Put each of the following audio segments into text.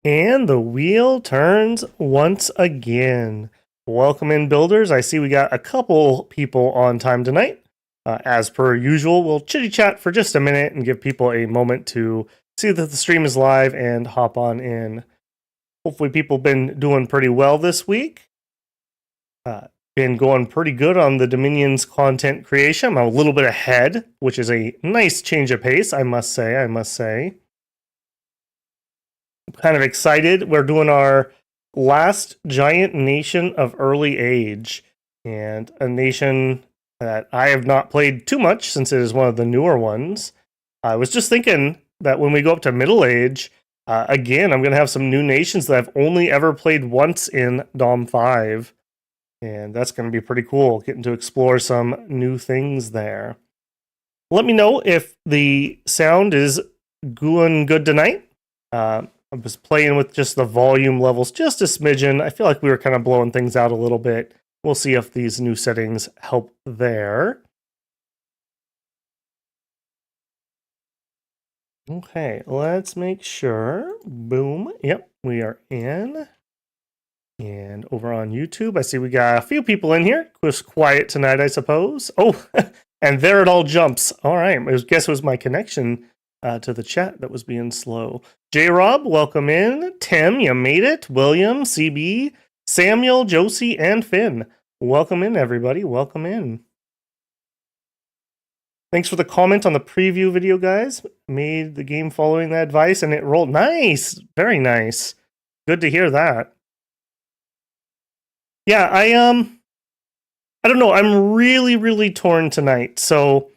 And the wheel turns once again. Welcome in, builders. I see we got a couple people on time tonight. As per usual, we'll chitty chat for just a minute and give people a moment to see that the stream is live and hop on in. Hopefully people have been doing pretty well this week. Been going pretty good on the Dominion's content creation. I'm a little bit ahead, which is a nice change of pace, I must say. I'm kind of excited. We're doing our last giant nation of early age, and a nation that I have not played too much since it is one of the newer ones. I was just thinking that when we go up to middle age, again, I'm going to have some new nations that I've only ever played once in Dom 5, and that's going to be pretty cool, getting to explore some new things there. Let me know if the sound is going good tonight. I was playing with just the volume levels just a smidgen. I feel like we were kind of blowing things out a little bit. We'll see if these new settings help there. Okay, let's make sure. Boom. Yep, we are in. And over on YouTube, I see we got a few people in here. It was quiet tonight, I suppose. Oh, and there it all jumps. All right, I guess it was my connection to the chat that was being slow. J-Rob, welcome in. Tim, you made it. William, CB, Samuel, Josie, and Finn. Welcome in, everybody. Welcome in. Thanks for the comment on the preview video, guys. Made the game following that advice, and it rolled. Nice. Very nice. Good to hear that. Yeah, I don't know. I'm really torn tonight. So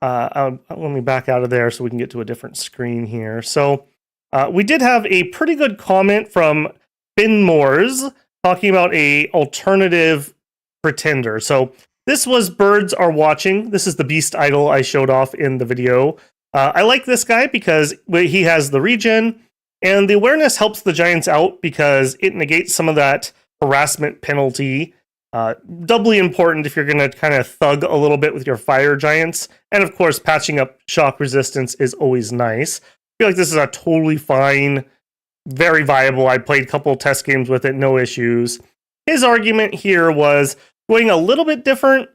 let me back out of there so we can get to a different screen here. So we did have a pretty good comment from Finn Moores talking about a alternative pretender. So this was Birds Are Watching. This is the beast idol I showed off in the video. I like this guy because he has the regen, and the awareness helps the giants out because it negates some of that harassment penalty. Doubly important if you're going to kind of thug a little bit with your fire giants. And of course, patching up shock resistance is always nice. I feel like this is a totally fine, very viable. I played a couple test games with it, no issues. His argument here was going a little bit different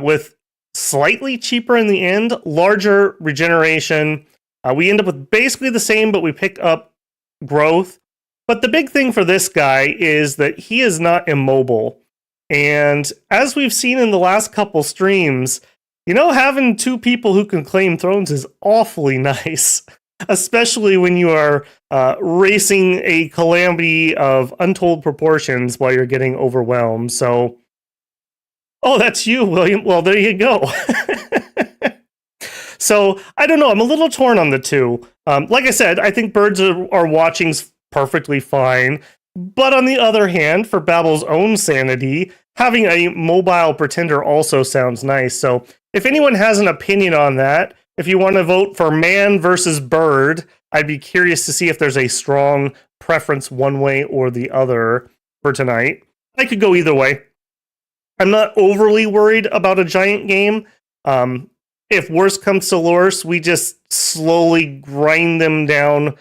with slightly cheaper in the end, larger regeneration. We end up with basically the same, but we pick up growth. But the big thing for this guy is that he is not immobile. And as we've seen in the last couple streams, you know, having two people who can claim thrones is awfully nice, especially when you are racing a calamity of untold proportions while you're getting overwhelmed. So, oh, that's you, William. Well, there you go. So, I don't know. I'm a little torn on the two. Like I said, I think Birds Are Watching's perfectly fine. But on the other hand, for Babble's own sanity, having a mobile pretender also sounds nice. So if anyone has an opinion on that, if you want to vote for man versus bird, I'd be curious to see if there's a strong preference one way or the other for tonight. I could go either way. I'm not overly worried about a giant game. If worse comes to worse, we just slowly grind them down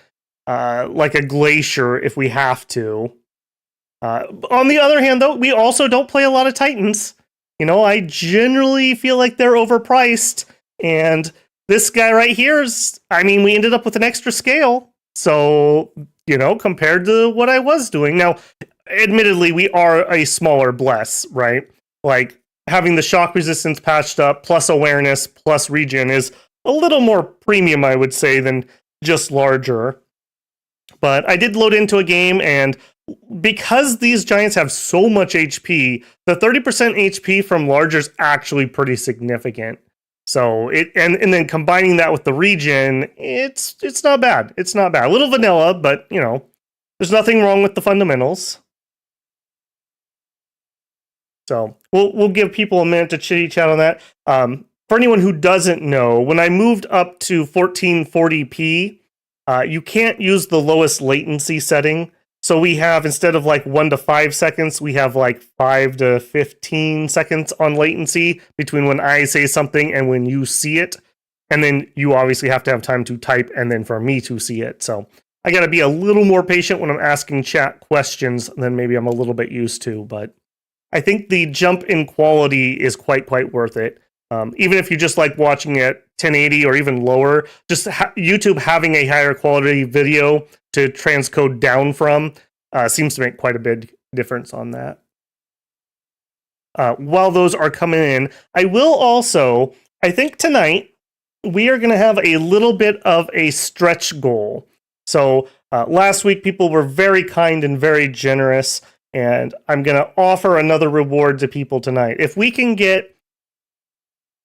like a glacier if we have to. On the other hand, though, we also don't play a lot of Titans. You know, I generally feel like they're overpriced. And this guy right here is, I mean, we ended up with an extra scale. So, you know, compared to what I was doing. Now, admittedly, we are a smaller bless, right? Like, having the shock resistance patched up, plus awareness, plus regen is a little more premium, I would say, than just larger. But I did load into a game, and because these giants have so much HP, the 30% HP from larger is actually pretty significant. So and then combining that with the regen, it's not bad. It's not bad. A little vanilla, but you know, there's nothing wrong with the fundamentals. So we'll give people a minute to chitty chat on that. For anyone who doesn't know, when I moved up to 1440p. You can't use the lowest latency setting. So we have, instead of like 1 to 5 seconds, we have like 5 to 15 seconds on latency between when I say something and when you see it. And then you obviously have to have time to type and then for me to see it. So I got to be a little more patient when I'm asking chat questions than maybe I'm a little bit used to, but I think the jump in quality is quite worth it. Even if you just like watching it 1080 or even lower, just YouTube having a higher quality video to transcode down from seems to make quite a big difference on that. While those are coming in, I will also, I think tonight, we are going to have a little bit of a stretch goal. So last week, people were very kind and very generous, and I'm going to offer another reward to people tonight. If we can get,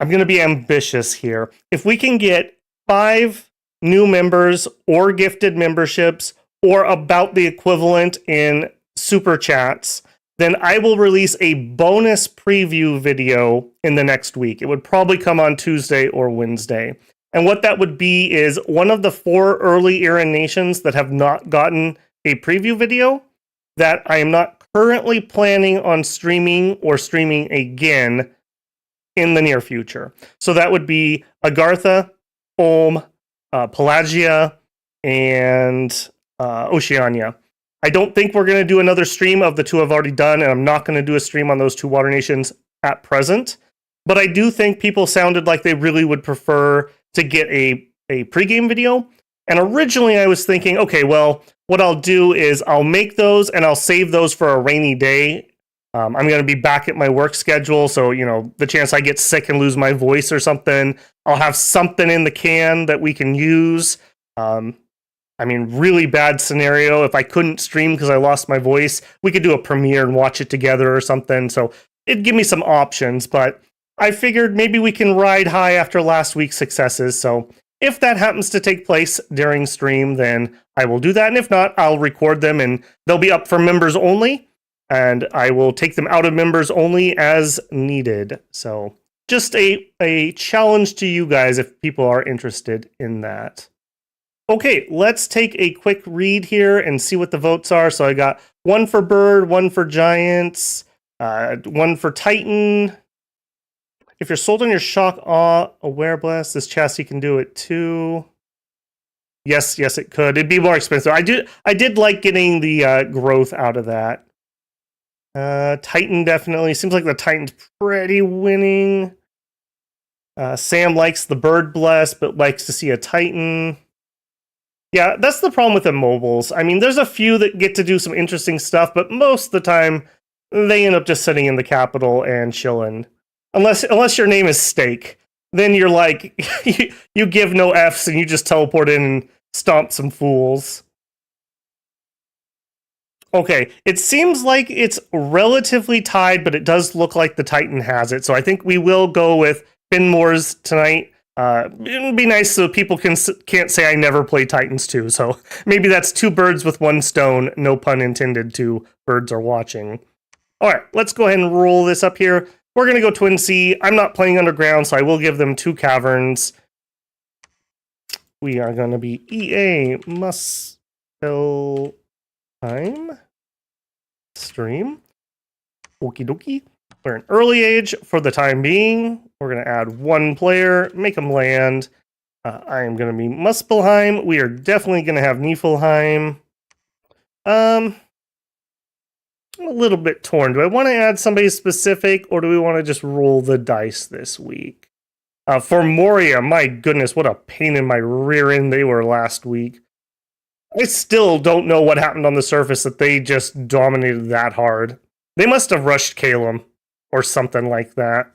I'm going to be ambitious here. If we can get 5 new members or gifted memberships or about the equivalent in super chats, then I will release a bonus preview video in the next week. It would probably come on Tuesday or Wednesday. And what that would be is one of the 4 early era nations that have not gotten a preview video that I am not currently planning on streaming or streaming again in the near future. So that would be Agartha, Ulm, Pelagia, and Oceania. I don't think we're going to do another stream of the 2 I've already done, and I'm not going to do a stream on those 2 water nations at present. But I do think people sounded like they really would prefer to get a pregame video. And originally I was thinking, okay, well, what I'll do is I'll make those and I'll save those for a rainy day. I'm going to be back at my work schedule, so, you know, the chance I get sick and lose my voice or something, I'll have something in the can that we can use. I mean, really bad scenario. If I couldn't stream because I lost my voice, we could do a premiere and watch it together or something. So it'd give me some options, but I figured maybe we can ride high after last week's successes. So if that happens to take place during stream, then I will do that. And if not, I'll record them and they'll be up for members only. And I will take them out of members only as needed. So just a challenge to you guys if people are interested in that. Okay, let's take a quick read here and see what the votes are. So I got 1 for Bird, 1 for Giants, 1 for Titan. If you're sold on your Shock Awe Aware Blast, this chassis can do it too. Yes, it could. It'd be more expensive. I did like getting the growth out of that. Titan definitely. Seems like the Titan's pretty winning. Sam likes the Bird Blast, but likes to see a Titan. Yeah, that's the problem with the mobiles. I mean, there's a few that get to do some interesting stuff, but most of the time, they end up just sitting in the capital and chilling. Unless your name is Steak. Then you're like, you give no Fs and you just teleport in and stomp some fools. Okay, it seems like it's relatively tied, but it does look like the Titan has it. So I think we will go with Finmore's tonight. It'd be nice so people can't say I never play Titans 2. So maybe that's 2 birds with 1 stone. No pun intended. 2 birds are watching. All right, let's go ahead and roll this up here. We're going to go Twin Sea. I'm not playing Underground, so I will give them 2 caverns. We are going to be EA Muspelheim stream. Okie dokie. We're in early age for the time being. We're going to add 1 player, make them land. I am going to be Muspelheim. We are definitely going to have Niefelheim. I'm a little bit torn. Do I want to add somebody specific, or do we want to just roll the dice this week? For Moria, my goodness, what a pain in my rear end they were last week. I still don't know what happened on the surface that they just dominated that hard. They must have rushed Calum or something like that.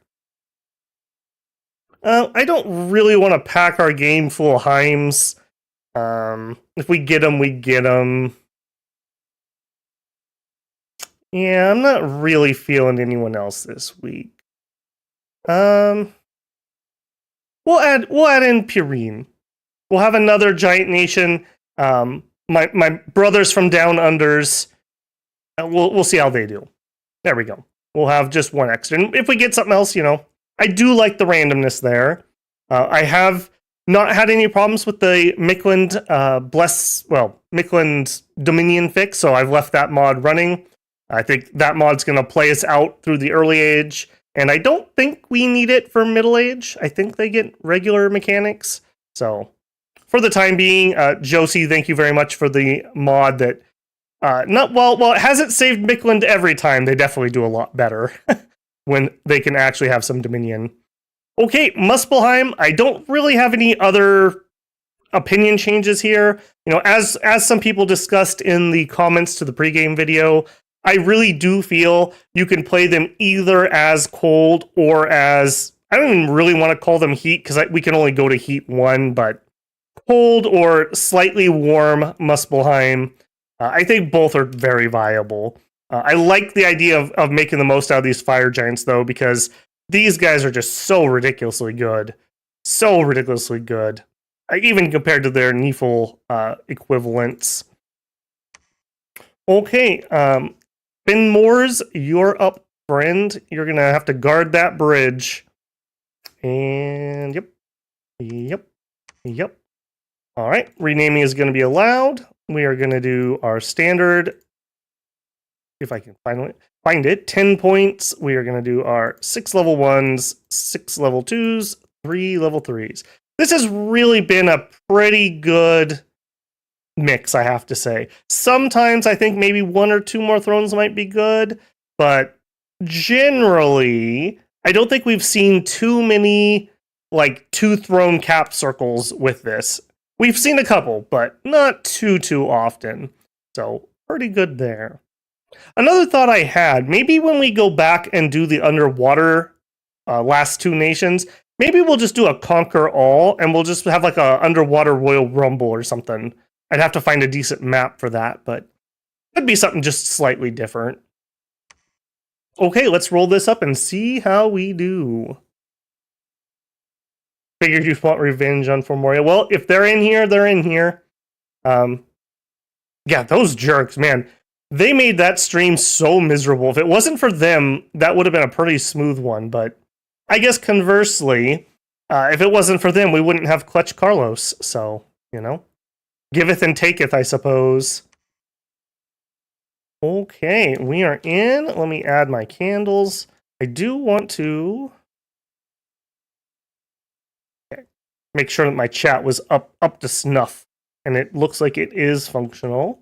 I don't really want to pack our game full of Heims. If we get them, we get them. Yeah, I'm not really feeling anyone else this week. We'll add in Purine. We'll have another giant nation. My brothers from Down Unders. We'll see how they do. There we go. We'll have just 1 extra. And if we get something else, you know, I do like the randomness there. I have not had any problems with the Mikland Mikland Dominion fix, so I've left that mod running. I think that mod's going to play us out through the early age, and I don't think we need it for middle age. I think they get regular mechanics. So for the time being, Josie, thank you very much for the mod that, it hasn't saved Mikland every time. They definitely do a lot better when they can actually have some Dominion. Okay, Muspelheim, I don't really have any other opinion changes here. You know, as some people discussed in the comments to the pregame video, I really do feel you can play them either as cold or as, I don't even really want to call them heat because we can only go to heat 1, but cold or slightly warm Muspelheim. I think both are very viable. I like the idea of making the most out of these fire giants, though, because these guys are just so ridiculously good. So ridiculously good. Even compared to their Niefel equivalents. Okay, Ben Moores, you're up, friend. You're going to have to guard that bridge. And yep. All right, renaming is going to be allowed. We are going to do our standard, if I can find it, 10 points. We are going to do our 6 level 1s, 6 level 2s, 3 level 3s. This has really been a pretty good mix, I have to say. Sometimes I think maybe 1 or 2 more thrones might be good, but generally, I don't think we've seen too many, like, 2 throne cap circles with this. We've seen a couple, but not too often. So, pretty good there. Another thought I had, maybe when we go back and do the underwater last 2 nations, maybe we'll just do a conquer all, and we'll just have like a underwater Royal Rumble or something. I'd have to find a decent map for that, but it'd be something just slightly different. Okay, let's roll this up and see how we do. Figured you want revenge on Formoria. Well, if they're in here, they're in here. Yeah, those jerks, man. They made that stream so miserable. If it wasn't for them, that would have been a pretty smooth one, but I guess conversely, if it wasn't for them, we wouldn't have Clutch Carlos. So, you know, giveth and taketh, I suppose. Okay, we are in. Let me add my candles. I do want to make sure that my chat was up to snuff, and it looks like it is functional.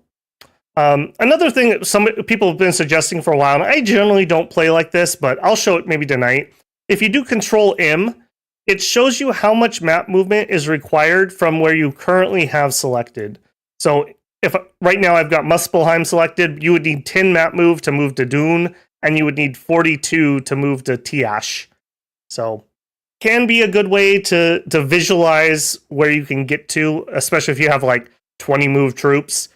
Another thing that some people have been suggesting for a while, and I generally don't play like this, but I'll show it maybe tonight. If you do Control M, it shows you how much map movement is required from where you currently have selected. So if right now I've got Muspelheim selected, you would need 10 map move to move to Dune, and you would need 42 to move to Tiash. So can be a good way to visualize where you can get to, especially if you have like 20 move troops.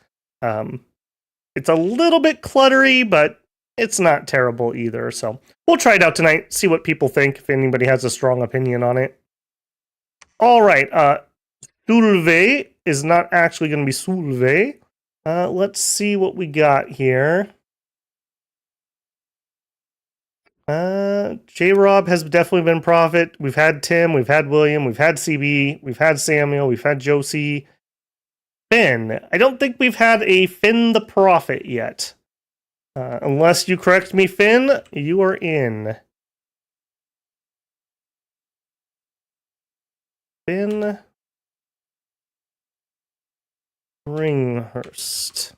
It's a little bit cluttery, but it's not terrible either. So we'll try it out tonight, see what people think, if anybody has a strong opinion on it. All right, Sulve is not actually going to be Sulve. Let's see what we got here. J-Rob has definitely been Prophet. We've had Tim, we've had William, we've had CB, we've had Samuel, we've had Josie. Finn. I don't think we've had a Finn the Prophet yet. Unless you correct me, Finn, you are in. Finn Ringhurst.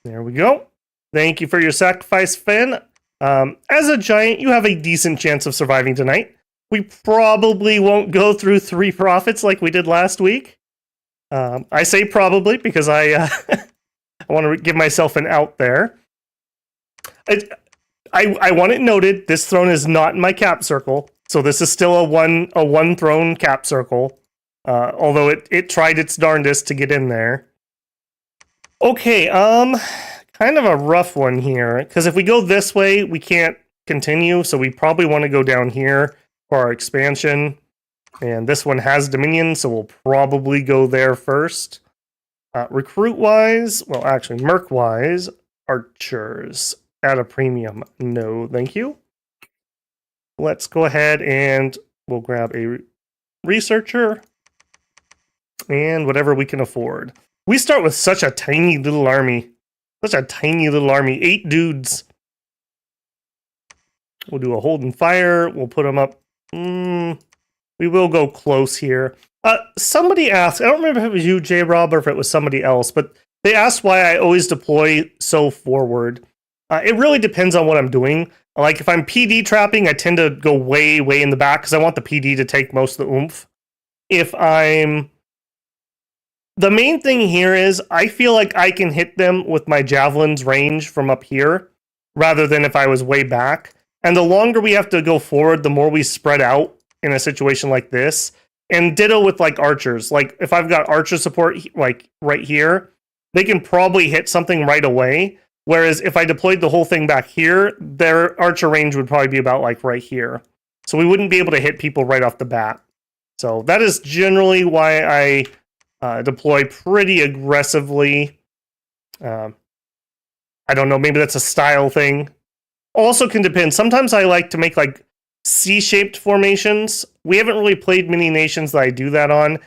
There we go. Thank you for your sacrifice, Finn. As a giant, you have a decent chance of surviving tonight. We probably won't go through 3 prophets like we did last week. I say probably because I want to give myself an out there. I want it noted, this throne is not in my cap circle, so this is still a one throne cap circle, although it tried its darndest to get in there. Okay, kind of a rough one here, because if we go this way, we can't continue, so we probably want to go down here for our expansion. And this one has Dominion, so we'll probably go there first. Recruit-wise, well, actually, Merc-wise, archers at a premium. No, thank you. Let's go ahead and we'll grab a researcher and whatever we can afford. We start with such a tiny little army. Such a tiny little army. 8 dudes. We'll do a hold and fire. We'll put them up. we will go close here. Somebody asked, I don't remember if it was you, J-Rob, or if it was somebody else, but they asked why I always deploy so forward. It really depends on what I'm doing. Like if I'm PD trapping, I tend to go way, way in the back because I want the PD to take most of the oomph. If I'm... The main thing here is I feel like I can hit them with my javelin's range from up here rather than if I was way back. And the longer we have to go forward, the more we spread out in a situation like this. And ditto with like archers. Like if I've got archer support like right here, they can probably hit something right away. Whereas if I deployed the whole thing back here, their archer range would probably be about like right here. So we wouldn't be able to hit people right off the bat. So that is generally why I deploy pretty aggressively. I don't know, maybe that's a style thing. Also can depend. Sometimes I like to make like C-shaped formations. We haven't really played many nations that I do that on.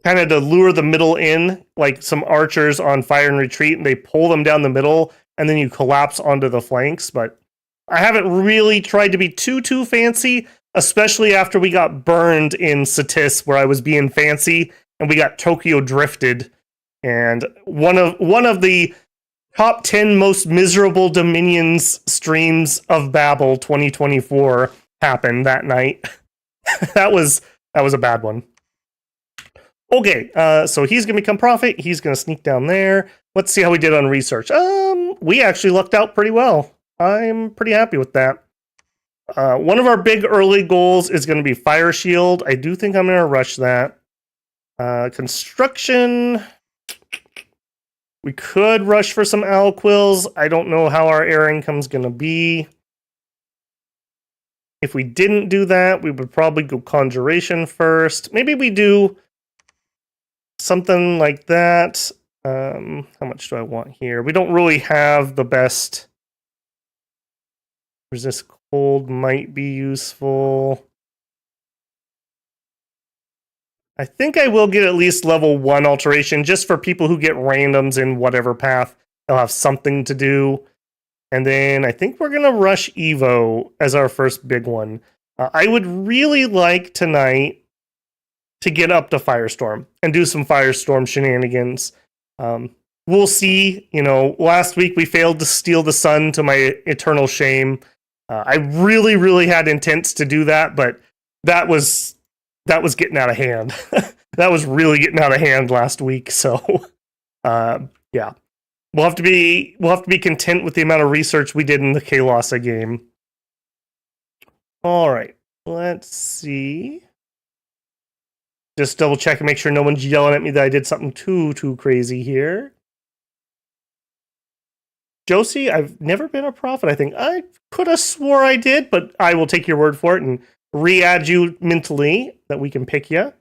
Kind of to lure the middle in, like some archers on fire and retreat, and they pull them down the middle, and then you collapse onto the flanks. But I haven't really tried to be too fancy, especially after we got burned in Satis, where I was being fancy, and we got Tokyo drifted. And one of the top 10 most miserable Dominions streams of Babel 2024 happened that night. that was a bad one. Okay, so he's going to become Prophet. He's going to sneak down there. Let's see how we did on research. We actually lucked out pretty well. I'm pretty happy with that. One of our big early goals is going to be Fire Shield. I do think I'm going to rush that. Construction. We could rush for some Alquils. I don't know how our air income's going to be. If we didn't do that, we would probably go Conjuration first. Maybe we do something like that. How much do I want here? We don't really have the best. Resist cold might be useful. I think I will get at least level 1 alteration just for people who get randoms in whatever path. They'll have something to do. And then I think we're going to rush Evo as our first big one. I would really like tonight to get up to Firestorm and do some Firestorm shenanigans. We'll see. You know, last week we failed to steal the sun to my eternal shame. I really had intents to do that, but that was getting out of hand. That was really getting out of hand last week. So, yeah, we'll have to be content with the amount of research we did in the Kalasa game. All right, let's see. Just double check and make sure no one's yelling at me that I did something too crazy here. Josie, I've never been a prophet, I think. I could have swore I did, but I will take your word for it and re-add you mentally that we can pick you.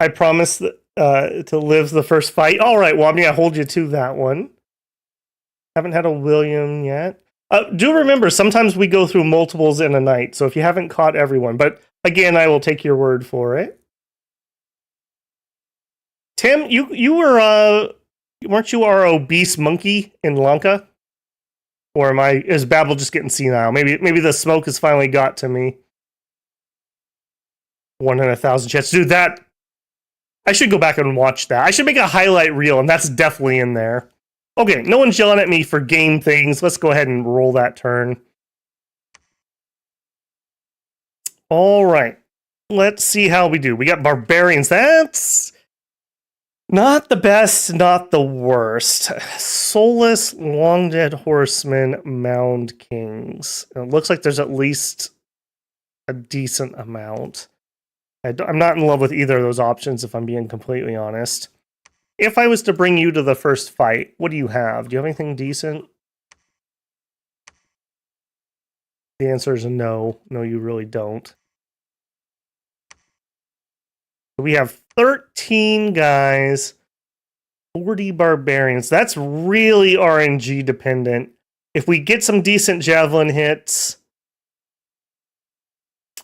I promise that, to live the first fight. All right, well, I'm going to hold you to that one. Haven't had a William yet. Do remember, sometimes we go through multiples in a night, so if you haven't caught everyone, but again, I will take your word for it. Tim, you were weren't you our obese monkey in Lanka? Or is Babel just getting senile? Maybe the smoke has finally got to me. 1 in 1,000 chance. Dude, that I should go back and watch that. I should make a highlight reel, and that's definitely in there. Okay, no one's yelling at me for game things. Let's go ahead and roll that turn. All right. Let's see how we do. We got barbarians. That's not the best, not the worst. Soulless, long dead horsemen, mound kings. It looks like there's at least a decent amount. I'm not in love with either of those options, if I'm being completely honest. If I was to bring you to the first fight, what do you have? Do you have anything decent? The answer is no. No, you really don't. We have 13 guys, 40 barbarians. That's really RNG dependent. If we get some decent javelin hits,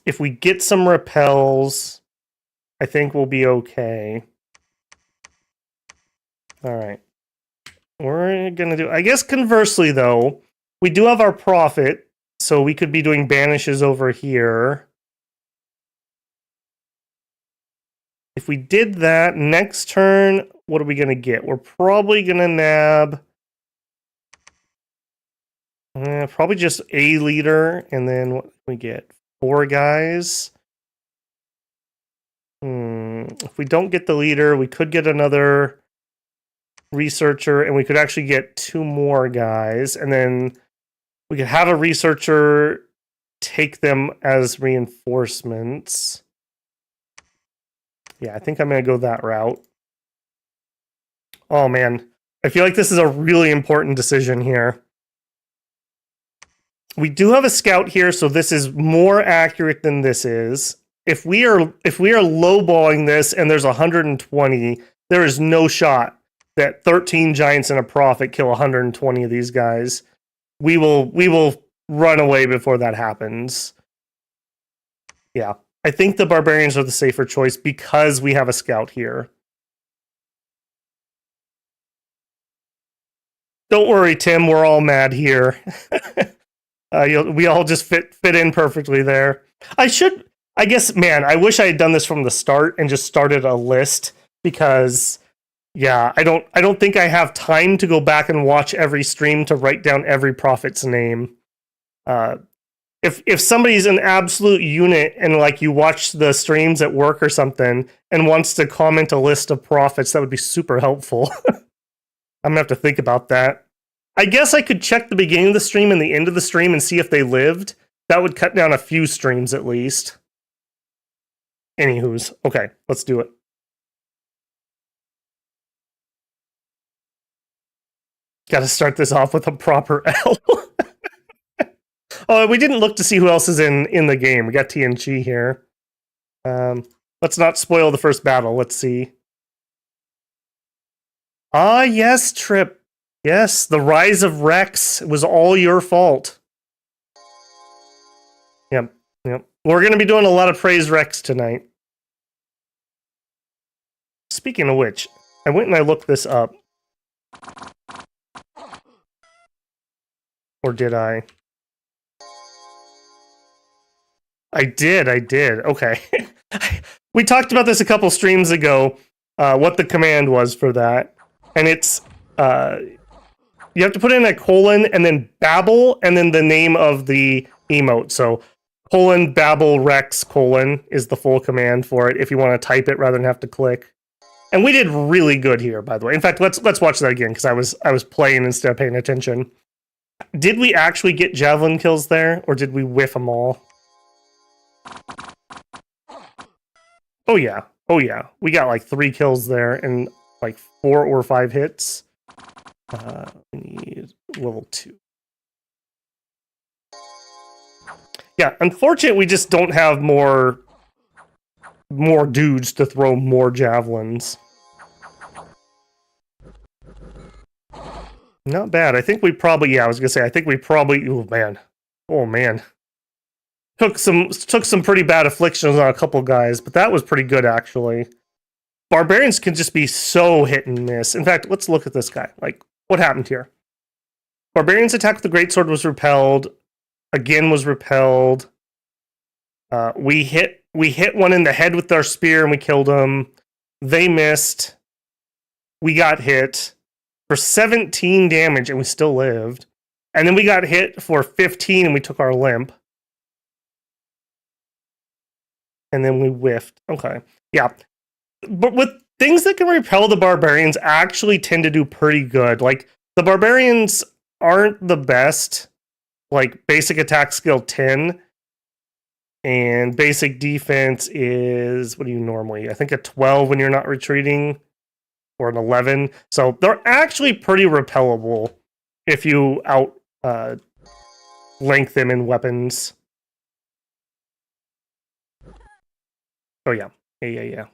if we get some repels, I think we'll be okay. All right. We're going to do... I guess conversely, though, we do have our prophet. So we could be doing banishes over here. If we did that, next turn, what are we going to get? We're probably going to nab probably just a leader, and then what we get? 4 guys. If we don't get the leader, we could get another researcher, and we could actually get 2 more guys, and then we could have a researcher take them as reinforcements. Yeah, I think I'm going to go that route. Oh, man. I feel like this is a really important decision here. We do have a scout here, so this is more accurate than this is. If we are lowballing this and there's 120, there is no shot that 13 giants and a prophet kill 120 of these guys. We will run away before that happens. Yeah. I think the barbarians are the safer choice because we have a scout here. Don't worry, Tim. We're all mad here. We all just fit in perfectly there. I guess, man, I wish I had done this from the start and just started a list because, yeah, I don't think I have time to go back and watch every stream to write down every prophet's name. If somebody's an absolute unit and like you watch the streams at work or something and wants to comment a list of prophets, that would be super helpful. I'm gonna have to think about that. I guess I could check the beginning of the stream and the end of the stream and see if they lived. That would cut down a few streams at least. Anywho's. Okay, let's do it. Gotta start this off with a proper L. Oh, we didn't look to see who else is in the game. We got TNG here. Let's not spoil the first battle. Let's see. Ah, yes, Trip. Yes, the rise of Rex. It was all your fault. Yep. We're going to be doing a lot of Praise Rex tonight. Speaking of which, I went and I looked this up. Or did I? I did. Okay. We talked about this a couple streams ago, what the command was for that. And it's, you have to put in a colon and then babble and then the name of the emote. So colon, babble, rex, colon is the full command for it if you want to type it rather than have to click. And we did really good here, by the way. In fact, let's watch that again because I was playing instead of paying attention. Did we actually get javelin kills there, or did we whiff them all? Oh yeah. We got like 3 kills there and like 4 or 5 hits. We need level 2. Yeah, unfortunately, we just don't have more dudes to throw more javelins. Not bad. I think we probably, I think we probably, oh man. Took some pretty bad afflictions on a couple guys, but that was pretty good actually. Barbarians can just be so hit and miss. In fact, let's look at this guy. Like, what happened here? Barbarians attack with the greatsword was repelled. Again was repelled. We hit one in the head with our spear and we killed him. They missed. We got hit for 17 damage and we still lived. And then we got hit for 15 and we took our limp. And then we whiffed. Okay. Yeah. But with things that can repel the barbarians actually tend to do pretty good. Like, the barbarians aren't the best. Like, basic attack skill 10. And basic defense is, what do you normally? I think a 12 when you're not retreating. Or an 11. So they're actually pretty repellable if you length them in weapons. Oh, yeah. Yeah.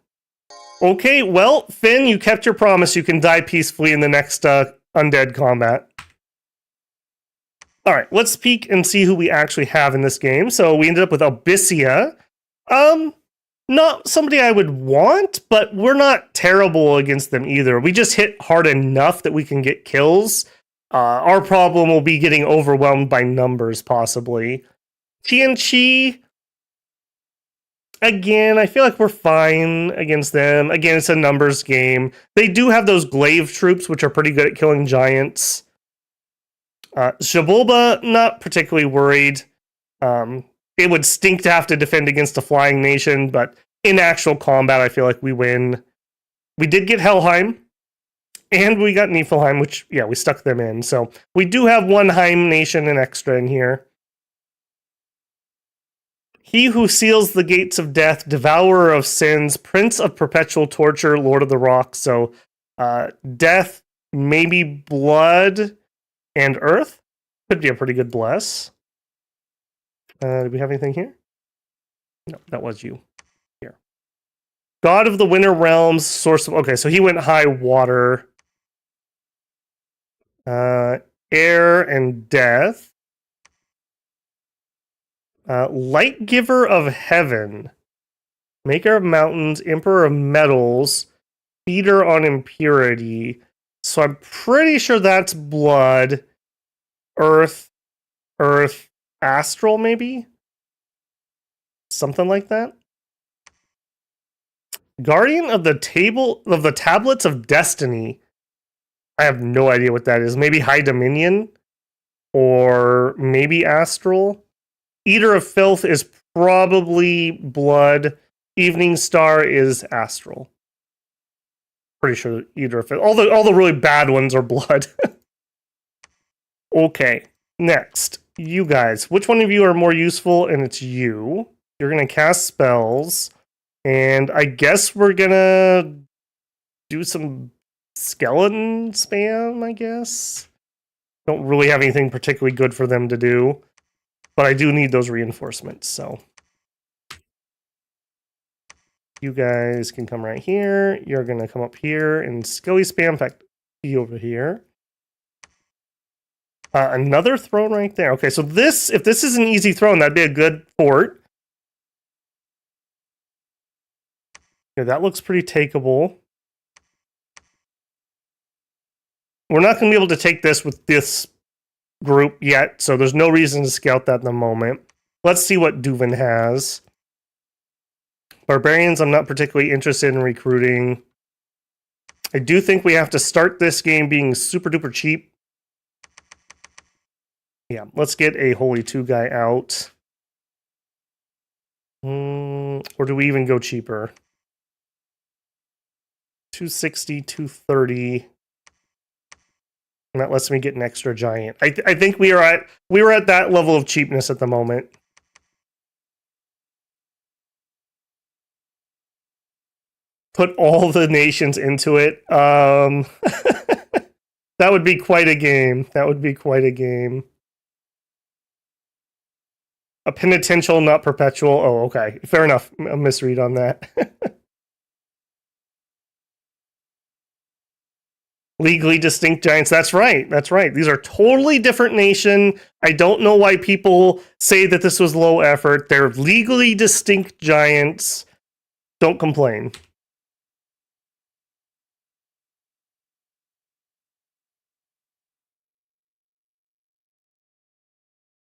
Okay, well, Finn, you kept your promise. You can die peacefully in the next undead combat. All right, let's peek and see who we actually have in this game. So we ended up with Abyssia. Not somebody I would want, but we're not terrible against them either. We just hit hard enough that we can get kills. Our problem will be getting overwhelmed by numbers, possibly. Tianqi, again, I feel like we're fine against them. Again, it's a numbers game. They do have those glaive troops, which are pretty good at killing giants. Shabulba, not particularly worried. It would stink to have to defend against a flying nation, but in actual combat, I feel like we win. We did get Helheim, and we got Niefelheim, which, yeah, we stuck them in. So we do have one Heim nation and extra in here. He who seals the gates of death, devourer of sins, prince of perpetual torture, lord of the rocks. So death, maybe blood, and earth. Could be a pretty good bless. Do we have anything here? No, that was you. Here. God of the winter realms, source of... Okay, so he went high water. Air and death. Light giver of heaven. Maker of mountains, emperor of metals, feeder on impurity. So I'm pretty sure that's blood. Earth, astral, maybe? Something like that. Guardian of the tablets of destiny. I have no idea what that is. Maybe high dominion? Or maybe astral? Eater of filth is probably blood. Evening star is astral. Pretty sure Eater of filth. All the really bad ones are blood. Okay, next. You guys. Which one of you are more useful? And it's you. You're going to cast spells. And I guess we're going to do some skeleton spam, I guess. Don't really have anything particularly good for them to do. But I do need those reinforcements, so. You guys can come right here. You're going to come up here and skelly spam. In fact, be over here. Another throne right there. Okay, so this, if this is an easy throne, that'd be a good fort. Yeah, that looks pretty takeable. We're not going to be able to take this with this group yet, so there's no reason to scout that in the moment. Let's see what Duvan has. Barbarians, I'm not particularly interested in recruiting. I do think we have to start this game being super duper cheap. Yeah, let's get a Holy 2 guy out. Or do we even go cheaper? 260, 230. And that lets me get an extra giant. I think we were at that level of cheapness at the moment. Put all the nations into it. That would be quite a game. That would be quite a game. A penitential, not perpetual. Oh, okay. Fair enough. A misread on that. Legally distinct giants. That's right. That's right. These are totally different nation. I don't know why people say that this was low effort. They're legally distinct giants. Don't complain.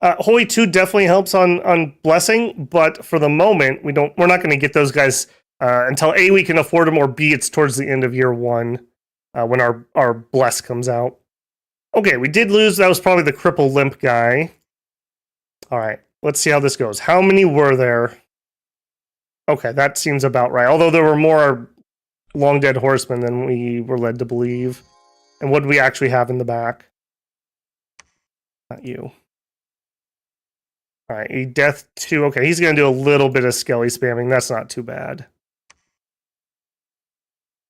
Holy 2 definitely helps on blessing, but for the moment, we're not going to get those guys until A, we can afford them, or B, it's towards the end of year 1 when our bless comes out. Okay, we did lose. That was probably the cripple limp guy. All right, let's see how this goes. How many were there? Okay, that seems about right. Although there were more long dead horsemen than we were led to believe. And what do we actually have in the back? Not you. All right, a death 2. Okay, he's going to do a little bit of skelly spamming. That's not too bad.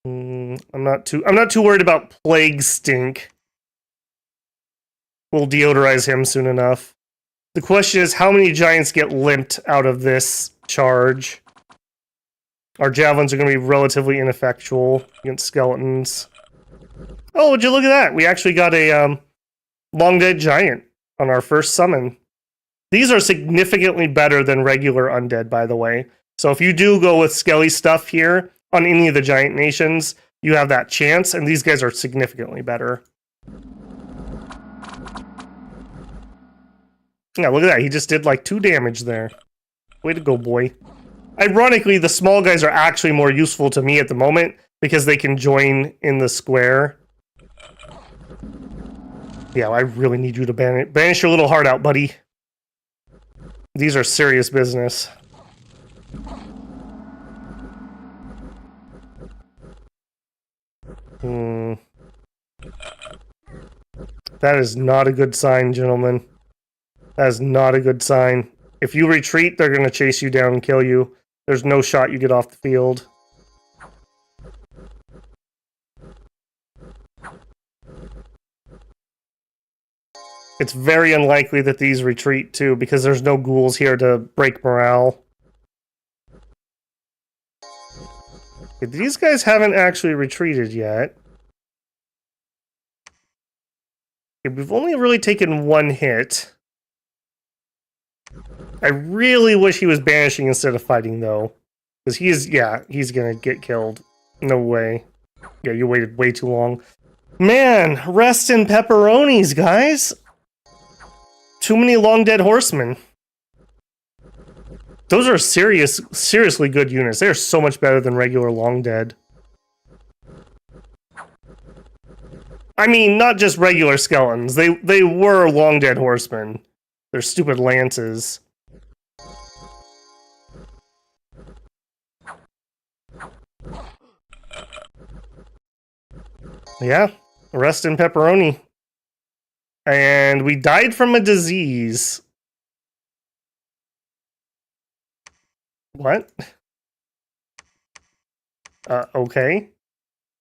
I'm not too worried about plague stink. We'll deodorize him soon enough. The question is, how many giants get limped out of this charge? Our javelins are going to be relatively ineffectual against skeletons. Oh, would you look at that? We actually got a long dead giant on our first summon. These are significantly better than regular undead, by the way. So if you do go with skelly stuff here on any of the giant nations, you have that chance, and these guys are significantly better. Yeah, look at that. He just did like 2 damage there. Way to go, boy. Ironically, the small guys are actually more useful to me at the moment because they can join in the square. Yeah, I really need you to banish your little heart out, buddy. These are serious business. That is not a good sign, gentlemen. That is not a good sign. If you retreat, they're going to chase you down and kill you. There's no shot you get off the field. It's very unlikely that these retreat, too, because there's no ghouls here to break morale. Okay, these guys haven't actually retreated yet. Okay, we've only really taken 1 hit. I really wish he was banishing instead of fighting, though. Because he's gonna get killed. No way. Yeah, you waited way too long. Man, rest in pepperonis, guys. Too many long dead horsemen. Those are seriously good units. They are so much better than regular long dead. I mean, not just regular skeletons. They were long dead horsemen. They're stupid lances. Yeah, rest in pepperoni. And we died from a disease. What? Okay.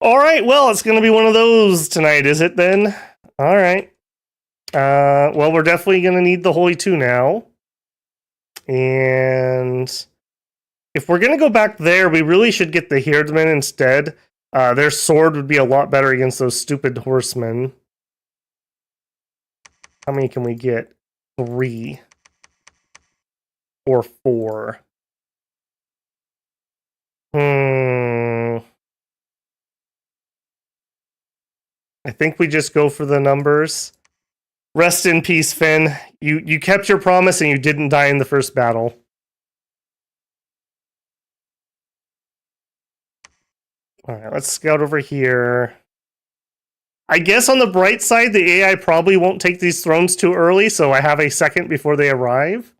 Alright, well, it's gonna be one of those tonight, is it then? Alright. Well, we're definitely gonna need the Holy Two now. And if we're gonna go back there, we really should get the Herdsmen instead. Their sword would be a lot better against those stupid horsemen. How many can we get? 3. Or 4. I think we just go for the numbers. Rest in peace, Finn. You kept your promise and you didn't die in the first battle. Alright, let's scout over here. I guess on the bright side, the AI probably won't take these thrones too early, so I have a second before they arrive.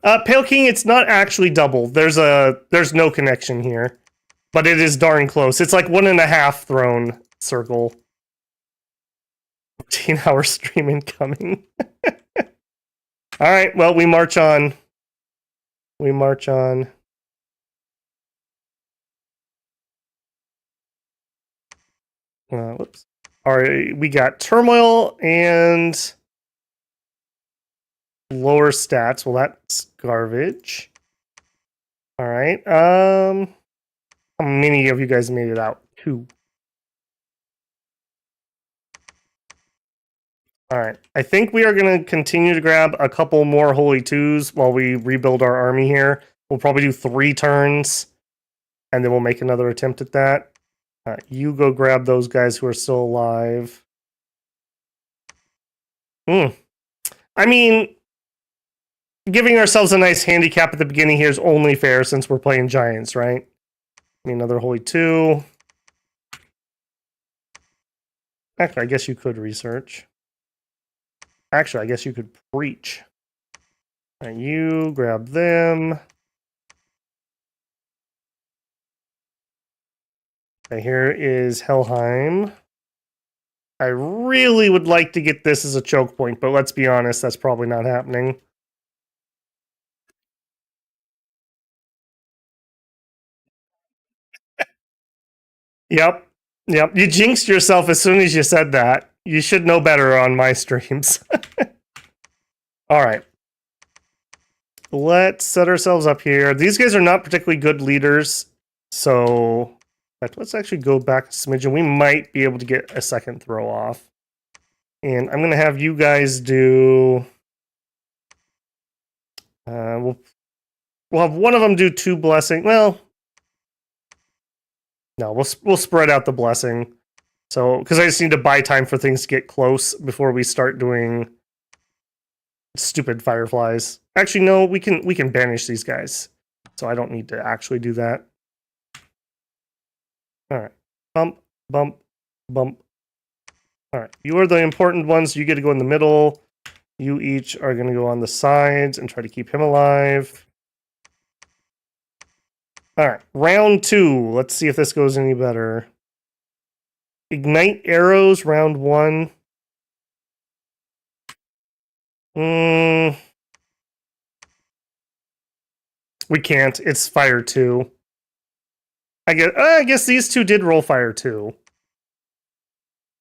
Pale King, it's not actually double. There's no connection here. But it is darn close. It's like 1.5 throne circle. 14-hour stream incoming. Alright, well, we march on. We march on. Whoops. Alright, we got turmoil and lower stats. Well, that's garbage. Alright, how many of you guys made it out? 2. Alright, I think we are going to continue to grab a couple more Holy Twos while we rebuild our army here. We'll probably do 3 turns, and then we'll make another attempt at that. You go grab those guys who are still alive. I mean, giving ourselves a nice handicap at the beginning here is only fair since we're playing giants, right? I mean, another Holy Two. Actually, I guess you could research. Actually, I guess you could preach. And you grab them. Okay, here is Helheim. I really would like to get this as a choke point, but let's be honest, that's probably not happening. Yep. Yep. You jinxed yourself as soon as you said that. You should know better on my streams. All right. Let's set ourselves up here. These guys are not particularly good leaders. So let's actually go back a smidgen. We might be able to get a second throw off. And I'm going to have you guys do... we'll have one of them do 2 blessing. Well, no, we'll spread out the blessing. So, because I just need to buy time for things to get close before we start doing Stupid fireflies. Actually, no, we can banish these guys. So I don't need to actually do that. Alright. Bump, bump, bump. Alright. You are the important ones. You get to go in the middle. You each are going to go on the sides and try to keep him alive. Alright. Round 2. Let's see if this goes any better. Ignite arrows, round 1. We can't. It's fire 2. I guess these two did roll fire 2.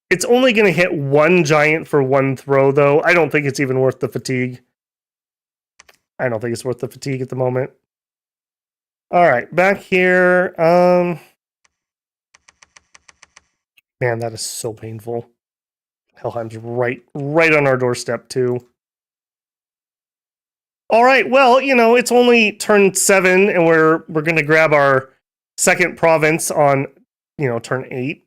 It's only going to hit one giant for one throw, though. I don't think it's even worth the fatigue. I don't think it's worth the fatigue at the moment. Alright, back here. Man, that is so painful. Helheim's right on our doorstep, too. Alright, well, you know, it's only turn 7, and we're going to grab our second province on, you know, turn 8.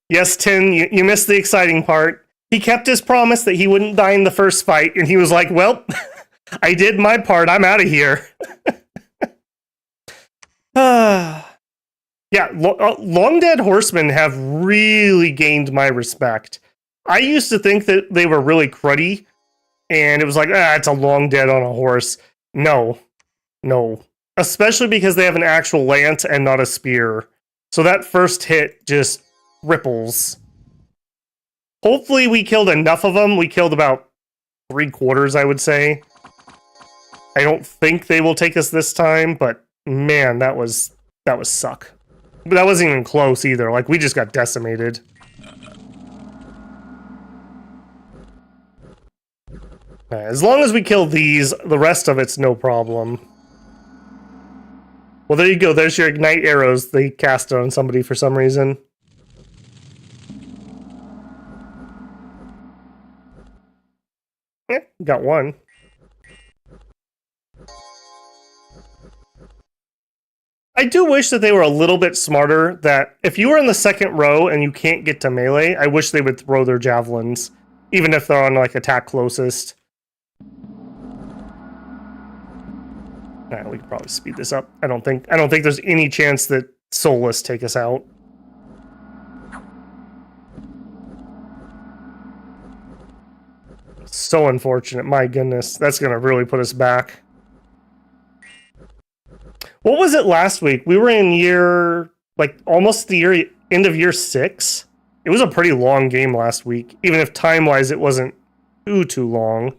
Yes, Tin, you missed the exciting part. He kept his promise that he wouldn't die in the first fight, and he was like, well, I did my part, I'm out of here. Yeah, long dead horsemen have really gained my respect. I used to think that they were really cruddy, and it was like, it's a long dead on a horse. No. Especially because they have an actual lance and not a spear. So that first hit just ripples. Hopefully we killed enough of them. We killed about 3/4, I would say. I don't think they will take us this time, but man, that was suck. But that wasn't even close either. Like, we just got decimated. As long as we kill these, the rest of it's no problem. Well, there you go. There's your ignite arrows. They cast it on somebody for some reason. Got one. I do wish that they were a little bit smarter, that if you were in the second row and you can't get to melee, I wish they would throw their javelins, even if they're on, like, attack closest. Alright, we could probably speed this up. I don't think there's any chance that Soulless take us out. So unfortunate. My goodness, that's gonna really put us back. What was it last week? We were in year, like, almost the end of year 6. It was a pretty long game last week, even if time-wise it wasn't too long.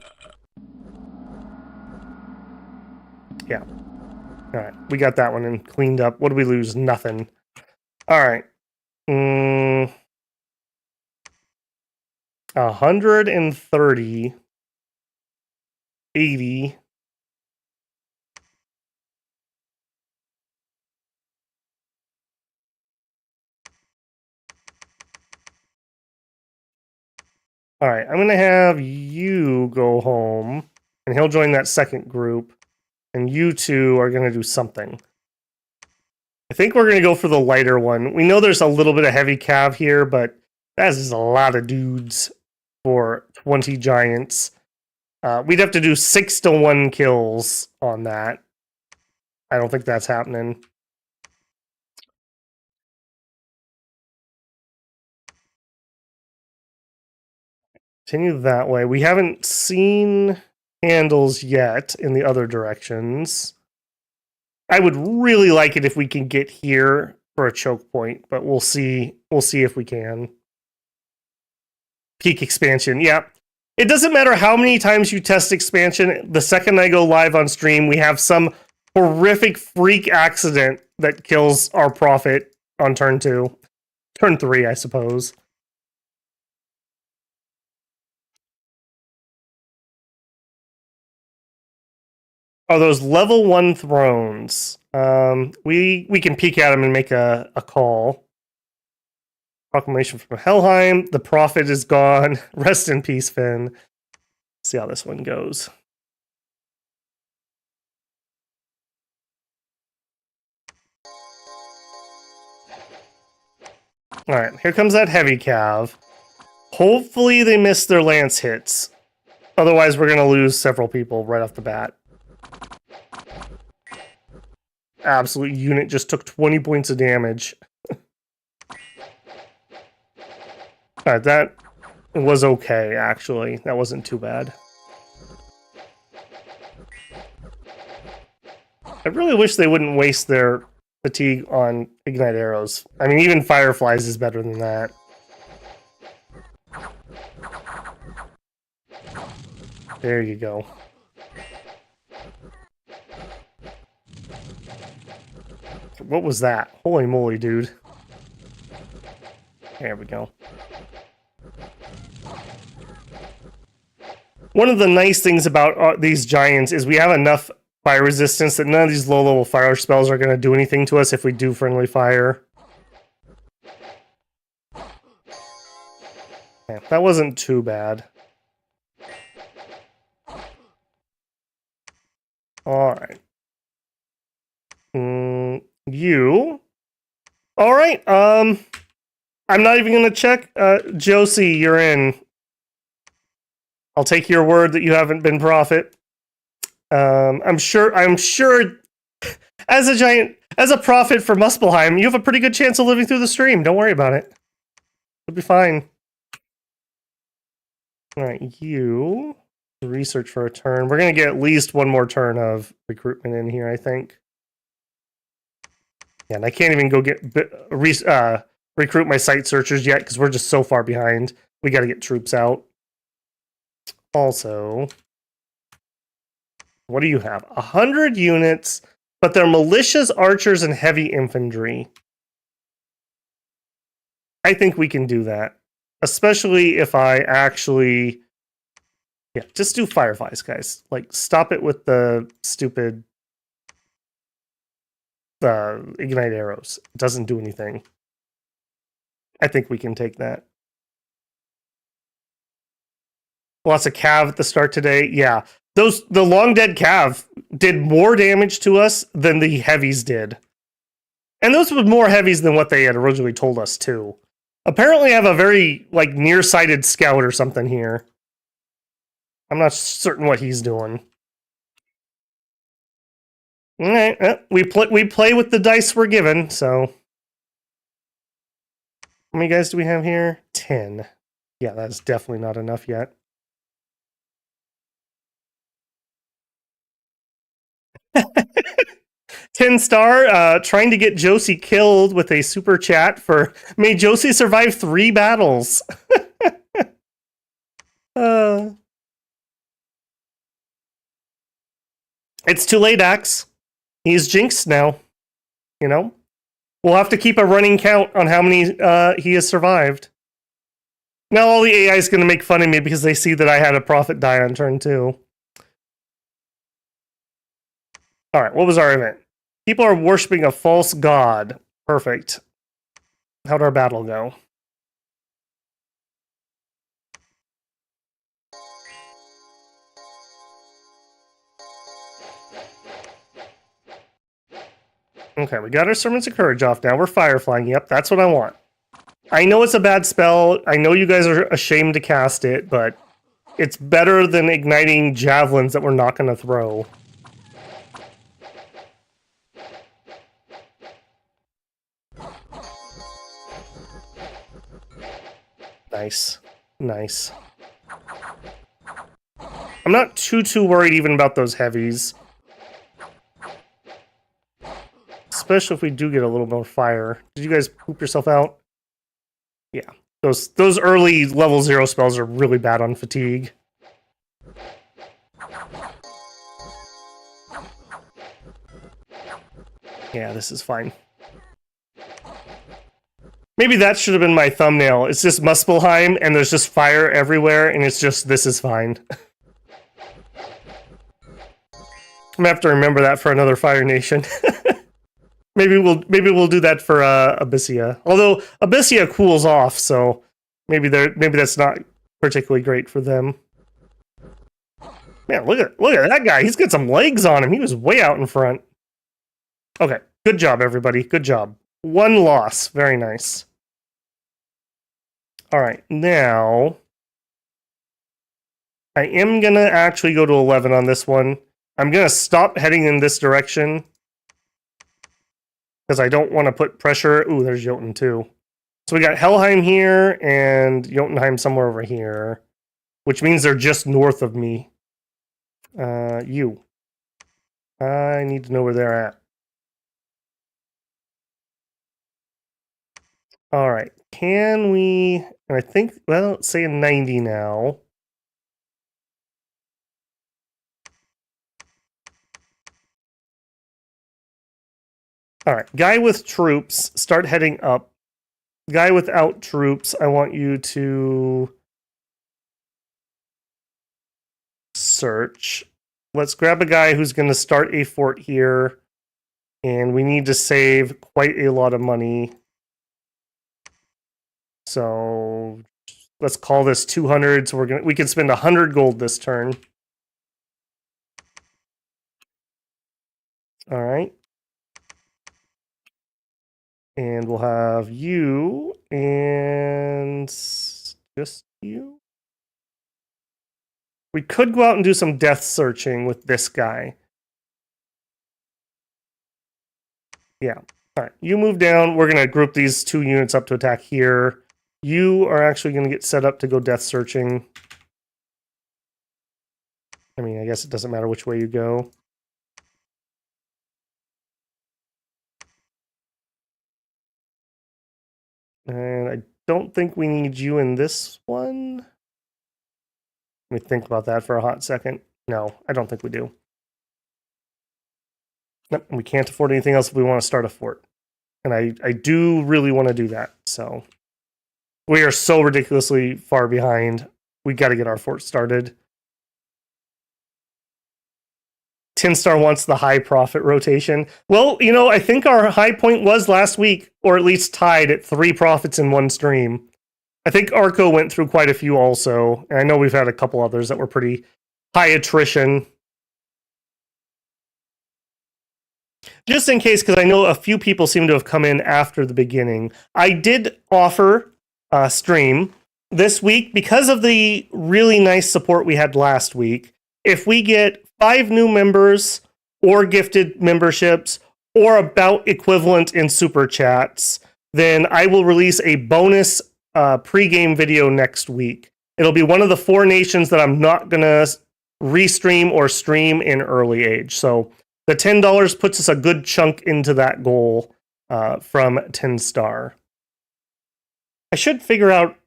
Yeah. Alright, we got that one and cleaned up. What did we lose? Nothing. Alright. 130. 80. Alright, I'm gonna have you go home, and he'll join that second group, and you two are gonna do something. I think we're gonna go for the lighter one. We know there's a little bit of heavy cav here, but that's just a lot of dudes for 20 giants. We'd have to do 6-to-1 kills on that. I don't think that's happening. Continue that way. We haven't seen handles yet in the other directions. I would really like it if we can get here for a choke point, but we'll see. We'll see if we can. Peak expansion, yeah. It doesn't matter how many times you test expansion. The second I go live on stream, we have some horrific freak accident that kills our prophet on turn 2. Turn 3, I suppose. Oh, those level 1 thrones. We can peek at them and make a call. Proclamation from Helheim. The prophet is gone. Rest in peace, Finn. Let's see how this one goes. Alright, here comes that heavy cav. Hopefully they miss their lance hits. Otherwise, we're going to lose several people right off the bat. Absolute unit just took 20 points of damage. Alright, that was okay, actually. That wasn't too bad. I really wish they wouldn't waste their fatigue on ignite arrows. I mean, even fireflies is better than that. There you go. What was that? Holy moly, dude. There we go. One of the nice things about these giants is we have enough fire resistance that none of these low-level fire spells are going to do anything to us if we do friendly fire. Yeah, that wasn't too bad. Alright. You. Alright, I'm not even gonna check. Josie, you're in. I'll take your word that you haven't been prophet. I'm sure as a prophet for Muspelheim, you have a pretty good chance of living through the stream. Don't worry about it. It'll be fine. Alright, you research for a turn. We're gonna get at least one more turn of recruitment in here, I think. Yeah, and I can't even go get recruit my site searchers yet because we're just so far behind. We got to get troops out. Also, what do you have? 100 units, but they're militias, archers, and heavy infantry. I think we can do that, especially if I actually, yeah, just do fireflies, guys. Like, stop it with the stupid ignite arrows. It doesn't do anything. I think we can take that. Lots of cav at the start today. Yeah. The long dead cav did more damage to us than the heavies did. And those were more heavies than what they had originally told us too. Apparently I have a very nearsighted scout or something here. I'm not certain what he's doing. Alright, we play with the dice we're given, so. How many guys do we have here? 10. Yeah, that's definitely not enough yet. $10 trying to get Josie killed with a super chat for may Josie survive 3 battles. It's too late, Axe. He's jinxed now. You know? We'll have to keep a running count on how many he has survived. Now all the AI is going to make fun of me because they see that I had a prophet die on turn 2. Alright, what was our event? People are worshipping a false god. Perfect. How'd our battle go? Okay, we got our Sermons of Courage off now. We're fireflying. Yep, that's what I want. I know it's a bad spell. I know you guys are ashamed to cast it, but it's better than igniting javelins that we're not going to throw. Nice. Nice. I'm not too worried even about those heavies. Especially if we do get a little more fire. Did you guys poop yourself out? Yeah. Those early level 0 spells are really bad on fatigue. Yeah, this is fine. Maybe that should have been my thumbnail. It's just Muspelheim, and there's just fire everywhere, and it's just, this is fine. I'm gonna have to remember that for another Fire Nation. Maybe we'll do that for Abyssia. Although Abyssia cools off, so maybe that's not particularly great for them. Man, look at that guy. He's got some legs on him. He was way out in front. Okay, good job, everybody. Good job. 1 loss. Very nice. All right, now I am going to actually go to 11 on this one. I'm going to stop heading in this direction because I don't want to put pressure. Ooh, there's Jotun too. So we got Helheim here and Jotunheim somewhere over here, which means they're just north of me. You. I need to know where they're at. All right. Can we... And I think, well, let's say a 90 now. All right. Guy with troops, start heading up. Guy without troops, I want you to search. Let's grab a guy who's going to start a fort here. And we need to save quite a lot of money. So let's call this 200. So we can spend 100 gold this turn. All right. And we'll have you and just you. We could go out and do some death searching with this guy. Yeah. All right. You move down. We're going to group these 2 units up to attack here. You are actually going to get set up to go death searching. I mean, I guess it doesn't matter which way you go. And I don't think we need you in this one. Let me think about that for a hot second. No, I don't think we do. Nope, we can't afford anything else if we want to start a fort. And I do really want to do that. So we are so ridiculously far behind. We got to get our fort started. 10-star wants the high profit rotation. Well, you know, I think our high point was last week, or at least tied at 3 profits in one stream. I think Arco went through quite a few also. And I know we've had a couple others that were pretty high attrition. Just in case, because I know a few people seem to have come in after the beginning. I did offer a stream this week because of the really nice support we had last week. If we get 5 new members or gifted memberships or about equivalent in super chats, then I will release a bonus pre-game video next week. It'll be one of the 4 nations that I'm not going to restream or stream in early age. So the $10 puts us a good chunk into that goal from 10-star. I should figure out.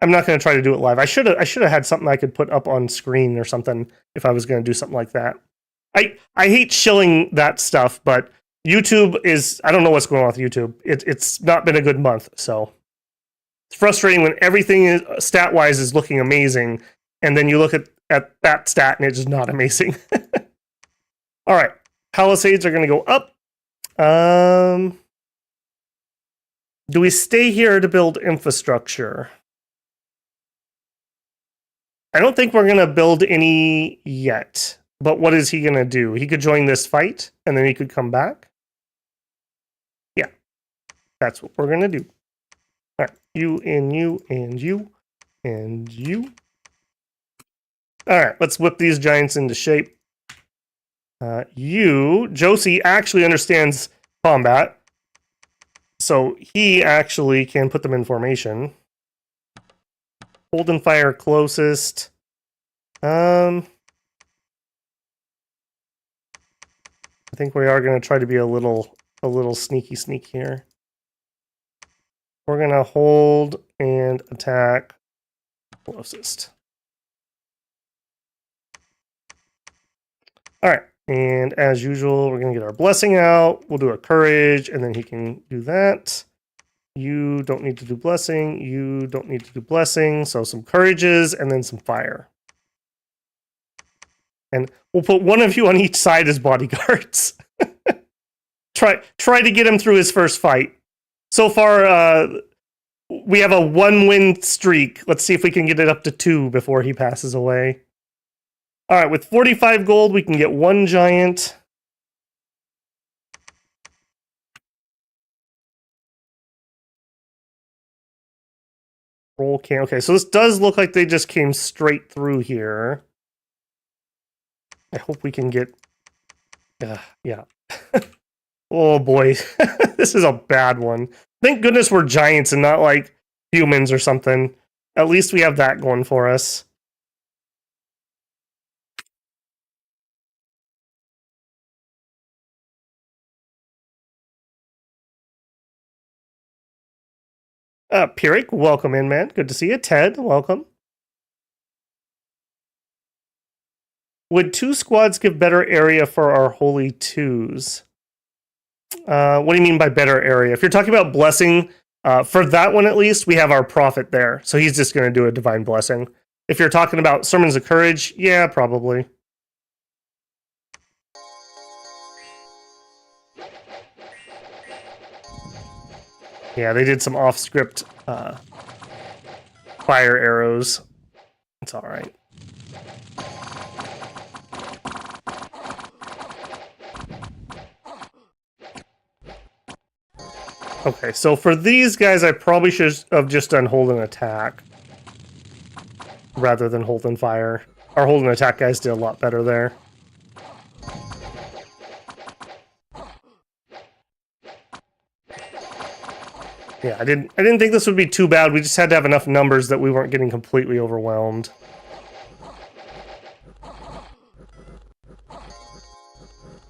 I'm not going to try to do it live. I should have had something I could put up on screen or something if I was going to do something like that. I hate shilling that stuff, but YouTube is. I don't know what's going on with YouTube. It's not been a good month, so it's frustrating when everything is stat wise is looking amazing, and then you look at that stat and it's just not amazing. All right. Palisades are going to go up. Do we stay here to build infrastructure? I don't think we're going to build any yet. But what is he going to do? He could join this fight, and then he could come back. Yeah. That's what we're going to do. All right. You and you and you and you. All right. Let's whip these giants into shape. Josie actually understands combat. So he actually can put them in formation. Hold and fire closest. I think we are going to try to be a little sneak here. We're going to hold and attack closest. All right. And as usual, we're going to get our blessing out. We'll do a courage, and then he can do that. You don't need to do blessing. You don't need to do blessing. So some courages, and then some fire. And we'll put one of you on each side as bodyguards. Try to get him through his first fight. So far, we have a 1-win streak. Let's see if we can get it up to 2 before he passes away. All right, with 45 gold, we can get 1 giant. Roll can. Okay, so this does look like they just came straight through here. I hope we can get... yeah. Oh boy, this is a bad one. Thank goodness we're giants and not like humans or something. At least we have that going for us. Pirik, welcome in, man. Good to see you. Ted, welcome. Would 2 squads give better area for our holy 2s? What do you mean by better area? If you're talking about blessing, for that one at least, we have our prophet there. So he's just going to do a divine blessing. If you're talking about sermons of courage, yeah, probably. Yeah, they did some off-script fire arrows. It's all right. Okay, so for these guys, I probably should have just done hold and attack rather than hold and fire. Our hold and attack guys did a lot better there. Yeah, I didn't think this would be too bad. We just had to have enough numbers that we weren't getting completely overwhelmed.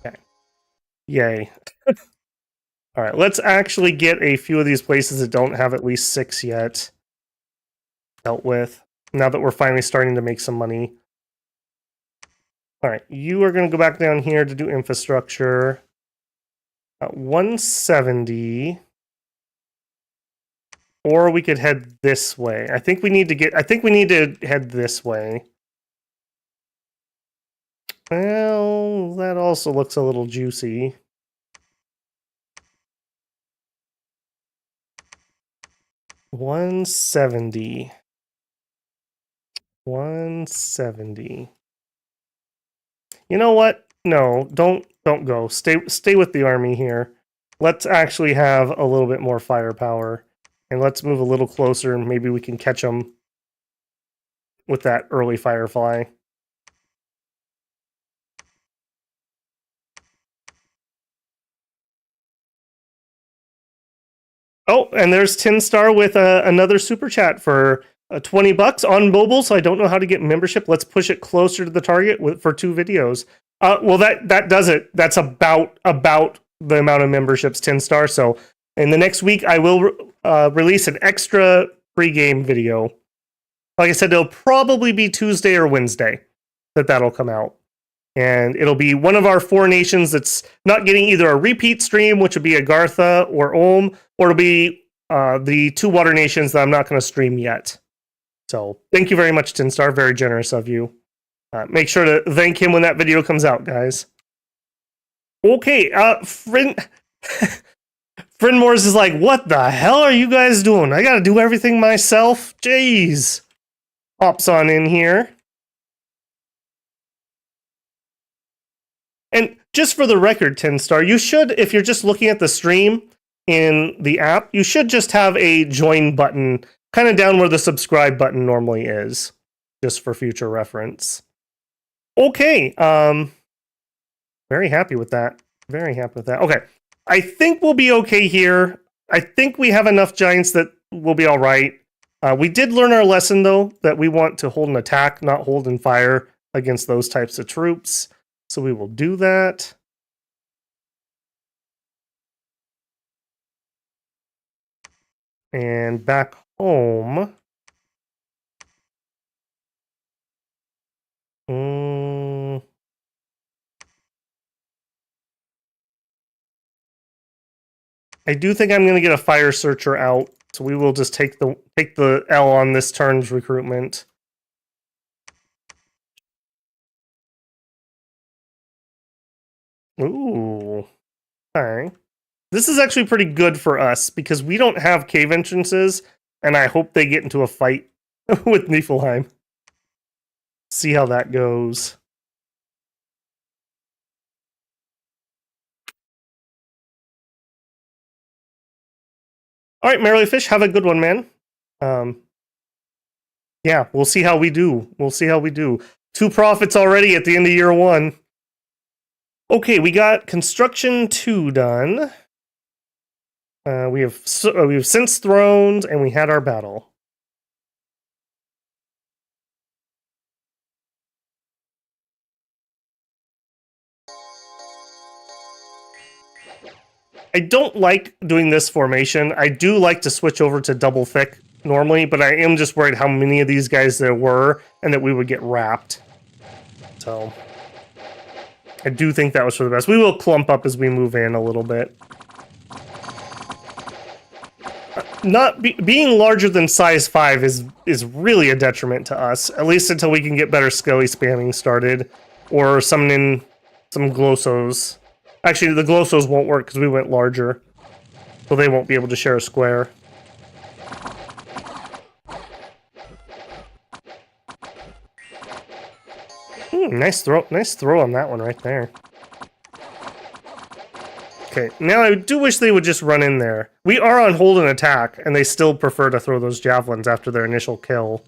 Okay. Yay. All right, let's actually get a few of these places that don't have at least 6 yet dealt with, now that we're finally starting to make some money. All right, you are going to go back down here to do infrastructure. 170. Or we could head this way. I think we need to head this way. Well, that also looks a little juicy. $170. 170. You know what? No, don't go. Stay with the army here. Let's actually have a little bit more firepower. And let's move a little closer and maybe we can catch them with that early firefly. Oh, and there's Tin Star with another super chat for $20 on mobile. So I don't know how to get membership. Let's push it closer to the target for 2 videos. Well, that does it. That's about the amount of memberships, Tin Star. So in the next week, I will release an extra pre-game video. Like I said, it'll probably be Tuesday or Wednesday that'll come out. And it'll be one of our 4 nations that's not getting either a repeat stream, which would be Agartha or Ulm, or it'll be the 2 water nations that I'm not going to stream yet. So thank you very much, Tinstar. Very generous of you. Make sure to thank him when that video comes out, guys. Okay, Friend Morris is like, what the hell are you guys doing? I gotta do everything myself? Jeez. Hops on in here. And just for the record, Tinstar, you should, if you're just looking at the stream in the app, you should just have a join button kind of down where the subscribe button normally is, just for future reference. Okay, very happy with that. Very happy with that. Okay, I think we'll be okay here. I think we have enough giants that we'll be all right. We did learn our lesson, though, that we want to hold an attack, not hold and fire against those types of troops. So we will do that. And back home. I do think I'm going to get a fire searcher out, so we will just take the L on this turn's recruitment. Ooh. Okay. This is actually pretty good for us because we don't have cave entrances, and I hope they get into a fight with Niefelheim. See how that goes. All right, Merrily Fish, have a good one, man. Yeah, we'll see how we do. We'll see how we do. 2 profits already at the end of year 1. Okay, we got construction 2 done. We have since thrones, and we had our battle. I don't like doing this formation. I do like to switch over to double thick normally, but I am just worried how many of these guys there were and that we would get wrapped. So I do think that was for the best. We will clump up as we move in a little bit. Being larger than size 5 is really a detriment to us, at least until we can get better skelly spamming started, or summoning some glossos. Actually, the glossos won't work because we went larger, so they won't be able to share a square. Nice throw on that one right there. Okay, now I do wish they would just run in there. We are on hold and attack, and they still prefer to throw those javelins after their initial kill.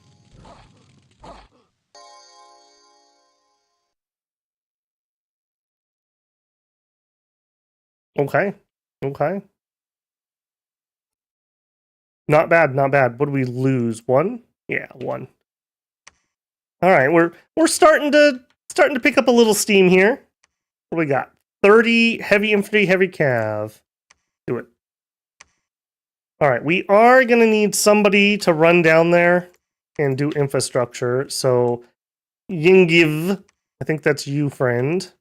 Okay, okay. Not bad, not bad. What do we lose? 1? Yeah, 1. All right, we're starting to pick up a little steam here. What do we got? 30 heavy infantry, heavy cav. Do it. All right, we are gonna need somebody to run down there and do infrastructure. So Yingiv, I think that's you, friend.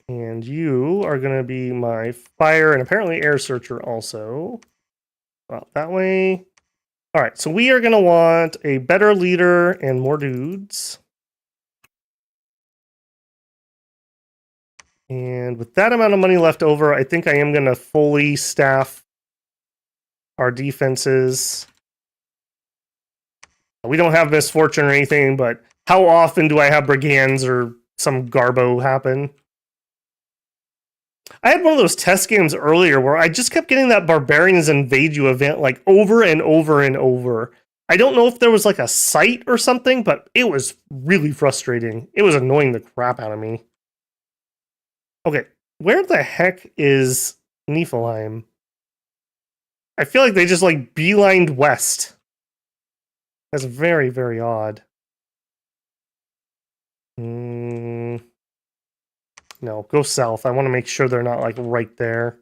And you are gonna be my fire and apparently air searcher also. Well, that way. All right, so we are gonna want a better leader and more dudes. And with that amount of money left over, I think I am going to fully staff our defenses. We don't have misfortune or anything, but how often do I have brigands or some garbo happen? I had one of those test games earlier where I just kept getting that barbarians invade you event like over and over and over. I don't know if there was like a site or something, but it was really frustrating. It was annoying the crap out of me. Okay, where the heck is Niefelheim? I feel like they just like beelined west. That's very, very odd. No, go south. I want to make sure they're not like right there.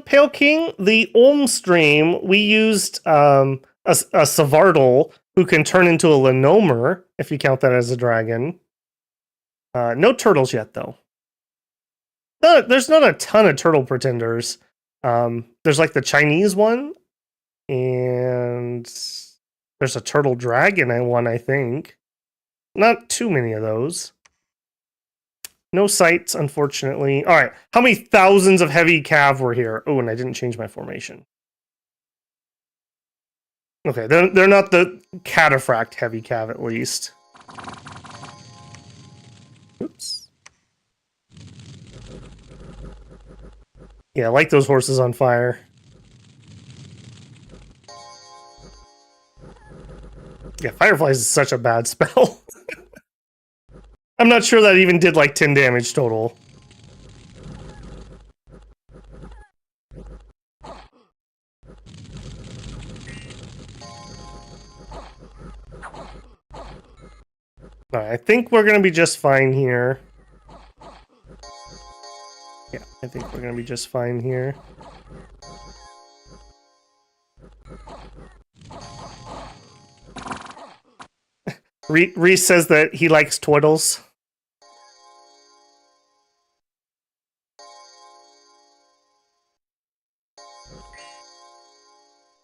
Pale King, the Olm stream, we used a Savardal who can turn into a Lenomer, if you count that as a dragon. No turtles yet, though. No, there's not a ton of turtle pretenders. There's like the Chinese one, and there's a turtle dragon one, I think. Not too many of those. No sights, unfortunately. All right, how many thousands of heavy cav were here? Oh, and I didn't change my formation. Okay, they're not the cataphract heavy cav, at least. Oops. Yeah, I like those horses on fire. Yeah, Fireflies is such a bad spell. I'm not sure that even did like 10 damage total. Alright, I think we're gonna be just fine here. Yeah, I think we're gonna be just fine here. Reese says that he likes twiddles.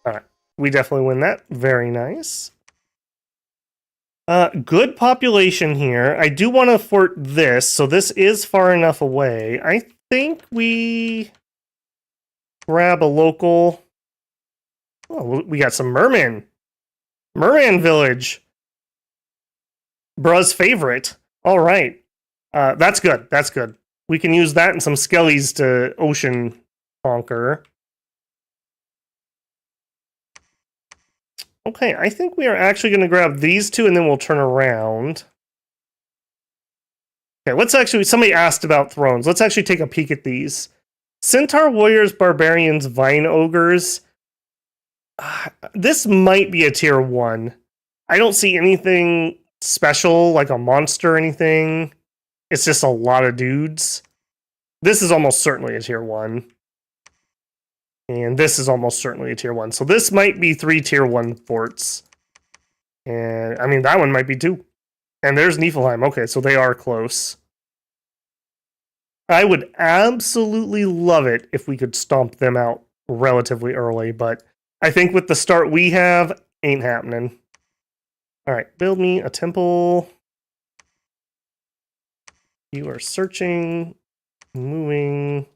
Alright, we definitely win that. Very nice. Good population here. I do want to fort this, so this is far enough away. I think we grab a local. Oh, we got some merman. Merman village. Bruh's favorite. All right. That's good. That's good. We can use that and some skellies to ocean conquer. Okay, I think we are actually going to grab these two and then we'll turn around. Okay, let's actually, somebody asked about thrones. Let's actually take a peek at these. Centaur Warriors, Barbarians, Vine Ogres. This might be a tier 1. I don't see anything special, like a monster or anything. It's just a lot of dudes. This is almost certainly a tier 1. And this is almost certainly a tier 1. So this might be 3 tier 1 forts. And, I mean, that one might be 2. And there's Niefelheim. Okay, so they are close. I would absolutely love it if we could stomp them out relatively early, but I think with the start we have, ain't happening. All right, build me a temple. You are searching, moving.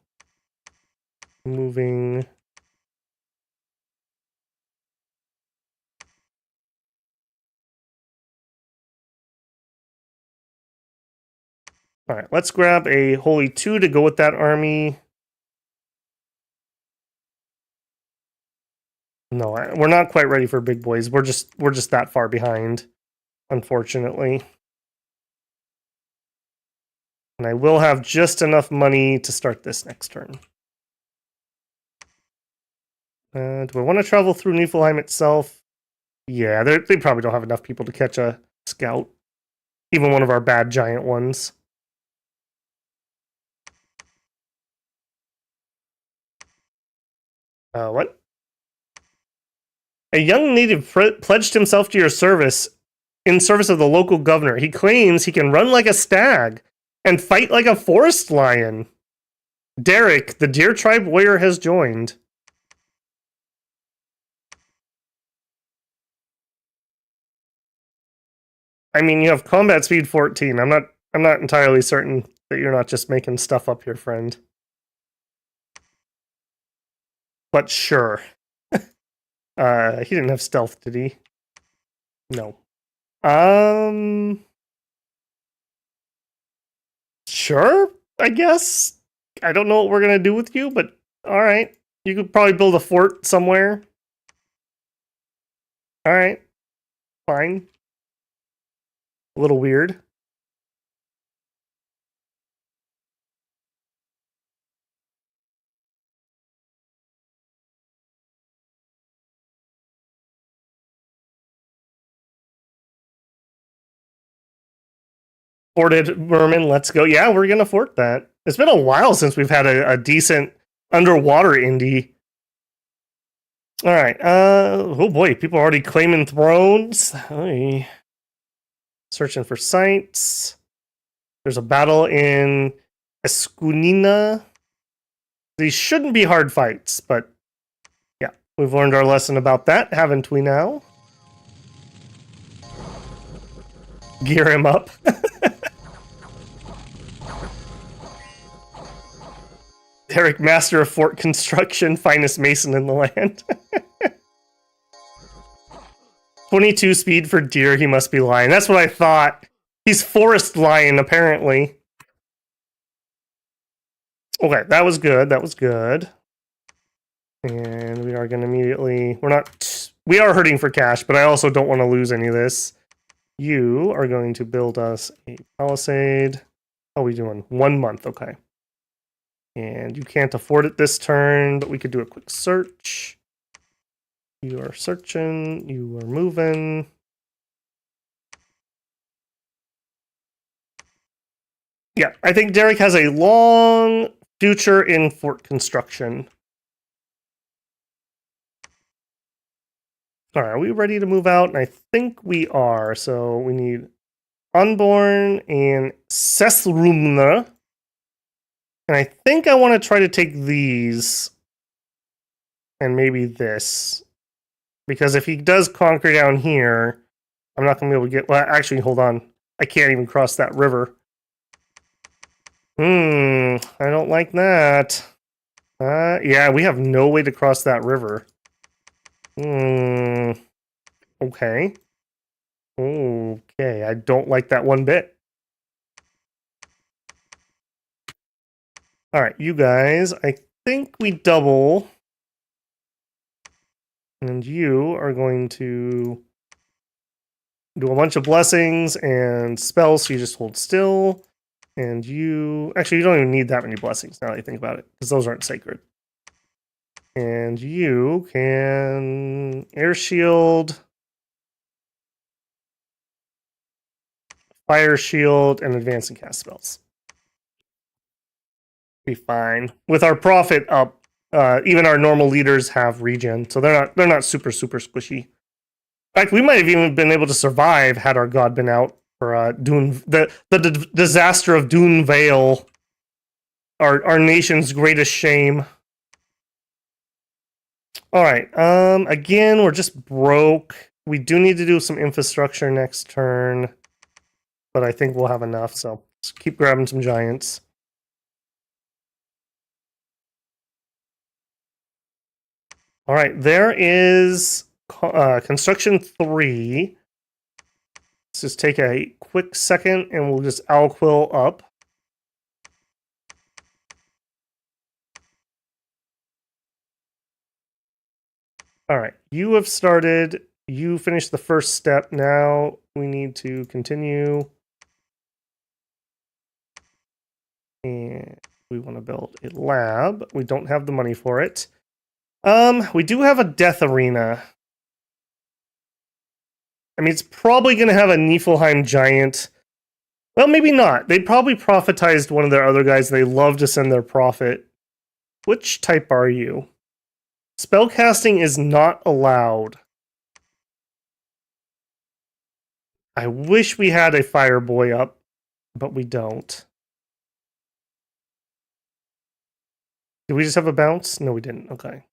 All right, let's grab a Holy 2 to go with that army. No, we're not quite ready for big boys. We're just that far behind, unfortunately. And I will have just enough money to start this next turn. Do I want to travel through Niefelheim itself? Yeah, they probably don't have enough people to catch a scout. Even one of our bad giant ones. What? A young native pledged himself to your service in service of the local governor. He claims he can run like a stag and fight like a forest lion. Derek, the Deer Tribe warrior, has joined. I mean, you have combat speed 14. I'm not entirely certain that you're not just making stuff up here, friend. But sure. He didn't have stealth, did he? No. Sure, I guess. I don't know what we're gonna do with you, but alright. You could probably build a fort somewhere. Alright. Fine. A little weird. Forted Merman, let's go. Yeah, we're gonna fort that. It's been a while since we've had a decent underwater indie. Alright, oh boy, people are already claiming thrones. Hey. Searching for sites. There's a battle in Escunina. These shouldn't be hard fights, but yeah, we've learned our lesson about that, haven't we now? Gear him up. Derek, master of fort construction, finest mason in the land. 22 speed for deer, he must be lion. That's what I thought. He's forest lion, apparently. Okay, that was good. That was good. And we are going to immediately... We are hurting for cash, but I also don't want to lose any of this. You are going to build us a palisade. How are we doing? 1 month, okay. And you can't afford it this turn, but we could do a quick search. You are searching. You are moving. Yeah, I think Derek has a long future in fort construction. All right, are we ready to move out? And I think we are. So we need Unborn and Sesrumna. And I think I want to try to take these. And maybe this. Because if he does conquer down here, I'm not going to be able to get... Well, actually, hold on. I can't even cross that river. I don't like that. Yeah, we have no way to cross that river. Okay. Okay, I don't like that one bit. All right, you guys, I think we double. And you are going to do a bunch of blessings and spells, so you just hold still. And you... Actually, you don't even need that many blessings now that you think about it, because those aren't sacred. And you can air shield, fire shield, and advance and cast spells. Be fine. With our profit up, even our normal leaders have regen, so they're not super squishy. In fact, we might have even been able to survive had our god been out for Dune, the disaster of Dune Vale, our nation's greatest shame. All right. Again, we're just broke. We do need to do some infrastructure next turn, but I think we'll have enough. So let's keep grabbing some giants. All right. There is construction 3. Let's just take a quick second, and we'll just Alquill up. All right, you have started. You finished the first step. Now we need to continue. And we want to build a lab. We don't have the money for it. We do have a death arena. I mean, it's probably going to have a Niefelheim giant. Well, maybe not. They probably prophetized one of their other guys. They love to send their prophet. Which type are you? Spellcasting is not allowed. I wish we had a fire boy up, but we don't. Did we just have a bounce? No, we didn't. Okay.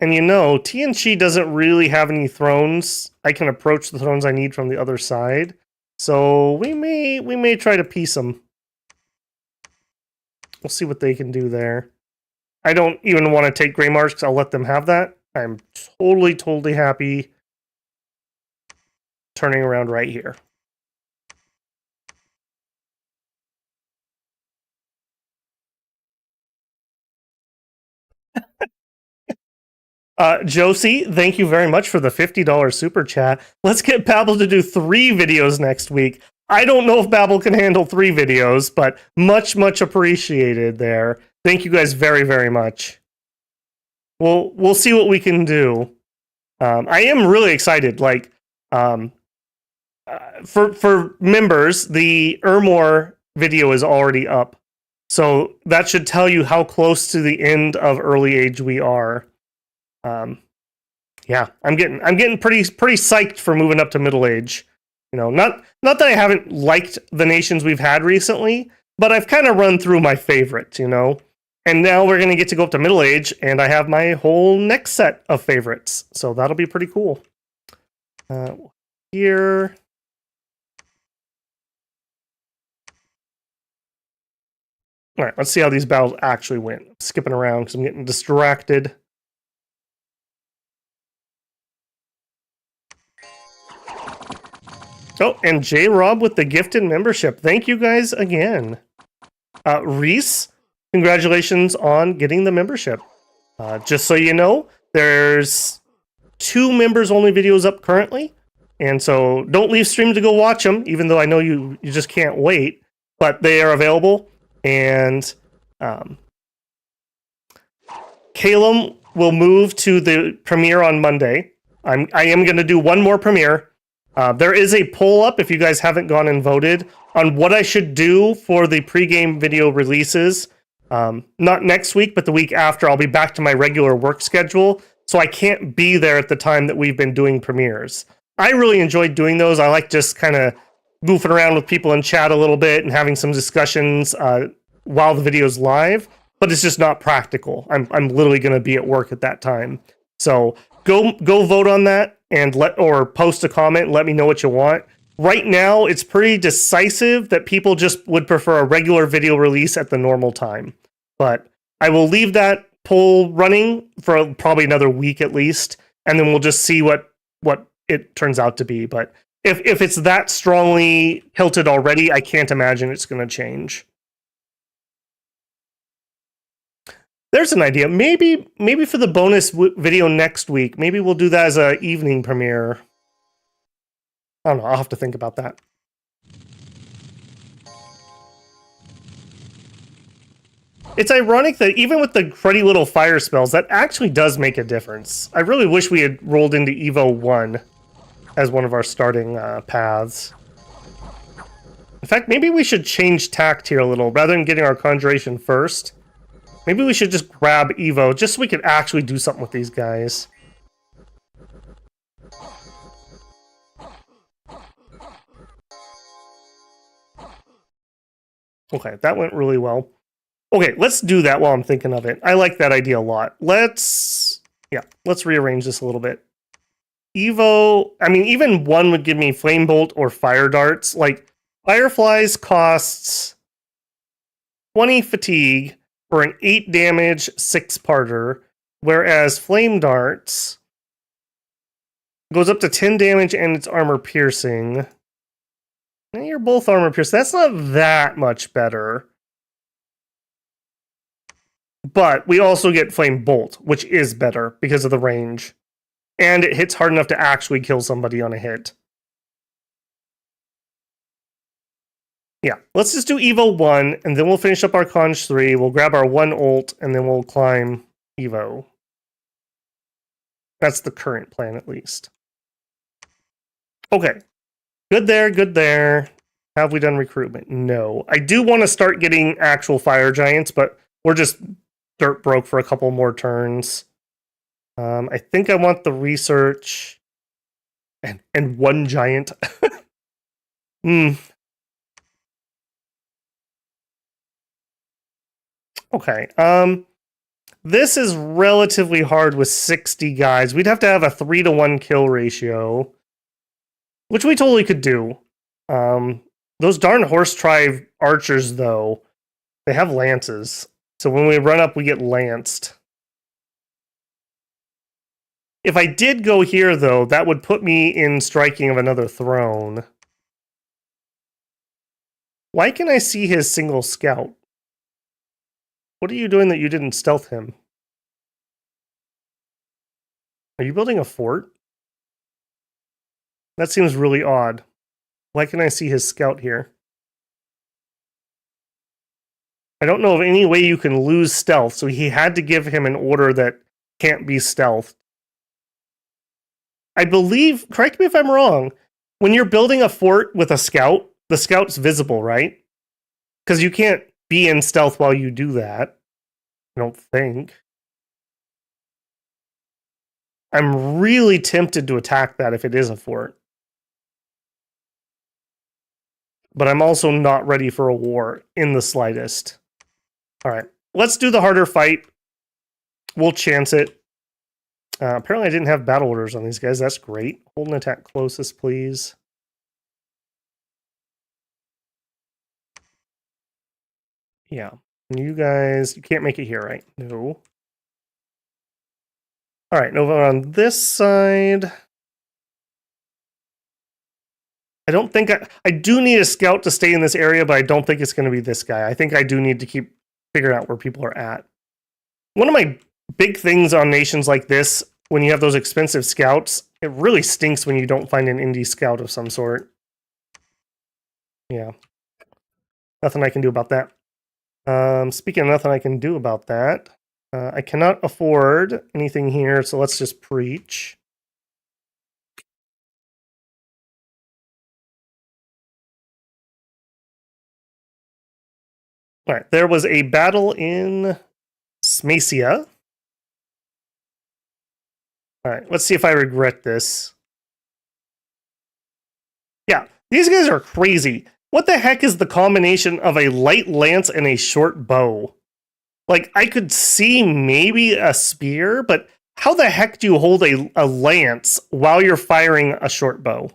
And you know, TNC doesn't really have any thrones. I can approach the thrones I need from the other side. So we may try to piece them. We'll see what they can do there. I don't even want to take Grey Marsh because I'll let them have that. I'm totally happy turning around right here. Josie, thank you very much for the $50 super chat. Let's get Babel to do 3 videos next week. I don't know if Babel can handle 3 videos, but much appreciated there. Thank you guys very much. We'll see what we can do. I am really excited. Like, for members, the Ermor video is already up, so that should tell you how close to the end of early age we are. Yeah, I'm getting pretty psyched for moving up to middle age. You know, not that I haven't liked the nations we've had recently, but I've kind of run through my favorites, you know. And now we're gonna get to go up to middle age, and I have my whole next set of favorites, so that'll be pretty cool. Here. All right, let's see how these battles actually went. I'm skipping around because I'm getting distracted. Oh, and J Rob with the gifted membership. Thank you guys again. Reese, congratulations on getting the membership. Just so you know, there's 2 members only videos up currently. And so don't leave stream to go watch them, even though I know you just can't wait. But they are available. And Calum will move to the premiere on Monday. I am going to do one more premiere. There is a poll up if you guys haven't gone and voted on what I should do for the pregame video releases. Not next week, but the week after, I'll be back to my regular work schedule. So I can't be there at the time that we've been doing premieres. I really enjoyed doing those. I like just kind of goofing around with people in chat a little bit and having some discussions while the video's live, but it's just not practical. I'm literally going to be at work at that time. So go vote on that and or post a comment and let me know what you want. Right now, it's pretty decisive that people just would prefer a regular video release at the normal time. But I will leave that poll running for probably another week at least. and then we'll just see what it turns out to be. But if it's that strongly tilted already, I can't imagine it's going to change. There's an idea. Maybe for the bonus video next week, maybe we'll do that as an evening premiere. I don't know. I'll have to think about that. It's ironic that even with the cruddy little fire spells, that actually does make a difference. I really wish we had rolled into Evo 1 as one of our starting paths. In fact, maybe we should change tact here a little. Rather than getting our Conjuration first, maybe we should just grab Evo, just so we could actually do something with these guys. Okay, that went really well. Okay, let's do that while I'm thinking of it. I like that idea a lot. Let's rearrange this a little bit. Evo, I mean, even 1 would give me Flame Bolt or Fire Darts. Like, Fireflies costs 20 fatigue for an 8 damage 6-parter, whereas Flame Darts goes up to 10 damage and it's armor piercing. And you're both armor piercing. That's not that much better. But we also get Flame Bolt, which is better because of the range. And it hits hard enough to actually kill somebody on a hit. Yeah, let's just do Evo 1, and then we'll finish up our Conj 3. We'll grab our 1 ult, and then we'll climb Evo. That's the current plan, at least. Okay. Good there, good there. Have we done recruitment? No. I do want to start getting actual fire giants, but we're just dirt broke for a couple more turns. I think I want the research and 1 giant. Okay. This is relatively hard with 60 guys. We'd have to have a 3-to-1 kill ratio, which we totally could do. Those darn horse tribe archers, though, they have lances. So when we run up, we get lanced. If I did go here, though, that would put me in striking of another throne. Why can I see his single scout? What are you doing that you didn't stealth him? Are you building a fort? That seems really odd. Why can I see his scout here? I don't know of any way you can lose stealth, so he had to give him an order that can't be stealthed. I believe, correct me if I'm wrong, when you're building a fort with a scout, the scout's visible, right? Because you can't be in stealth while you do that. I don't think. I'm really tempted to attack that if it is a fort. But I'm also not ready for a war in the slightest. Alright, let's do the harder fight. We'll chance it. Apparently I didn't have battle orders on these guys. That's great. Hold an attack closest, please. Yeah. You guys, you can't make it here, right? No. Alright, over on this side. I don't think I do need a scout to stay in this area, but I don't think it's going to be this guy. I think I do need to keep figuring out where people are at. One of my big things on nations like this, when you have those expensive scouts, it really stinks when you don't find an indie scout of some sort. Yeah. Nothing I can do about that. Speaking of nothing I can do about that, I cannot afford anything here, so let's just preach. All right, there was a battle in Smacia. All right, let's see if I regret this. Yeah, these guys are crazy. What the heck is the combination of a light lance and a short bow? Like, I could see maybe a spear, but how the heck do you hold a lance while you're firing a short bow?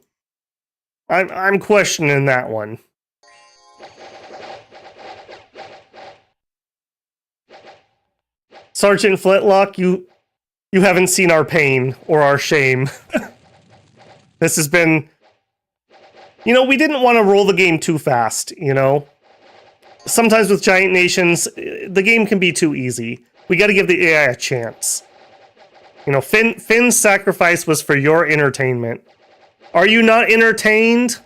I'm questioning that one. Sergeant Flintlock, you You haven't seen our pain or our shame. This has been... You know, we didn't want to roll the game too fast, you know? Sometimes with giant nations, the game can be too easy. We got to give the AI a chance. You know, Finn's sacrifice was for your entertainment. Are you not entertained?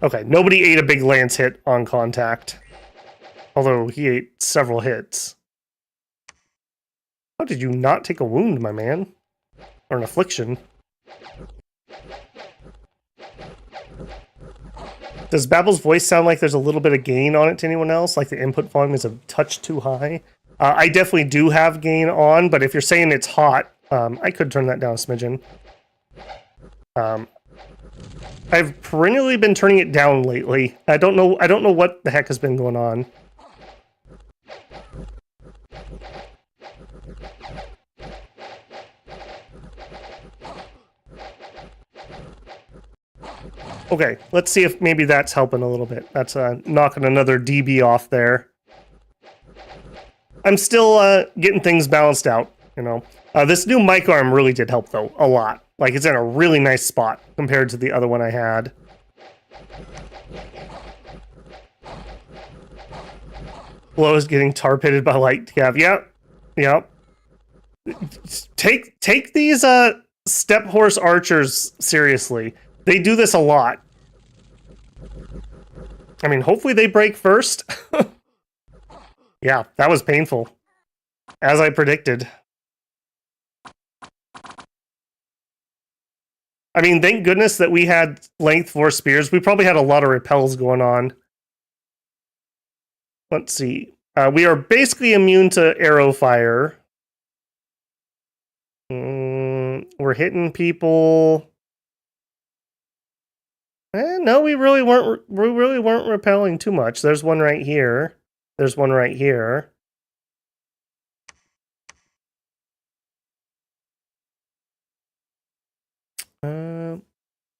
Okay, nobody ate a big lance hit on contact. Although he ate several hits. How did you not take a wound, my man? Or an affliction? Does Babble's voice sound like there's a little bit of gain on it to anyone else? Like the input volume is a touch too high? I definitely do have gain on, but if you're saying it's hot, I could turn that down a smidgen. I've perennially been turning it down lately. I don't know what the heck has been going on. Okay, let's see if maybe that's helping a little bit. That's knocking another dB off there. I'm still getting things balanced out, you know. This new mic arm really did help, though, a lot. Like, it's in a really nice spot compared to the other one I had. Blow is getting tar pitted by light cav. Yep. Take these step horse archers seriously. They do this a lot. I mean, hopefully they break first. Yeah, that was painful. As I predicted. I mean, thank goodness that we had length 4 spears. We probably had a lot of repels going on. Let's see. We are basically immune to arrow fire. We're hitting people. No, we really weren't repelling too much. There's one right here. There's one right here.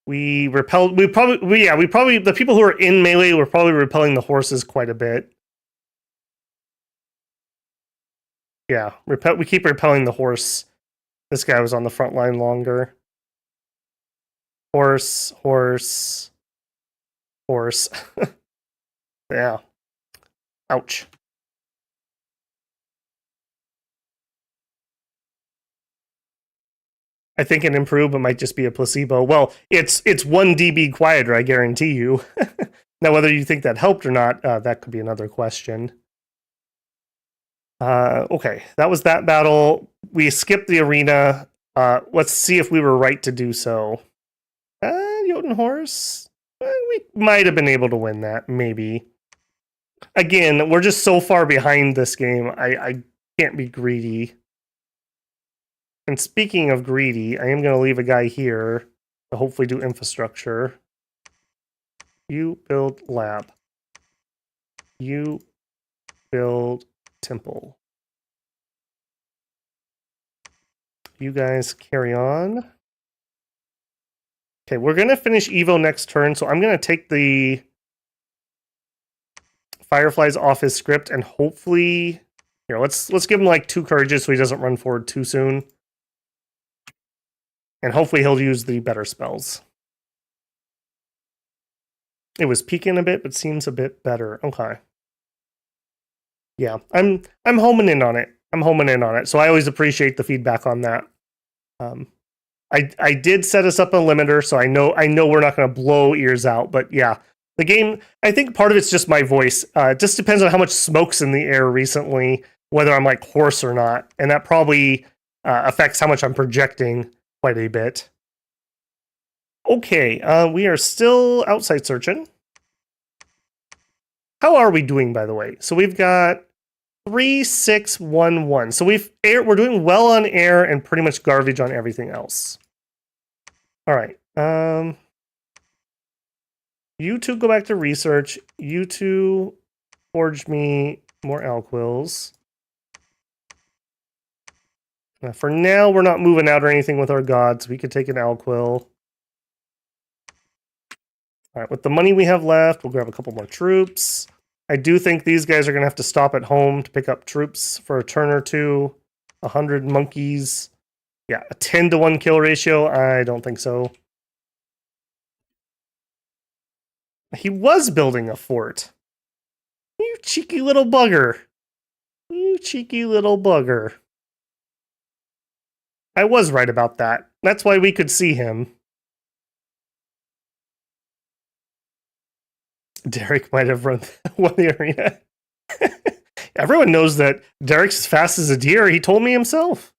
We repelled. The people who are in melee were probably repelling the horses quite a bit. Yeah, we keep repelling the horse. This guy was on the front line longer. Horse. Yeah. Ouch. I think an improvement might just be a placebo. Well, it's 1 dB quieter, I guarantee you. Now, whether you think that helped or not, that could be another question. Okay, that was that battle. We skipped the arena. Let's see if we were right to do so. Jotun Horse? We might have been able to win that, maybe. Again, we're just so far behind this game, I can't be greedy. And speaking of greedy, I am going to leave a guy here to hopefully do infrastructure. You build lab. You build temple. You guys carry on. Okay, we're going to finish Evo next turn, so I'm going to take the Fireflies off his script and hopefully... Here, let's give him like 2 courages so he doesn't run forward too soon. And hopefully he'll use the better spells. It was peaking a bit, but seems a bit better. Okay. Yeah, I'm homing in on it. So I always appreciate the feedback on that. I did set us up a limiter, so I know we're not going to blow ears out. But yeah, the game. I think part of it's just my voice. It just depends on how much smoke's in the air recently, whether I'm like hoarse or not, and that probably affects how much I'm projecting quite a bit. Okay, we are still outside searching. How are we doing, by the way? So we've got 3, 6, 1, 1. So we're doing well on air and pretty much garbage on everything else. All right. You two go back to research. You two forge me more alquils. For now, we're not moving out or anything with our gods. We could take an alquil. All right, with the money we have left, we'll grab a couple more troops. I do think these guys are going to have to stop at home to pick up troops for a turn or two. 100 monkeys. Yeah, a 10-to-1 kill ratio? I don't think so. He was building a fort. You cheeky little bugger. You cheeky little bugger. I was right about that. That's why we could see him. Derek might have won the arena. Everyone knows that Derek's as fast as a deer. He told me himself.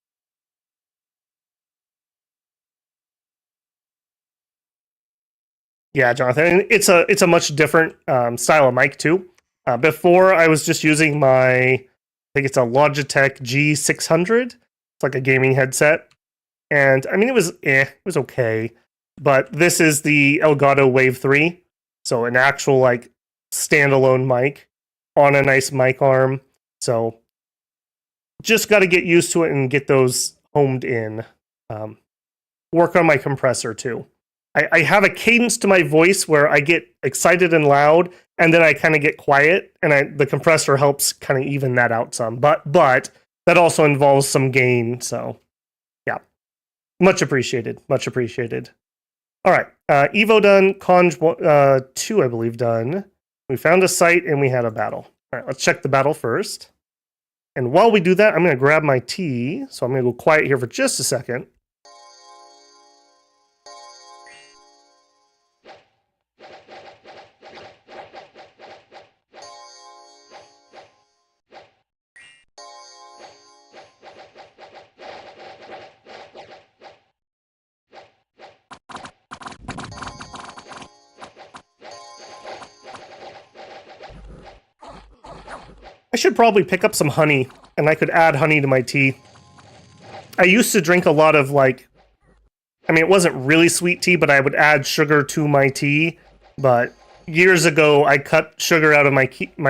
Yeah, Jonathan. It's a much different style of mic too. Before I was just using I think it's a Logitech G600. It's like a gaming headset. And I mean, it was okay. But this is the Elgato Wave 3. So an actual like standalone mic on a nice mic arm. So just got to get used to it and get those homed in. Work on my compressor too. I have a cadence to my voice where I get excited and loud, and then I kind of get quiet, and the compressor helps kind of even that out some. But that also involves some gain. So yeah, much appreciated. Much appreciated. All right, Evo done, Conj 2, I believe, done. We found a site and we had a battle. All right, let's check the battle first. And while we do that, I'm going to grab my tea. So I'm going to go quiet here for just a second. I should probably pick up some honey, and I could add honey to my tea. I used to drink a lot of, like, I mean, it wasn't really sweet tea, but I would add sugar to my tea. But years ago, I cut sugar out of my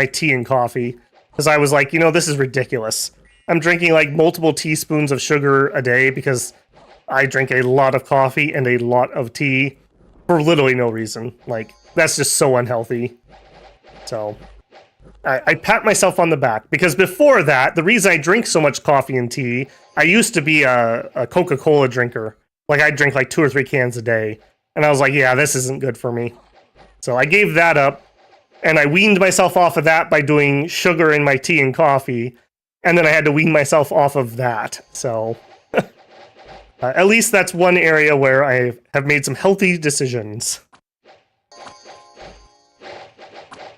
tea and coffee, because I was like, this is ridiculous. I'm drinking, like, multiple teaspoons of sugar a day, because I drink a lot of coffee and a lot of tea for literally no reason. Like, that's just so unhealthy. So I pat myself on the back, because before that, the reason I drink so much coffee and tea, I used to be a Coca-Cola drinker. Like, I'd drink like 2 or 3 cans a day. And I was like, yeah, this isn't good for me. So I gave that up, and I weaned myself off of that by doing sugar in my tea and coffee. And then I had to wean myself off of that. So at least that's one area where I have made some healthy decisions.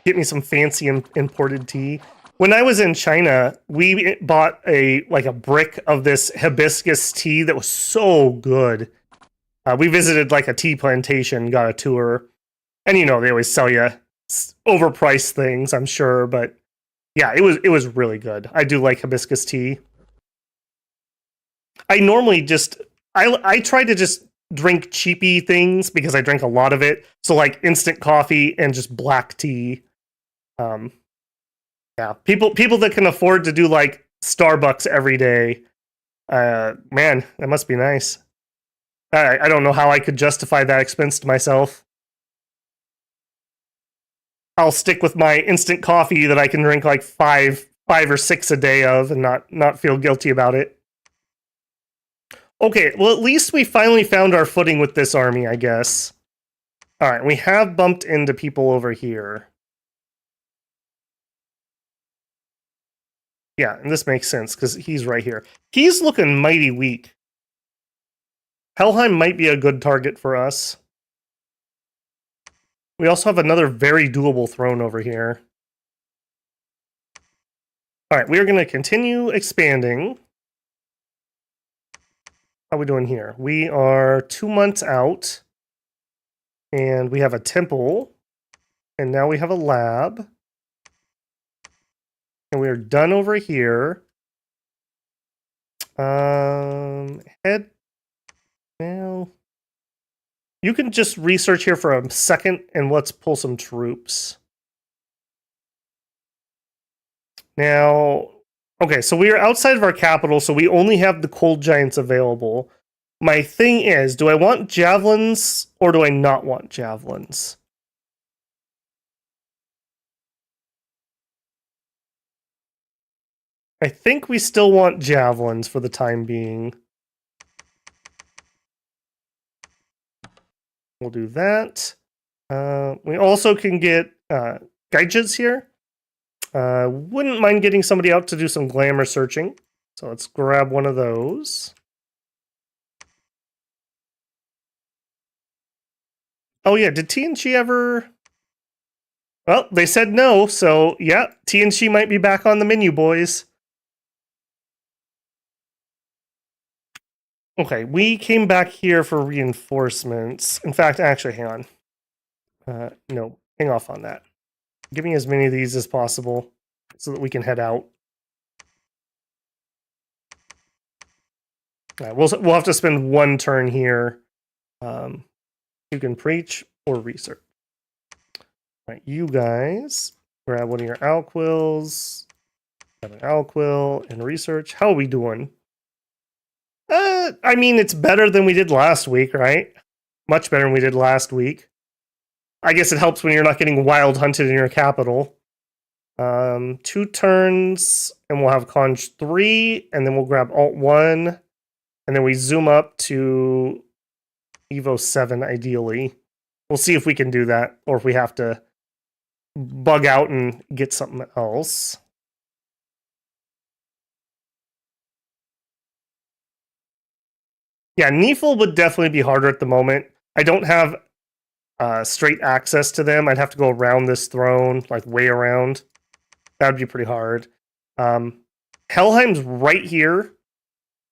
Get me some fancy imported tea. When I was in China, we bought a brick of this hibiscus tea that was so good. We visited like a tea plantation, got a tour, and they always sell you overpriced things, I'm sure, but yeah, it was really good. I do like hibiscus tea. I normally just I try to just drink cheapy things because I drink a lot of it. So like instant coffee and just black tea. Yeah, people that can afford to do like Starbucks every day, man, that must be nice. I don't know how I could justify that expense to myself. I'll stick with my instant coffee that I can drink like five or six a day of and not feel guilty about it. Okay, well, at least we finally found our footing with this army, I guess. All right, we have bumped into people over here. Yeah, and this makes sense, because he's right here. He's looking mighty weak. Helheim might be a good target for us. We also have another very doable throne over here. Alright, we are going to continue expanding. How are we doing here? We are 2 months out. And we have a temple. And now we have a lab. And we are done over here. Head. Well, you can just research here for a second, and let's pull some troops. Now, okay, so we are outside of our capital, so we only have the cold giants available. My thing is, do I want javelins or do I not want javelins? I think we still want javelins for the time being. We'll do that. We also can get gadgets here. Wouldn't mind getting somebody out to do some glamour searching. So let's grab one of those. Oh yeah, did TNG ever... Well, they said no, so yeah, TNG might be back on the menu, boys. Okay, we came back here for reinforcements. In fact, actually, hang on. No, hang off on that. Give me as many of these as possible so that we can head out. We'll have to spend one turn here. You can preach or research. All right, you guys grab one of your alquils. Grab an alquil and research. How are we doing? I mean, it's better than we did last week, right? Much better than we did last week. I guess it helps when you're not getting wild hunted in your capital. 2 turns, and we'll have Conj 3, and then we'll grab Alt 1, and then we zoom up to Evo 7, ideally. We'll see if we can do that, or if we have to bug out and get something else. Yeah, Neefel would definitely be harder at the moment. I don't have straight access to them. I'd have to go around this throne, like way around. That would be pretty hard. Helheim's right here.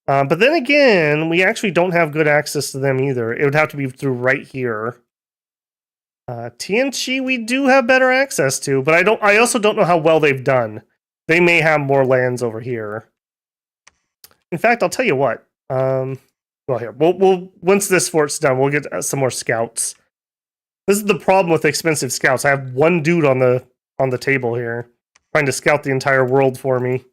But then again, we actually don't have good access to them either. It would have to be through right here. TNG we do have better access to, but I also don't know how well they've done. They may have more lands over here. In fact, I'll tell you what. Well, here we'll once this fort's done, we'll get some more scouts. This is the problem with expensive scouts. I have one dude on the table here trying to scout the entire world for me.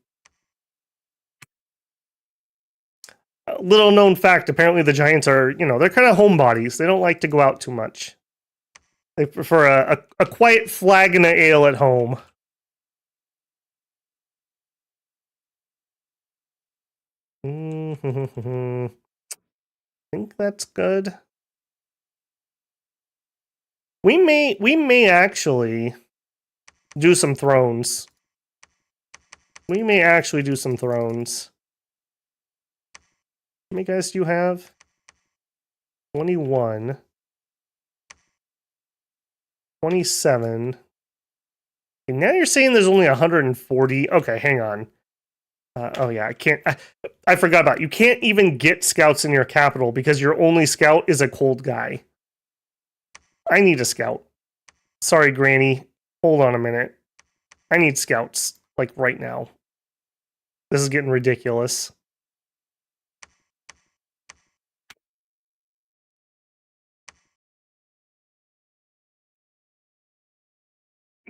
Little known fact, apparently the giants are, they're kind of homebodies. They don't like to go out too much. They prefer a quiet flagon of ale at home. I think that's good. We may actually do some thrones. We may actually do some thrones. How many guys do you have? 21. 27. And now you're saying there's only 140. Okay, hang on. Oh yeah, I can't. I forgot about it. You can't even get scouts in your capital because your only scout is a cold guy. I need a scout. Sorry, Granny. Hold on a minute. I need scouts, like right now. This is getting ridiculous.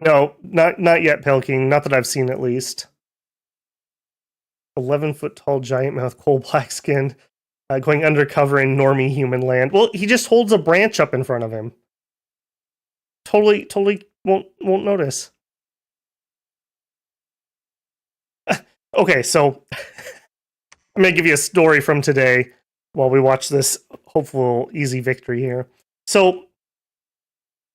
No, not yet, Pelking. Not that I've seen, at least. 11-foot tall giant mouth, coal black skin, going undercover in normie human land. Well, he just holds a branch up in front of him. Totally won't notice. Okay, so I'm gonna give you a story from today while we watch this hopeful easy victory here. So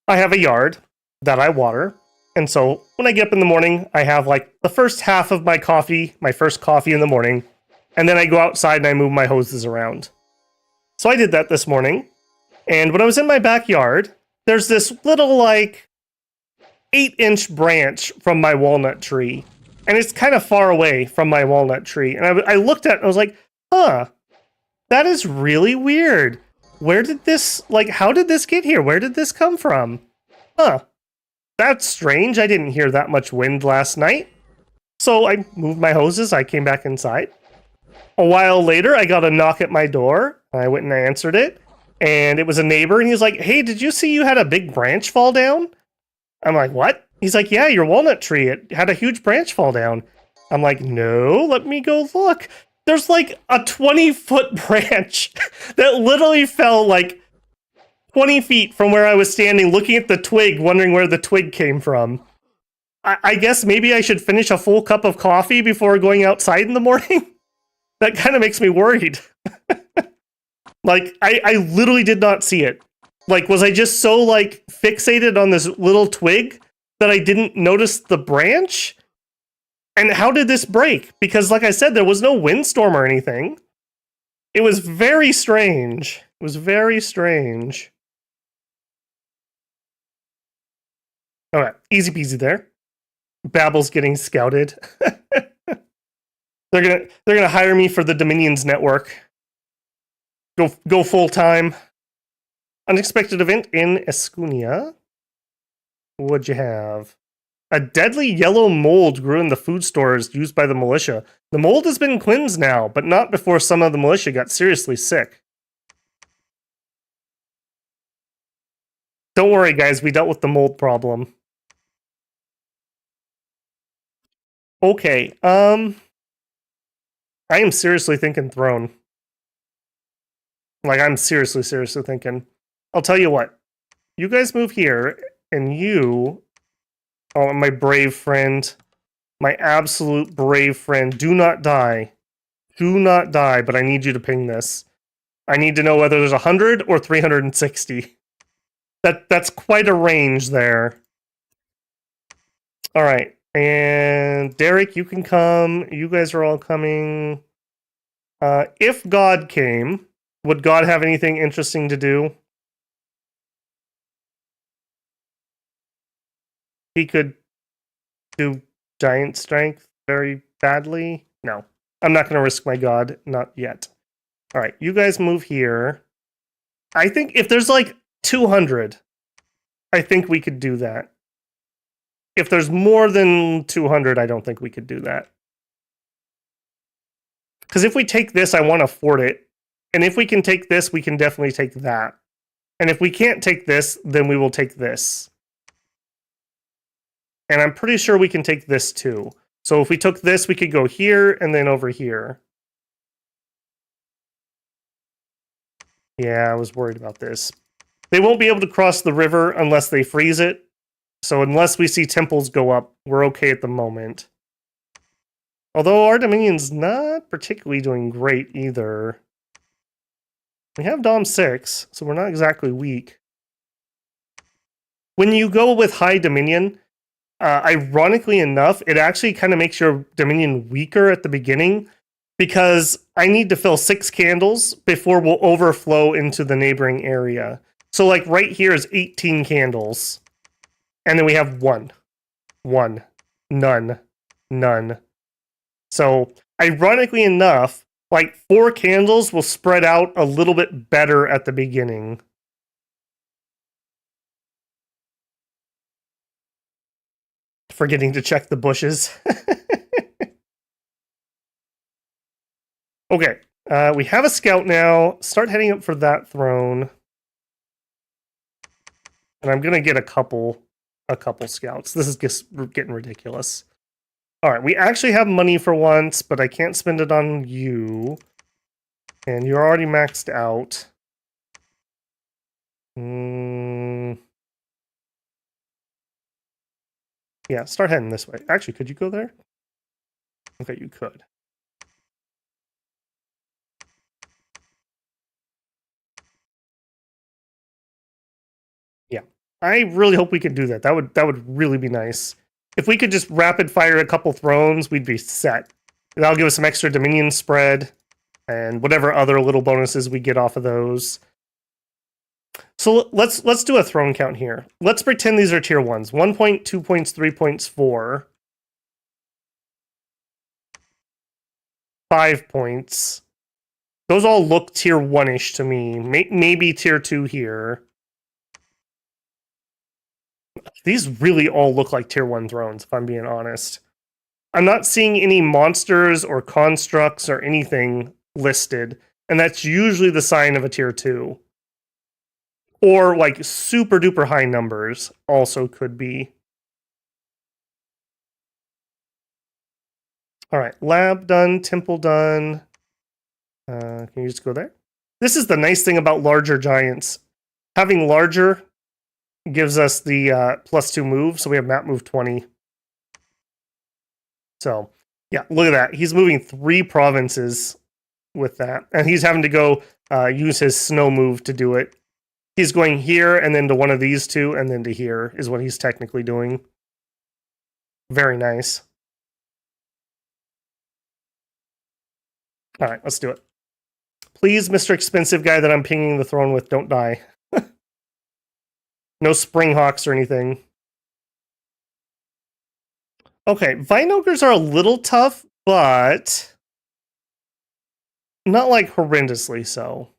I have a yard that I water. And so when I get up in the morning, I have like the first half of my coffee, my first coffee in the morning, and then I go outside and I move my hoses around. So I did that this morning. And when I was in my backyard, there's this little like 8-inch branch from my walnut tree. And it's kind of far away from my walnut tree. And I looked at it and I was like, huh, that is really weird. Where did this, like, how did this get here? Where did this come from? Huh. That's strange. I didn't hear that much wind last night. So I moved my hoses. I came back inside. A while later, I got a knock at my door. I went and I answered it. And it was a neighbor. And he was like, hey, did you see you had a big branch fall down? I'm like, what? He's like, yeah, your walnut tree. It had a huge branch fall down. I'm like, no, let me go look. There's like a 20-foot branch that literally fell like 20 feet from where I was standing, looking at the twig, wondering where the twig came from. I guess maybe I should finish a full cup of coffee before going outside in the morning. That kind of makes me worried. Like, I literally did not see it. Like, was I just so, like, fixated on this little twig that I didn't notice the branch? And how did this break? Because, like I said, there was no windstorm or anything. It was very strange. It was very strange. Alright, easy peasy there. Babble's getting scouted. They're gonna hire me for the Dominions network. Go full time. Unexpected event in Escunia. What'd you have? A deadly yellow mold grew in the food stores used by the militia. The mold has been cleansed now, but not before some of the militia got seriously sick. Don't worry, guys, we dealt with the mold problem. Okay, I am seriously thinking throne. Like, I'm seriously thinking. I'll tell you what. You guys move here, and you... Oh, my brave friend. My absolute brave friend. Do not die. Do not die, but I need you to ping this. I need to know whether there's 100 or 360. That's quite a range there. Alright. And Derek, you can come. You guys are all coming. If God came, would God have anything interesting to do? He could do giant strength very badly. No. I'm not going to risk my God. Not yet. Alright, you guys move here. I think if there's like 200, I think we could do that. If there's more than 200, I don't think we could do that. Because if we take this, I want to fort it. And if we can take this, we can definitely take that. And if we can't take this, then we will take this. And I'm pretty sure we can take this too. So if we took this, we could go here and then over here. Yeah, I was worried about this. They won't be able to cross the river unless they freeze it. So unless we see temples go up, we're okay at the moment. Although our Dominion's not particularly doing great either. We have Dom 6, so we're not exactly weak. When you go with high Dominion, ironically enough, it actually kind of makes your Dominion weaker at the beginning, because I need to fill 6 candles before we'll overflow into the neighboring area. So like right here is 18 candles. And then we have 1. 1. None. None. So, ironically enough, like 4 candles will spread out a little bit better at the beginning. Forgetting to check the bushes. Okay, we have a scout now. Start heading up for that throne. And I'm gonna get a couple scouts. This is just getting ridiculous. Alright, we actually have money for once, but I can't spend it on you. And you're already maxed out. Yeah, start heading this way. Actually, could you go there? Okay, you could. Yeah. I really hope we can do that. That would really be nice. If we could just rapid fire a couple thrones, we'd be set. That'll give us some extra Dominion spread and whatever other little bonuses we get off of those. So let's do a throne count here. Let's pretend these are tier 1s. 1 point, 2 points, 3 points, 4. 5 points. Those all look tier 1-ish to me. Maybe tier 2 here. These really all look like tier 1 thrones, if I'm being honest. I'm not seeing any monsters or constructs or anything listed, and that's usually the sign of a tier 2. Or, like, super duper high numbers also could be. Alright, lab done, temple done. Can you just go there? This is the nice thing about larger giants. Having larger gives us the +2 move, so we have map move 20. So, yeah, look at that. He's moving 3 provinces with that. And he's having to go use his snow move to do it. He's going here and then to one of these two and then to here is what he's technically doing. Very nice. All right, let's do it. Please, Mr. Expensive guy that I'm pinging the throne with, don't die. No Springhawks or anything. Okay, Vine Ogres are a little tough, but not like horrendously so.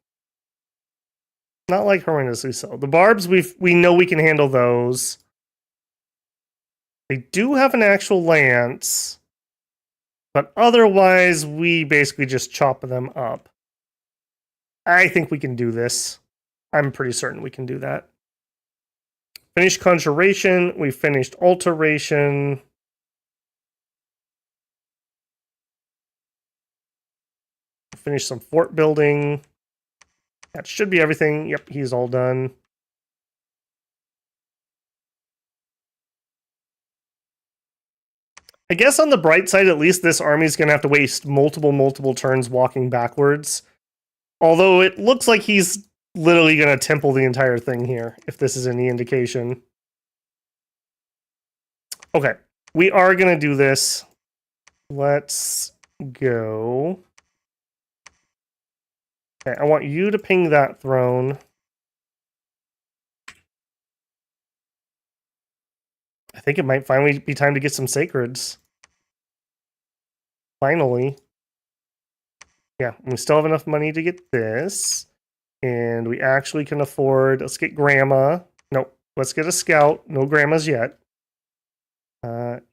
Not like horrendously so. The Barbs, we know we can handle those. They do have an actual lance, but otherwise we basically just chop them up. I think we can do this. I'm pretty certain we can do that. Finished Conjuration. We finished Alteration. Finished some fort building. That should be everything. Yep, he's all done. I guess on the bright side, at least this army is going to have to waste multiple turns walking backwards. Although it looks like he's literally going to temple the entire thing here, if this is any indication. Okay, we are going to do this. Let's go. Okay, I want you to ping that throne. I think it might finally be time to get some sacreds. Finally. Yeah, we still have enough money to get this. And we actually can afford... Let's get Grandma. Nope, let's get a scout. No grandmas yet.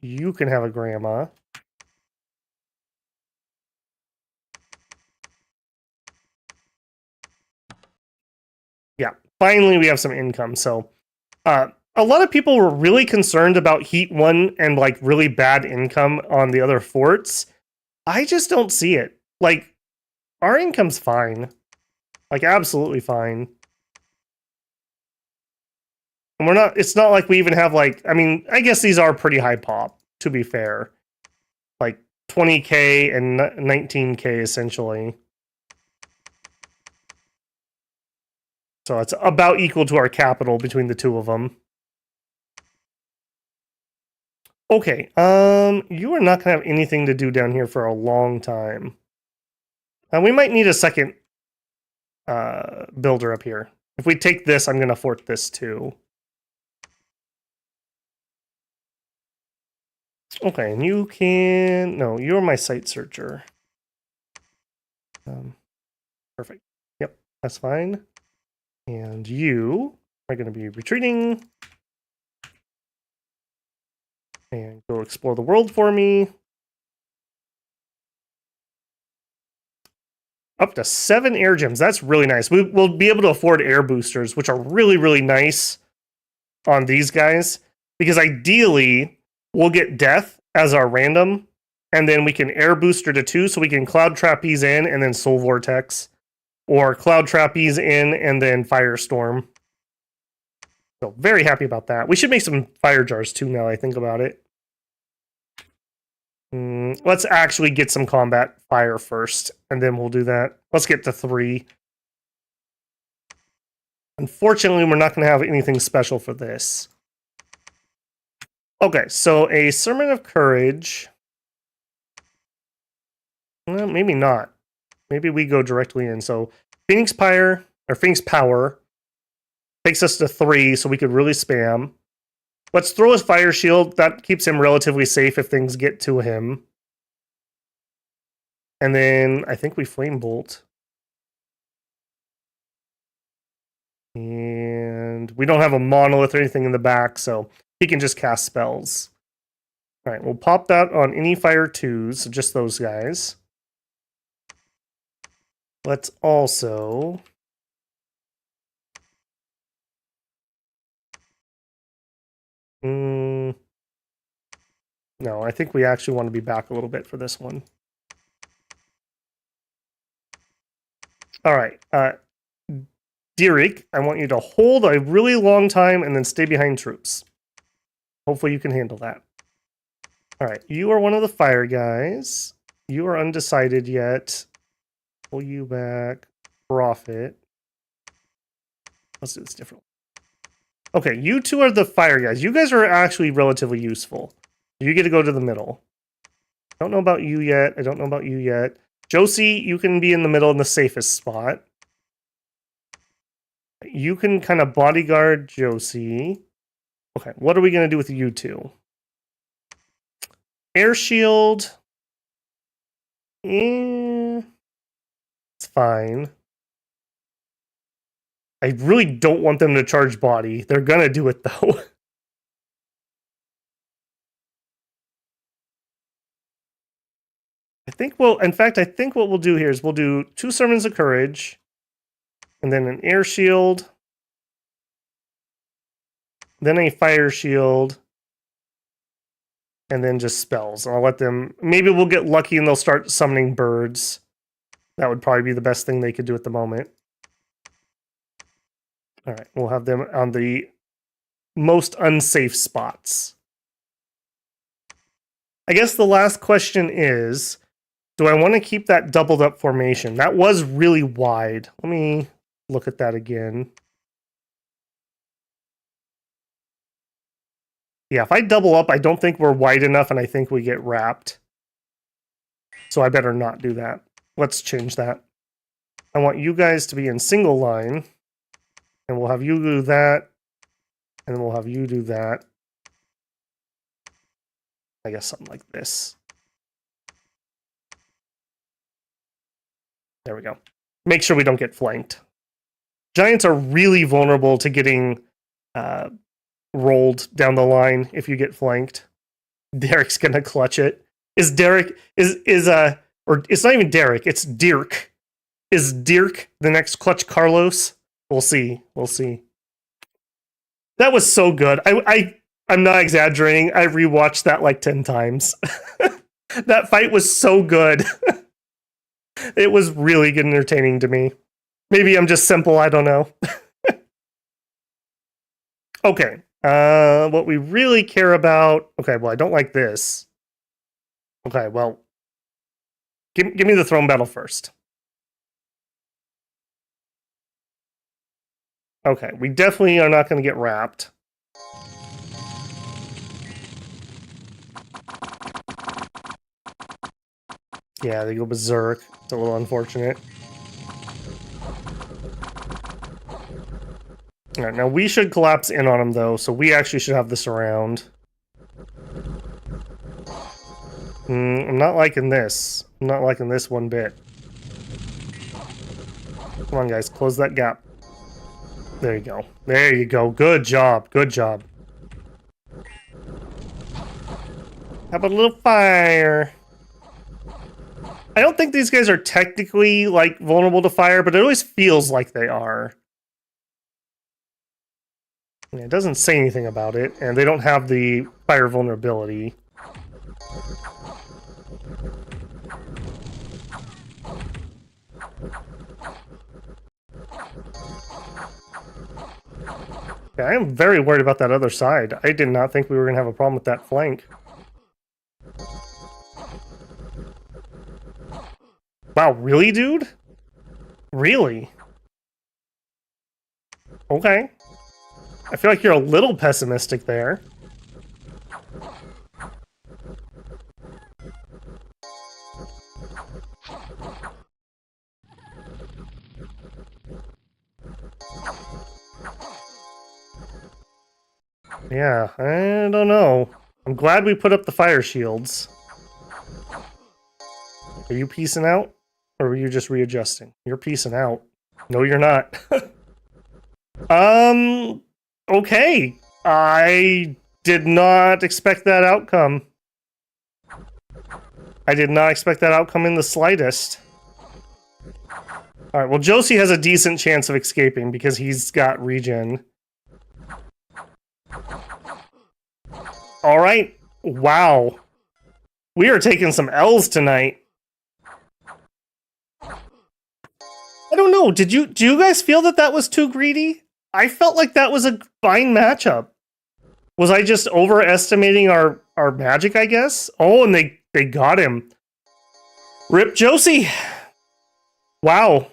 You can have a Grandma. Yeah, finally we have some income. So, a lot of people were really concerned about Heat 1 and, like, really bad income on the other forts. I just don't see it. Like, our income's fine. Like, absolutely fine. And we're not, it's not like we even have, like, I mean, I guess these are pretty high pop, to be fair. Like, 20k and 19k, essentially. So it's about equal to our capital between the two of them. Okay, you are not gonna have anything to do down here for a long time. We might need a second builder up here. If we take this, I'm gonna fort this too. Okay, and you can... No, you're my site searcher. Perfect. Yep, that's fine. And you are going to be retreating. And go explore the world for me. Up to 7 air gems. That's really nice. We'll be able to afford air boosters, which are really, really nice on these guys. Because ideally, we'll get death as our random. And then we can air booster to 2, so we can cloud trapeze in and then soul vortex. Or cloud trapeze in and then firestorm. So very happy about that. We should make some fire jars too now I think about it. Let's actually get some combat fire first, and then we'll do that. Let's get to 3. Unfortunately, we're not going to have anything special for this. Okay, so a Sermon of Courage. Well, maybe not. Maybe we go directly in. So Phoenix Pyre, or Phoenix Power, takes us to 3, so we could really spam. Let's throw his Fire Shield. That keeps him relatively safe if things get to him. And then I think we Flame Bolt. And we don't have a Monolith or anything in the back, so he can just cast spells. All right, we'll pop that on any Fire 2s, so just those guys. Let's also... No, I think we actually want to be back a little bit for this one. All right. Dierik, I want you to hold a really long time and then stay behind troops. Hopefully you can handle that. Alright, you are one of the fire guys. You are undecided yet. Pull you back. Profit. Let's do this differently. Okay, you two are the fire guys. You guys are actually relatively useful. You get to go to the middle. Don't know about you yet. I don't know about you yet. Josie, you can be in the middle in the safest spot. You can kind of bodyguard Josie. Okay, what are we going to do with you two? Air shield. It's fine. I really don't want them to charge body. They're going to do it, though. I think what we'll do here is we'll do 2 Sermons of Courage, and then an air shield, then a fire shield, and then just spells. I'll let them, maybe we'll get lucky and they'll start summoning birds. That would probably be the best thing they could do at the moment. All right, we'll have them on the most unsafe spots. I guess the last question is, do I want to keep that doubled up formation? That was really wide. Let me look at that again. Yeah, if I double up, I don't think we're wide enough, and I think we get wrapped. So I better not do that. Let's change that. I want you guys to be in single line, and we'll have you do that, and then we'll have you do that. I guess something like this. There we go. Make sure we don't get flanked. Giants are really vulnerable to getting rolled down the line if you get flanked. Derek's gonna clutch it. Or it's not even Derek, it's Dirk. Is Dirk the next clutch Carlos? We'll see. We'll see. That was so good. I'm not exaggerating. I rewatched that like 10 times. That fight was so good. It was really good and entertaining to me. Maybe I'm just simple, I don't know. Okay. What we really care about... Okay, well, I don't like this. Okay, well... Give me the throne battle first. Okay, we definitely are not going to get wrapped. Yeah, they go berserk. It's a little unfortunate. Alright, now we should collapse in on them, though, so we actually should have this around. I'm not liking this. I'm not liking this one bit. Come on, guys, close that gap. There you go. There you go. Good job. Good job. How about a little fire? I don't think these guys are technically, like, vulnerable to fire, but it always feels like they are. Yeah, it doesn't say anything about it, and they don't have the fire vulnerability. Yeah, I am very worried about that other side. I did not think we were going to have a problem with that flank. Wow, really, dude? Really? Okay. I feel like you're a little pessimistic there. Yeah, I don't know. I'm glad we put up the fire shields. Are you peacing out? Or were you just readjusting? You're peacing out. No, you're not. Okay. I did not expect that outcome. I did not expect that outcome in the slightest. Alright, well, Josie has a decent chance of escaping because he's got regen. Alright. Wow. We are taking some L's tonight. I don't know. Do you guys feel that that was too greedy? I felt like that was a fine matchup. Was I just overestimating our our magic, I guess. Oh, and they got him. Rip Josie. Wow.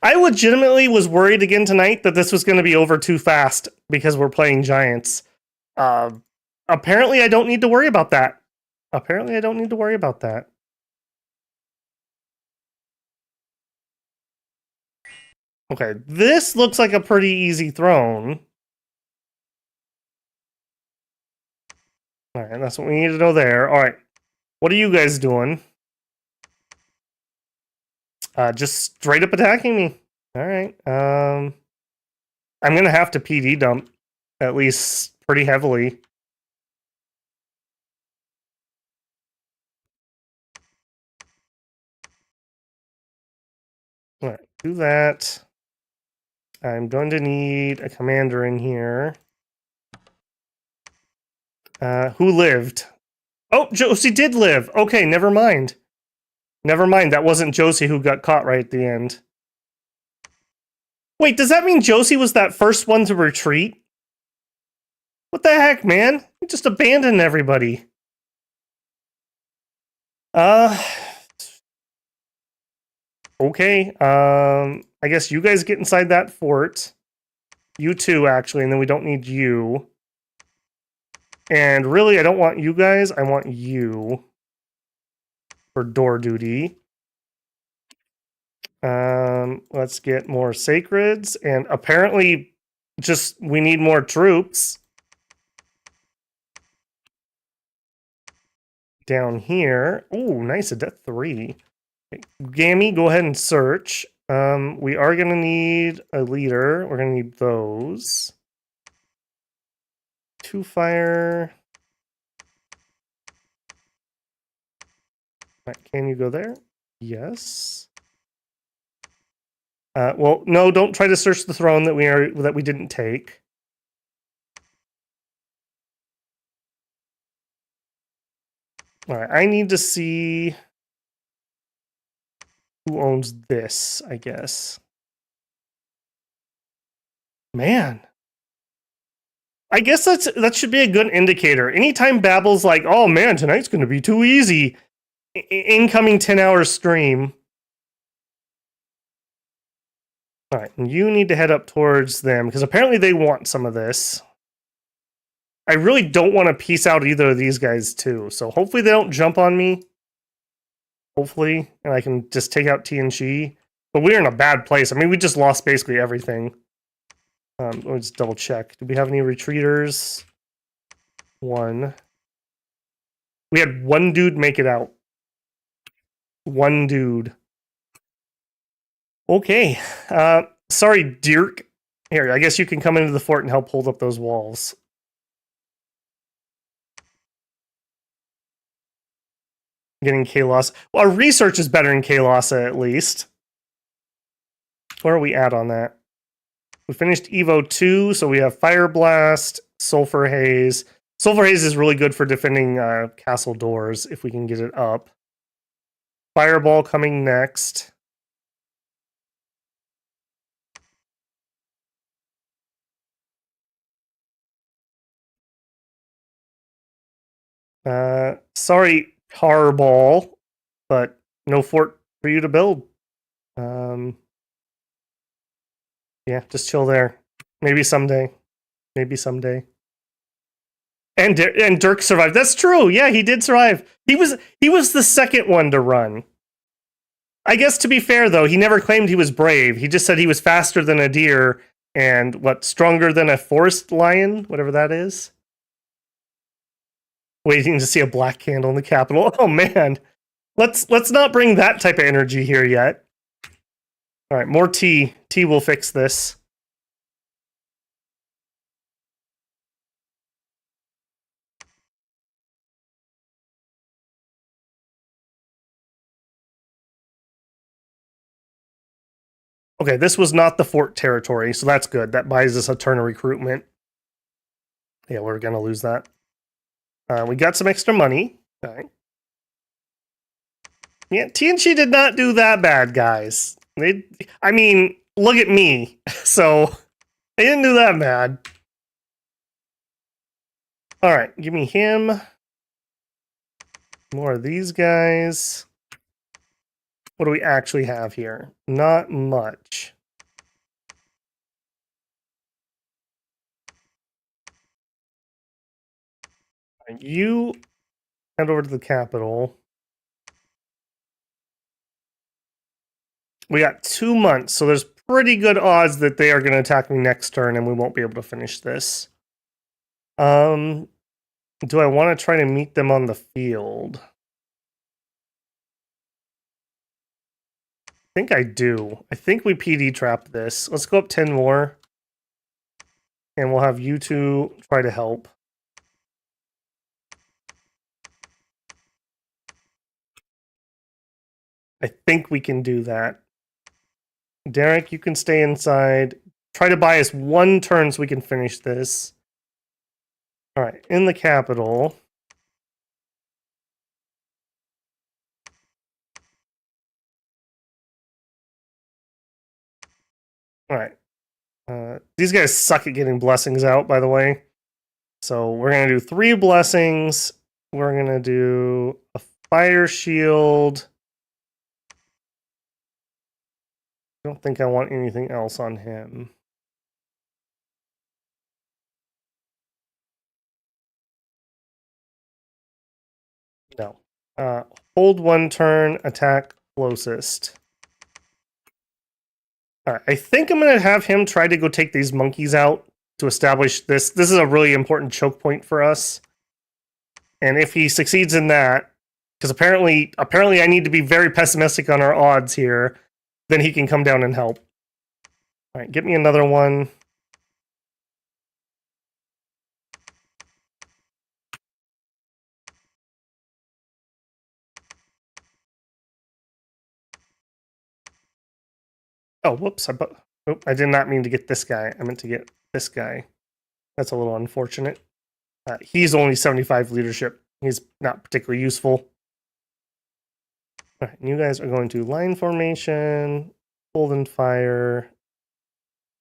I legitimately was worried again tonight that this was going to be over too fast because we're playing giants. Uh, apparently, I don't need to worry about that. Apparently, I don't need to worry about that. Okay, this looks like a pretty easy throne. All right, that's what we need to know there. All right, what are you guys doing? Just straight up attacking me. All right. I'm gonna have to PD dump at least pretty heavily. All right, do that. I'm going to need a commander in here. Who lived? Oh, Josie did live. Okay, never mind. Never mind. That wasn't Josie who got caught right at the end. Wait, does that mean Josie was that first one to retreat? What the heck, man? You just abandoned everybody. Okay. I guess you guys get inside that fort. You too, actually, and then we don't need you. And really, I don't want you guys. I want you for door duty. Let's get more sacreds, and apparently, just we need more troops. Down here. Oh, nice, a death 3. Okay. Gammy, go ahead and search. We are gonna need a leader. We're gonna need those. 2 fire. Right, can you go there? Yes. Well, no, don't try to search the throne that we didn't take. All right, I need to see who owns this, I guess. Man. I guess that should be a good indicator. Anytime Babble's like, oh man, tonight's going to be too easy. Incoming 10-hour stream. All right, and you need to head up towards them because apparently they want some of this. I really don't want to piece out either of these guys too. So hopefully they don't jump on me. Hopefully, and I can just take out TNG. But we're in a bad place. I mean, we just lost basically everything. Let me just double check. Do we have any retreaters? 1. We had 1 dude make it out. 1 dude. Okay. Sorry, Dirk. Here, I guess you can come into the fort and help hold up those walls. Getting Kalos. Well, our research is better in Kalasa, at least. Where are we at on that? We finished Evo 2, so we have Fire Blast, Sulfur Haze. Sulfur Haze is really good for defending castle doors, if we can get it up. Fireball coming next. Sorry, Tarball, but no fort for you to build. Yeah, just chill there. Maybe someday. Maybe someday. And Dirk survived. That's true. Yeah, he did survive. He was the second one to run. I guess to be fair though, he never claimed he was brave. He just said he was faster than a deer and stronger than a forest lion, whatever that is. Waiting to see a black candle in the Capitol. Oh man. Let's not bring that type of energy here yet. All right, more tea. Tea will fix this. Okay, this was not the fort territory, so that's good. That buys us a turn of recruitment. Yeah, we're going to lose that. We got some extra money. All right. Yeah, TNG did not do that bad, guys. I mean, look at me. So, they didn't do that bad. All right, give me him. More of these guys. What do we actually have here? Not much. You head over to the capital. We got 2 months, so there's pretty good odds that they are going to attack me next turn and we won't be able to finish this. Do I want to try to meet them on the field? I think I do. I think we PD trap this. Let's go up 10 more. And we'll have you two try to help. I think we can do that. Derek, you can stay inside. Try to buy us 1 turn so we can finish this. All right, in the capital. All right. These guys suck at getting blessings out, by the way. So we're going to do 3 blessings. We're going to do a fire shield. I don't think I want anything else on him. No. Hold 1 turn, attack closest. All right, I think I'm going to have him try to go take these monkeys out to establish this. This is a really important choke point for us. And if he succeeds in that, because apparently I need to be very pessimistic on our odds here, then he can come down and help. All right, get me another one. Oh, whoops. I did not mean to get this guy. I meant to get this guy. That's a little unfortunate. He's only 75 leadership. He's not particularly useful. All right, you guys are going to line formation, hold and fire.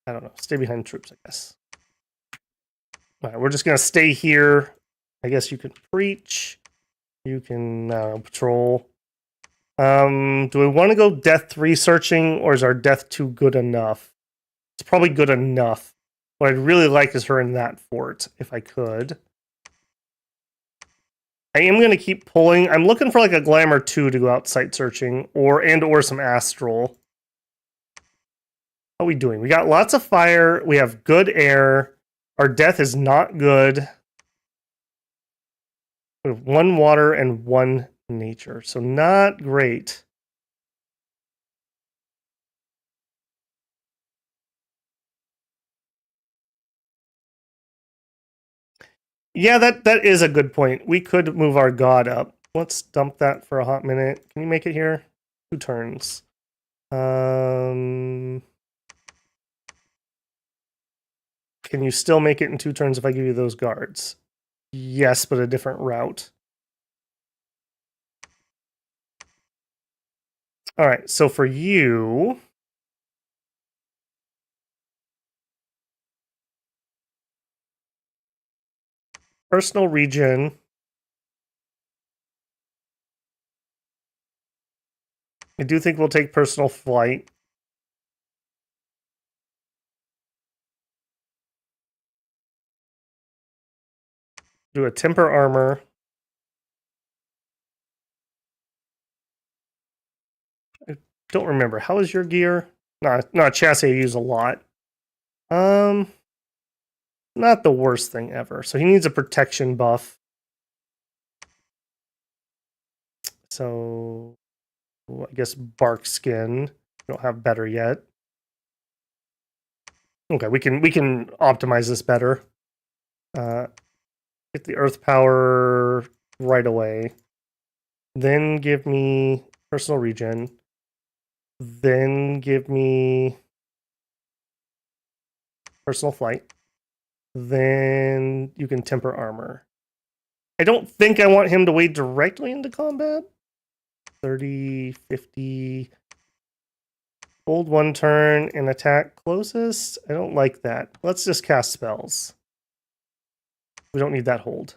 I don't know. Stay behind troops, I guess. All right, we're just going to stay here. I guess you can preach. You can patrol. Do we want to go death researching, or is our death 2 good enough? It's probably good enough. What I'd really like is her in that fort, if I could. I am going to keep pulling. I'm looking for like a glamour 2 to go out sight searching, or some astral. How are we doing? We got lots of fire. We have good air. Our death is not good. We have 1 water and 1 nature, so not great. Yeah, that is a good point. We could move our god up. Let's dump that for a hot minute. Can you make it here? 2 turns. Can you still make it in 2 turns if I give you those guards? Yes, but a different route. All right, so for you, personal region. I do think we'll take personal flight. Do a temper armor. I don't remember. How is your gear? Not chassis I use a lot. Not the worst thing ever. So he needs a protection buff. So I guess bark skin. We don't have better yet. Okay, we can optimize this better. Get the earth power right away. Then give me personal regen. Then give me personal flight. Then you can temper armor. I don't think I want him to wade directly into combat. 30, 50. Hold 1 turn and attack closest. I don't like that. Let's just cast spells. We don't need that hold.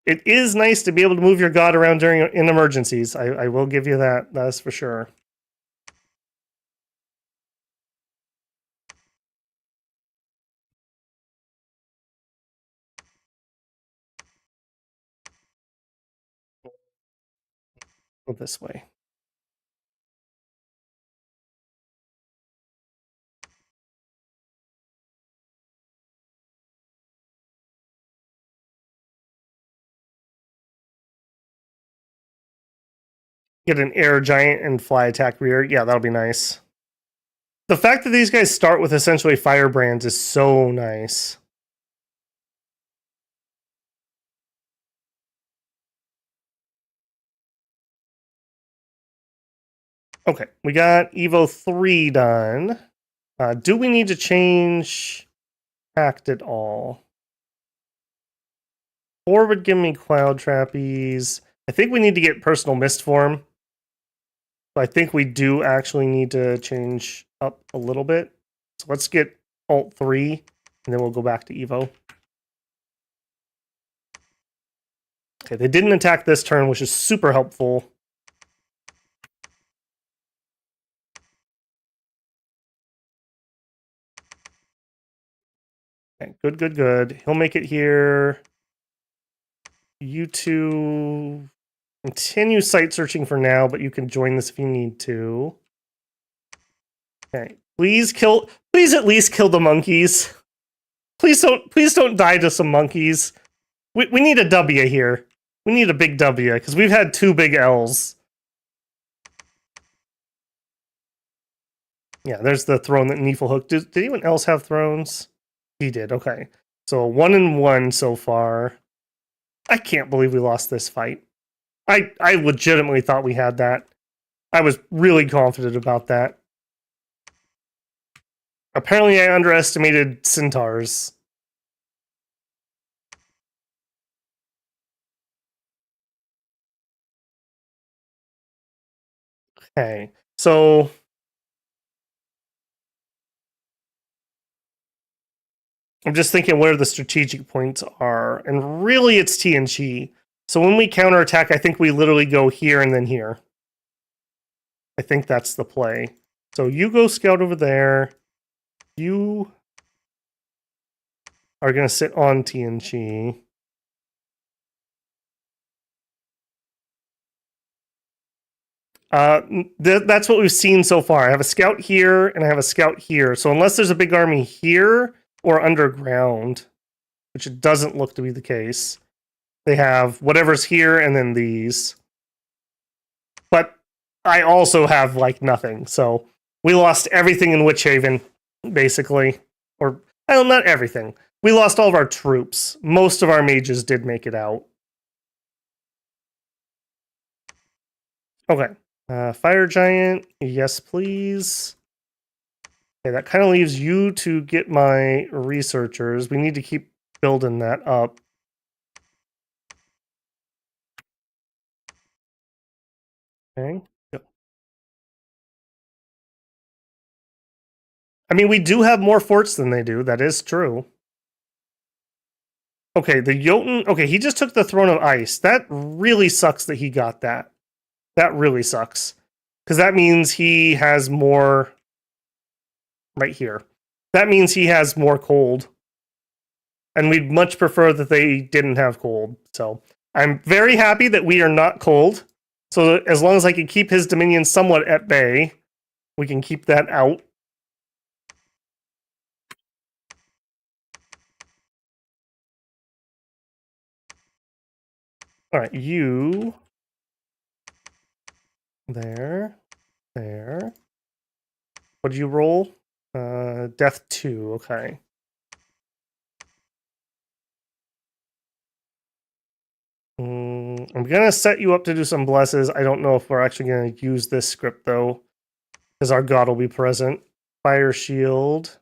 It is nice to be able to move your god around in emergencies. I will give you that. That's for sure. Go this way. Get an air giant and fly attack rear. Yeah, that'll be nice. The fact that these guys start with essentially firebrands is so nice. Okay, we got Evo 3 done. Do we need to change Pact at all? 4 would give me Cloud Trapeze. I think we need to get Personal Mist form. So I think we do actually need to change up a little bit. So let's get Alt 3, and then we'll go back to Evo. Okay, they didn't attack this turn, which is super helpful. Okay, good. He'll make it here. You two continue site searching for now, but you can join this if you need to. Okay, please at least kill the monkeys. Please don't die to some monkeys. We need a W here. We need a big W, because we've had 2 big L's. Yeah, there's the throne that Niefelheim. Did anyone else have thrones? He did, okay. So 1-1 so far. I can't believe we lost this fight. I legitimately thought we had that. I was really confident about that. Apparently I underestimated centaurs. Okay, so I'm just thinking where the strategic points are, and really it's TNG. So when we counterattack, I think we literally go here and then here. I think that's the play. So you go scout over there. You are going to sit on TNG. That's what we've seen so far. I have a scout here and I have a scout here. So unless there's a big army here or underground, which it doesn't look to be the case, they have whatever's here and then these. But I also have like nothing. So we lost everything in Witchhaven, basically. Or, well, not everything. We lost all of our troops. Most of our mages did make it out. Okay. Fire Giant, yes, please. Okay, that kind of leaves you to get my researchers. We need to keep building that up. Okay. Yep. I mean, we do have more forts than they do. That is true. Okay, the Jotun. Okay, he just took the Throne of Ice. That really sucks that he got that. That really sucks. Because that means he has more right here. That means he has more cold. And we'd much prefer that they didn't have cold. So I'm very happy that we are not cold. So as long as I can keep his dominion somewhat at bay, we can keep that out. All right, you there. What did you roll? Death 2, okay. I'm gonna set you up to do some blesses. I don't know if we're actually gonna use this script though, because our god will be present. Fire shield.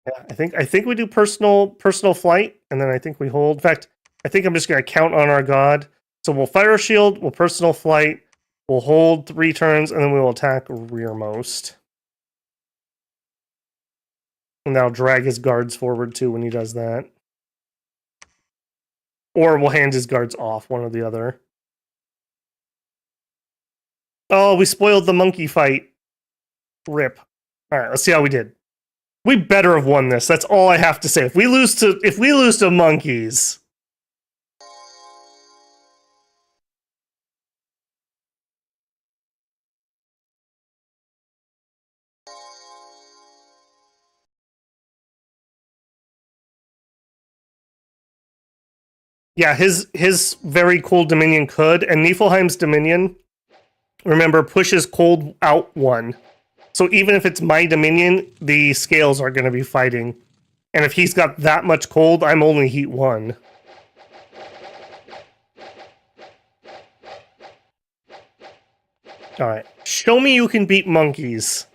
Yeah, I think we do personal flight, and then I think we hold. In fact, I think I'm just gonna count on our god. So we'll fire shield, we'll personal flight, we'll hold 3 turns, and then we will attack rearmost. And that'll drag his guards forward too when he does that. Or we'll hand his guards off, one or the other. Oh, we spoiled the monkey fight. Rip. Alright, let's see how we did. We better have won this. That's all I have to say. If we lose to monkeys. Yeah, his very cold Dominion could, and Niefelheim's Dominion, remember, pushes cold out 1. So even if it's my Dominion, the scales are going to be fighting. And if he's got that much cold, I'm only heat 1. Alright. Show me you can beat monkeys.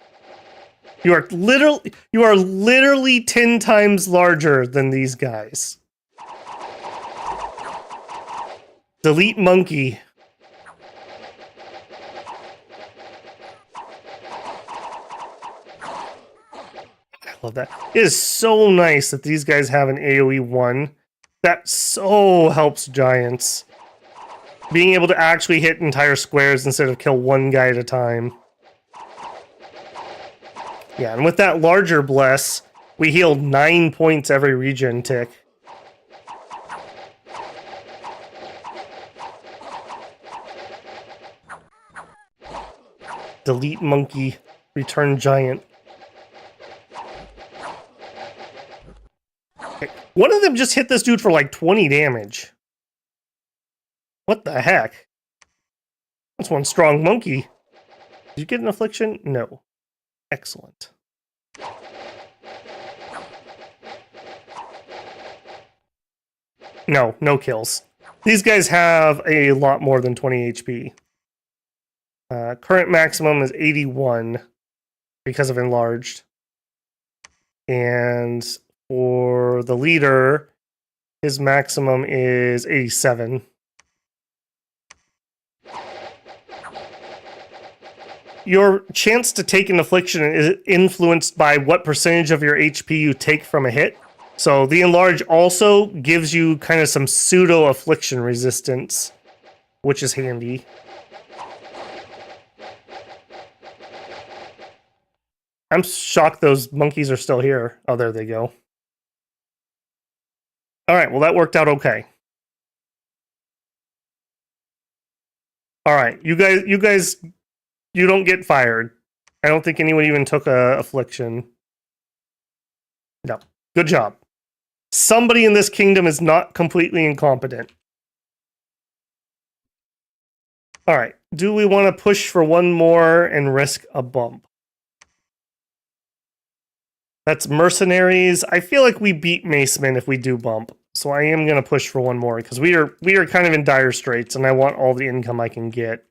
You are literally 10 times larger than these guys. Delete monkey. I love that. It is so nice that these guys have an AoE 1. That so helps giants. Being able to actually hit entire squares instead of kill one guy at a time. Yeah, and with that larger bless, we healed 9 points every regen tick. Delete monkey, return giant. Okay. One of them just hit this dude for like 20 damage. What the heck? That's one strong monkey. Did you get an affliction? No. Excellent. No, no kills. These guys have a lot more than 20 HP. Current maximum is 81 because of enlarged. And for the leader, his maximum is 87. Your chance to take an affliction is influenced by what percentage of your HP you take from a hit. So the enlarge also gives you kind of some pseudo affliction resistance, which is handy. I'm shocked those monkeys are still here. Oh, there they go. All right, well, that worked out okay. All right, you guys, you don't get fired. I don't think anyone even took a affliction. No, good job. Somebody in this kingdom is not completely incompetent. All right, do we want to push for one more and risk a bump? That's mercenaries. I feel like we beat Macemen if we do bump. So I am going to push for one more because we are kind of in dire straits and I want all the income I can get.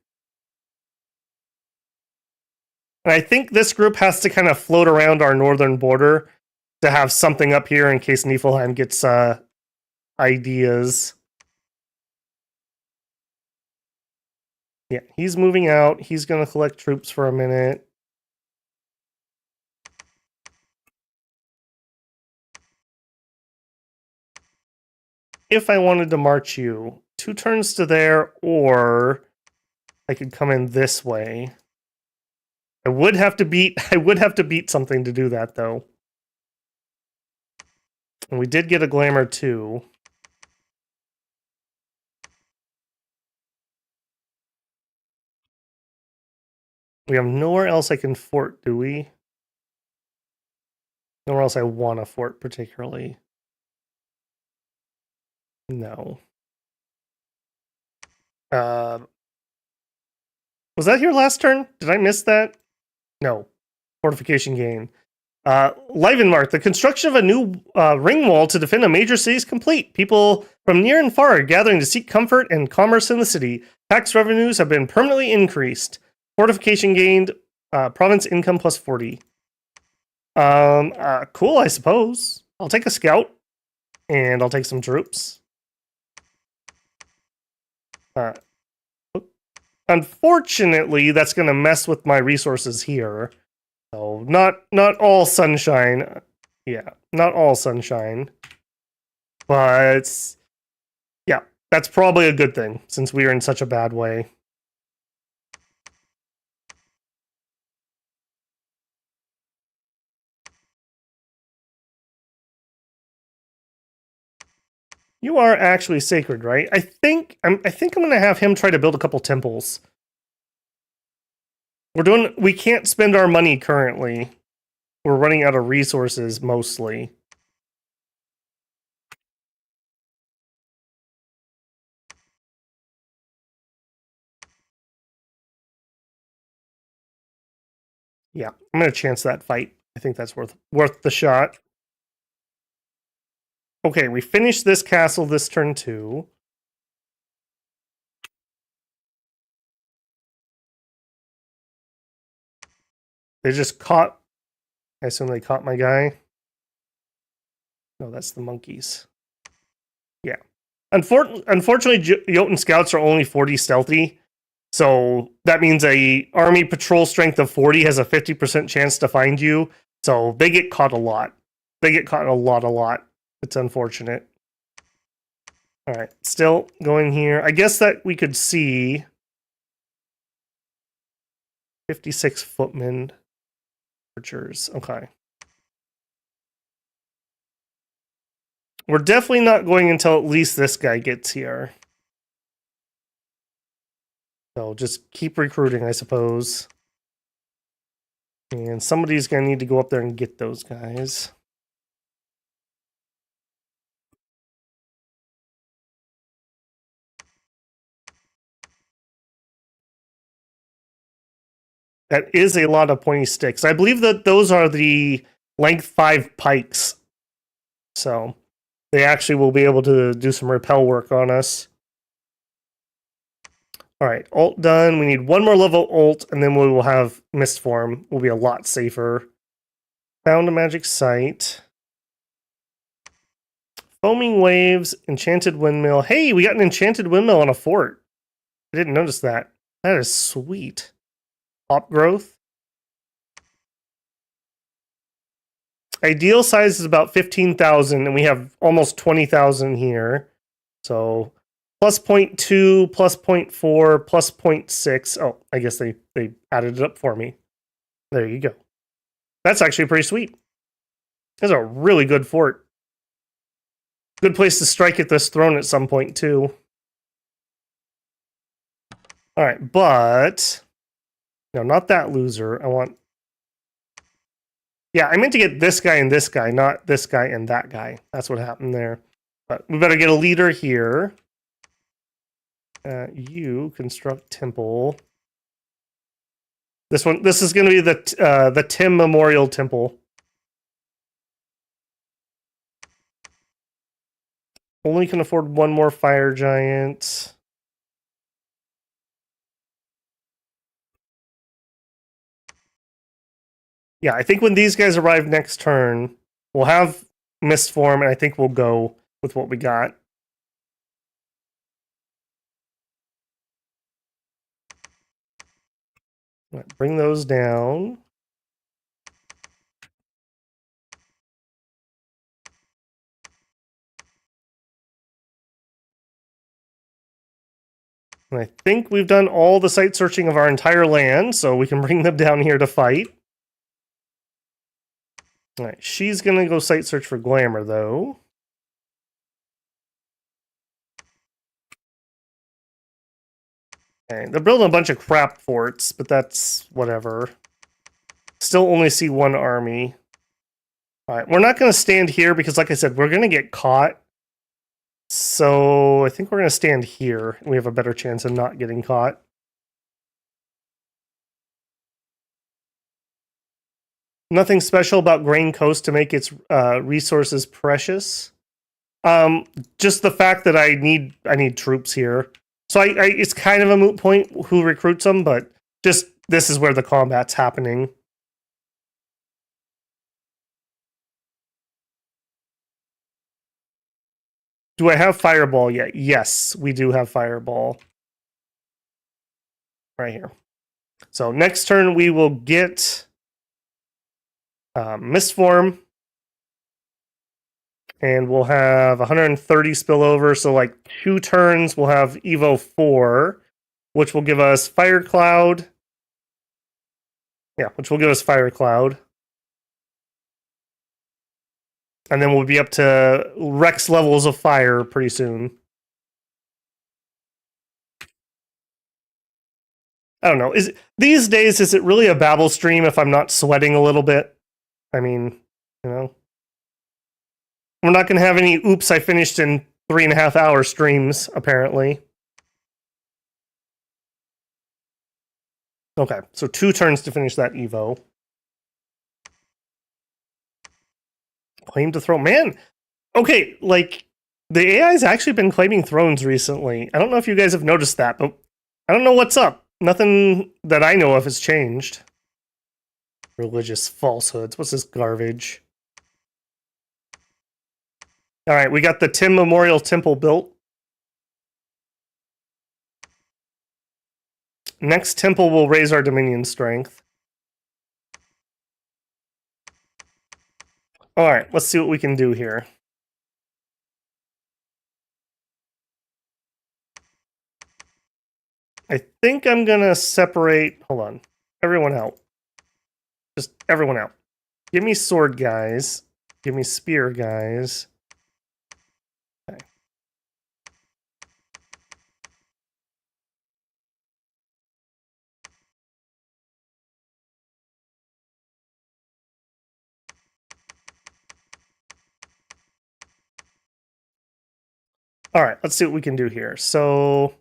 And I think this group has to kind of float around our northern border to have something up here in case Niefelheim gets ideas. Yeah, he's moving out. He's going to collect troops for a minute. If I wanted to march you, 2 turns to there, or I could come in this way. I would have to beat something to do that though. And we did get a glamour too. We have nowhere else I can fort, do we? Nowhere else I want to fort particularly. No. Was that your last turn? Did I miss that? No. Fortification gain. Leivenmark, the construction of a new ring wall to defend a major city is complete. People from near and far are gathering to seek comfort and commerce in the city. Tax revenues have been permanently increased. Fortification gained. Province income plus 40. Cool, I suppose. I'll take a scout, and I'll take some troops. Unfortunately, that's going to mess with my resources here. So not all sunshine. Yeah, not all sunshine. But yeah, that's probably a good thing since we are in such a bad way. You are actually sacred, right? I think I'm gonna have him try to build a couple temples. We can't spend our money currently. We're running out of resources mostly. Yeah, I'm gonna chance that fight. I think that's worth the shot. Okay, we finished this castle this turn too. They just caught. I assume they caught my guy. No, that's the monkeys. Yeah. Unfortunately, Jotun scouts are only 40 stealthy. So that means a army patrol strength of 40 has a 50% chance to find you. So they get caught a lot. They get caught a lot. It's unfortunate. All right, still going here. I guess that we could see 56 footmen archers. Okay. We're definitely not going until at least this guy gets here. So just keep recruiting, I suppose. And somebody's going to need to go up there and get those guys. That is a lot of pointy sticks. I believe that those are the length 5 pikes. So they actually will be able to do some repel work on us. All right, ult done. We need one more level ult, and then we will have mist form. We'll be a lot safer. Found a magic site. Foaming waves, enchanted windmill. Hey, we got an enchanted windmill on a fort. I didn't notice that. That is sweet. Pop growth. Ideal size is about 15,000, and we have almost 20,000 here. So plus 0.2, plus 0.4, plus 0.6. Oh, I guess they added it up for me. There you go. That's actually pretty sweet. That's a really good fort. Good place to strike at this throne at some point, too. All right, but no, not that loser. I want. Yeah, I meant to get this guy and this guy, not this guy and that guy. That's what happened there. But we better get a leader here. You construct temple. This is going to be the Tim Memorial Temple. Only can afford one more fire giant. Yeah, I think when these guys arrive next turn, we'll have mist form, and I think we'll go with what we got. Right, bring those down. And I think we've done all the site searching of our entire land, so we can bring them down here to fight. All right, she's going to go site search for Glamour, though. Okay, they're building a bunch of crap forts, but that's whatever. Still only see one army. All right, we're not going to stand here because, like I said, we're going to get caught. So I think we're going to stand here. We have a better chance of not getting caught. Nothing special about Grain Coast to make its resources precious. Just the fact that I need troops here. So it's kind of a moot point who recruits them, but just this is where the combat's happening. Do I have Fireball yet? Yes, we do have Fireball. Right here. So next turn we will get Mistform. And we'll have 130 spillover. So like 2 turns, we'll have Evo 4, which will give us Fire Cloud. Yeah, which will give us Fire Cloud. And then we'll be up to Rex levels of fire pretty soon. I don't know. These days, is it really a Babel stream if I'm not sweating a little bit? I mean, you know. We're not going to have any oops, I finished in 3.5 hour streams, apparently. Okay, so 2 turns to finish that Evo. Claim to throne. Man, okay, like, the AI's actually been claiming thrones recently. I don't know if you guys have noticed that, but I don't know what's up. Nothing that I know of has changed. Religious falsehoods. What's this garbage? Alright, we got the Tim Memorial Temple built. Next temple will raise our Dominion strength. Alright, let's see what we can do here. I think I'm gonna separate... Hold on. Everyone out. Just everyone out. Give me sword guys. Give me spear guys. Okay. Alright, let's see what we can do here. So...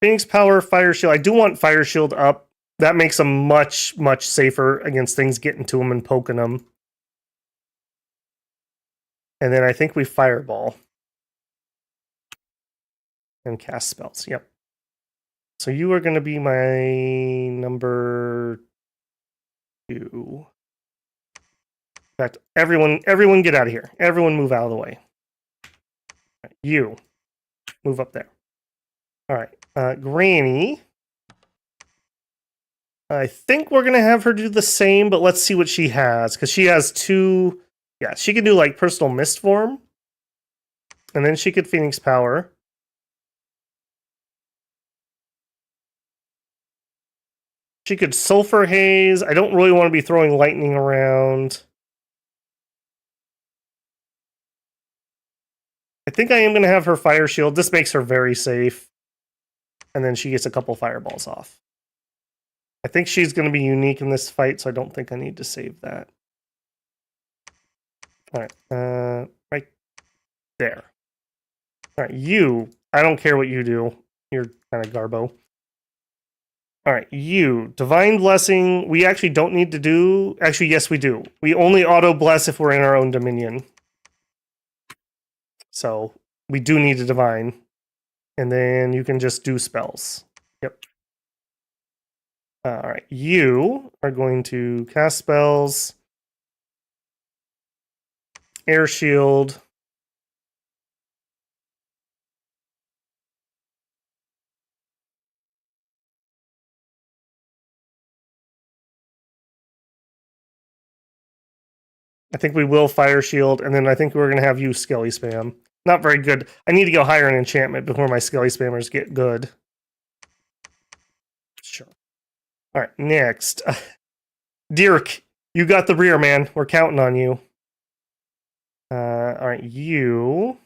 Phoenix Power, Fire Shield. I do want Fire Shield up. That makes them much, much safer against things getting to them and poking them. And then I think we Fireball. And cast spells. Yep. So you are going to be my number 2. In fact, everyone get out of here. Everyone move out of the way. Right, you. Move up there. All right. Granny. I think we're going to have her do the same, but let's see what she has. Because she has 2... Yeah, she can do like Personal Mist Form. And then she could Phoenix Power. She could Sulfur Haze. I don't really want to be throwing lightning around. I think I am going to have her Fire Shield. This makes her very safe. And then she gets a couple fireballs off. I think she's going to be unique in this fight, so I don't think I need to save that. Alright, right there. Alright, you. I don't care what you do. You're kind of garbo. Alright, you. Divine Blessing, we actually don't need to do... Actually, yes, we do. We only auto-bless if we're in our own Dominion. So, we do need a Divine. And then you can just do spells. Yep. Alright, you are going to cast spells. Air Shield. I think we will Fire Shield, and then I think we're going to have you Skelly Spam. Not very good. I need to go higher in enchantment before my Skelly Spammers get good. Sure. Alright, next. Dirk, you got the rear, man. We're counting on you. Alright, you...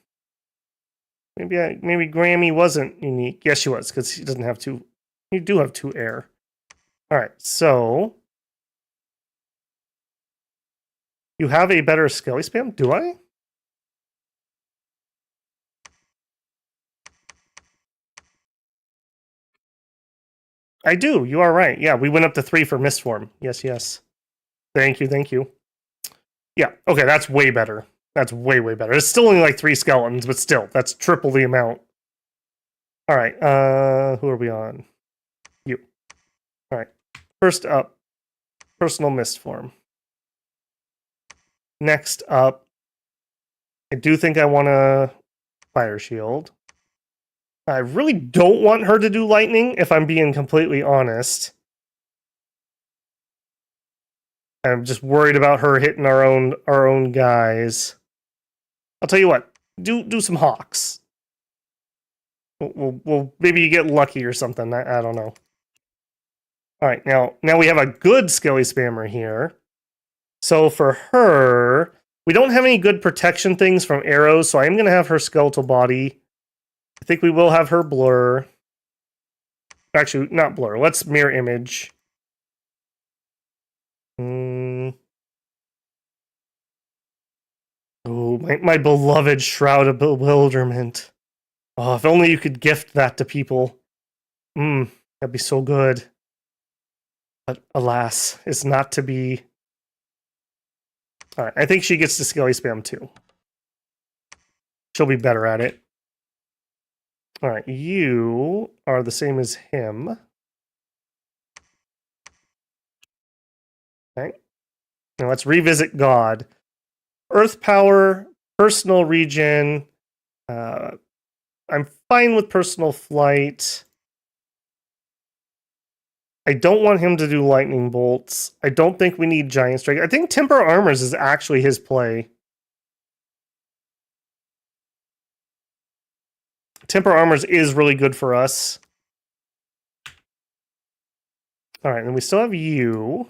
Maybe Grammy wasn't unique. Yes, she was, because she doesn't have 2... You do have 2 air. Alright, so... You have a better Skelly Spam? Do I? I do. You are right. Yeah, we went up to 3 for Mistform. Yes, yes. Thank you, thank you. Yeah, okay, that's way better. That's way, way better. It's still only like 3 skeletons, but still, that's triple the amount. Alright, who are we on? You. Alright, first up, Personal Mistform. Next up, I do think I want to Fire shield. I really don't want her to do lightning, if I'm being completely honest. I'm just worried about her hitting our own guys. I'll tell you what, do some hawks. We'll maybe you get lucky or something. I don't know. All right, now we have a good Skelly Spammer here. So for her, we don't have any good protection things from arrows, so I am going to have her skeletal body. I think we will have her blur. Actually, not blur. Let's mirror image. Oh, my beloved Shroud of Bewilderment. Oh, if only you could gift that to people. That'd be so good. But alas, it's not to be. Alright, I think she gets to Skelly Spam too. She'll be better at it. Alright, you are the same as him. Okay. Now let's revisit God. Earth power, personal regen. I'm fine with personal flight. I don't want him to do lightning bolts. I don't think we need giant strike. I think temper armors is actually his play. Temper armors is really good for us. All right, and we still have you.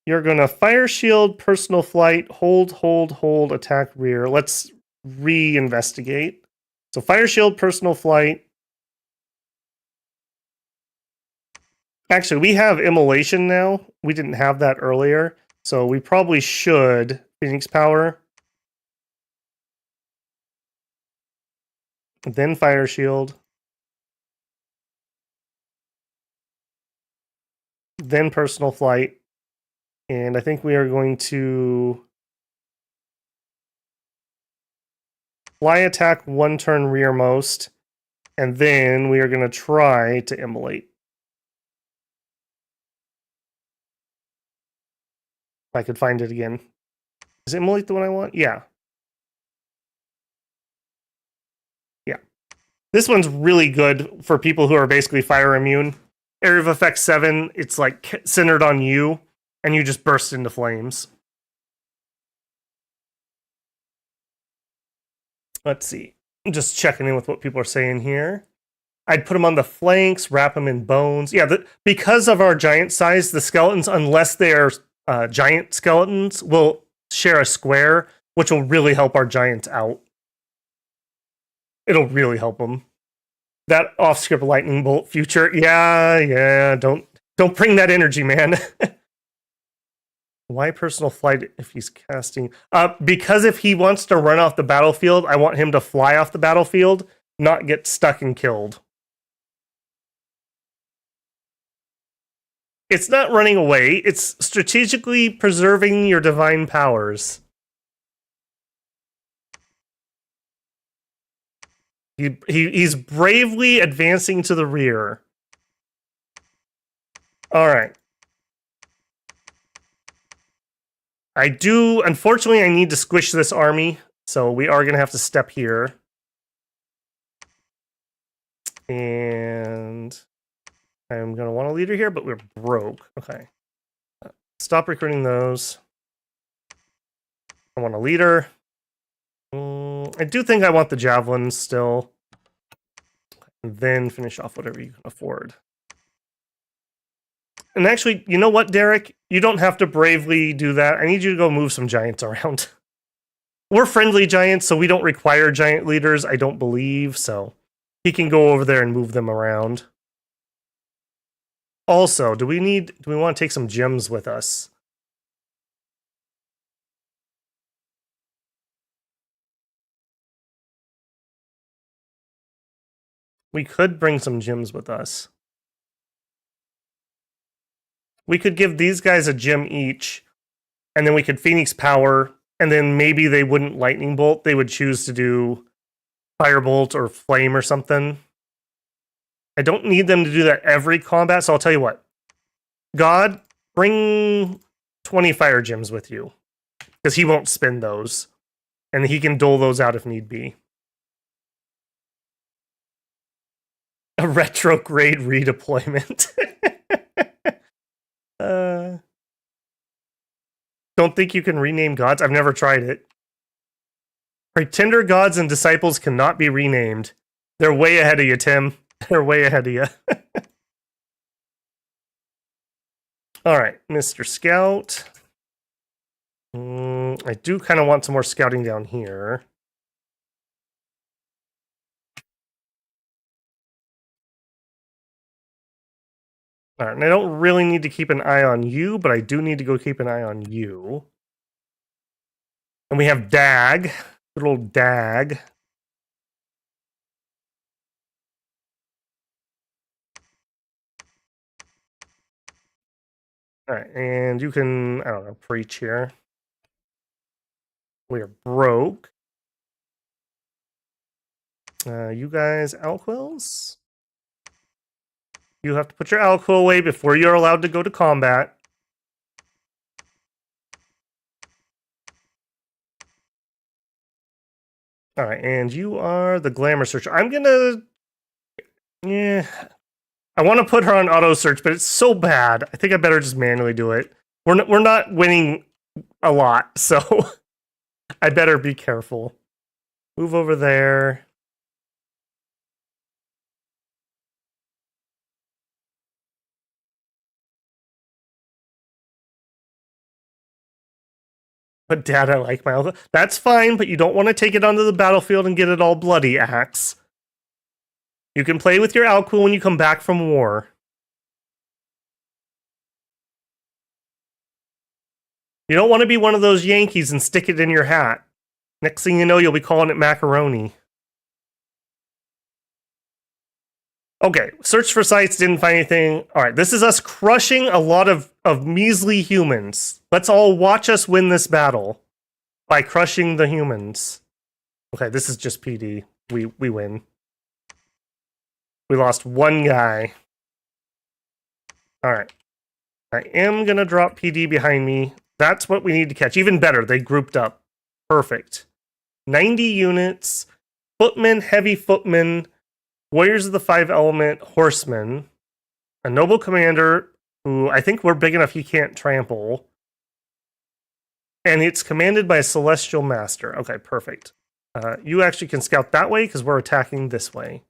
You're going to fire shield, personal flight, hold, attack rear. Let's re-investigate. So fire shield, personal flight. Actually, we have immolation now. We didn't have that earlier. So we probably should Phoenix power. Then fire shield. Then personal flight. And I think we are going to fly attack one turn rearmost. And then we are going to try to immolate. If I could find it again. Is immolate the one I want? Yeah. Yeah. This one's really good for people who are basically fire immune. Area of effect 7, it's like centered on you, and you just burst into flames. Let's see. I'm just checking in with what people are saying here. I'd put them on the flanks, wrap them in bones. Yeah, because of our giant size, the skeletons, unless they're giant skeletons, will share a square, which will really help our giants out. It'll really help them. That off-script lightning bolt future, yeah. Don't bring that energy, man. Why personal flight if he's casting? Because if he wants to run off the battlefield, I want him to fly off the battlefield, not get stuck and killed. It's not running away. It's strategically preserving your divine powers. He's bravely advancing to the rear. All right. Unfortunately, I need to squish this army, so we are going to have to step here. And I'm going to want a leader here, but we're broke. Okay. Stop recruiting those. I want a leader. I do think I want the javelins still. And then finish off whatever you can afford. And actually, you know what, Derek? You don't have to bravely do that. I need you to go move some giants around. We're friendly giants, so we don't require giant leaders, I don't believe, so he can go over there and move them around. Also, do we want to take some gems with us? We could bring some gems with us. We could give these guys a gem each, and then we could Phoenix power, and then maybe they wouldn't lightning bolt. They would choose to do firebolt or flame or something. I don't need them to do that every combat, so I'll tell you what. God, bring 20 fire gems with you, because he won't spend those, and he can dole those out if need be. A retrograde redeployment. Don't think you can rename gods? I've never tried it. Pretender gods and disciples cannot be renamed. They're way ahead of you, Tim. They're way ahead of you. Alright, Mr. Scout. I do kind of want some more scouting down here. Alright, and I don't really need to keep an eye on you, but I do need to go keep an eye on you. And we have Dag. Good old Dag. Alright, and you can, I don't know, preach here. We are broke. You guys, Alquils? You have to put your Alquil away before you're allowed to go to combat. Alright, and you are the Glamour Searcher. I'm gonna... Yeah... I want to put her on auto search, but it's so bad. I think I better just manually do it. We're not winning a lot, so I better be careful. Move over there. But Dad, I like my alcohol. That's fine, but you don't want to take it onto the battlefield and get it all bloody, Axe. You can play with your Alcool when you come back from war. You don't want to be one of those Yankees and stick it in your hat. Next thing you know, you'll be calling it macaroni. Okay, search for sites, didn't find anything. All right, this is us crushing a lot of measly humans. Let's all watch us win this battle by crushing the humans. Okay, this is just PD. We win. We lost one guy. All right. I am going to drop PD behind me. That's what we need to catch. Even better, they grouped up. Perfect. 90 units. Footmen, heavy footmen. Warriors of the Five Element, horsemen. A noble commander who I think we're big enough he can't trample. And it's commanded by a celestial master. Okay, perfect. You actually can scout that way because we're attacking this way.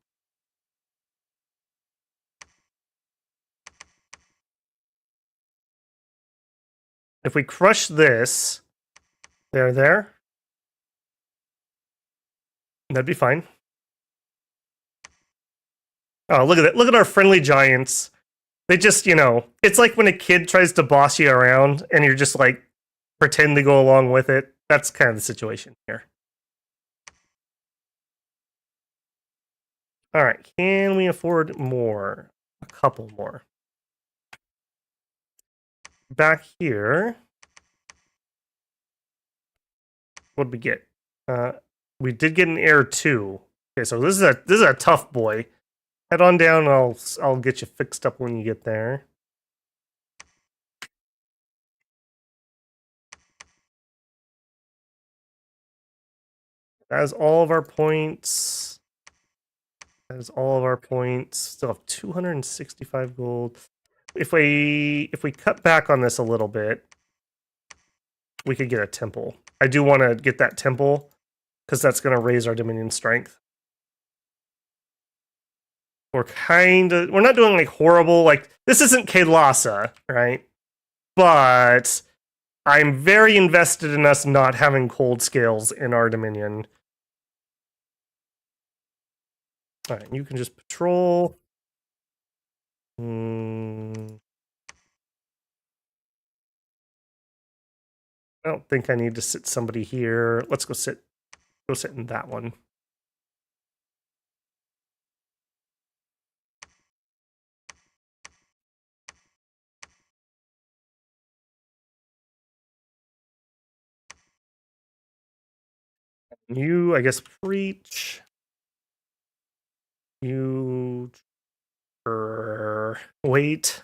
If we crush this, there, that'd be fine. Oh, look at that. Look at our friendly giants. They just, you know, it's like when a kid tries to boss you around and you're just like, pretend to go along with it. That's kind of the situation here. All right, can we afford more? A couple more. Back here, what did we get? We did get an heir too. Okay, so this is a tough boy. Head on down. I'll get you fixed up when you get there. That is all of our points. That is all of our points. Still have 265 gold. If we cut back on this a little bit, we could get a temple. I do want to get that temple because that's going to raise our Dominion strength. We're not doing like horrible, like this isn't Kailasa, right? But I'm very invested in us not having cold scales in our Dominion. All right, you can just patrol. I don't think I need to sit somebody here. Let's go sit in that one. You, I guess, preach. You wait.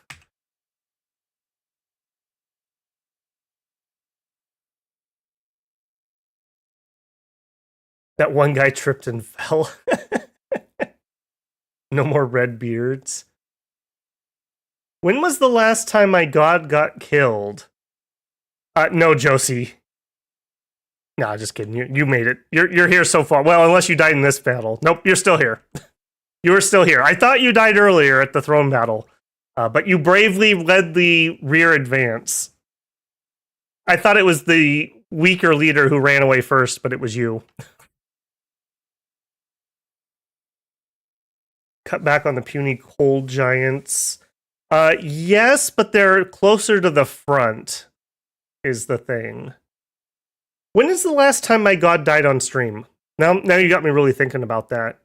That one guy tripped and fell. No more red beards. When was the last time my god got killed? No, Josie. Nah, just kidding. You made it. You're here so far. Well, unless you died in this battle. Nope, you're still here. You were still here. I thought you died earlier at the throne battle, but you bravely led the rear advance. I thought it was the weaker leader who ran away first, but it was you. Cut back on the puny cold giants. Yes, but they're closer to the front, is the thing. When is the last time my god died on stream? Now you got me really thinking about that.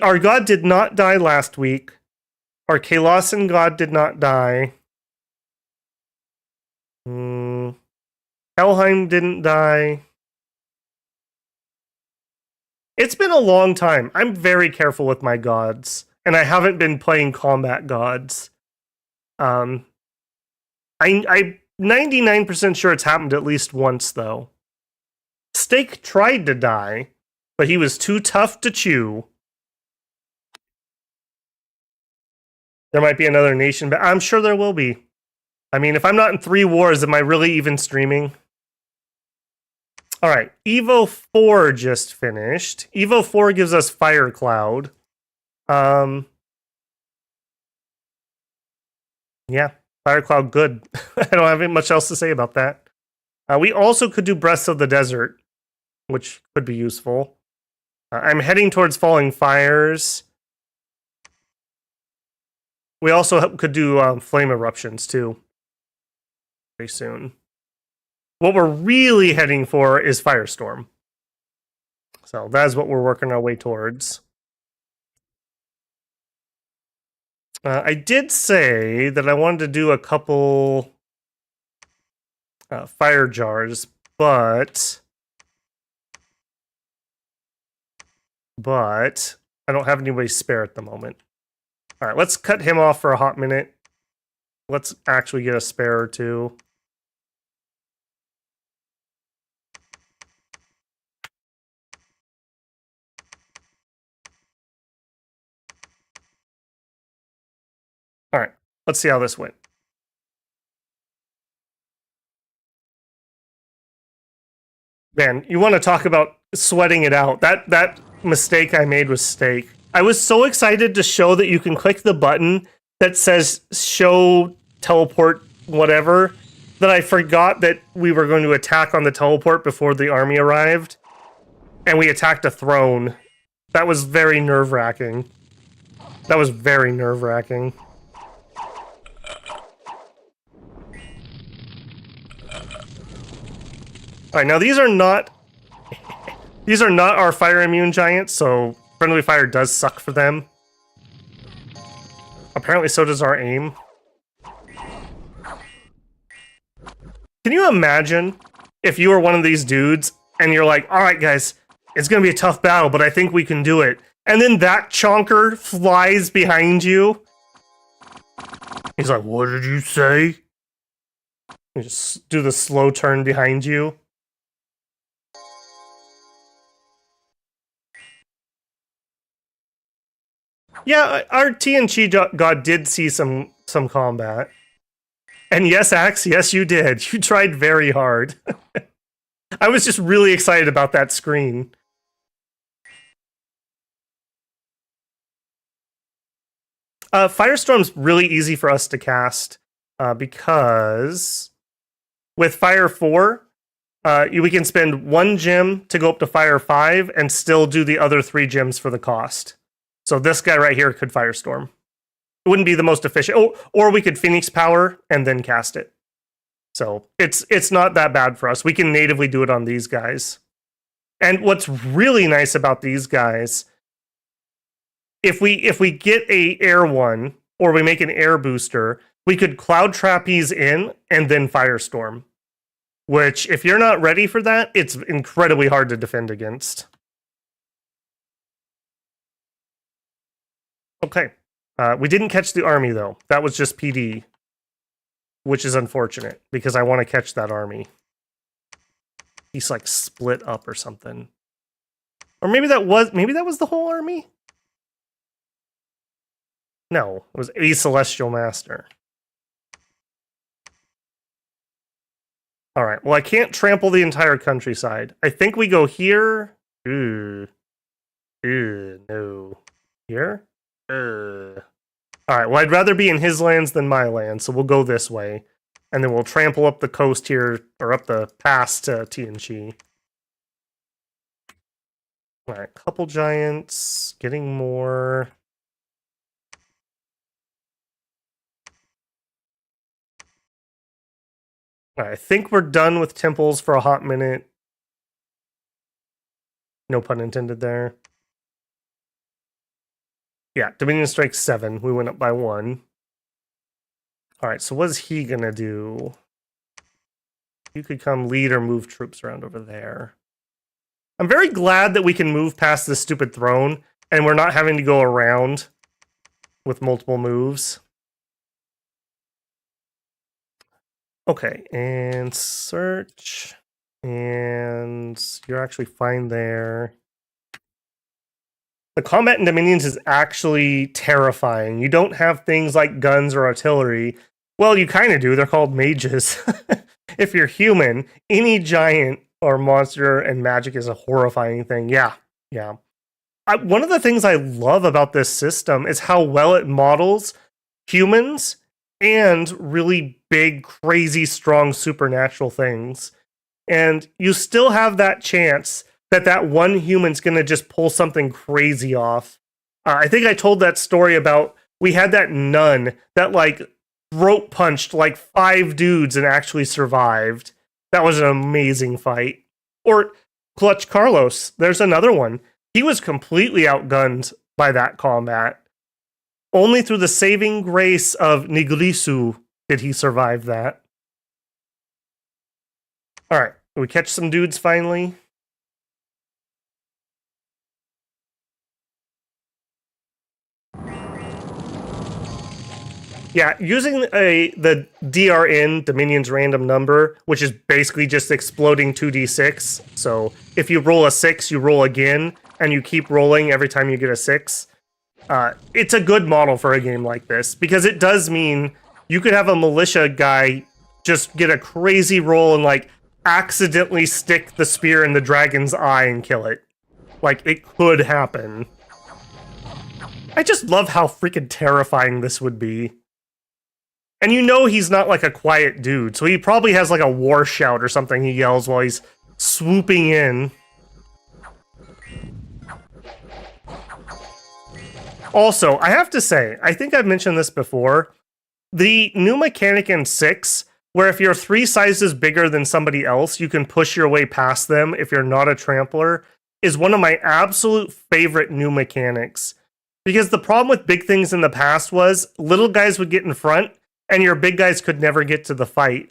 Our god did not die last week. Our Kalasan god did not die. Helheim didn't die. It's been a long time. I'm very careful with my gods, and I haven't been playing combat gods. I'm 99% sure it's happened at least once, though. Steak tried to die, but he was too tough to chew. There might be another nation, but I'm sure there will be. I mean, if I'm not in 3 wars, am I really even streaming? All right, Evo 4 just finished. Evo 4 gives us Fire Cloud. Yeah, Fire Cloud, good. I don't have much else to say about that. We also could do Breaths of the Desert, which could be useful. I'm heading towards Falling Fires. We also could do Flame Eruptions, too. Very soon. What we're really heading for is Firestorm. So that's what we're working our way towards. I did say that I wanted to do a couple fire jars, but I don't have anybody spare at the moment. All right, let's cut him off for a hot minute. Let's actually get a spare or two. All right, let's see how this went. Man, you want to talk about sweating it out. That mistake I made was steak. I was so excited to show that you can click the button that says show teleport whatever that I forgot that we were going to attack on the teleport before the army arrived. And we attacked a throne. That was very nerve-wracking. That was very nerve-wracking. Alright, now these are not our fire immune giants, so friendly fire does suck for them. Apparently so does our aim. Can you imagine if you were one of these dudes and you're like, alright guys, it's gonna be a tough battle, but I think we can do it. And then that chonker flies behind you. He's like, what did you say? You just do the slow turn behind you. Yeah, our TNG god did see some combat. And yes, Axe, yes you did. You tried very hard. I was just really excited about that screen. Firestorm's really easy for us to cast because with Fire 4, we can spend 1 gem to go up to Fire 5 and still do the other 3 gems for the cost. So this guy right here could Firestorm. It wouldn't be the most efficient. Oh, or we could Phoenix Power and then cast it. So it's not that bad for us. We can natively do it on these guys. And what's really nice about these guys, if we get a air one or we make an air booster, we could Cloud Trapeze in and then Firestorm. Which, if you're not ready for that, it's incredibly hard to defend against. Okay. We didn't catch the army, though. That was just PD. Which is unfortunate, because I want to catch that army. He's, like, split up or something. Or maybe that was the whole army? No, it was a Celestial Master. Alright, well I can't trample the entire countryside. I think we go here. Ooh. Ooh, no. Here? Alright, well I'd rather be in his lands than my land, so we'll go this way. And then we'll trample up the coast here, or up the pass to TNG. Alright, couple giants, getting more. Alright, I think we're done with temples for a hot minute. No pun intended there. Yeah, Dominion Strike 7. We went up by 1. Alright, so what is he gonna do? You could come lead or move troops around over there. I'm very glad that we can move past this stupid throne, and we're not having to go around with multiple moves. Okay, and search. And you're actually fine there. The combat in Dominions is actually terrifying. You don't have things like guns or artillery. Well, you kind of do. They're called mages. If you're human, any giant or monster and magic is a horrifying thing. Yeah. One of the things I love about this system is how well it models humans and really big, crazy, strong supernatural things. And you still have that chance that one human's going to just pull something crazy off. I think I told that story about we had that nun that like throat punched like 5 dudes and actually survived. That was an amazing fight. Or Clutch Carlos, there's another one. He was completely outgunned by that combat. Only through the saving grace of Nigrisu did he survive that. Alright, we catch some dudes finally. Yeah, using the DRN, Dominion's random number, which is basically just exploding 2d6. So if you roll a 6, you roll again, and you keep rolling every time you get a 6. It's a good model for a game like this, because it does mean you could have a militia guy just get a crazy roll and like accidentally stick the spear in the dragon's eye and kill it. Like, it could happen. I just love how freaking terrifying this would be. And you know he's not like a quiet dude, so he probably has like a war shout or something he yells while he's swooping in. Also, I have to say, I think I've mentioned this before, the new mechanic in 6, where if you're 3 sizes bigger than somebody else, you can push your way past them if you're not a trampler, is one of my absolute favorite new mechanics. Because the problem with big things in the past was, little guys would get in front, and your big guys could never get to the fight.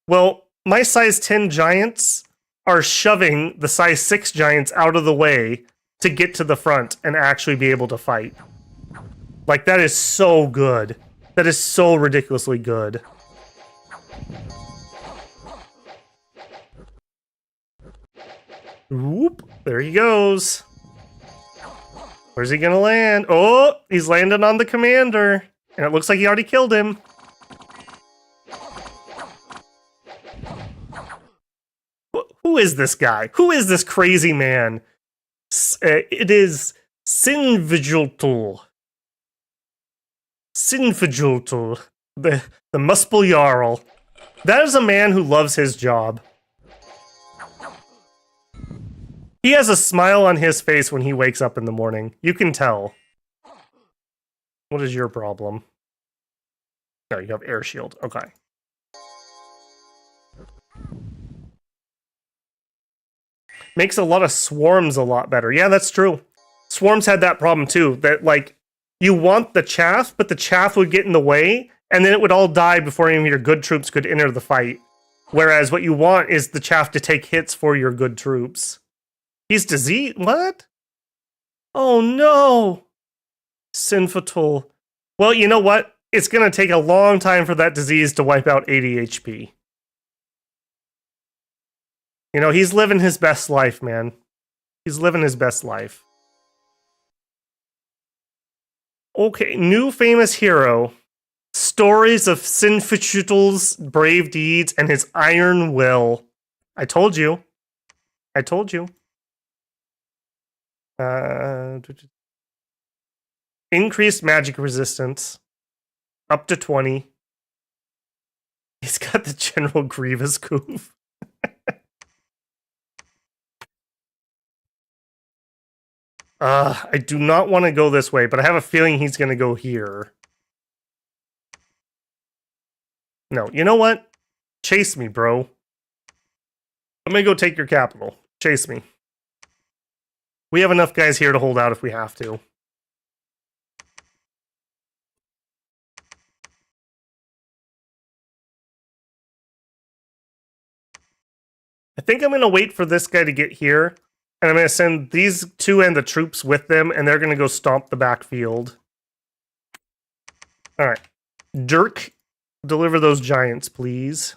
Well, my size 10 giants are shoving the size 6 giants out of the way to get to the front and actually be able to fight. Like, that is so good. That is so ridiculously good. Whoop, there he goes. Where's he gonna land? Oh, he's landing on the commander. And it looks like he already killed him. Who is this guy? Who is this crazy man? It is Sinvigiltul. Sinvigiltul. The Muspel Jarl. That is a man who loves his job. He has a smile on his face when he wakes up in the morning. You can tell. What is your problem? No, you have air shield. Okay. Makes a lot of swarms a lot better. Yeah, that's true. Swarms had that problem too. That, like, you want the chaff, but the chaff would get in the way, and then it would all die before any of your good troops could enter the fight. Whereas what you want is the chaff to take hits for your good troops. He's diseased? What? Oh no! Sinfatul. Well, you know what? It's gonna take a long time for that disease to wipe out 80 HP. You know, he's living his best life, man. He's living his best life. Okay, new famous hero. Stories of Sinfichutel's brave deeds and his iron will. I told you. I told you. Increased magic resistance. Up to 20. He's got the General Grievous goof. I do not want to go this way, but I have a feeling he's going to go here. No, you know what? Chase me, bro. I'm going to go take your capital. Chase me. We have enough guys here to hold out if we have to. I think I'm going to wait for this guy to get here. And I'm going to send these two and the troops with them, and they're going to go stomp the backfield. All right. Dirk, deliver those giants, please.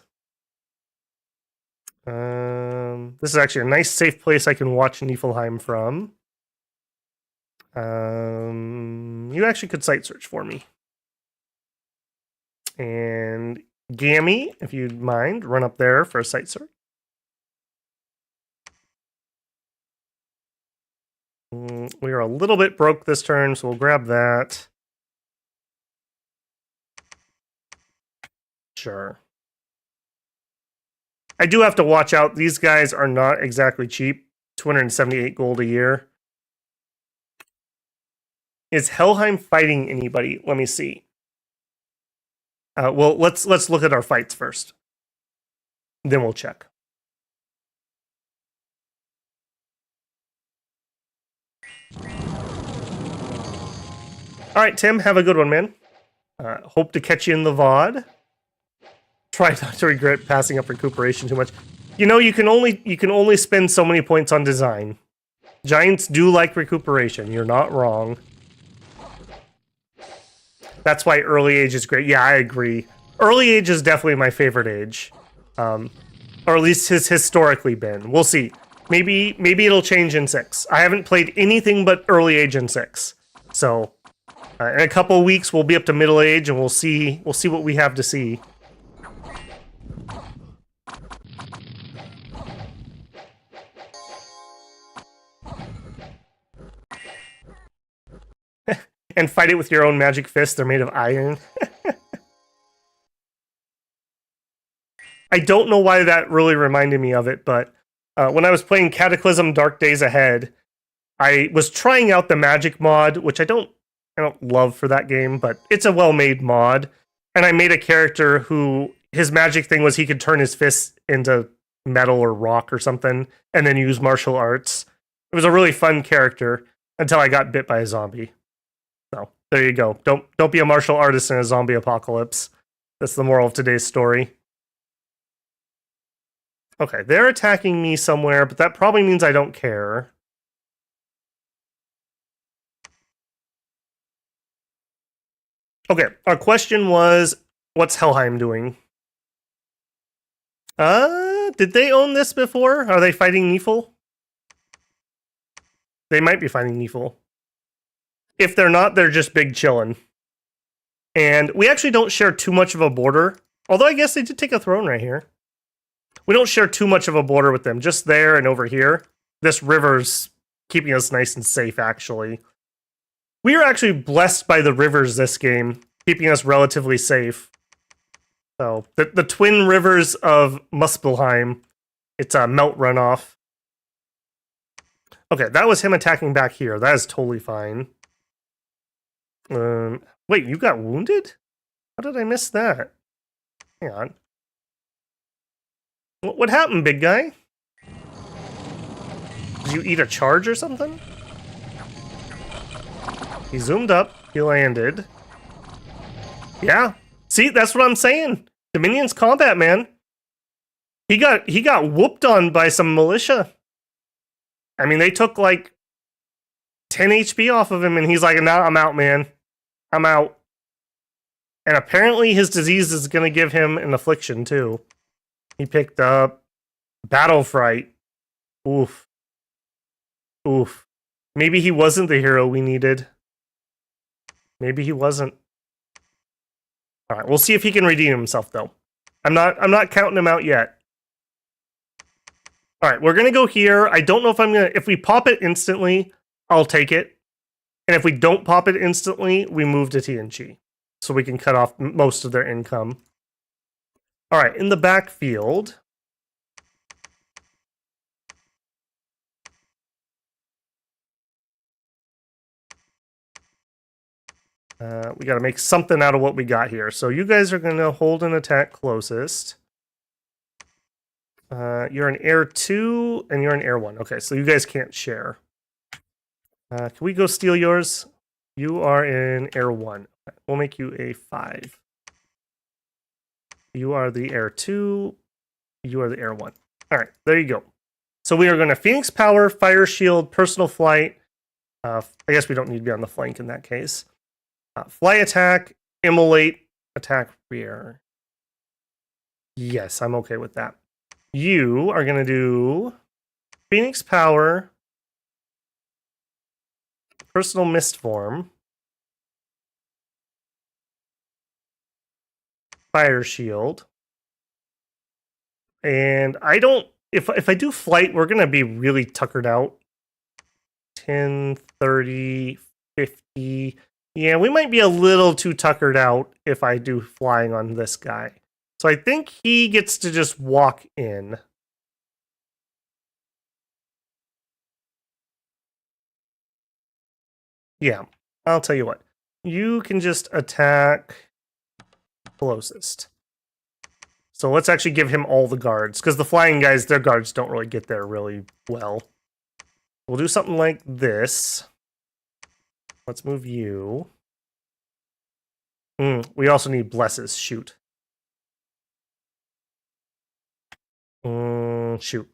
This is actually a nice, safe place I can watch Niefelheim from. You actually could site search for me. And Gammy, if you'd mind, run up there for a site search. We are a little bit broke this turn, so we'll grab that. Sure. I do have to watch out. These guys are not exactly cheap. 278 gold a year. Is Helheim fighting anybody? Let me see. Well, let's look at our fights first. Then we'll check. All right, Tim, have a good one, man. Hope to catch you in the VOD. Try not to regret passing up recuperation too much. You know, you can only spend so many points on design. Giants do like recuperation. You're not wrong. That's why early age is great. Yeah, I agree. Early age is definitely my favorite age. Or at least has historically been. We'll see. Maybe it'll change in 6. I haven't played anything but early age in 6. So in a couple of weeks we'll be up to middle age and we'll see what we have to see. And fight it with your own magic fists. They're made of iron. I don't know why that really reminded me of it, but when I was playing Cataclysm Dark Days Ahead, I was trying out the magic mod, which I don't love for that game, but it's a well-made mod. And I made a character who his magic thing was he could turn his fists into metal or rock or something, and then use martial arts. It was a really fun character until I got bit by a zombie. So there you go. Don't be a martial artist in a zombie apocalypse. That's the moral of today's story. Okay, they're attacking me somewhere, but that probably means I don't care. Okay, our question was, what's Helheim doing? Did they own this before? Are they fighting Niefel? They might be fighting Niefel. If they're not, they're just big chillin'. And we actually don't share too much of a border. Although I guess they did take a throne right here. We don't share too much of a border with them. Just there and over here. This river's keeping us nice and safe, actually. We are actually blessed by the rivers this game, keeping us relatively safe. So, the twin rivers of Muspelheim. It's a melt runoff. Okay, that was him attacking back here. That is totally fine. Wait, you got wounded? How did I miss that? Hang on. What happened, big guy? Did you eat a charge or something? He zoomed up. He landed. Yeah. See, that's what I'm saying. Dominion's combat, man. He got whooped on by some militia. I mean, they took like 10 HP off of him, and he's like, "Nah, I'm out, man. I'm out." And apparently his disease is going to give him an affliction, too. He picked up Battle Fright. Oof. Oof. Maybe he wasn't the hero we needed. Maybe he wasn't. All right, we'll see if he can redeem himself though. I'm not counting him out yet. All right, we're gonna go here. I don't know if we pop it instantly, I'll take it. And if we don't pop it instantly, we move to TNG. So we can cut off most of their income. All right, in the backfield. We got to make something out of what we got here. So you guys are going to hold an attack closest. You're an air 2 and you're an air 1. Okay, so you guys can't share. Can we go steal yours? You are in air 1. We'll make you a 5. You are the air 2. You are the air 1. All right, there you go. So we are going to Phoenix Power, Fire Shield, Personal Flight. I guess we don't need to be on the flank in that case. Fly attack, immolate, attack rear. Yes, I'm okay with that. You are going to do Phoenix Power, Personal Mist Form, Fire Shield. And I don't... If I do Flight, we're going to be really tuckered out. 10, 30, 50... Yeah, we might be a little too tuckered out if I do flying on this guy. So I think he gets to just walk in. Yeah, I'll tell you what. You can just attack closest. So let's actually give him all the guards, because the flying guys, their guards don't really get there really well. We'll do something like this. Let's move you. We also need blesses. Shoot. Shoot.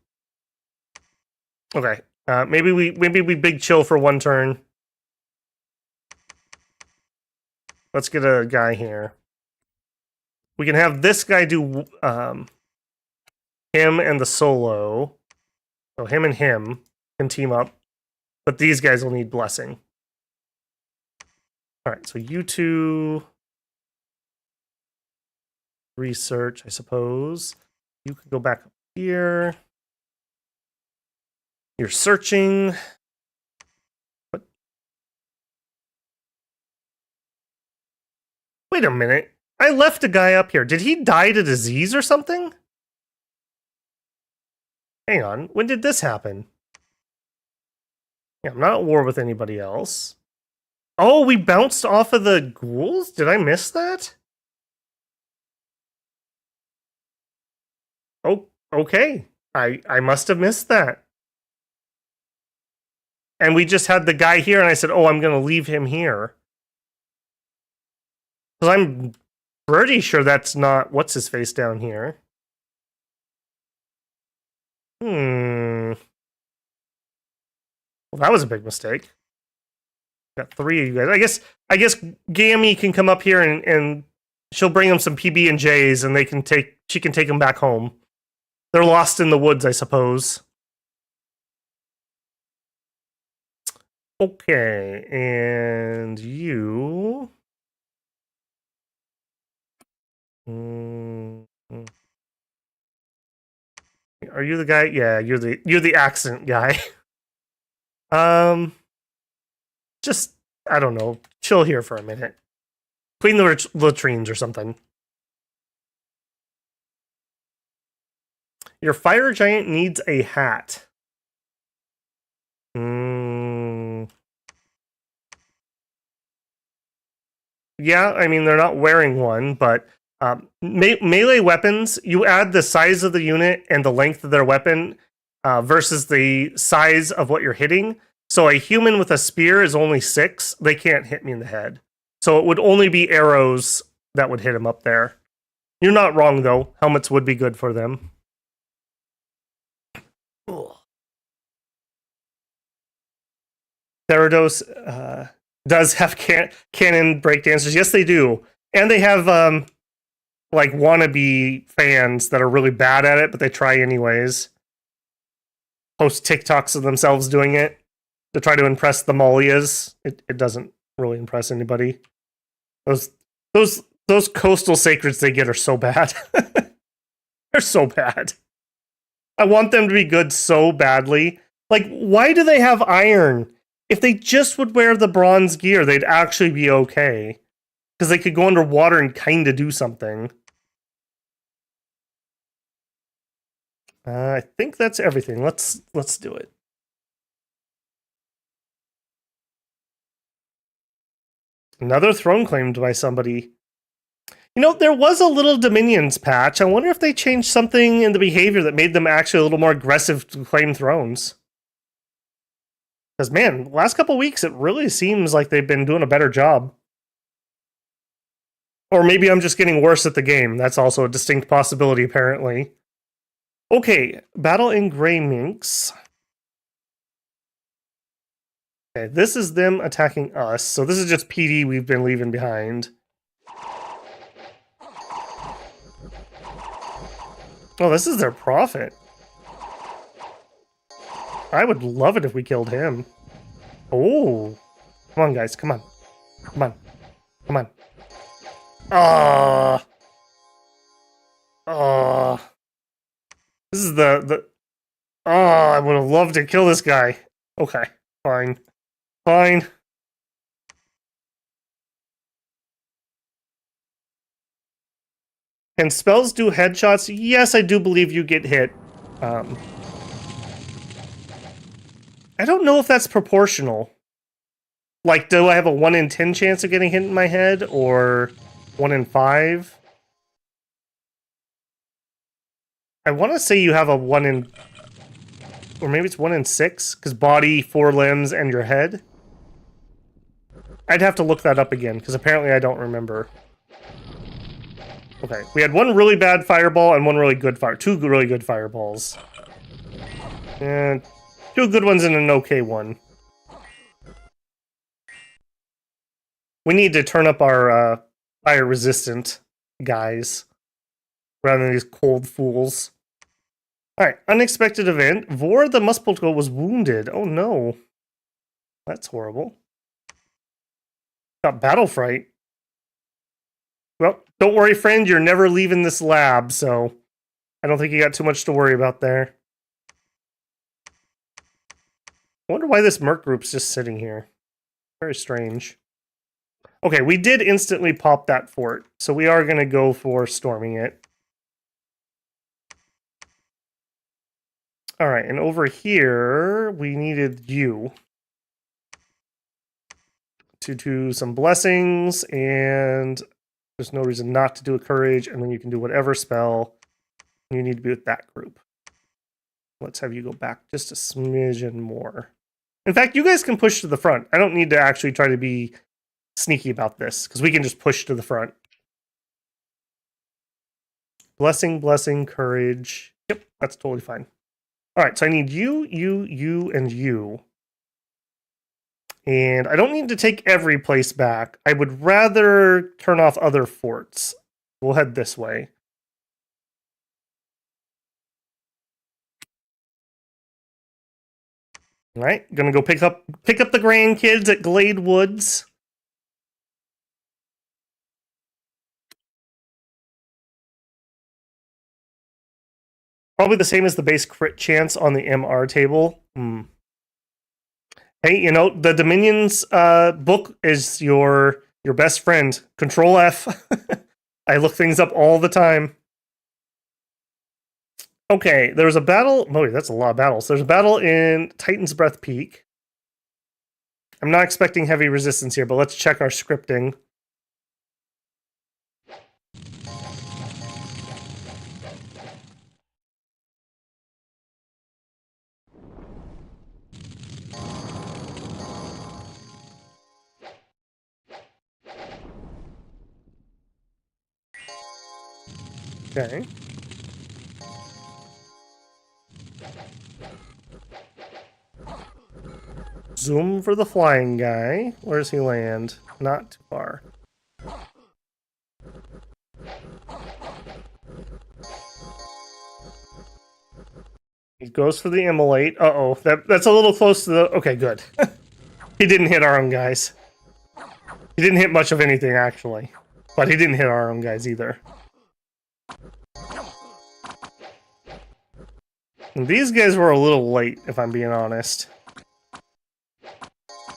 Okay. Maybe we big chill for one turn. Let's get a guy here. We can have this guy do him and the solo. So him and him can team up. But these guys will need blessing. Alright, so you two research, I suppose. You can go back up here. You're searching. What? Wait a minute. I left a guy up here. Did he die to disease or something? Hang on. When did this happen? Yeah, I'm not at war with anybody else. Oh, we bounced off of the ghouls? Did I miss that? Oh, okay. I must have missed that. And we just had the guy here, and I said, oh, I'm going to leave him here. Because I'm pretty sure that's not... What's his face down here? Well, that was a big mistake. Got 3 of you guys. I guess Gammy can come up here and she'll bring him some PB&Js, and she can take them back home. They're lost in the woods, I suppose. Okay, and you... Are you the guy? Yeah, you're the accident guy. Just, I don't know, chill here for a minute. Clean the latrines or something. Your fire giant needs a hat. Yeah, I mean, they're not wearing one, but melee weapons, you add the size of the unit and the length of their weapon versus the size of what you're hitting. So a human with a spear is only 6. They can't hit me in the head. So it would only be arrows that would hit him up there. You're not wrong, though. Helmets would be good for them. Therados does have canon breakdancers. Yes, they do. And they have like wannabe fans that are really bad at it, but they try anyways. Post TikToks of themselves doing it. to try to impress the Malias. It doesn't really impress anybody. Those those coastal sacreds they get are so bad. They're so bad. I want them to be good so badly. Like, why do they have iron? If they just would wear the bronze gear, they'd actually be okay. Because they could go underwater and kind of do something. I think that's everything. Let's do it. Another throne claimed by somebody. You know, there was a little Dominions patch. I wonder if they changed something in the behavior that made them actually a little more aggressive to claim thrones. Because, man, last couple weeks, it really seems like they've been doing a better job. Or maybe I'm just getting worse at the game. That's also a distinct possibility, apparently. Okay, battle in Grey Minks. Okay, this is them attacking us. So this is just PD we've been leaving behind. Oh, this is their prophet. I would love it if we killed him. Oh. Come on, guys. Come on. Come on. Come on. This is the... Oh, I would have loved to kill this guy. Okay. Fine. Fine. Can spells do headshots? Yes, I do believe you get hit. I don't know if that's proportional. Like, do I have a 1 in 10 chance of getting hit in my head? Or 1 in 5? I want to say you have a 1 in... Or maybe it's 1 in 6? Because body, 4 limbs, and your head? I'd have to look that up again, because apparently I don't remember. Okay, we had 1 really bad fireball and 1 really good fire. 2 really good fireballs. And 2 good ones and an okay one. We need to turn up our fire-resistant guys. Rather than these cold fools. Alright, unexpected event. Vor the Muspelheim was wounded. Oh no. That's horrible. Got battle fright. Well, don't worry, friend. You're never leaving this lab, so I don't think you got too much to worry about there. I wonder why this merc group's just sitting here. Very strange. Okay, we did instantly pop that fort, so we are going to go for storming it. Alright, and over here, we needed you to do some blessings, and there's no reason not to do a courage, and then you can do whatever spell you need to be with that group. Let's have you go back just a smidgen more. In fact, you guys can push to the front. I don't need to actually try to be sneaky about this, because we can just push to the front. Blessing, blessing, courage. Yep, that's totally fine. Alright, so I need you, and you. And I don't need to take every place back. I would rather turn off other forts. We'll head this way. Alright, gonna go pick up the grandkids at Glade Woods. Probably the same as the base crit chance on the MR table. Hey, you know, the Dominions book is your best friend. Control F. I look things up all the time. Okay, there was a battle. Oh, that's a lot of battles. There's a battle in Titan's Breath Peak. I'm not expecting heavy resistance here, but let's check our scripting. Okay. Zoom for the flying guy. Where does he land? Not too far. He goes for the immolate. Uh-oh. That's a little close to the... Okay, good. He didn't hit our own guys. He didn't hit much of anything, actually. But he didn't hit our own guys either. And these guys were a little late, if I'm being honest.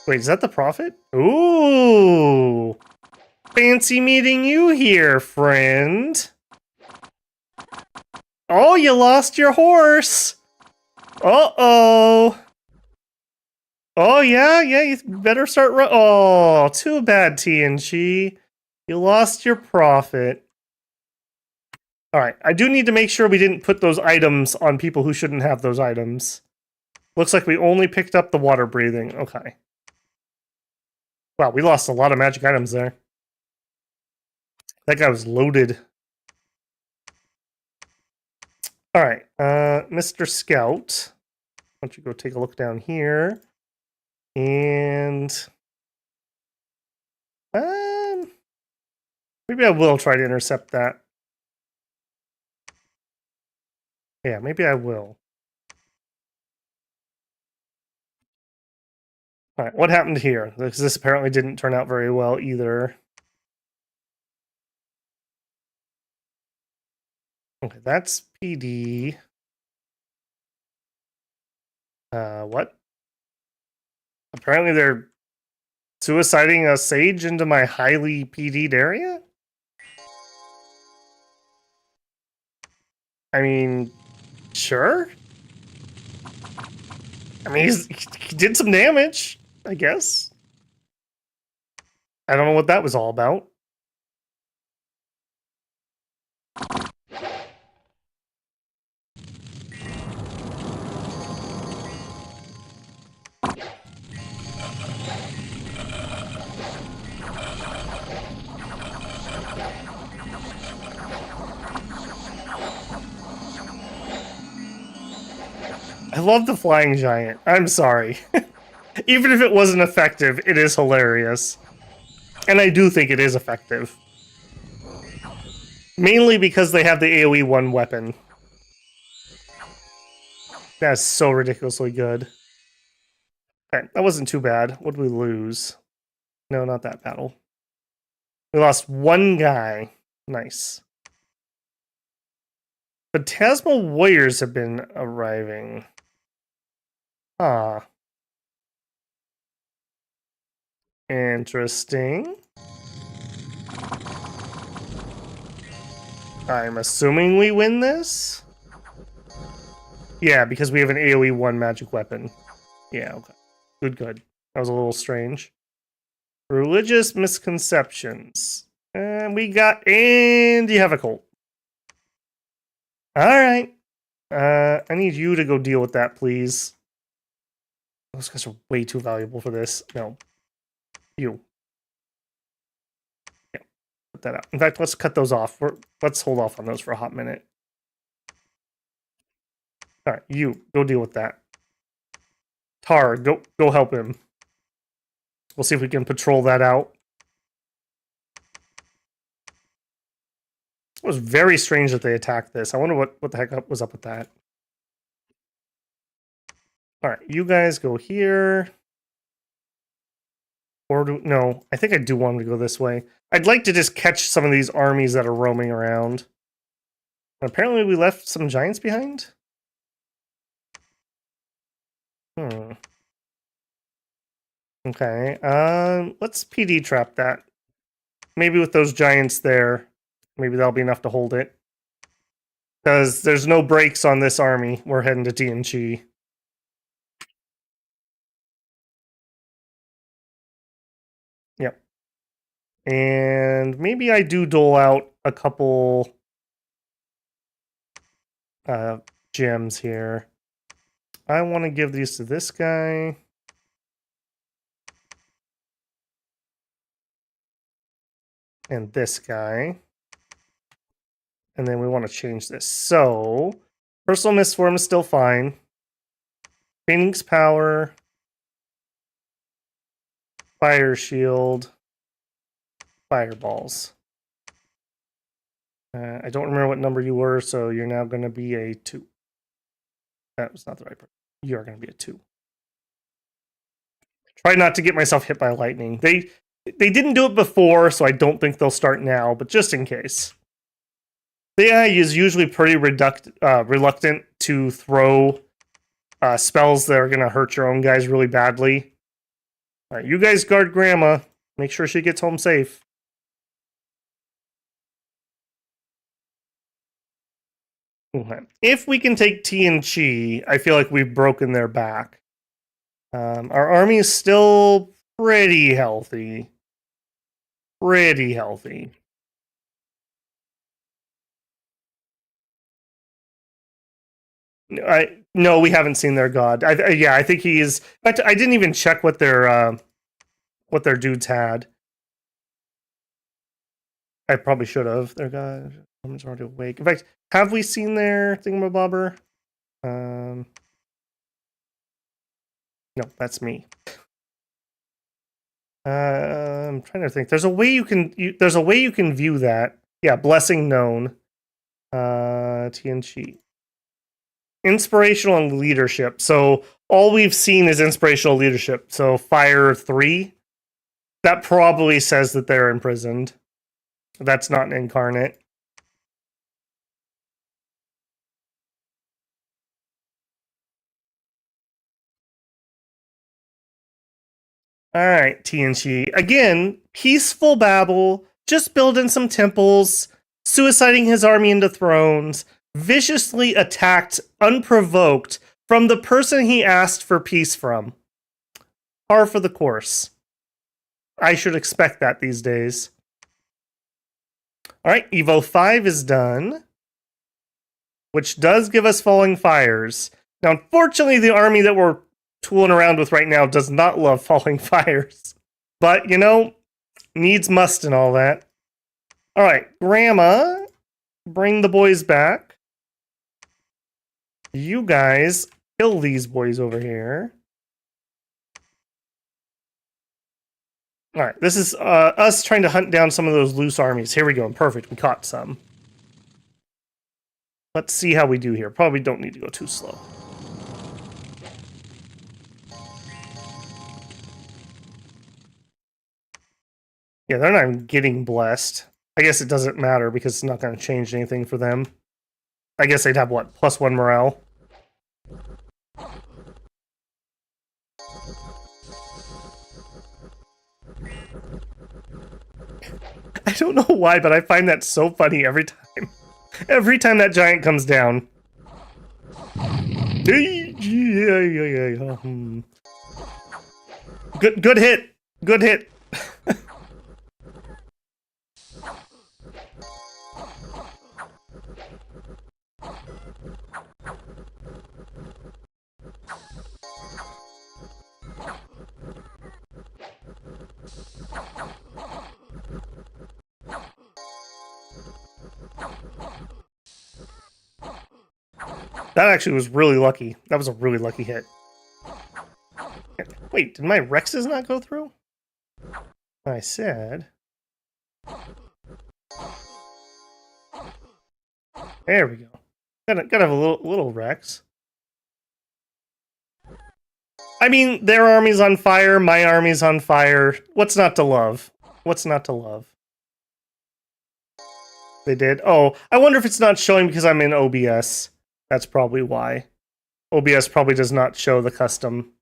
Wait, is that the prophet? Ooh! Fancy meeting you here, friend. Oh, you lost your horse! Uh-oh! Oh, yeah, you better start oh, too bad, TNG. You lost your prophet. Alright, I do need to make sure we didn't put those items on people who shouldn't have those items. Looks like we only picked up the water breathing. Okay. Wow, we lost a lot of magic items there. That guy was loaded. Alright, Mr. Scout. Why don't you go take a look down here? And... maybe I will try to intercept that. Yeah, maybe I will. Alright, what happened here? Because this apparently didn't turn out very well either. Okay, that's PD. What? Apparently they're suiciding a sage into my highly PD'd area? I mean, sure. I mean, he did some damage, I guess. I don't know what that was all about. I love the flying giant. I'm sorry. Even if it wasn't effective, it is hilarious. And I do think it is effective. Mainly because they have the AoE 1 weapon. That's so ridiculously good. Okay, that wasn't too bad. What did we lose? No, not that battle. We lost one guy. Nice. Phantasmal warriors have been arriving. Ah. Interesting. I'm assuming we win this? Yeah, because we have an AoE 1 magic weapon. Yeah, okay. Good. That was a little strange. Religious misconceptions. And we got... And you have a cult. Alright. I need you to go deal with that, please. Those guys are way too valuable for this. No. You. Yeah. Put that out. In fact, let's cut those off. Let's hold off on those for a hot minute. Alright, you. Go deal with that. Tar, go help him. We'll see if we can patrol that out. It was very strange that they attacked this. I wonder what the heck was up with that. Alright, you guys go here. Or no, I think I do want them to go this way. I'd like to just catch some of these armies that are roaming around. Apparently we left some giants behind? Okay, let's PD trap that. Maybe with those giants there, maybe that'll be enough to hold it. Because there's no brakes on this army. We're heading to TNG. Yep. And maybe I do dole out a couple gems here. I want to give these to this guy. And this guy. And then we want to change this. So, personal misform is still fine. Phoenix power. Fire shield. Fireballs. I don't remember what number you were, so you're now going to be a 2. That was not the right person. You're going to be a 2. Try not to get myself hit by lightning. They didn't do it before, so I don't think they'll start now, but just in case. The AI is usually pretty reluctant to throw spells that are going to hurt your own guys really badly. All right, you guys guard Grandma. Make sure she gets home safe. Okay. If we can take T and Chi, I feel like we've broken their back. Our army is still pretty healthy. Pretty healthy. No, we haven't seen their god. Yeah, I think he is. I didn't even check what their dudes had. I probably should have. Their god is already awake. In fact, have we seen their thingamabobber? No, that's me. I'm trying to think. There's a way you can view that. Yeah, blessing known. TNG. Inspirational and leadership. So all we've seen is inspirational leadership. So fire 3. That probably says that they're imprisoned. That's not an incarnate. All right, TNG. Again, peaceful babble, just building some temples, suiciding his army into thrones, viciously attacked unprovoked from the person he asked for peace from. Par for the course. I should expect that these days. All right, Evo 5 is done, which does give us falling fires. Now, unfortunately, the army that we're tooling around with right now does not love falling fires. But, you know, needs must and all that. All right, Grandma, bring the boys back. You guys kill these boys over here. All right, this is us trying to hunt down some of those loose armies. Here we go. Perfect. We caught some. Let's see how we do here. Probably don't need to go too slow. Yeah, they're not even getting blessed. I guess it doesn't matter because it's not going to change anything for them. I guess they'd have, what, +1 morale? I don't know why, but I find that so funny every time. Every time that giant comes down. Good hit. Good hit. That actually was really lucky. That was a really lucky hit. Wait, did my Rexes not go through? I said. There we go. Gotta have a little Rex. I mean, their army's on fire, my army's on fire. What's not to love? What's not to love? They did? Oh, I wonder if it's not showing because I'm in OBS. That's probably why. OBS probably does not show the custom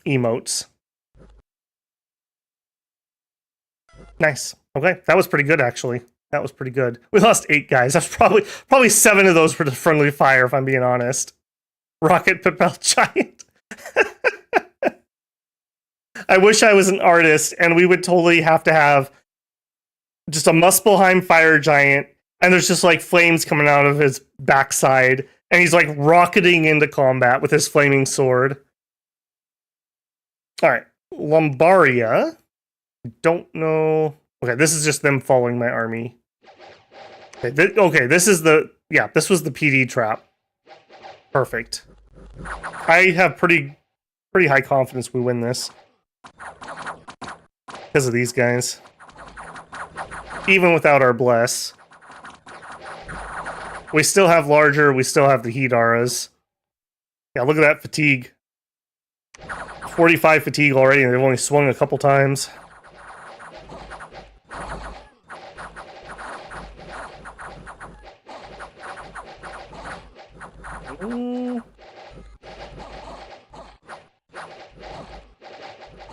emotes. Nice. Okay, that was pretty good, actually. That was pretty good. We lost 8 guys. That's probably 7 of those were the friendly fire, if I'm being honest. Rocket Propel Giant. I wish I was an artist, and we would totally have to have just a Muspelheim Fire Giant, and there's just like flames coming out of his backside, and he's like rocketing into combat with his flaming sword. All right, Lombaria. Don't know. Okay, this is just them following my army. Okay, this is this was the PD trap. Perfect. I have pretty high confidence we win this because of these guys. Even without our bless. We still have larger, we still have the heat auras. Yeah, look at that fatigue. 45 fatigue already, and they've only swung a couple times.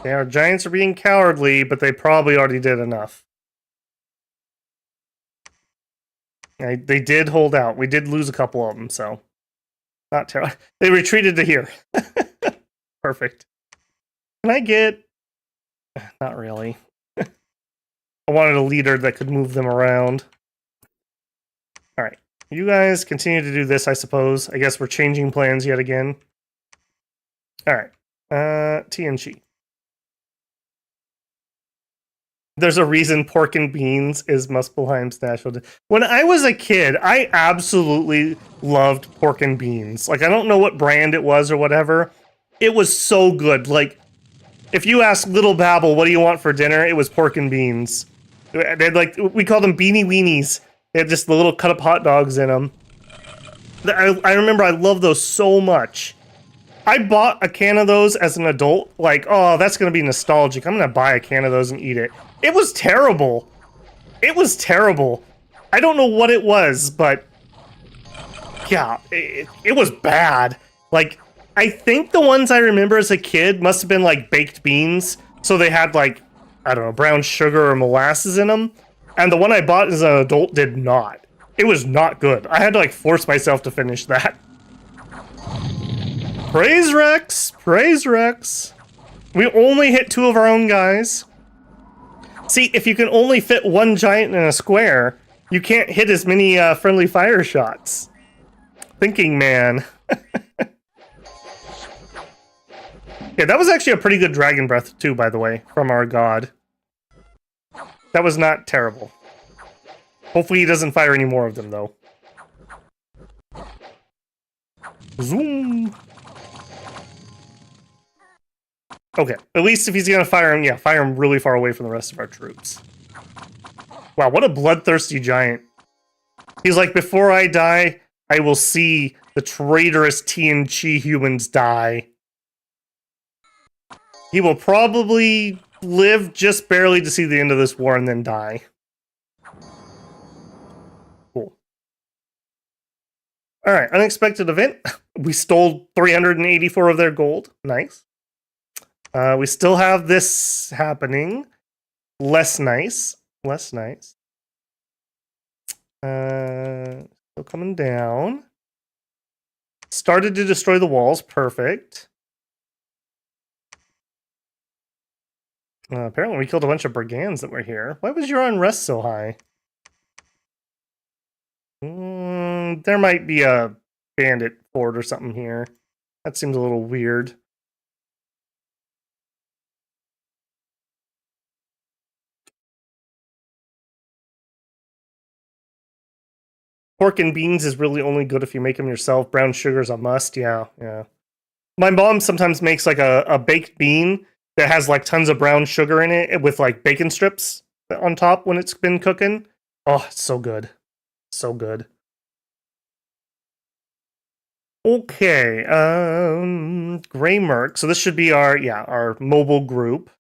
Yeah, our giants are being cowardly, but they probably already did enough. Yeah, they did hold out. We did lose a couple of them, so not terrible. They retreated to here. Perfect. Can I get... Not really. I wanted a leader that could move them around. Alright. You guys continue to do this, I suppose. I guess we're changing plans yet again. Alright. TNG. There's a reason pork and beans is Muspelheim's national dish. When I was a kid, I absolutely loved pork and beans. Like, I don't know what brand it was or whatever. It was so good. Like, if you ask Little Babel, what do you want for dinner? It was pork and beans. They had, like, we called them beanie weenies. They had just the little cut up hot dogs in them. I remember I loved those so much. I bought a can of those as an adult. Like, oh, that's going to be nostalgic. I'm going to buy a can of those and eat it. It was terrible. It was terrible. I don't know what it was, but yeah, it was bad. Like, I think the ones I remember as a kid must have been like baked beans. So they had like, I don't know, brown sugar or molasses in them. And the one I bought as an adult did not. It was not good. I had to like force myself to finish that. Praise Rex! Praise Rex! We only hit 2 of our own guys. See, if you can only fit 1 giant in a square, you can't hit as many friendly fire shots. Thinking man. Yeah, that was actually a pretty good dragon breath too, by the way, from our god. That was not terrible. Hopefully he doesn't fire any more of them, though. Zoom! Okay, at least if he's gonna fire him, yeah, fire him really far away from the rest of our troops. Wow, what a bloodthirsty giant. He's like, before I die, I will see the traitorous TNG humans die. He will probably live just barely to see the end of this war and then die. Cool. Alright, unexpected event. We stole 384 of their gold. Nice. We still have this happening. Less nice. Less nice. Still coming down. Started to destroy the walls. Perfect. Apparently we killed a bunch of brigands that were here. Why was your unrest so high? There might be a bandit fort or something here. That seems a little weird. Pork and beans is really only good if you make them yourself. Brown sugar's a must. Yeah, yeah. My mom sometimes makes like a baked bean that has like tons of brown sugar in it with like bacon strips on top when it's been cooking. Oh, it's so good. So good. Okay, Gray Merc. So this should be our mobile group.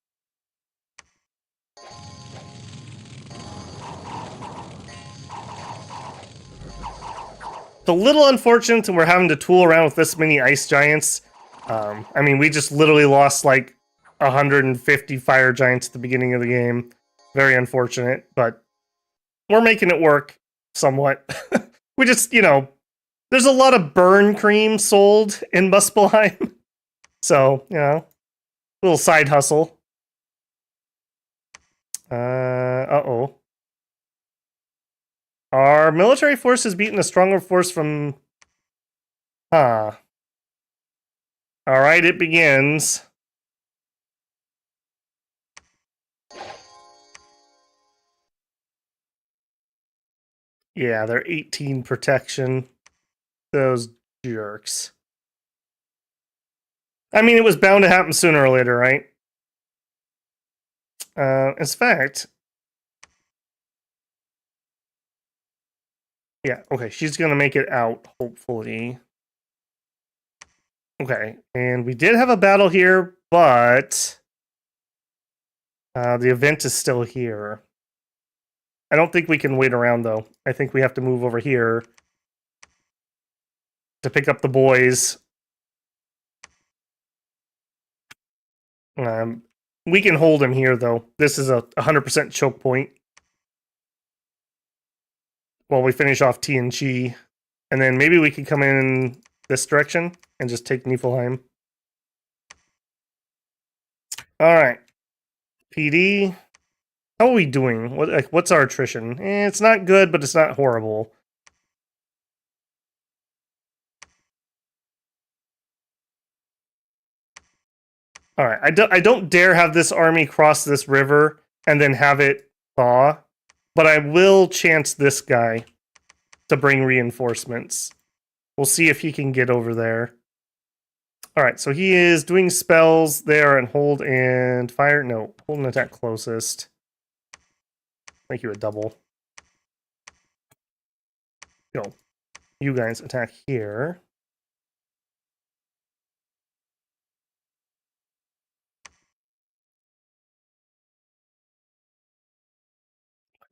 It's a little unfortunate that we're having to tool around with this many ice giants. I mean, we just literally lost like 150 fire giants at the beginning of the game. Very unfortunate, but we're making it work somewhat. We just, there's a lot of burn cream sold in Muspelheim. So, little side hustle. Uh-oh. Our military force has beaten a stronger force from... Huh. Alright, it begins. Yeah, they're 18 protection. Those jerks. I mean, it was bound to happen sooner or later, right? In fact... Yeah, okay, she's gonna make it out, hopefully. Okay, and we did have a battle here, but the event is still here. I don't think we can wait around, though. I think we have to move over here to pick up the boys. We can hold him here, though. This is a 100% choke point. While we finish off TNG. And then maybe we can come in this direction and just take Niefelheim. Alright. PD. How are we doing? What's our attrition? It's not good, but it's not horrible. Alright, I don't dare have this army cross this river and then have it thaw, but I will chance this guy to bring reinforcements. We'll see if he can get over there. Alright, so he is doing spells there and hold and fire. No, hold and attack closest. Make you a double. Go. You guys attack here.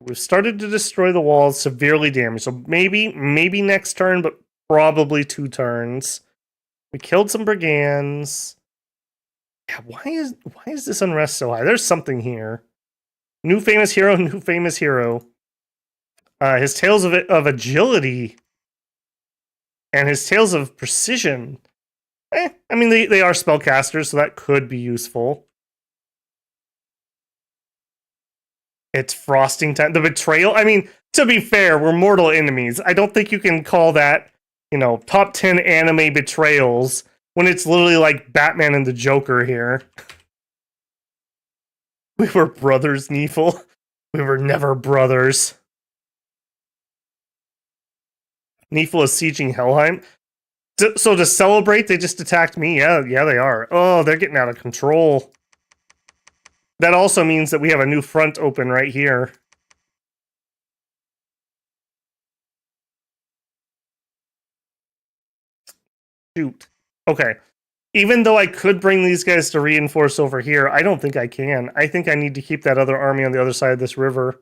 We've started to destroy the walls, severely damaged. So maybe next turn, but probably 2 turns. We killed some brigands. Yeah, why is this unrest so high? There's something here. New famous hero, new famous hero. His tales of agility and his tales of precision. I mean, they are spellcasters, so that could be useful. It's frosting time. The betrayal. I mean, to be fair, we're mortal enemies. I don't think you can call that, top 10 anime betrayals when it's literally like Batman and the Joker here. We were brothers, Niefel. We were never brothers. Niefel is sieging Helheim. So to celebrate, they just attacked me? Yeah, they are. Oh, they're getting out of control. That also means that we have a new front open right here. Shoot. Okay. Even though I could bring these guys to reinforce over here, I don't think I can. I think I need to keep that other army on the other side of this river.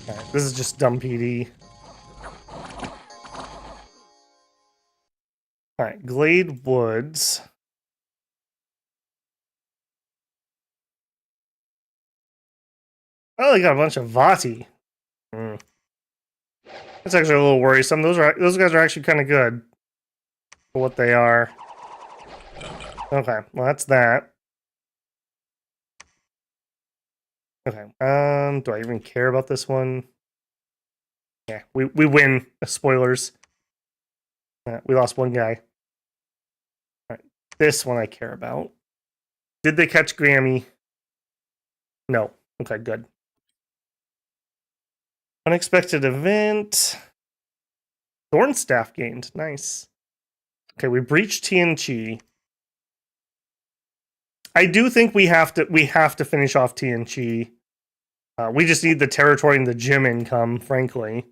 Alright, this is just dumb PD. Alright, Glade Woods. Oh, they got a bunch of Vati. That's actually a little worrisome. Those guys are actually kind of good for what they are. Okay, well that's that. Okay, do I even care about this one? Yeah, we win. Spoilers. We lost one guy. All right, this one I care about. Did they catch Grammy? No. Okay, good. Unexpected event. Thornstaff gained. Nice. Okay, we breached TNG. I do think we have to finish off TNG. We just need the territory and the gym income, frankly.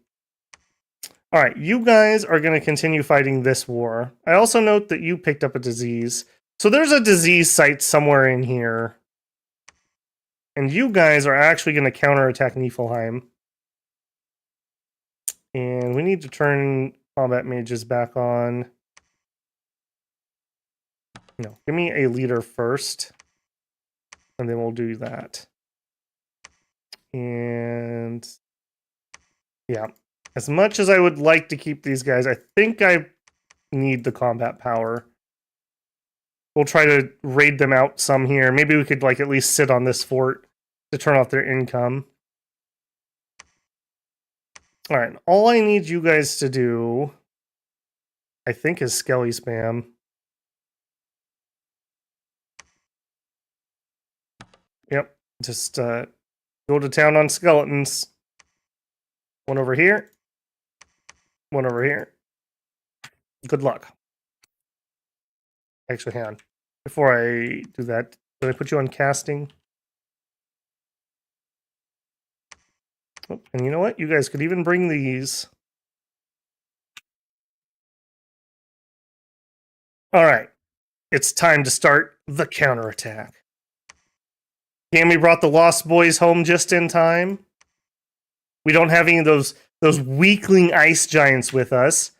All right, you guys are going to continue fighting this war. I also note that you picked up a disease. So there's a disease site somewhere in here. And you guys are actually going to counterattack Niefelheim. And we need to turn combat mages back on. No, give me a leader first. And then we'll do that. And yeah, as much as I would like to keep these guys, I think I need the combat power. We'll try to raid them out some here. Maybe we could at least sit on this fort to turn off their income. All right, all I need you guys to do, I think, is Skelly spam. Yep, just go to town on skeletons. One over here. One over here. Good luck. Actually, hang on. Before I do that, did I put you on casting? Oh, and you know what? You guys could even bring these. All right. It's time to start the counterattack. Gammy brought the Lost Boys home just in time. We don't have any of those weakling ice giants with us.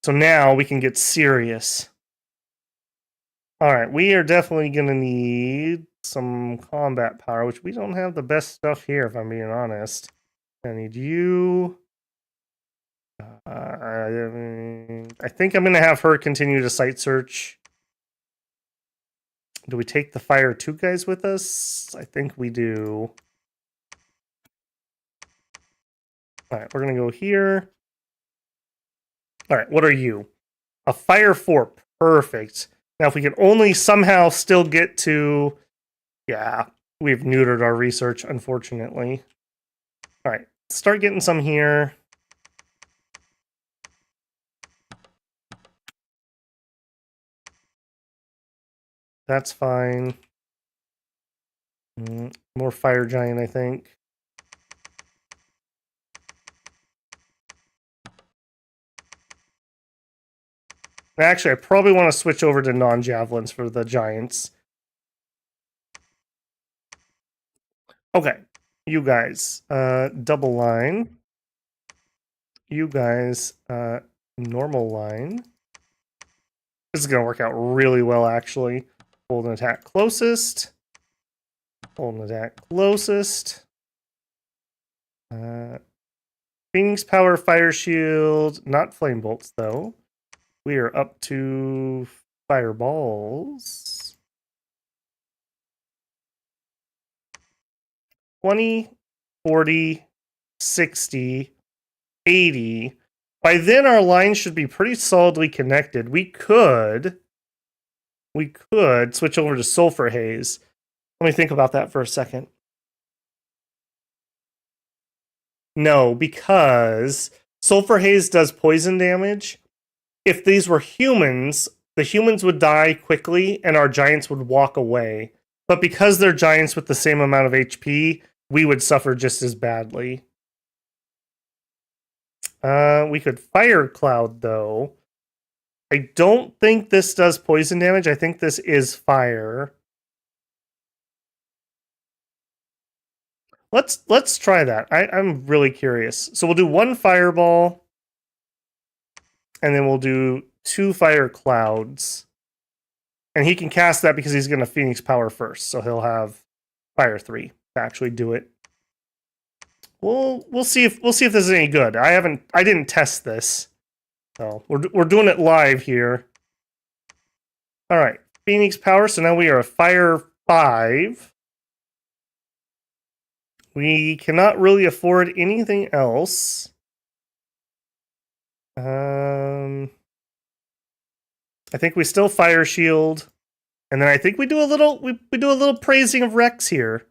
So now we can get serious. Alright, we are definitely going to need some combat power, which we don't have the best stuff here, if I'm being honest. I need you. I think I'm going to have her continue to site search. Do we take the Fire 2 guys with us? I think we do. Alright, we're going to go here. Alright, what are you? A Fire 4. Perfect. Now, if we can only somehow still get to... Yeah, we've neutered our research, unfortunately. Alright, start getting some here. That's fine. More fire giant, I think. Actually, I probably want to switch over to non-javelins for the giants. Okay, you guys, double line. You guys, normal line. This is going to work out really well, actually. Hold an attack closest. Hold an attack closest. Phoenix Power, Fire Shield. Not Flame Bolts, though. We are up to Fireballs. 20, 40, 60, 80. By then, our line should be pretty solidly connected. We could switch over to Sulfur Haze. Let me think about that for a second. No, because Sulfur Haze does poison damage. If these were humans, the humans would die quickly and our giants would walk away. But because they're giants with the same amount of HP, we would suffer just as badly. We could Fire Cloud, though. I don't think this does poison damage. I think this is fire. Let's try that. I'm really curious. So we'll do one fireball, and then we'll do 2 fire clouds. And he can cast that because he's going to Phoenix Power first, so he'll have Fire 3 to actually do it. We'll see if this is any good. I didn't test this, so we're doing it live here. All right, Phoenix Power. So now we are a Fire 5. We cannot really afford anything else. I think we still Fire Shield, and then I think we do a little we do a little praising of Rex here,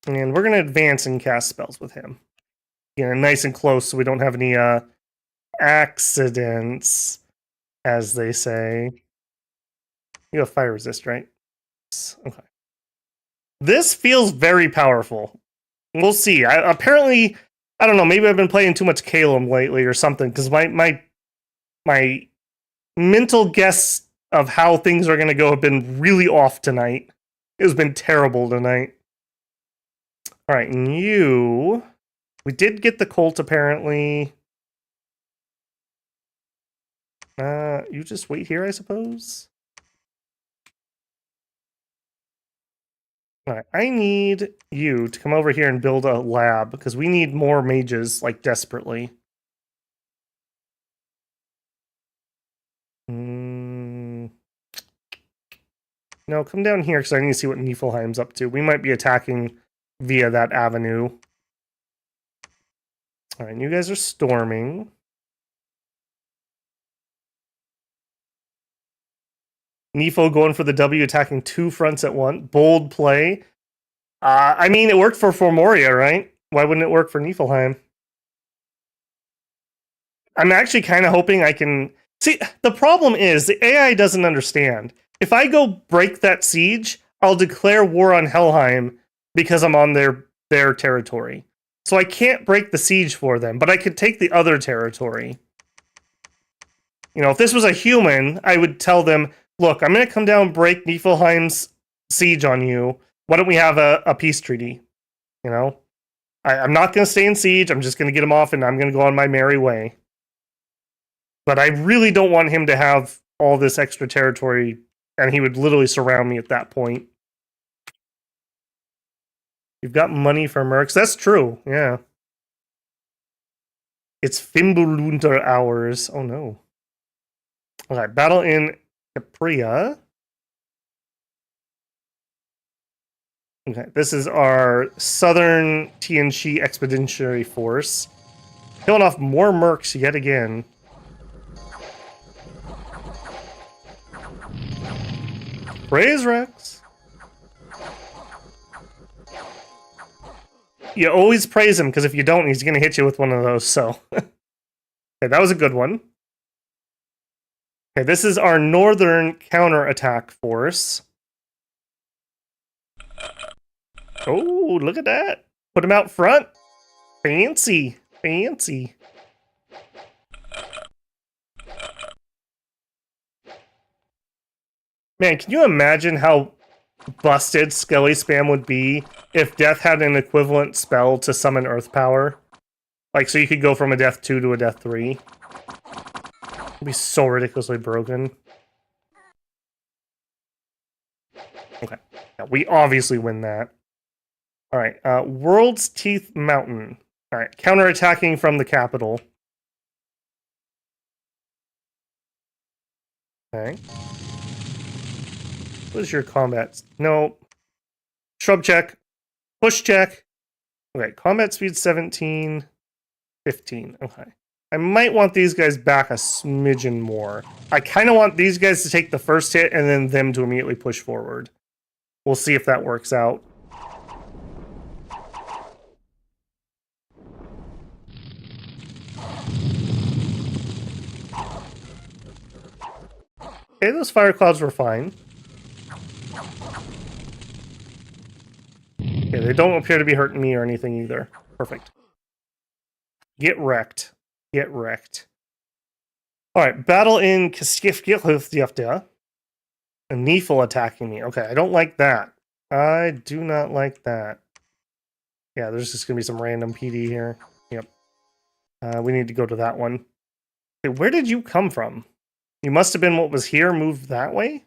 and we're gonna advance and cast spells with him. Yeah, nice and close, so we don't have any accidents, as they say. You have fire resist, right? Okay. This feels very powerful. We'll see. Apparently, I don't know. Maybe I've been playing too much Calum lately or something, because my mental guess of how things are going to go have been really off tonight. It has been terrible tonight. All right, and you... We did get the Colt, apparently. You just wait here, I suppose? All right, I need you to come over here and build a lab, because we need more mages, like, desperately. No, come down here, because I need to see what Niefelheim's up to. We might be attacking via that avenue. All right, you guys are storming. Nifo going for the W, attacking 2 fronts at once. Bold play. I mean, it worked for Formoria, right? Why wouldn't it work for Niefelheim? I'm actually kind of hoping I can... See, the problem is the AI doesn't understand. If I go break that siege, I'll declare war on Helheim because I'm on their territory. So I can't break the siege for them, but I could take the other territory. You know, if this was a human, I would tell them, look, I'm going to come down and break Niefelheim's siege on you. Why don't we have a peace treaty? You know? I'm not going to stay in siege. I'm just going to get him off and I'm going to go on my merry way. But I really don't want him to have all this extra territory, and he would literally surround me at that point. You've got money for mercs. That's true, yeah. It's Fimbulunter hours. Oh no. Okay, battle in Capria. Okay, this is our Southern Tianchi Expeditionary Force. Killing off more mercs yet again. Praise Rex. You always praise him, because if you don't, he's going to hit you with one of those, so. Okay, that was a good one. Okay, this is our Northern Counterattack Force. Oh, look at that. Put him out front. Fancy. Fancy. Man, can you imagine how busted Skelly Spam would be if Death had an equivalent spell to summon Earth Power? Like, so you could go from a Death 2 to a Death 3. It'd be so ridiculously broken. Okay. Yeah, we obviously win that. Alright, World's Teeth Mountain. Alright, counterattacking from the capital. Okay. What is your combat? No. Shrub check. Push check. Okay, combat speed 17. 15. Okay. I might want these guys back a smidgen more. I kind of want these guys to take the first hit and then them to immediately push forward. We'll see if that works out. Okay, those fire clouds were fine. Okay, they don't appear to be hurting me or anything either. Perfect. Get wrecked. Get wrecked. Alright, battle in Kaskifgilhufdjafta. A Niefel attacking me. Okay, I don't like that. I do not like that. Yeah, there's just going to be some random PD here. Yep. We need to go to that one. Okay, where did you come from? You must have been what was here, moved that way?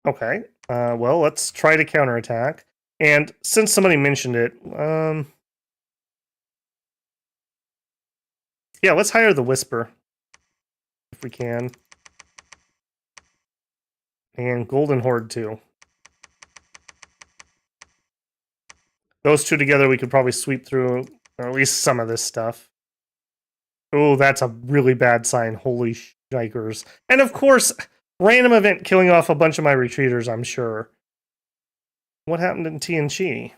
Okay. Well, let's try to counterattack. And since somebody mentioned it, yeah, let's hire the Whisper. If we can. And Golden Horde, too. Those two together, we could probably sweep through at least some of this stuff. Oh, that's a really bad sign. Holy shikers. And of course, random event killing off a bunch of my retreaters, I'm sure. What happened in TNG?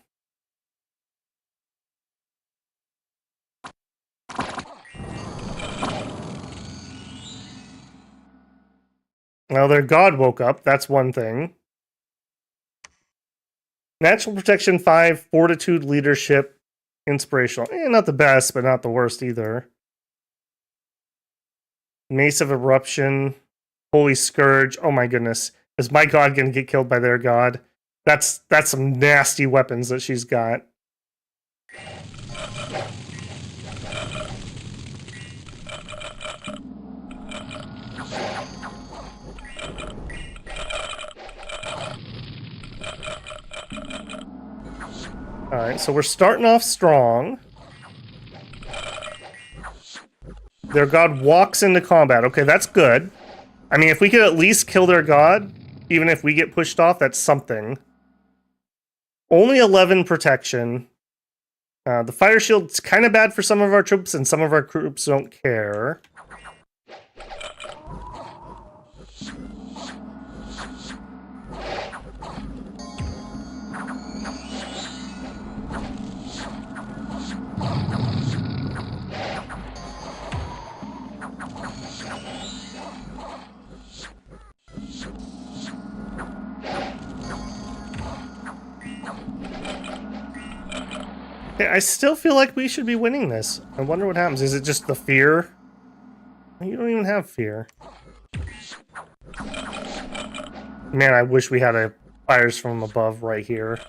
Well, their god woke up. That's one thing. Natural Protection 5, Fortitude, Leadership, Inspirational. Not the best, but not the worst either. Mace of Eruption, Holy Scourge. Oh my goodness. Is my god going to get killed by their god? That's some nasty weapons that she's got. Alright, so we're starting off strong. Their god walks into combat. Okay, that's good. I mean, if we could at least kill their god, even if we get pushed off, that's something. Only 11 protection. The fire shield's kind of bad for some of our troops, and some of our troops don't care. Okay, I still feel like we should be winning this. I wonder what happens. Is it just the fear? You don't even have fear. Man, I wish we had a fires from above right here.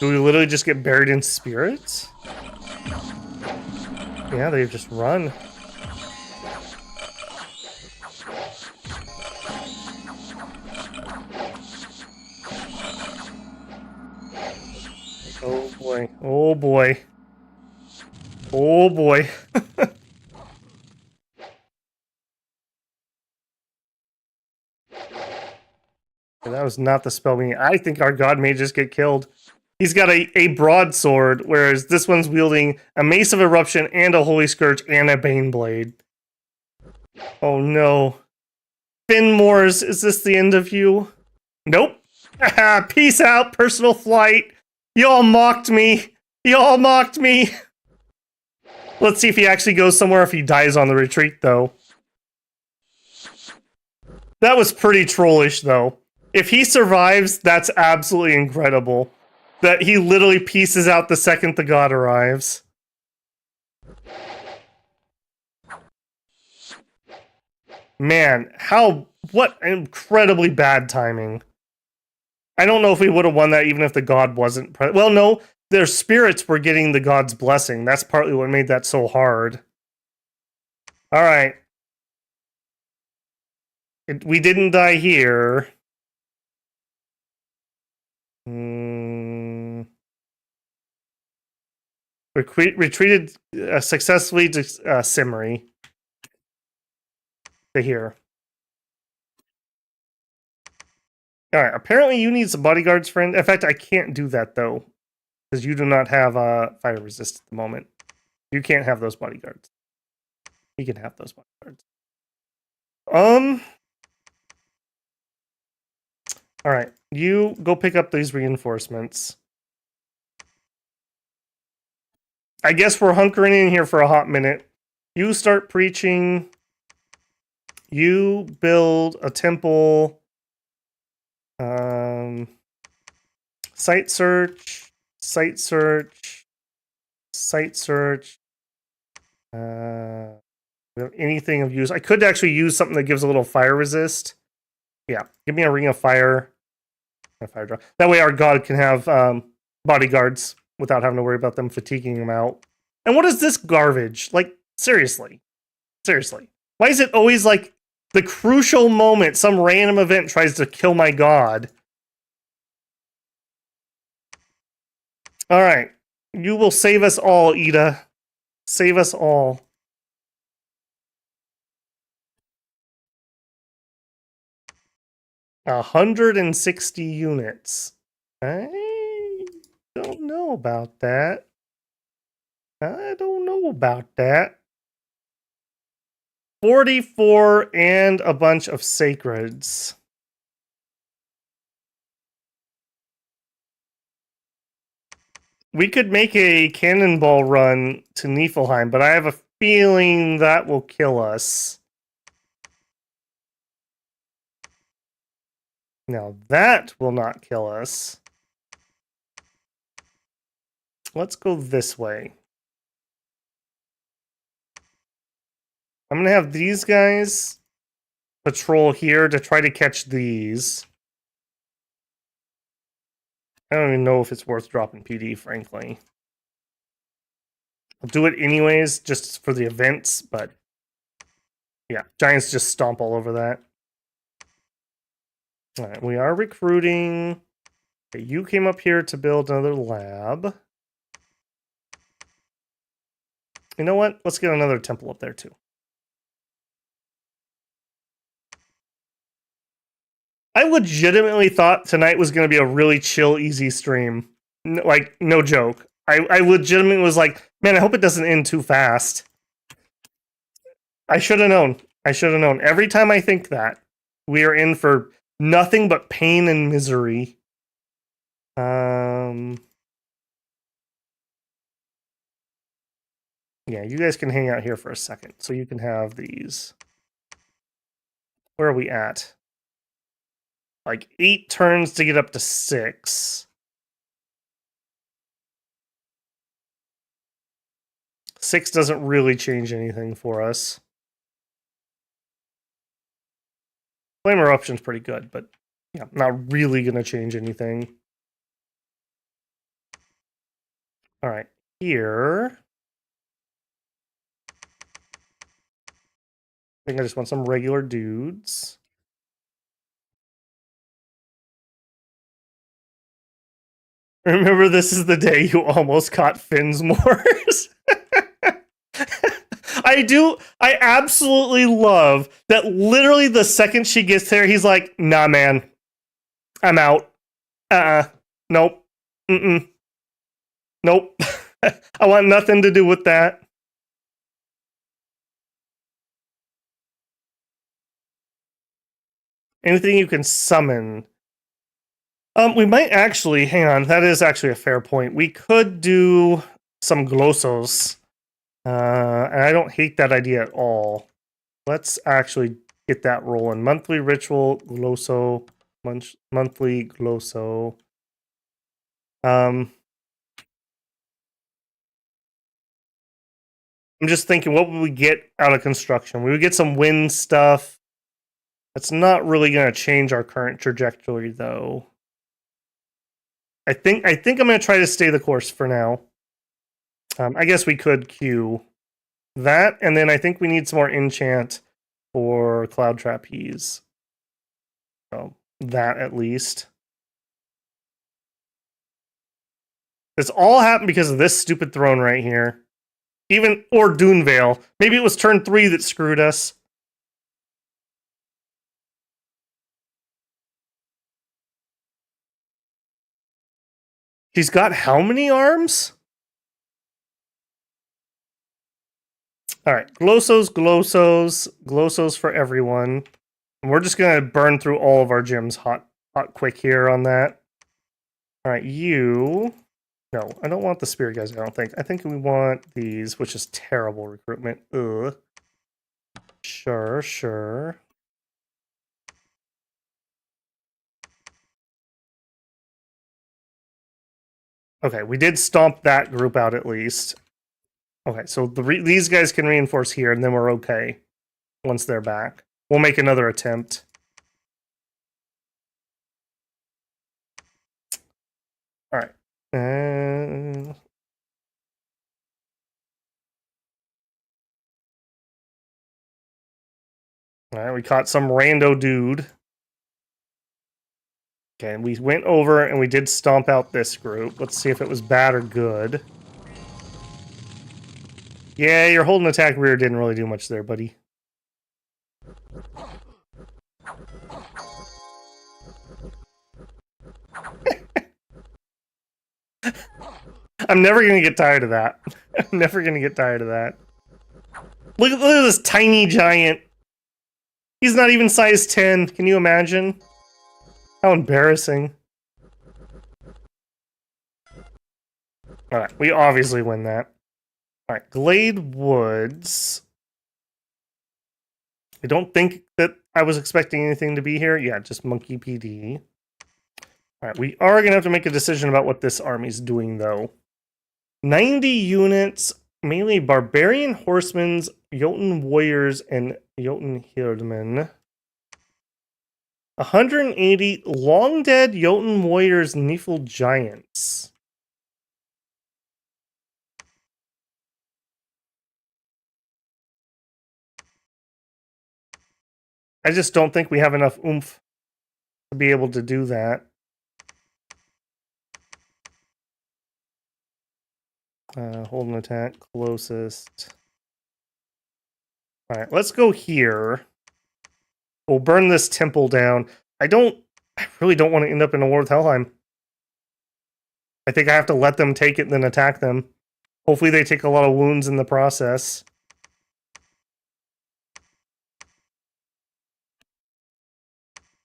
Do we literally just get buried in spirits? Yeah, they just run. Oh boy. Oh boy. Oh boy. That was not the spell we need. I think our god may just get killed. He's got a broadsword, whereas this one's wielding a mace of eruption and a holy scourge and a bane blade. Oh no. Finmores, is this the end of you? Nope. Peace out, personal flight. Y'all mocked me. Y'all mocked me. Let's see if he actually goes somewhere, if he dies on the retreat, though. That was pretty trollish, though. If he survives, that's absolutely incredible. That he literally pieces out the second the god arrives. Man, what incredibly bad timing. I don't know if we would have won that even if the god wasn't well, no, their spirits were getting the god's blessing. That's partly what made that so hard. All right. We didn't die here. Retreated successfully to Simmery. To here. All right. Apparently, you need some bodyguards, friend. In fact, I can't do that though, because you do not have fire resist at the moment. You can't have those bodyguards. You can have those bodyguards. All right. You go pick up these reinforcements. I guess we're hunkering in here for a hot minute. You start preaching. You build a temple. Site search. Site search. Site search. Anything of use. I could actually use something that gives a little fire resist. Yeah, give me a ring of fire. A fire draw. That way our god can have bodyguards without having to worry about them fatiguing him out. And what is this garbage? Like, seriously. Seriously. Why is it always like the crucial moment some random event tries to kill my god? All right. You will save us all, Ida. Save us all. 160 units. I don't know about that. I don't know about that. 44 and a bunch of sacreds. We could make a cannonball run to Niefelheim, but I have a feeling that will kill us. Now that will not kill us. Let's go this way. I'm going to have these guys patrol here to try to catch these. I don't even know if it's worth dropping PD, frankly. I'll do it anyways, just for the events, but yeah, Giants just stomp all over that. All right, we are recruiting. Okay, you came up here to build another lab. You know what? Let's get another temple up there too. I legitimately thought tonight was going to be a really chill, easy stream. Like, no joke. I legitimately was like, man, I hope it doesn't end too fast. I should have known. I should have known. Every time I think that, we are in for nothing but pain and misery. Yeah, you guys can hang out here for a second. So you can have these. Where are we at? Like 8 turns to get up to 6. 6 doesn't really change anything for us. Flame Eruption's pretty good, but yeah, not really going to change anything. All right, here. I think I just want some regular dudes. Remember, this is the day you almost caught Finn's Moors. I absolutely love that literally the second she gets there, he's like, nah, man, I'm out. Nope. Nope. I want nothing to do with that. Anything you can summon. We might actually, hang on, that is actually a fair point. We could do some glossos. And I don't hate that idea at all. Let's actually get that rolling. Monthly ritual, glosso, monthly glosso. I'm just thinking, what would we get out of construction? We would get some wind stuff. That's not really going to change our current trajectory, though. I think I'm going to try to stay the course for now. I guess we could queue that, and then I think we need some more enchant for Cloud Trapeze. So that at least. This all happened because of this stupid throne right here. Or Doonvale. Maybe it was turn 3 that screwed us. She's got how many arms? Alright, glossos for everyone. And we're just gonna burn through all of our gems hot quick here on that. Alright, you... No, I don't want the spirit guys, I don't think. I think we want these, which is terrible recruitment. Ugh. Sure. Okay, we did stomp that group out at least. Okay, so these guys can reinforce here, and then we're okay once they're back. We'll make another attempt. All right. All right, we caught some rando dude. Okay, and we went over and we did stomp out this group. Let's see if it was bad or good. Yeah, your hold and attack rear didn't really do much there, buddy. I'm never going to get tired of that. I'm never going to get tired of that. Look at this tiny giant. He's not even size 10. Can you imagine? How embarrassing. Alright, we obviously win that. Alright, Glade Woods. I don't think that I was expecting anything to be here. Yeah, just Monkey PD. Alright, we are going to have to make a decision about what this army's doing, though. 90 units, mainly Barbarian Horsemen, Jotun Warriors, and Jotun Herdmen. 180 long dead Jotun Warriors, Niefel Giants. I just don't think we have enough oomph to be able to do that. Hold an attack, closest. Alright, let's go here. We'll burn this temple down. I really don't want to end up in a war with Helheim. I think I have to let them take it and then attack them. Hopefully they take a lot of wounds in the process.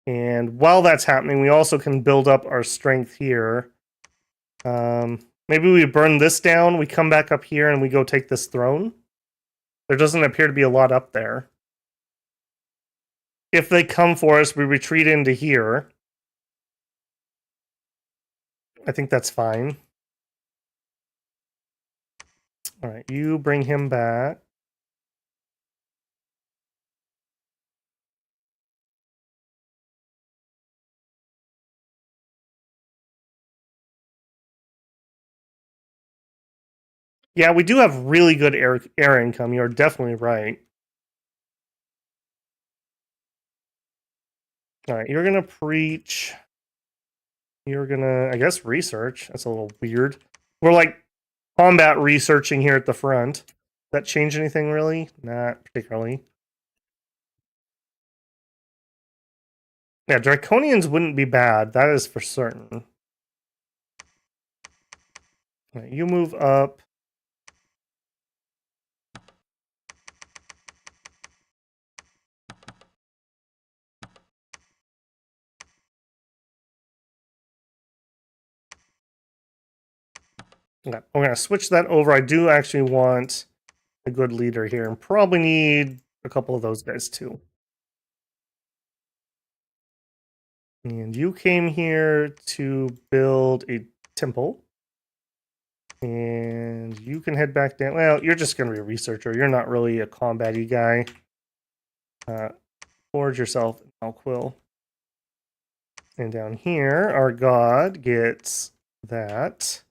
And while that's happening, we also can build up our strength here. Maybe we burn this down, we come back up here, and we go take this throne. There doesn't appear to be a lot up there. If they come for us, we retreat into here. I think that's fine. All right, you bring him back. Yeah, we do have really good air income. You're definitely right. All right, you're gonna preach. You're gonna, I guess, research. That's a little weird. We're like combat researching here at the front. Does that change anything really? Not particularly. Yeah, Draconians wouldn't be bad. That is for certain. Right, you move up. Okay, we're gonna switch that over. I do actually want a good leader here, and probably need a couple of those guys too. And you came here to build a temple. And you can head back down. Well, you're just going to be a researcher. You're not really a combat-y guy. Forge yourself an Alquill. And down here, our god gets that.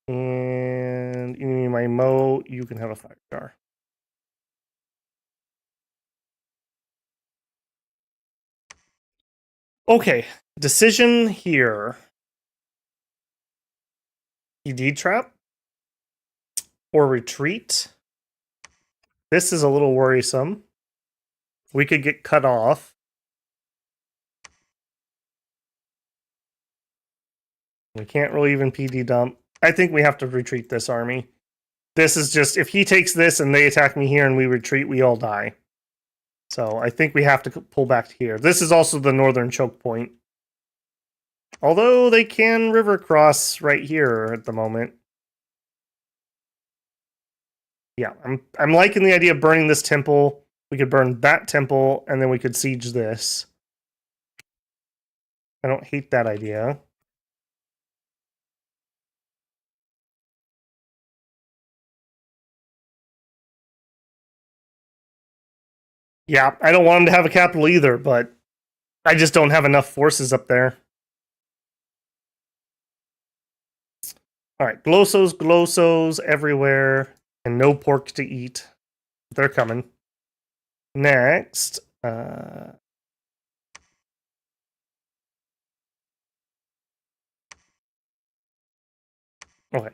And in my Mo, you can have a fire jar. Okay, decision here. ED trap or retreat. This is a little worrisome. We could get cut off. We can't really even PD dump. I think we have to retreat this army. This is just, if he takes this and they attack me here and we retreat, we all die. So I think we have to pull back to here. This is also the northern choke point. Although they can river cross right here at the moment. Yeah, I'm liking the idea of burning this temple. We could burn that temple, and then we could siege this. I don't hate that idea. Yeah, I don't want him to have a capital either, but I just don't have enough forces up there. All right, glossos everywhere, and no pork to eat. They're coming. Next, okay,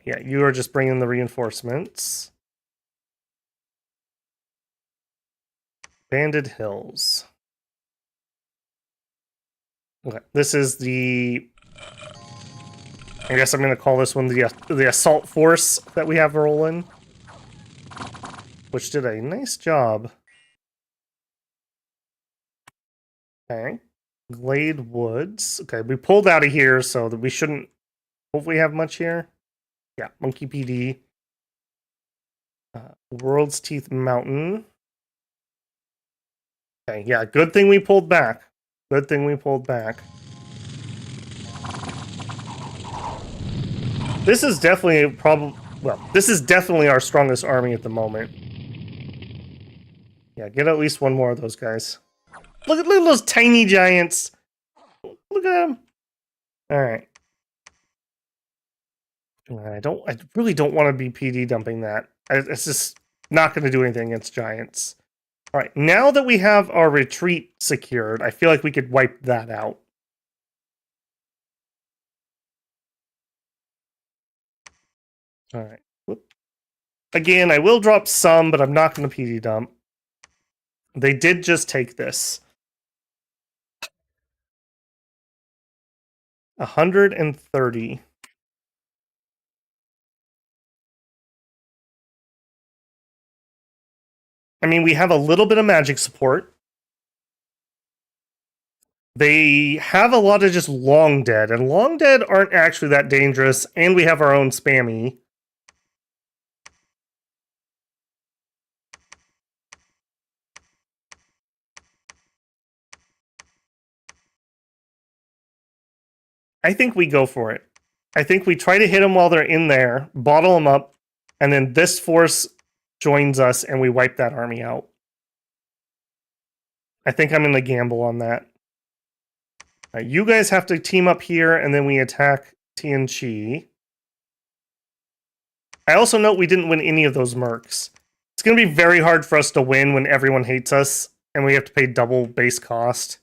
yeah, you are just bringing the reinforcements. Banded Hills. Okay, this is the. I guess I'm going to call this one the assault force that we have rolling, which did a nice job. Okay, Glade Woods. Okay, we pulled out of here, so that we shouldn't hopefully have much here. Yeah, Monkey PD. World's Teeth Mountain. Okay, yeah, good thing we pulled back. Good thing we pulled back. This is definitely this is definitely our strongest army at the moment. Yeah, get at least one more of those guys. Look at those tiny giants. Look at them. All right. I really don't want to be PD dumping that. It's just not going to do anything against giants. All right, now that we have our retreat secured, I feel like we could wipe that out. All right. Whoop. Again, I will drop some, but I'm not going to PD dump. They did just take this. 130. I mean, we have a little bit of magic support. They have a lot of just long dead, and long dead aren't actually that dangerous, and we have our own spammy. I think we go for it. I think we try to hit them while they're in there, bottle them up, And then this force joins us and we wipe that army out. I think I'm going to gamble on that. Right, you guys have to team up here, and then we attack Tianqi. I also note we didn't win any of those mercs. It's going to be very hard for us to win when everyone hates us, and we have to pay double base cost.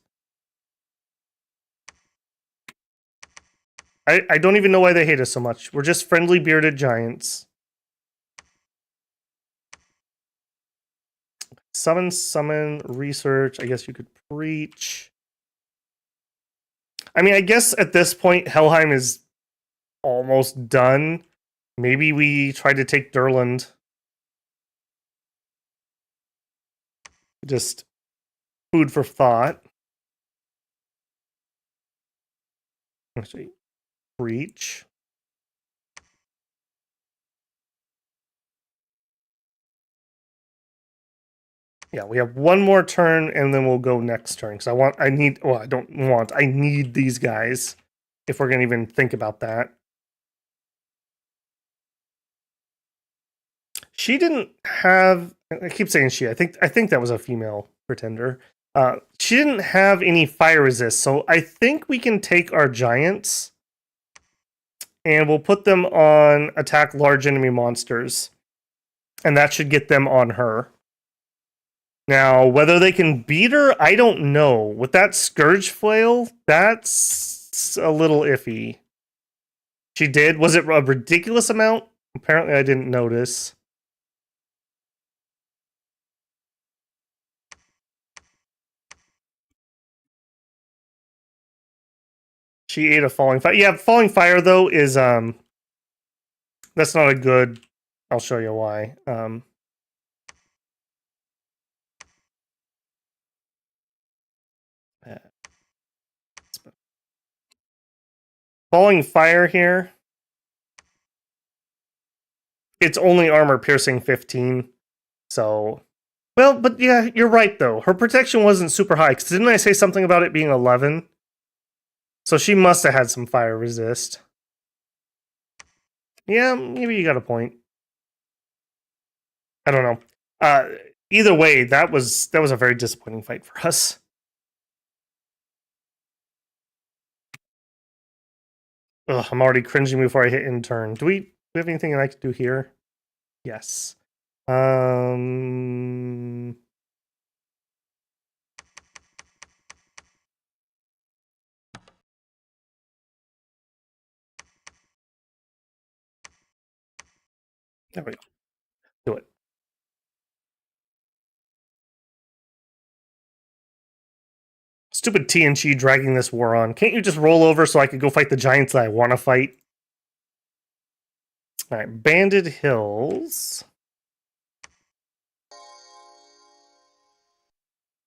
I don't even know why they hate us so much. We're just friendly bearded giants. Summon, research. I guess you could preach. I mean, I guess at this point, Helheim is almost done. Maybe we try to take Durland. Just food for thought. Actually, preach. Yeah, we have one more turn, and then we'll go next turn. Because I need these guys if we're going to even think about that. She didn't have. I keep saying she. I think that was a female pretender. She didn't have any fire resist, so I think we can take our giants, and we'll put them on attack large enemy monsters, and that should get them on her. Now, whether they can beat her, I don't know. With that Scourge Flail, that's a little iffy. She did. Was it a ridiculous amount? Apparently, I didn't notice. She ate a Falling Fire. Yeah, Falling Fire, though, is... that's not a good... I'll show you why. Falling Fire here. It's only armor piercing 15. So, well, but yeah, you're right though. Her protection wasn't super high. Cause didn't I say something about it being 11? So she must have had some fire resist. Yeah, maybe you got a point. I don't know. Either way, that was a very disappointing fight for us. Ugh, I'm already cringing before I hit end turn. Do we have anything I can do here? Yes. There we go. Do it. Stupid TNG dragging this war on. Can't you just roll over so I could go fight the giants that I want to fight? Alright, Banded Hills.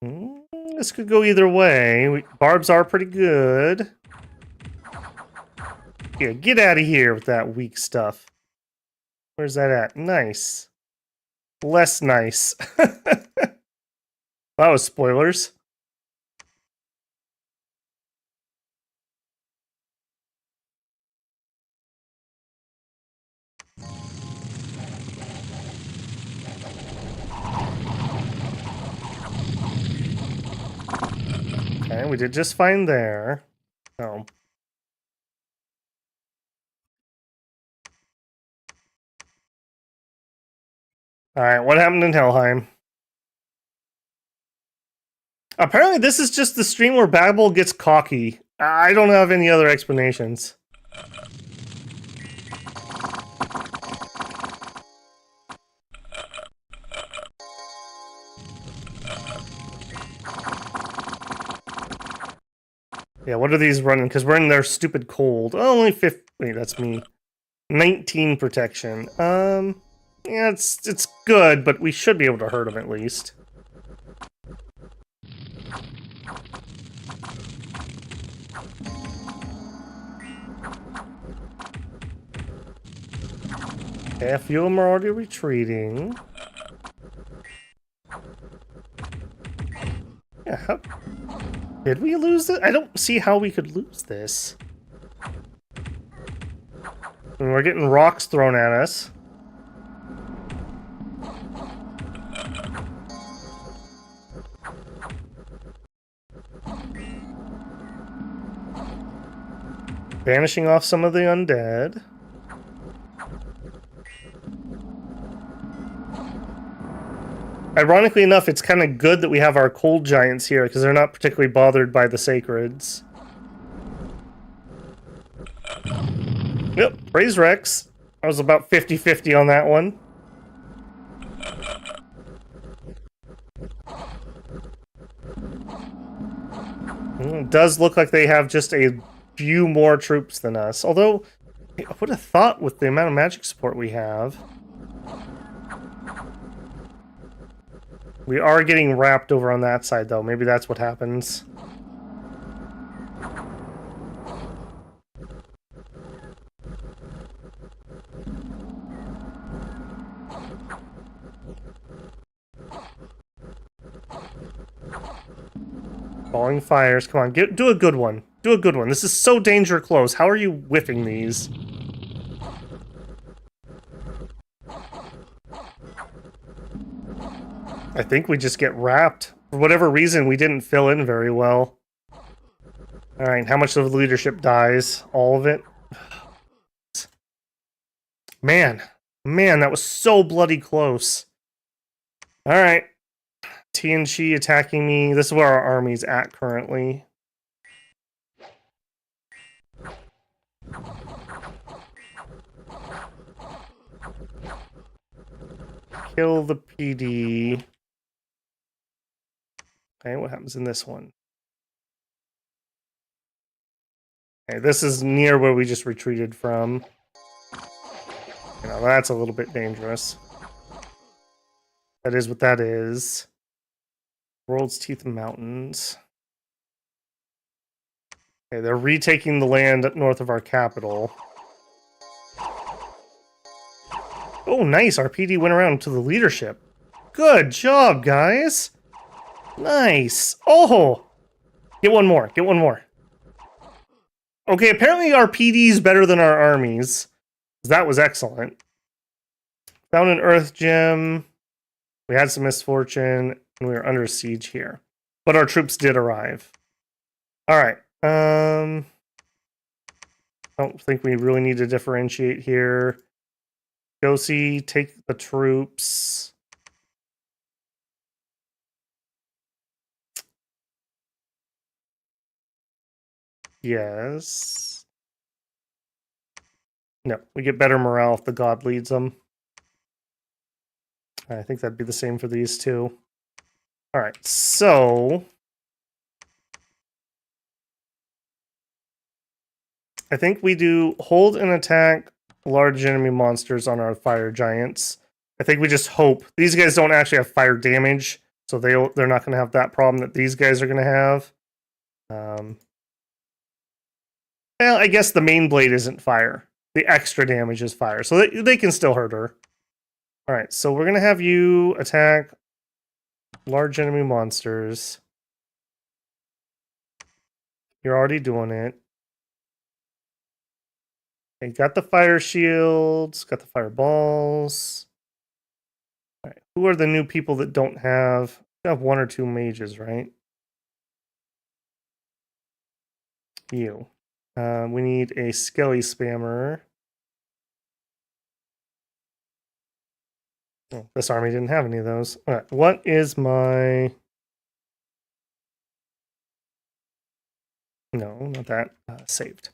This could go either way. Barbs are pretty good. Yeah, get out of here with that weak stuff. Where's that at? Nice. Less nice. That was spoilers. Okay, we did just fine there. Oh. Alright, what happened in Helheim? Apparently this is just the stream where Babel gets cocky. I don't have any other explanations. Yeah, what are these running? Because we're in their stupid cold. Oh, only 50. Wait, that's me. 19 protection. Yeah, it's good, but we should be able to hurt them at least. Okay, a few of them are already retreating. Yeah, did we lose it? I don't see how we could lose this. I mean, we're getting rocks thrown at us. banishing off some of the undead. Ironically enough, it's kind of good that we have our cold giants here, because they're not particularly bothered by the sacreds. Yep, praise Rex. I was about 50-50 on that one. It does look like they have just a few more troops than us. Although, I would have thought with the amount of magic support we have... We are getting wrapped over on that side, though. Maybe that's what happens. Falling fires. Come on, do a good one. Do a good one. This is so danger close. How are you whiffing these? I think we just get wrapped. For whatever reason, we didn't fill in very well. Alright, how much of the leadership dies? All of it? Man, that was so bloody close. Alright. TNG attacking me. This is where our army's at currently. Kill the PD. Okay, what happens in this one? Okay, this is near where we just retreated from. You know, that's a little bit dangerous. That is what that is. World's Teeth Mountains. Okay, they're retaking the land up north of our capital. Oh, nice. Our PD went around to the leadership. Good job, guys. Nice. Oh! Get one more. Get one more. Okay, apparently our PD is better than our armies. That was excellent. Found an Earth Gem. We had some misfortune, and we were under siege here. But our troops did arrive. Alright. I don't think we really need to differentiate here. Josie, take the troops. Yes. No, we get better morale if the god leads them. I think that'd be the same for these two. Alright, so... I think we do hold and attack large enemy monsters on our fire giants. I think we just hope. These guys don't actually have fire damage, so they're not going to have that problem that these guys are going to have. Well, I guess the main blade isn't fire. The extra damage is fire, so they can still hurt her. Alright, so we're going to have you attack large enemy monsters. You're already doing it. Okay, got the fire shields, got the fireballs. Alright, who are the new people that don't have... You have one or two mages, right? You. We need a Skelly Spammer. Oh, this army didn't have any of those. Alright, what is my... No, not that. Saved.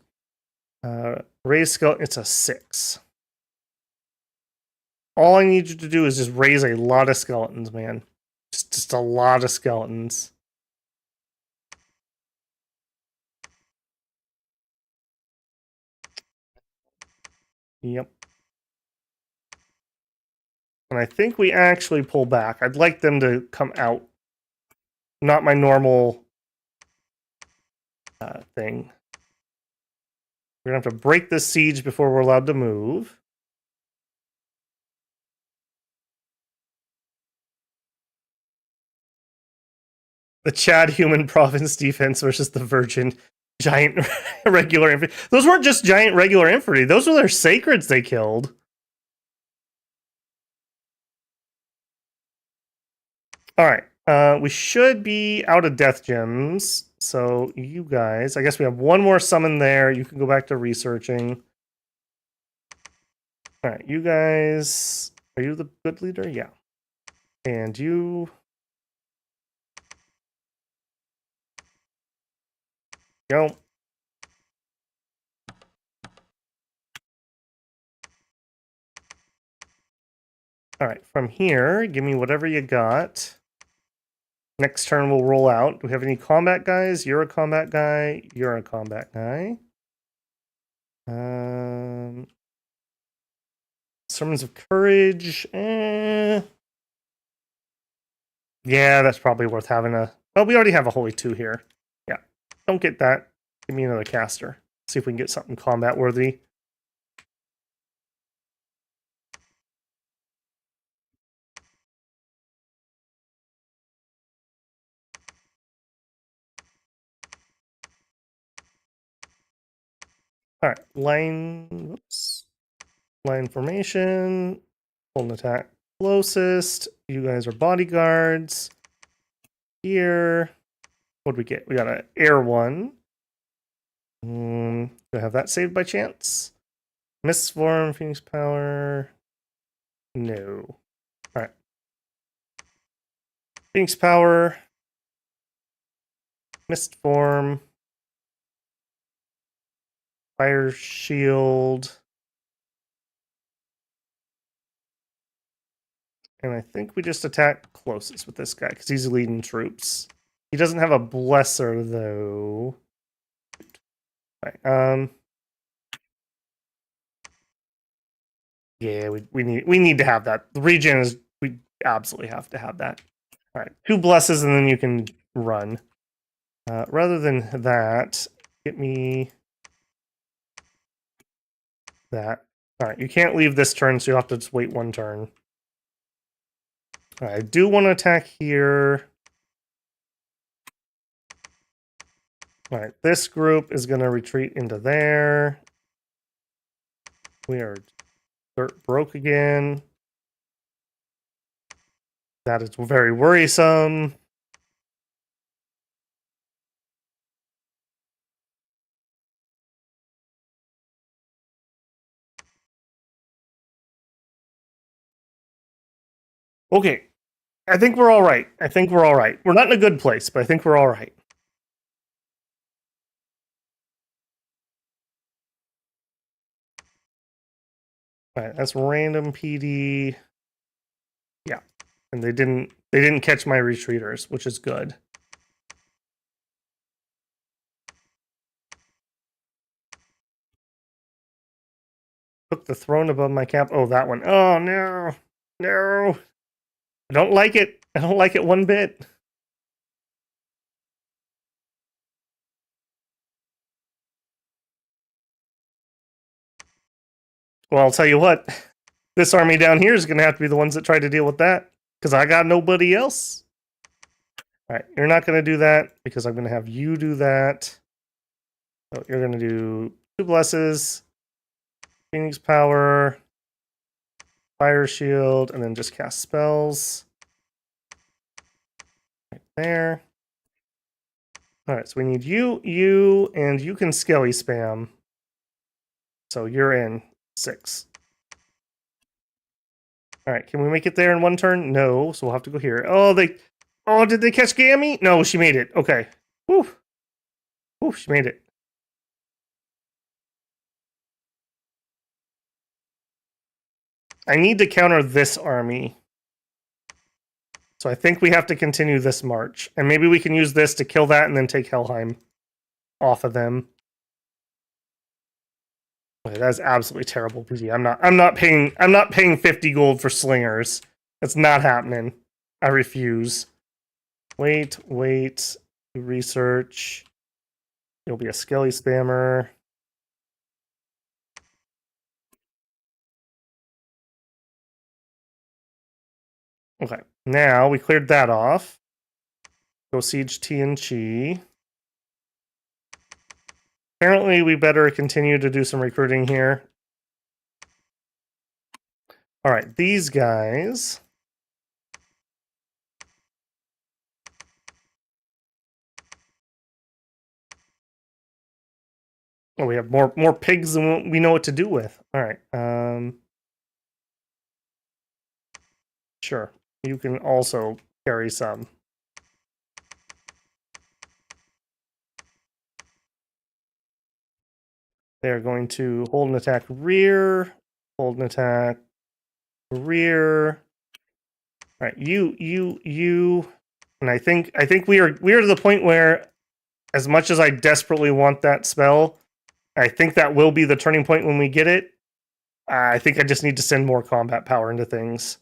Raise skeleton, it's a 6. All I need you to do is just raise a lot of skeletons, man. Just a lot of skeletons. Yep. And I think we actually pull back. I'd like them to come out. Not my normal thing. We're going to have to break this siege before we're allowed to move. The Chad Human Province defense versus the Virgin Giant Regular Infantry. Those weren't just Giant Regular Infantry. Those were their sacreds they killed. Alright. We should be out of death gems. so you guys, I guess we have one more summon there. You can go back to researching. All right, you guys, are you the good leader? Yeah. And you... Go. All right, from here, give me whatever you got. Next turn, we'll roll out. Do we have any combat guys? You're a combat guy. You're a combat guy. Sermons of Courage. Yeah, that's probably worth having a... Well, we already have a Holy 2 here. Yeah, don't get that. Give me another caster. See if we can get something combat worthy. All right, line... Whoops. Line formation. Hold an attack closest. You guys are bodyguards. Here. What do we get? We got an air one. Do I have that saved by chance? Mist form, Phoenix power. No. Alright. Phoenix power. Mist form. Fire shield. And I think we just attack closest with this guy because he's leading troops. He doesn't have a blesser though. Right, yeah, we need to have that. The regen is, we absolutely have to have that. All right, 2 blesses and then you can run. Rather than that, get me that. All right, you can't leave this turn, so you'll have to just wait 1 turn. All right, I do want to attack here. All right, this group is going to retreat into there. We are dirt broke again. That is very worrisome. Okay, I think we're all right. I think we're all right. We're not in a good place, but I think we're all right. All right, that's random PD. Yeah, and they didn't catch my retreaters, which is good. Took the throne above my cap. Oh, that one. Oh no, no! I don't like it. I don't like it one bit. Well, I'll tell you what. This army down here is going to have to be the ones that try to deal with that because I got nobody else. All right, you're not going to do that because I'm going to have you do that. So you're going to do 2 blesses, Phoenix power, fire shield, and then just cast spells. Right there. All right, so we need you, and you can skelly spam. So you're in 6. All right, can we make it there in 1 turn? No, so we'll have to go here. Oh, did they catch Gammy? No, she made it. Okay. Whew. Whew, she made it. I need to counter this army. So I think we have to continue this march. And maybe we can use this to kill that and then take Helheim off of them. Okay, that's absolutely terrible, PG. I'm not paying 50 gold for slingers. That's not happening. I refuse. Wait. Research. You'll be a skelly spammer. Okay, now we cleared that off. Go siege TNG. Apparently, we better continue to do some recruiting here. All right, these guys. Oh, we have more pigs than we know what to do with. All right. Sure. You can also carry some. They're going to hold an attack rear, hold an attack rear. All right, you, and I think we are to the point where, as much as I desperately want that spell, I think that will be the turning point when we get it. I think I just need to send more combat power into things.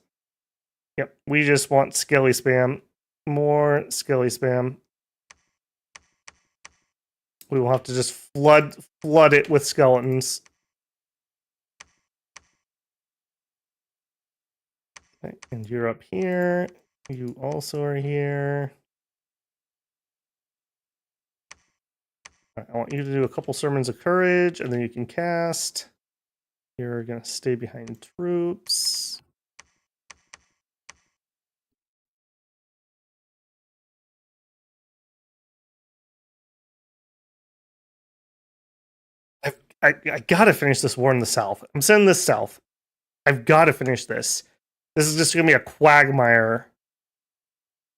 Yep, we just want skelly spam, more skelly spam. We will have to just flood it with skeletons. Okay, and you're up here. You also are here. Right, I want you to do a couple sermons of courage, and then you can cast. You're gonna stay behind troops. I gotta finish this war in the south. I'm sending this south. I've gotta finish this. This is just gonna be a quagmire.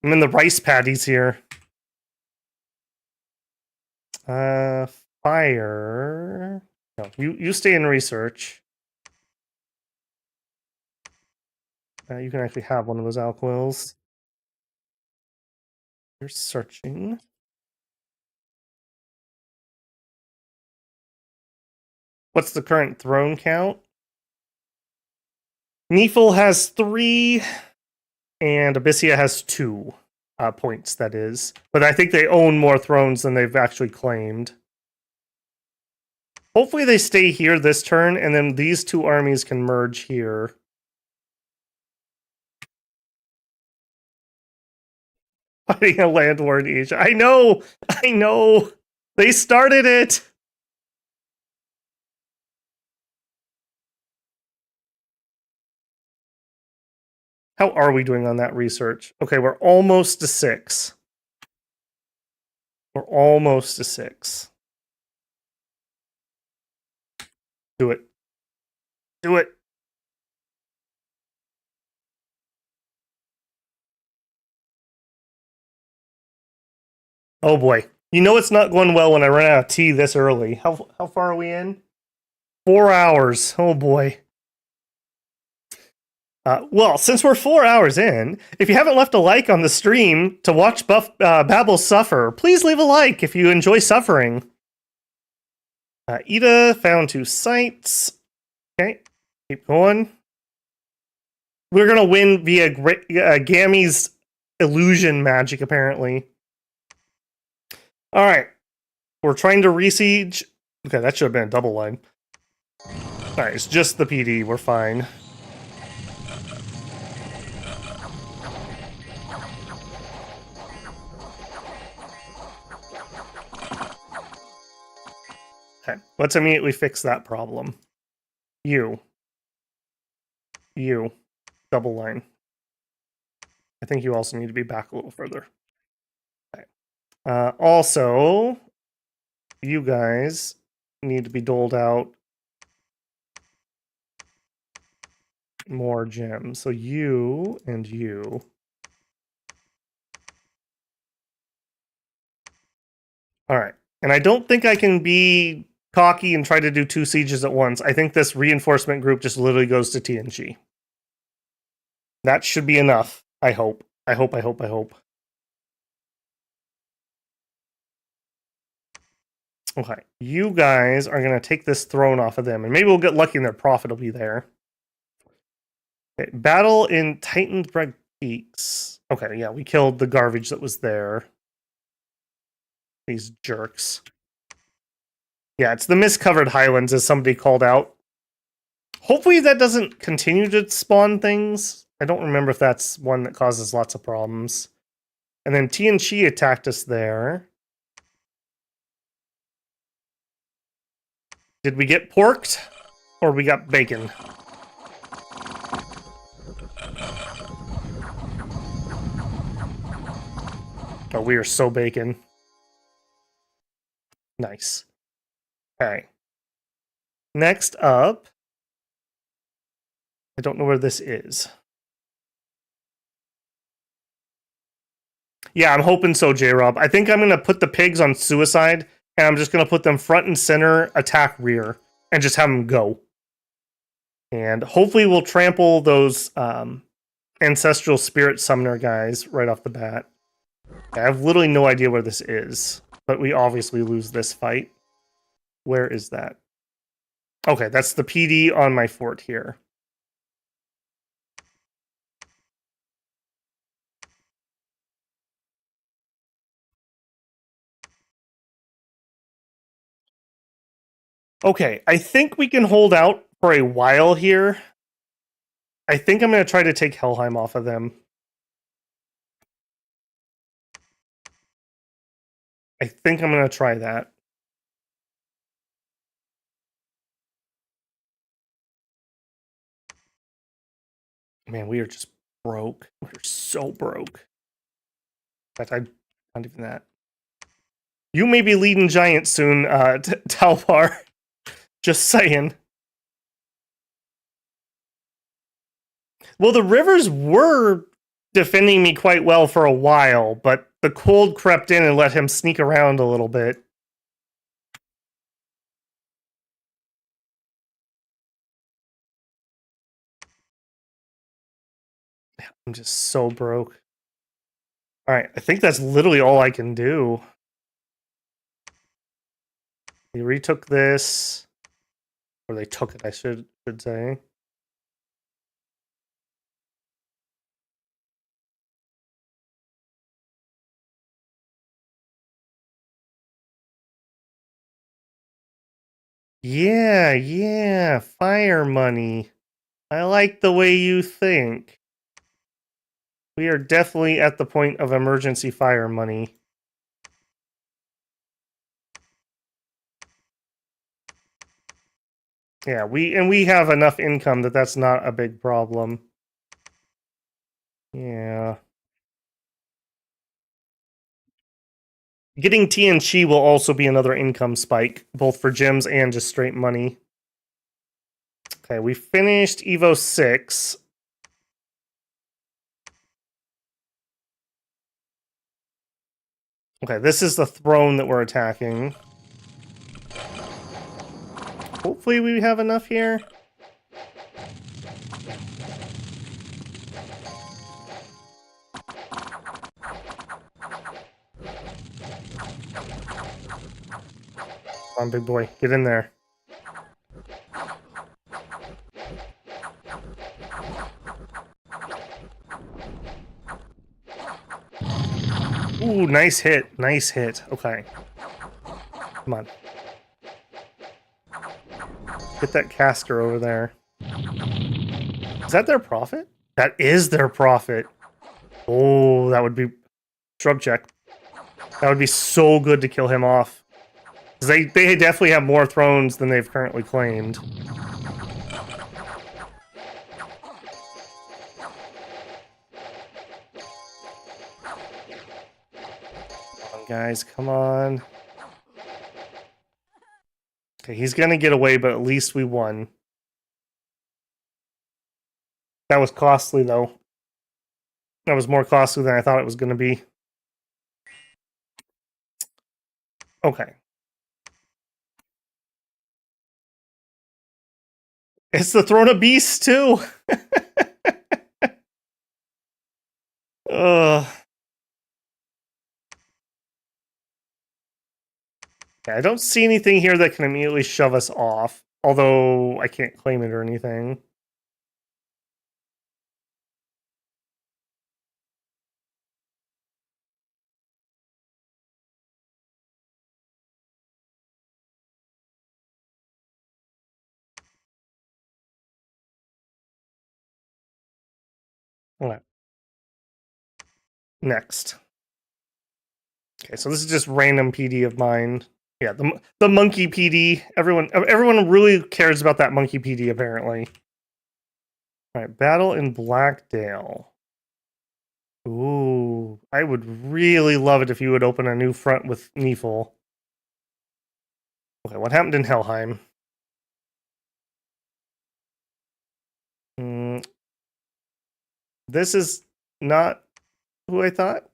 I'm in the rice paddies here. Fire. No, you stay in research. You can actually have one of those alquils. You're searching. What's the current throne count? Neefel has 3, and Abyssia has 2 points, that is. But I think they own more thrones than they've actually claimed. Hopefully they stay here this turn, and then these 2 armies can merge here. Fighting a land war in Asia. I know! They started it! How are we doing on that research? Okay, we're almost to 6. We're almost to 6. Do it. Do it. Oh boy. You know it's not going well when I run out of tea this early. How far are we in? 4 hours. Oh boy. Well, since we're 4 hours in, if you haven't left a like on the stream to watch Babel suffer, please leave a like if you enjoy suffering. Ida found 2 sites. Okay, keep going. We're gonna win via Gammy's illusion magic, apparently. All right, we're trying to re-siege. Okay, that should have been a double line. All right, it's just the PD. We're fine. Okay, let's immediately fix that problem. You. Double line. I think you also need to be back a little further. Okay. Also, you guys need to be doled out more gems. So you and you. All right. And I don't think I can be cocky and try to do 2 sieges at once. I think this reinforcement group just literally goes to TNG. That should be enough. I hope. I hope. Okay. You guys are going to take this throne off of them. And maybe we'll get lucky and their profit will be there. Okay. Battle in Titaned Bread Peaks. Okay, yeah, we killed the garbage that was there. These jerks. Yeah, it's the mist-covered highlands, as somebody called out. Hopefully that doesn't continue to spawn things. I don't remember if that's one that causes lots of problems. And then TNG attacked us there. Did we get porked? Or we got bacon? Oh, we are so bacon. Nice. Okay. Next up, I don't know where this is. Yeah, I'm hoping so, J-Rob. I think I'm going to put the pigs on suicide, and I'm just going to put them front and center, attack rear, and just have them go. And hopefully we'll trample those ancestral spirit summoner guys right off the bat. I have literally no idea where this is, but we obviously lose this fight. Where is that? Okay, that's the PD on my fort here. Okay, I think we can hold out for a while here. I think I'm going to try to take Helheim off of them. I think I'm going to try that. Man, we are just broke. We're so broke. In fact, not even that. You may be leading giant soon, Talpar. Just saying. Well, the rivers were defending me quite well for a while, but the cold crept in and let him sneak around a little bit. I'm just so broke. All right, I think that's literally all I can do. They retook this, or they took it, I should say. Yeah, fire money. I like the way you think. We are definitely at the point of emergency fire money. Yeah, we have enough income that that's not a big problem. Yeah. Getting TNC will also be another income spike, both for gems and just straight money. Okay, we finished Evo 6. Okay, this is the throne that we're attacking. Hopefully we have enough here. Come on, big boy, get in there. Ooh, nice hit. Nice hit. Okay. Come on. Get that caster over there. Is that their profit? That is their profit. Oh, that would be... Shrub check. That would be so good to kill him off. They definitely have more thrones than they've currently claimed. Come on, guys, come on. Okay, he's gonna get away, but at least we won. That was costly, though. That was more costly than I thought it was gonna be. Okay. It's the Throne of Beasts, too! Ugh. I don't see anything here that can immediately shove us off. Although, I can't claim it or anything. Okay. Next. Okay, so this is just random PD of mine. Yeah, the monkey PD. Everyone really cares about that monkey PD, apparently. All right, battle in Blackdale. Ooh, I would really love it if you would open a new front with Niefel. Okay, what happened in Helheim? This is not who I thought.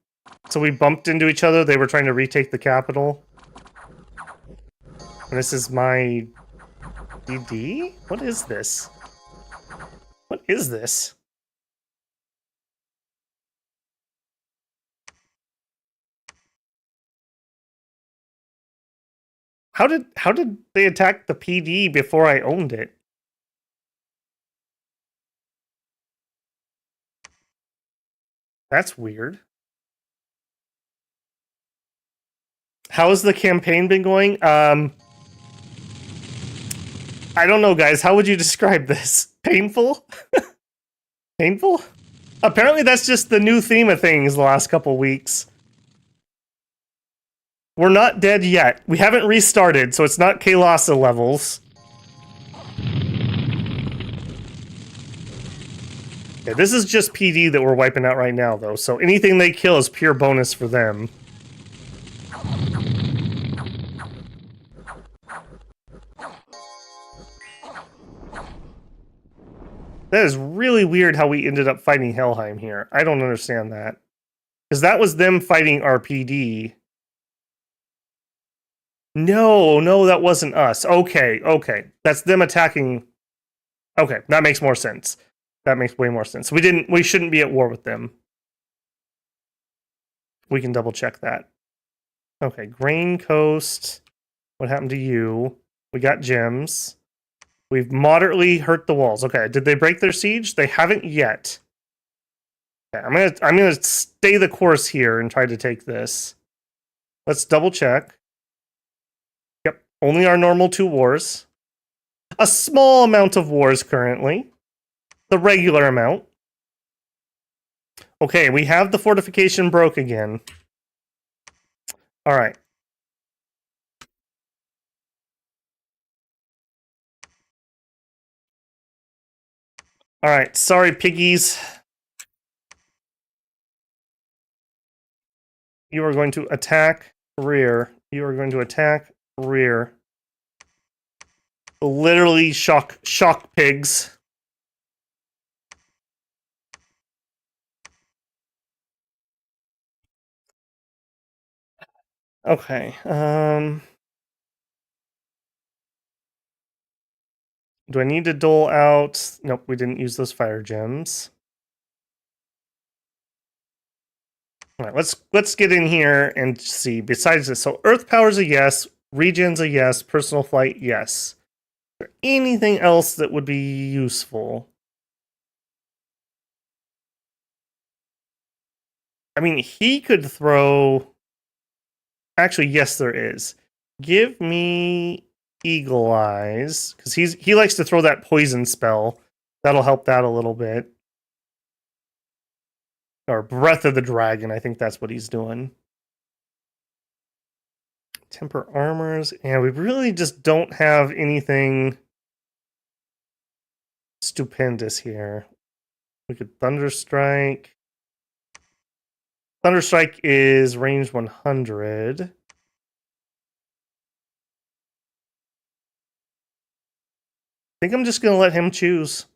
So we bumped into each other. They were trying to retake the capital. And this is my DD? What is this? What is this? How did they attack the PD before I owned it? That's weird. How has the campaign been going? I don't know, guys. How would you describe this? Painful? Painful? Apparently that's just the new theme of things the last couple weeks. We're not dead yet. We haven't restarted, so it's not Kalasa levels. Yeah, this is just PD that we're wiping out right now, though, so anything they kill is pure bonus for them. That is really weird how we ended up fighting Helheim here. I don't understand that. Because that was them fighting our PD. No, that wasn't us. Okay. That's them attacking. Okay, that makes more sense. That makes way more sense. We shouldn't be at war with them. We can double check that. Okay, Grain Coast. What happened to you? We got gems. We've moderately hurt the walls. Okay, did they break their siege? They haven't yet. Okay, I'm gonna stay the course here and try to take this. Let's double check. Yep, only our normal 2 wars. A small amount of wars currently. The regular amount. Okay, we have the fortification broke again. Alright. Alright, sorry piggies. You are going to attack rear. You are going to attack rear. Literally shock pigs. Okay. Do I need to dole out? Nope, we didn't use those fire gems. All right, let's get in here and see. Besides this, so Earth power's a yes, regen's a yes, personal flight, yes. Is there anything else that would be useful? I mean, he could throw. Actually, yes, there is. Give me Eagle Eyes, because he likes to throw that poison spell. That'll help that a little bit. Or Breath of the Dragon, I think that's what he's doing. Temper Armors, and we really just don't have anything stupendous here. We could Thunderstrike. Thunderstrike is range 100. I think I'm just going to let him choose.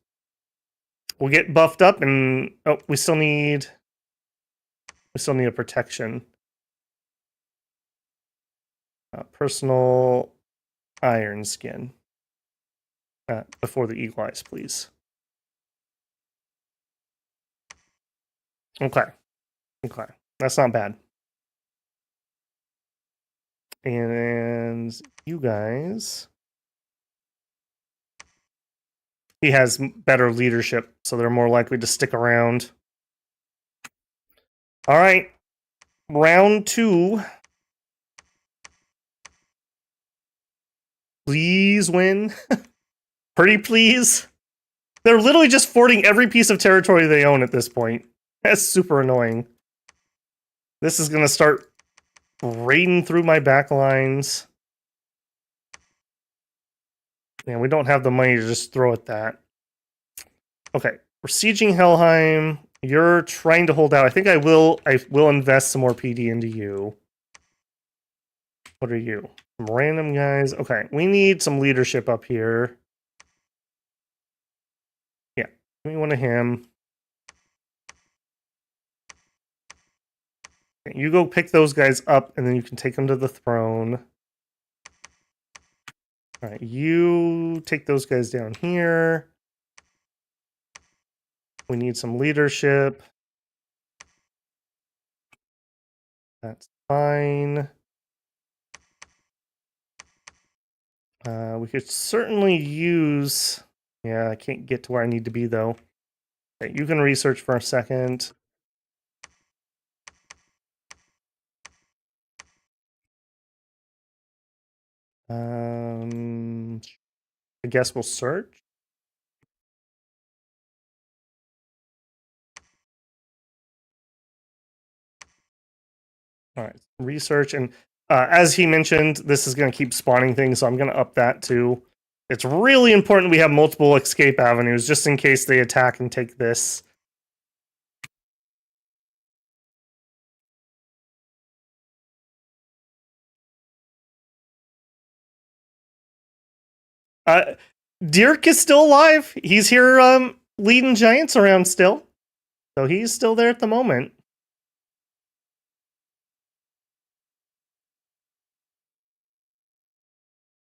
We'll get buffed up and... Oh, we still need a protection. Personal Iron Skin. Before the Eagle Eyes, please. Okay. That's not bad. And you guys... He has better leadership, so they're more likely to stick around. All right. Round 2. Please win. Pretty please. They're literally just forting every piece of territory they own at this point. That's super annoying. This is going to start raiding through my back lines. And we don't have the money to just throw at that. Okay, we're sieging Helheim. You're trying to hold out. I think I will invest some more PD into you. What are you? Some random guys. Okay, we need some leadership up here. Yeah, give me one of him. You go pick those guys up, and then you can take them to the throne. All right, you take those guys down here. We need some leadership. That's fine. We could certainly use... Yeah, I can't get to where I need to be, though. Okay, you can research for a second. I guess we'll search. All right, research. And as he mentioned, this is going to keep spawning things, so I'm going to up that too. It's really important we have multiple escape avenues, just in case they attack and take this. Dirk is still alive. He's here leading giants around still. So he's still there at the moment.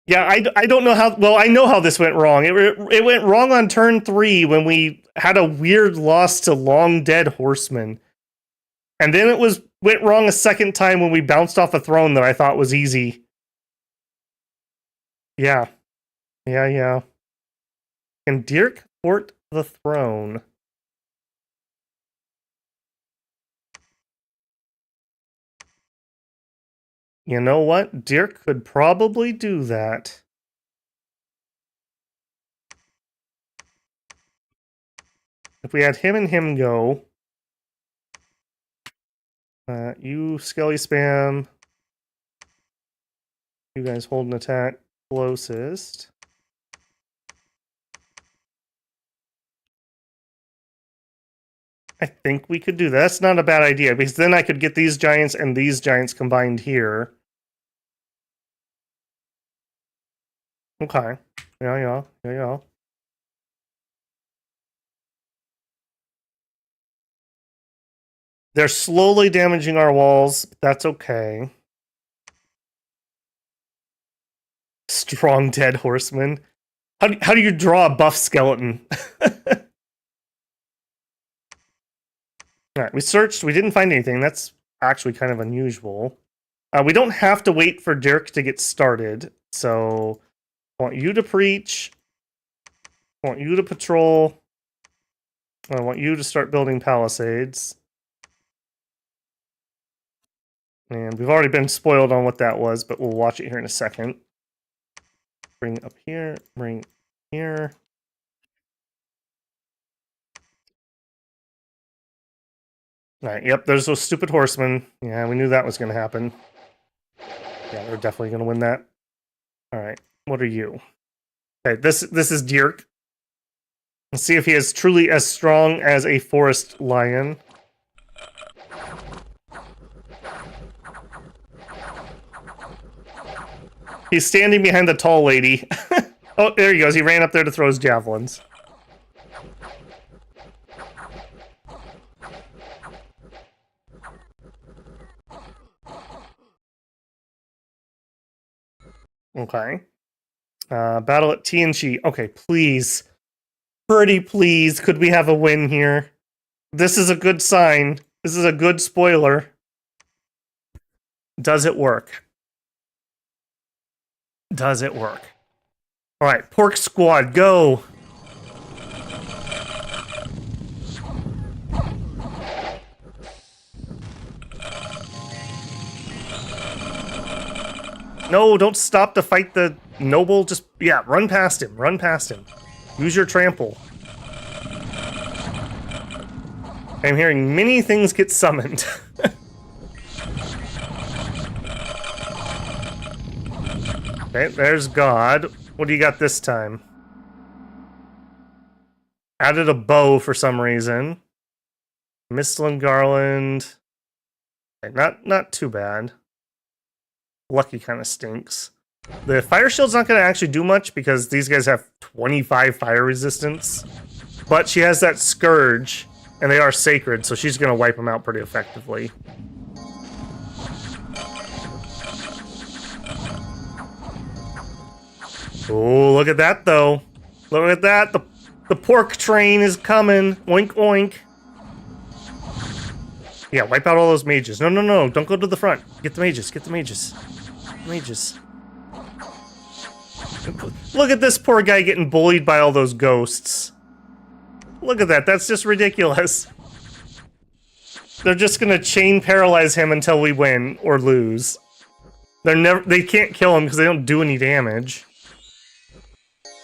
Yeah, I don't know how... Well, I know how this went wrong. It went wrong on turn 3 when we had a weird loss to long dead horsemen. And then it went wrong a second time when we bounced off a throne that I thought was easy. Yeah. Yeah. Can Dirk fort the throne? You know what? Dirk could probably do that. If we had him and him go. You Skelly spam. You guys hold an attack closest. I think we could do that. That's not a bad idea, because then I could get these giants and these giants combined here. Okay. Yeah. They're slowly damaging our walls. That's okay. Strong dead horseman. How do you draw a buff skeleton? Alright, we searched. We didn't find anything. That's actually kind of unusual. We don't have to wait for Dirk to get started. So, I want you to preach. I want you to patrol. I want you to start building palisades. And we've already been spoiled on what that was, but we'll watch it here in a second. Bring up here, bring here. Alright, yep, there's those stupid horsemen. Yeah, we knew that was going to happen. Yeah, they're definitely going to win that. Alright, what are you? Okay, this is Dirk. Let's see if he is truly as strong as a forest lion. He's standing behind the tall lady. Oh, there he goes. He ran up there to throw his javelins. Okay. Battle at Tianchi. Okay, please. Pretty please, could we have a win here? This is a good sign. This is a good spoiler. Does it work? Does it work? Alright, Pork Squad, go! No, don't stop to fight the noble. Just, yeah, run past him. Run past him. Use your trample. I'm hearing many things get summoned. Okay, there's God. What do you got this time? Added a bow for some reason. Mistle and Garland. Okay, not too bad. Lucky kind of stinks. The fire shield's not going to actually do much because these guys have 25 fire resistance. But she has that Scourge, and they are sacred, so she's going to wipe them out pretty effectively. Oh, look at that, though. Look at that. The pork train is coming. Oink, oink. Yeah, wipe out all those mages. No, no, no. Don't go to the front. Get the mages. Get the mages. Mages. Look at this poor guy getting bullied by all those ghosts. Look at that. That's just ridiculous. They're just gonna chain paralyze him until we win or lose. They can't kill him because they don't do any damage.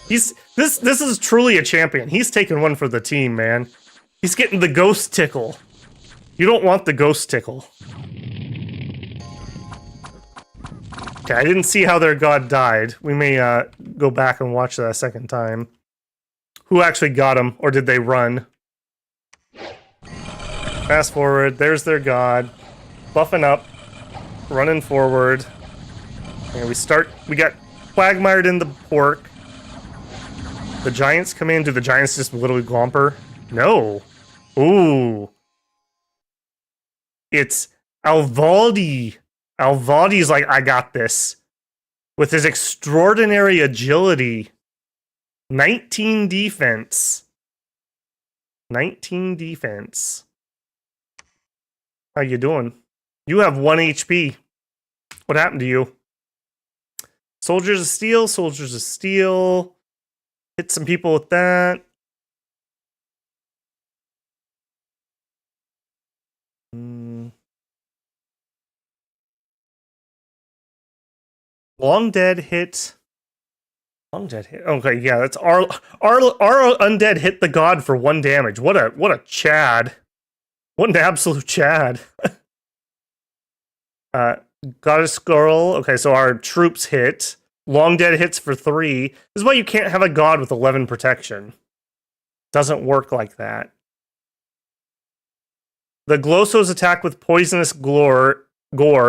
This is truly a champion. He's taking one for the team, man. He's getting the ghost tickle. You don't want the ghost tickle. Okay, I didn't see how their god died. We may go back and watch that a second time. Who actually got him, or did they run? Fast forward, there's their god. Buffing up, running forward. And we got quagmired in the pork. The giants come in. Do the giants just literally glomper? No. Ooh. It's Alvaldi. Alvaldi's like, I got this. With his extraordinary agility. 19 defense. 19 defense. How you doing? You have 1 HP. What happened to you? Soldiers of Steel, Soldiers of Steel. Hit some people with that. Long Dead hit. Long Dead hit. Okay, yeah, that's our undead hit the god for 1 damage. What a Chad. What an absolute Chad. Goddess Girl. Okay, so our troops hit. Long Dead hits for 3. This is why you can't have a god with 11 protection. Doesn't work like that. The Glosso's attack with poisonous gore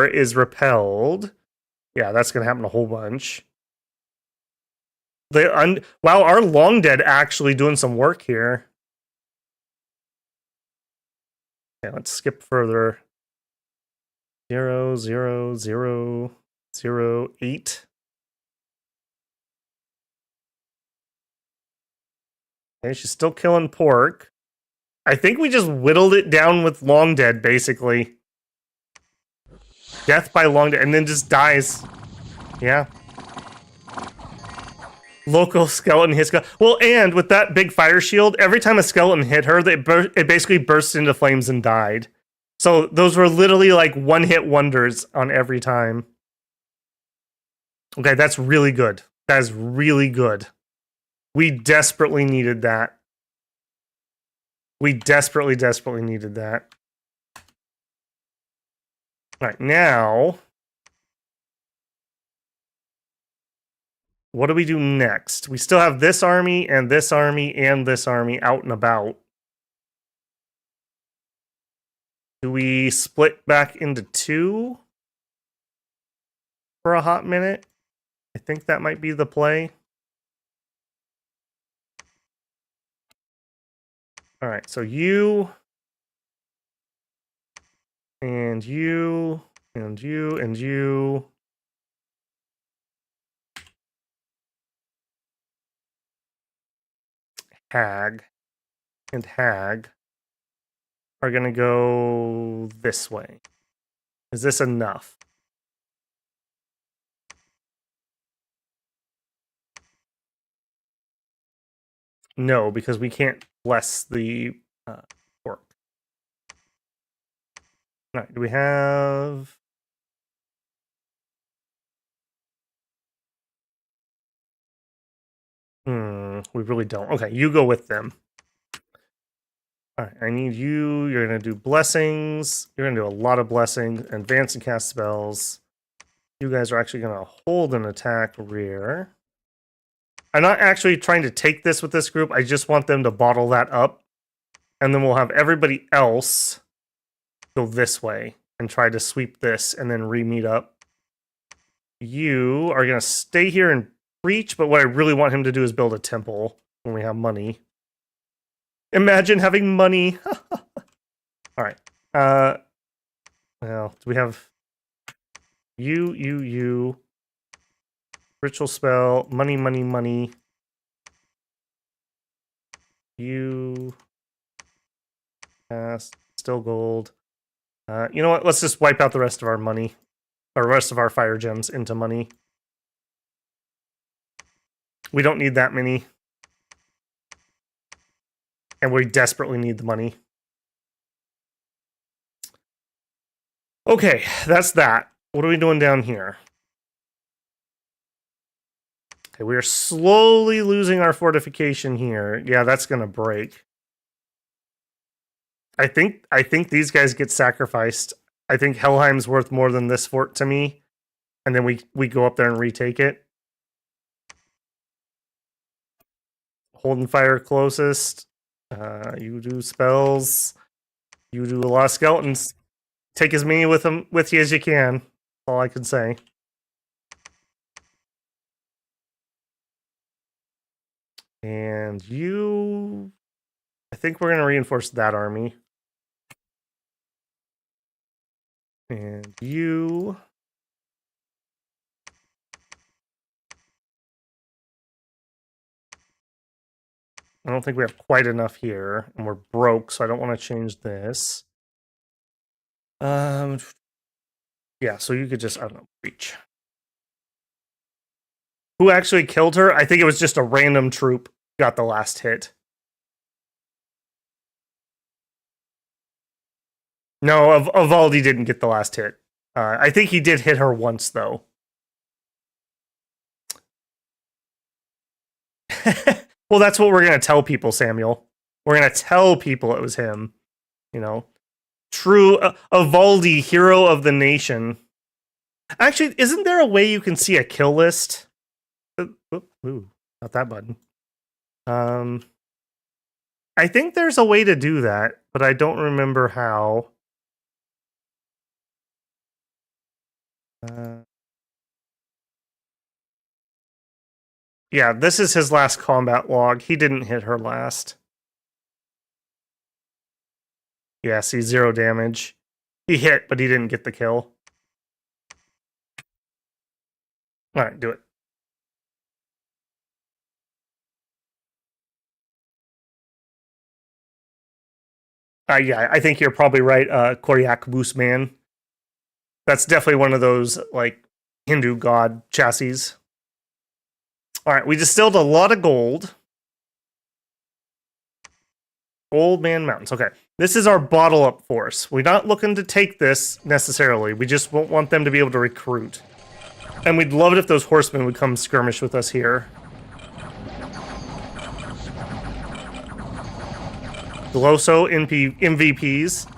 is repelled. Yeah, that's gonna happen a whole bunch. Wow, our Long Dead actually doing some work here. Okay, let's skip further. 0, 0, 0, 0, 8. Okay, she's still killing pork. I think we just whittled it down with Long Dead, basically. Death by Long Dead, and then just dies. Yeah. Local skeleton hits. Well, and with that big fire shield, every time a skeleton hit her, it basically burst into flames and died. So those were literally like one-hit wonders on every time. Okay, that's really good. That is really good. We desperately needed that. We desperately needed that. All right, now, what do we do next? We still have this army and this army and this army out and about. Do we split back into 2 for a hot minute? I think that might be the play. All right, so you and you and you and you. Hag and Hag are going to go this way. Is this enough? No, because we can't bless the pork. All right, do we have... we really don't. Okay, you go with them. All right, I need you. You're going to do blessings. You're going to do a lot of blessings. Advance and cast spells. You guys are actually going to hold an attack rear. I'm not actually trying to take this with this group. I just want them to bottle that up. And then we'll have everybody else go this way and try to sweep this and then re-meet up. You are going to stay here and preach, but what I really want him to do is build a temple when we have money. Imagine having money. All right. Well, do we have you? Ritual spell, money, money, money. You. Still gold. You know what? Let's just wipe out the rest of our money. Or the rest of our fire gems into money. We don't need that many. And we desperately need the money. Okay, that's that. What are we doing down here? Okay, we are slowly losing our fortification here. Yeah, that's gonna break. I think these guys get sacrificed. I think Helheim's worth more than this fort to me. And then we go up there and retake it. Holding fire closest. You do spells. You do a lot of skeletons. Take as many with you as you can. That's all I can say. And you... I think we're going to reinforce that army. And you... I don't think we have quite enough here. And we're broke, so I don't want to change this. Yeah, so you could just, I don't know, reach. Who actually killed her? I think it was just a random troop got the last hit. No, Avaldi didn't get the last hit. I think he did hit her once, though. Well, that's what we're going to tell people, Samuel. We're going to tell people it was him. You know? True Avaldi, hero of the nation. Actually, isn't there a way you can see a kill list? Ooh, not that button. I think there's a way to do that, but I don't remember how. Yeah, this is his last combat log. He didn't hit her last. Yeah, see, 0 damage. He hit, but he didn't get the kill. Alright, do it. Yeah, I think you're probably right, Koryak Boostman. That's definitely one of those, like, Hindu god chassis. Alright, we distilled a lot of gold. Old Man Mountains. Okay. This is our bottle up force. We're not looking to take this necessarily. We just won't want them to be able to recruit. And we'd love it if those horsemen would come skirmish with us here. Glosso MVPs.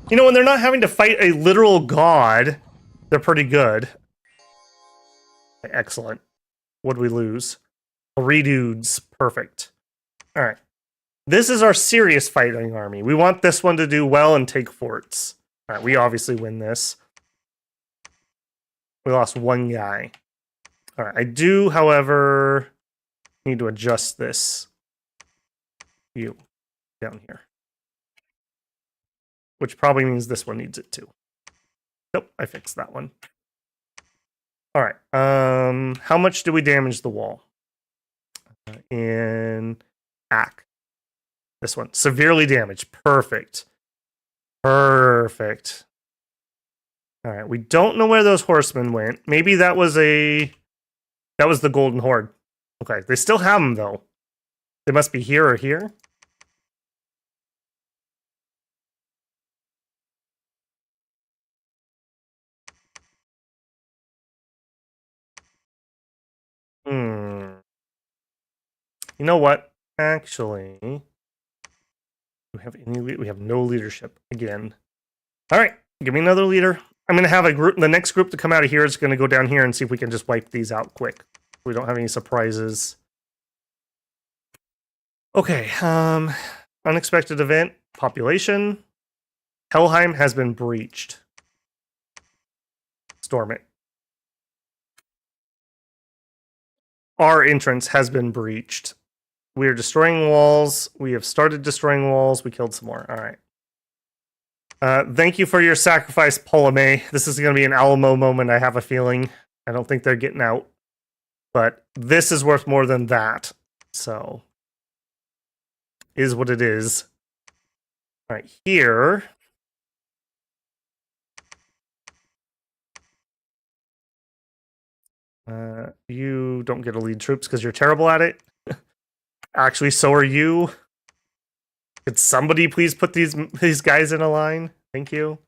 You know, when they're not having to fight a literal god, they're pretty good. Excellent. What'd we lose? 3 dudes. Perfect. Alright. This is our serious fighting army. We want this one to do well and take forts. Alright, we obviously win this. We lost 1 guy. Alright, I do, however, need to adjust this. You. Down here. Which probably means this one needs it too. Nope, I fixed that one. Alright, how much do we damage the wall? In Ack. This one. Severely damaged. Perfect. Perfect. Alright, we don't know where those horsemen went. Maybe that was the Golden Horde. Okay, they still have them, though. They must be here or here. You know what? Actually, we have we have no leadership again. All right, give me another leader. I'm gonna have a group. The next group to come out of here is gonna go down here and see if we can just wipe these out quick. We don't have any surprises. Okay. Unexpected event. Population. Helheim has been breached. Storm it. our entrance has been breached. We are destroying walls. We have started destroying walls. We killed some more. All right. Thank you for your sacrifice, Ptolemy. This is going to be an Alamo moment, I have a feeling. I don't think they're getting out. But this is worth more than that. So, is what it is. All right, here. You don't get to lead troops because you're terrible at it. Actually, so are you. Could somebody please put these guys in a line? Thank you.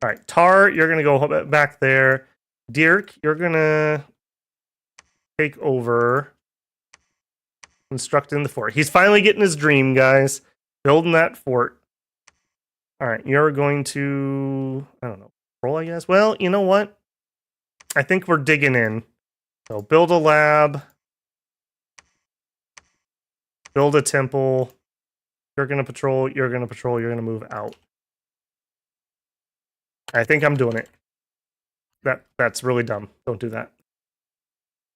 All right, Tar, you're going to go back there. Dirk, you're going to take over. Constructing the fort. He's finally getting his dream, guys. Building that fort. All right, you're going to, I don't know, roll, I guess. Well, you know what? I think we're digging in. So build a lab. Build a temple. You're going to patrol. You're going to patrol. You're going to move out. I think I'm doing it. That's really dumb. Don't do that.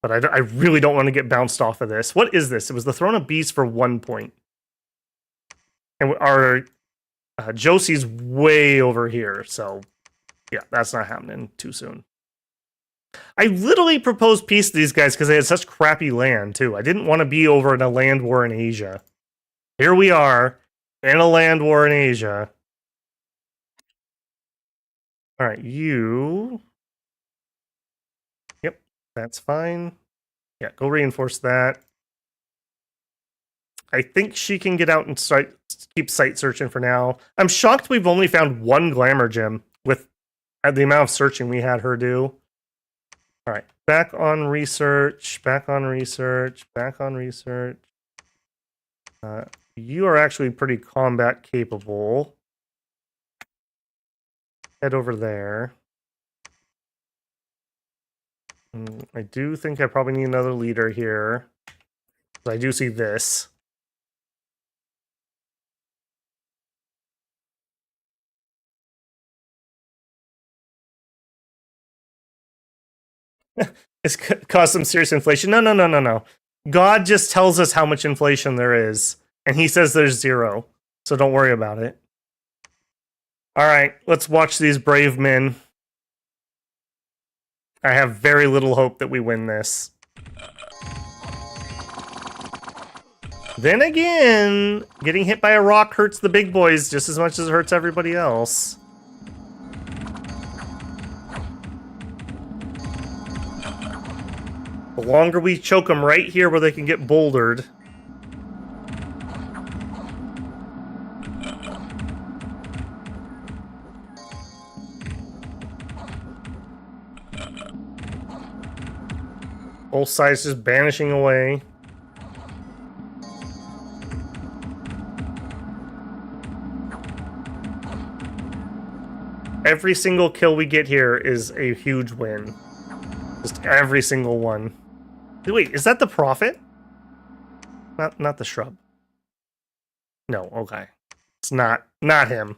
But I really don't want to get bounced off of this. What is this? It was the Throne of Beasts for 1 point. And our Josie's way over here. So, yeah, that's not happening too soon. I literally proposed peace to these guys because they had such crappy land, too. I didn't want to be over in a land war in Asia. Here we are, in a land war in Asia. All right, you... Yep, that's fine. Yeah, go reinforce that. I think she can get out and keep site searching for now. I'm shocked we've only found 1 glamour gem with the amount of searching we had her do. All right, back on research, back on research, back on research. You are actually pretty combat capable. Head over there. I do think I probably need another leader here. I do see this. It's caused some serious inflation. No. God just tells us how much inflation there is, and he says there's 0. So don't worry about it. All right, let's watch these brave men. I have very little hope that we win this. Then again, getting hit by a rock hurts the big boys just as much as it hurts everybody else. The longer we choke them right here where they can get bouldered. Both sides just vanishing away. Every single kill we get here is a huge win. Just every single one. Wait, is that the prophet? Not the shrub. No, okay. It's not him.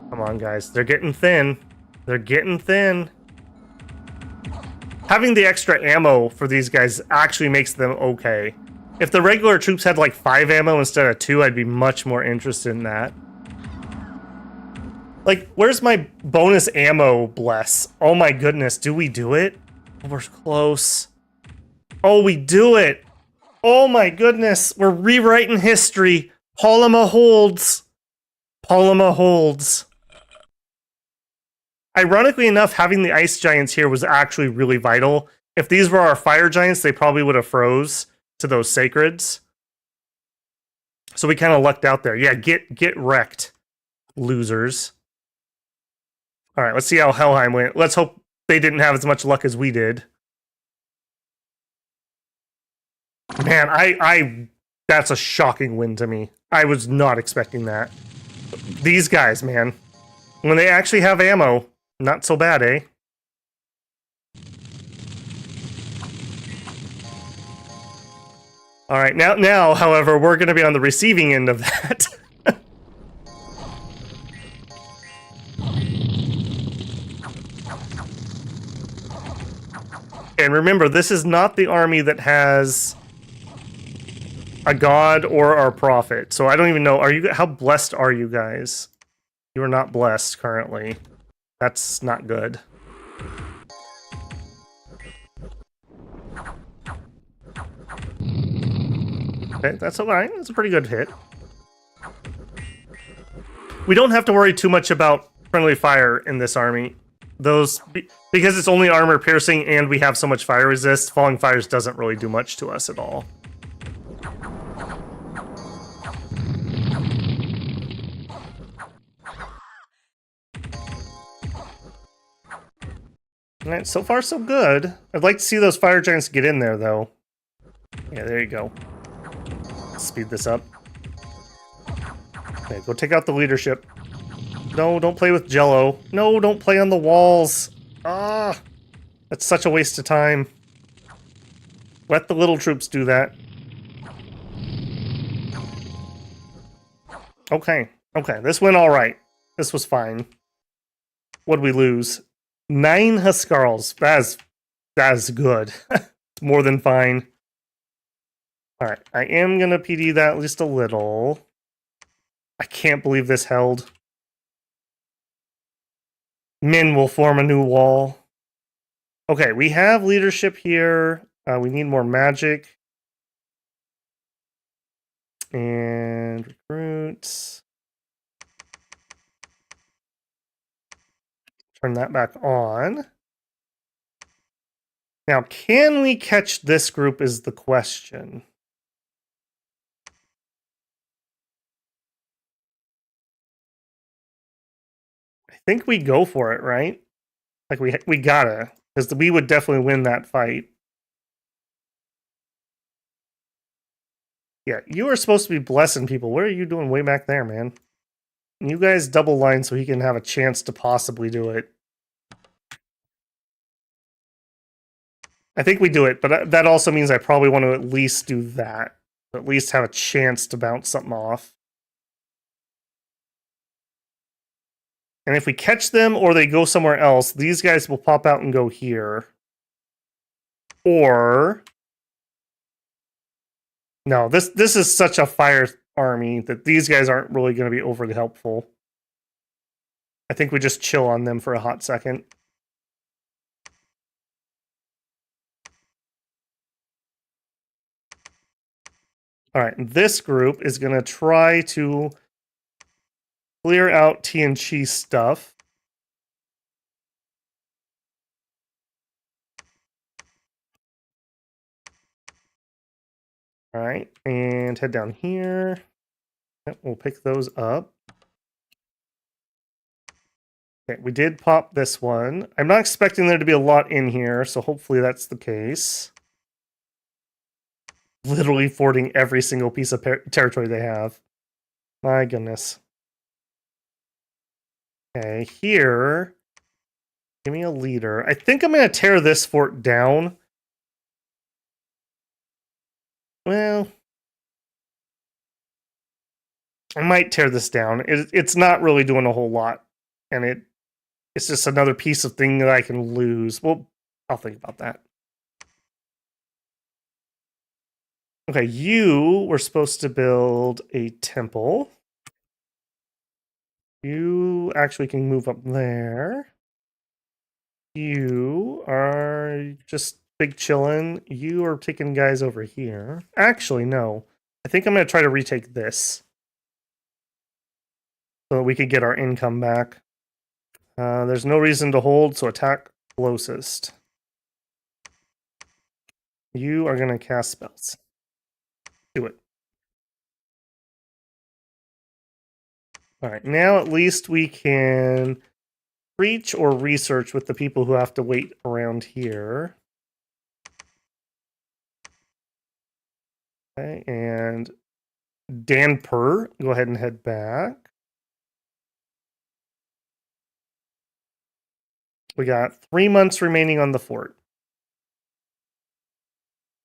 Come on, guys. They're getting thin. They're getting thin. Having the extra ammo for these guys actually makes them okay. If the regular troops had like 5 ammo instead of 2, I'd be much more interested in that. Like, where's my bonus ammo, bless? Oh my goodness, do we do it? Oh, we're close. Oh, we do it! Oh my goodness, we're rewriting history. Ptolemy holds. Ptolemy holds. Ironically enough, having the ice giants here was actually really vital. If these were our fire giants, they probably would have froze to those sacreds. So we kind of lucked out there. Yeah, get wrecked, losers. All right, let's see how Helheim went. Let's hope they didn't have as much luck as we did. Man, that's a shocking win to me. I was not expecting that. These guys, man. When they actually have ammo, not so bad, eh? All right, now, however, we're going to be on the receiving end of that. And remember, this is not the army that has a god or our prophet. So I don't even know. How blessed are you guys? You are not blessed currently. That's not good. Okay, that's alright. That's a pretty good hit. We don't have to worry too much about friendly fire in this army. Because it's only armor piercing and we have so much fire resist, falling fires doesn't really do much to us at all. Alright, so far so good. I'd like to see those fire giants get in there though. Yeah, there you go. Speed this up. Okay, go take out the leadership. No, don't play with Jello. No, don't play on the walls. Ah, that's such a waste of time. Let the little troops do that. Okay, okay, this went all right. This was fine. What'd we lose? 9 Huskarls. That's good. More than fine. All right, I am gonna PD that just a little. I can't believe this held. Min will form a new wall. Okay, we have leadership here. We need more magic. And recruits. Turn that back on. Now, can we catch this group is the question. I think we go for it, right? Like we gotta, because we would definitely win that fight. Yeah, you are supposed to be blessing people. What are you doing way back there, man? You guys double line so he can have a chance to possibly do it. I think we do it, but that also means I probably want to at least do that. At least have a chance to bounce something off. And if we catch them or they go somewhere else, these guys will pop out and go here. Or... No, this is such a fire army that these guys aren't really going to be overly helpful. I think we just chill on them for a hot second. All right, this group is going to try to clear out TNT stuff. All right, and head down here. Yep, we'll pick those up. Okay, we did pop this one. I'm not expecting there to be a lot in here, so hopefully that's the case. Literally fording every single piece of territory they have. My goodness. Okay, here. Give me a leader. I think I'm going to tear this fort down. Well, I might tear this down. It's not really doing a whole lot. And it's just another piece of thing that I can lose. Well, I'll think about that. Okay, you were supposed to build a temple. You actually can move up there. You are just big chillin'. You are taking guys over here. Actually, no. I think I'm going to try to retake this. So that we could get our income back. There's no reason to hold, so attack closest. You are going to cast spells. Do it. Alright, now at least we can preach or research with the people who have to wait around here. Okay, and Danper, go ahead and head back. We got 3 months remaining on the fort.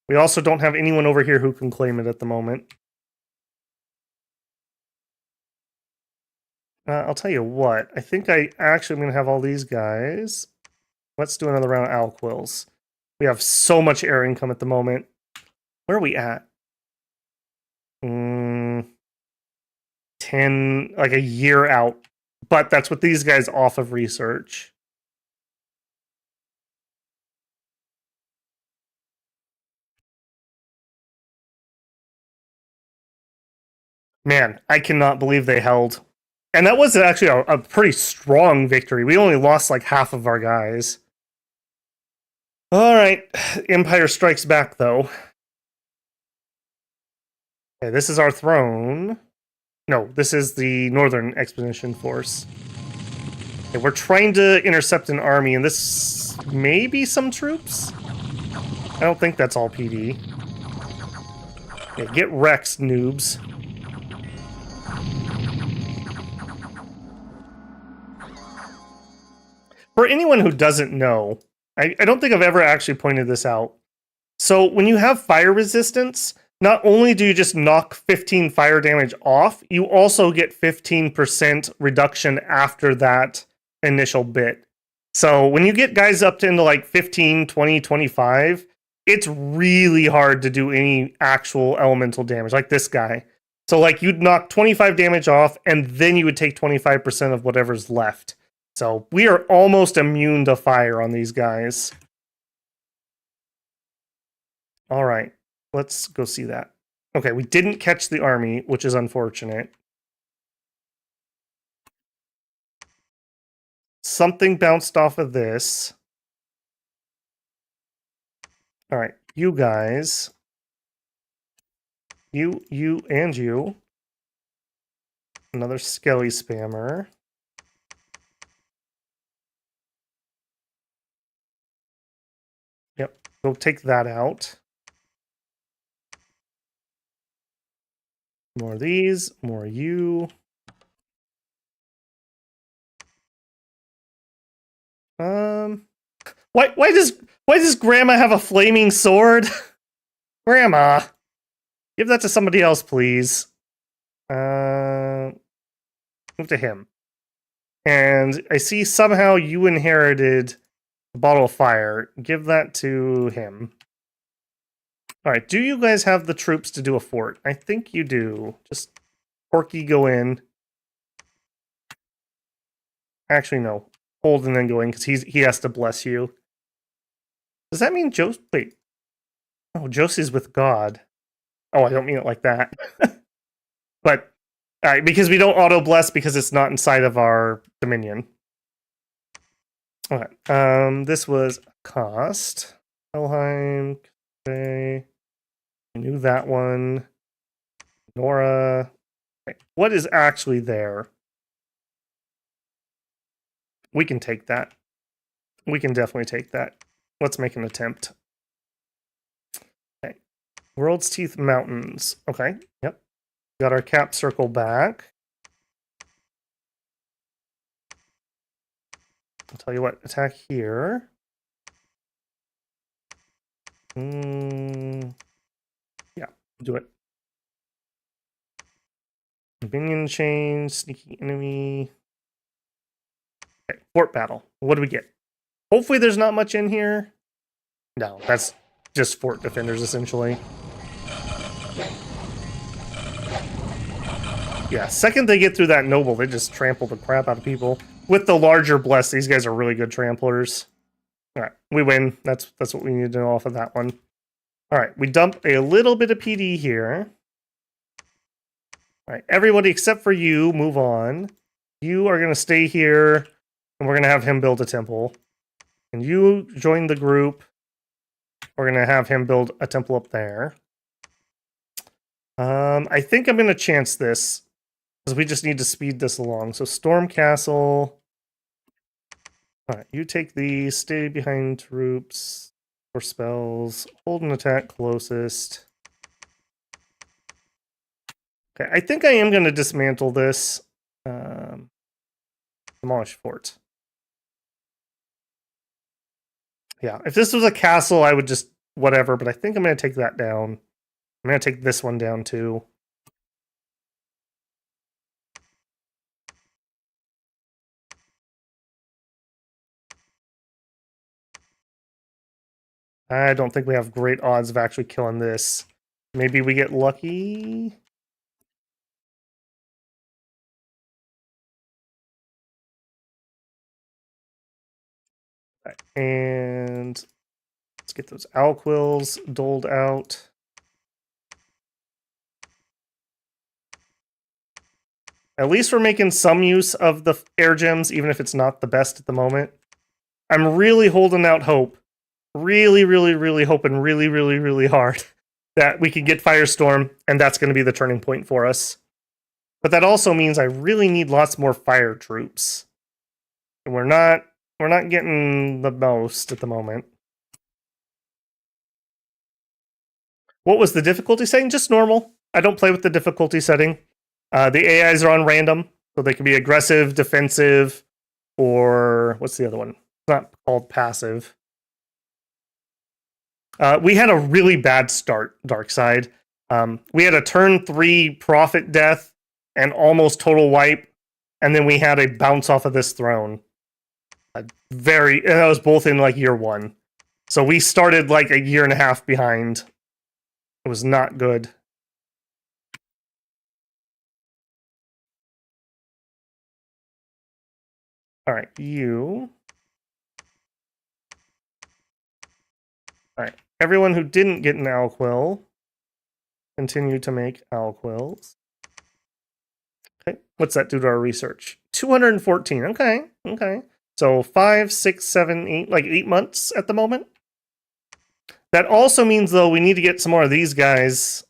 We also don't have anyone over here who can claim it at the moment. I'll tell you what, I think I actually am going to have all these guys. Let's do another round of owl quills. We have so much air income at the moment. Where are we at? 10, like a year out. But that's with these guys off of research. Man, I cannot believe they held. And that was actually a pretty strong victory. We only lost like half of our guys. All right, Empire Strikes Back, though. Okay, this is our throne. No, this is the Northern Expedition Force. Okay, we're trying to intercept an army, and this may be some troops? I don't think that's all PD. Okay, get Rex, noobs. For anyone who doesn't know, I don't think I've ever actually pointed this out. So when you have fire resistance, not only do you just knock 15 fire damage off, you also get 15% reduction after that initial bit. So when you get guys up to into like 15, 20, 25, it's really hard to do any actual elemental damage, like this guy. So like you'd knock 25 damage off, and then you would take 25% of whatever's left. So we are almost immune to fire on these guys. All right, let's go see that. Okay, we didn't catch the army, which is unfortunate. Something bounced off of this. All right, you guys. You, and you. Another Skelly spammer. Yep, go take that out. More of these, more you. Why does Grandma have a flaming sword? Grandma, give that to somebody else, please. Move to him. And I see somehow you inherited the bottle of fire. Give that to him. All right, do you guys have the troops to do a fort? I think you do. Just Porky, go in. Actually, no. Hold and then go in, because he has to bless you. Does that mean wait. Oh, Josie's with God. Oh, I don't mean it like that. But, all right, because we don't auto-bless because it's not inside of our dominion. Okay, this was cost. Niefelheim, okay. I knew that one. Nora. Okay. What is actually there? We can take that. We can definitely take that. Let's make an attempt. Okay. World's Teeth Mountains. Okay. Yep. Got our cap circle back. I'll tell you what. Attack here. Yeah. Do it. Minion chain. Sneaky enemy. Okay. Fort battle. What do we get? Hopefully there's not much in here. No, that's just fort defenders, essentially. Yeah, second they get through that noble, they just trample the crap out of people. With the larger bless, these guys are really good tramplers. All right, we win. That's what we need to know off of that one. All right, we dump a little bit of PD here. All right, everybody except for you, move on. You are going to stay here, and we're going to have him build a temple. And you join the group. We're going to have him build a temple up there. I think I'm going to chance this, because we just need to speed this along. So Storm Castle. All right, you take these, stay behind troops for spells, hold an attack closest. Okay, I think I am going to dismantle this. Demolish fort. Yeah, if this was a castle, I would just whatever, but I think I'm going to take that down. I'm going to take this one down too. I don't think we have great odds of actually killing this. Maybe we get lucky. Right. And let's get those alquils doled out. At least we're making some use of the air gems, even if it's not the best at the moment. I'm really holding out hope. Really, really, really hoping really, really, really hard that we can get Firestorm, and that's going to be the turning point for us. But that also means I really need lots more fire troops. And we're not getting the most at the moment. What was the difficulty setting? Just normal. I don't play with the difficulty setting. The AIs are on random, so they can be aggressive, defensive, or what's the other one? It's not called passive. We had a really bad start, Dark Side. We had a turn 3 Prophet death and almost total wipe, and then we had a bounce off of this throne. That was both in like year 1. So we started like a year and a half behind. It was not good. All right, you. All right, everyone who didn't get an Alquill, continue to make Alquills. Okay, what's that do to our research? 214. Okay, okay. So 5, 6, 7, 8, like 8 months at the moment. That also means, though, we need to get some more of these guys.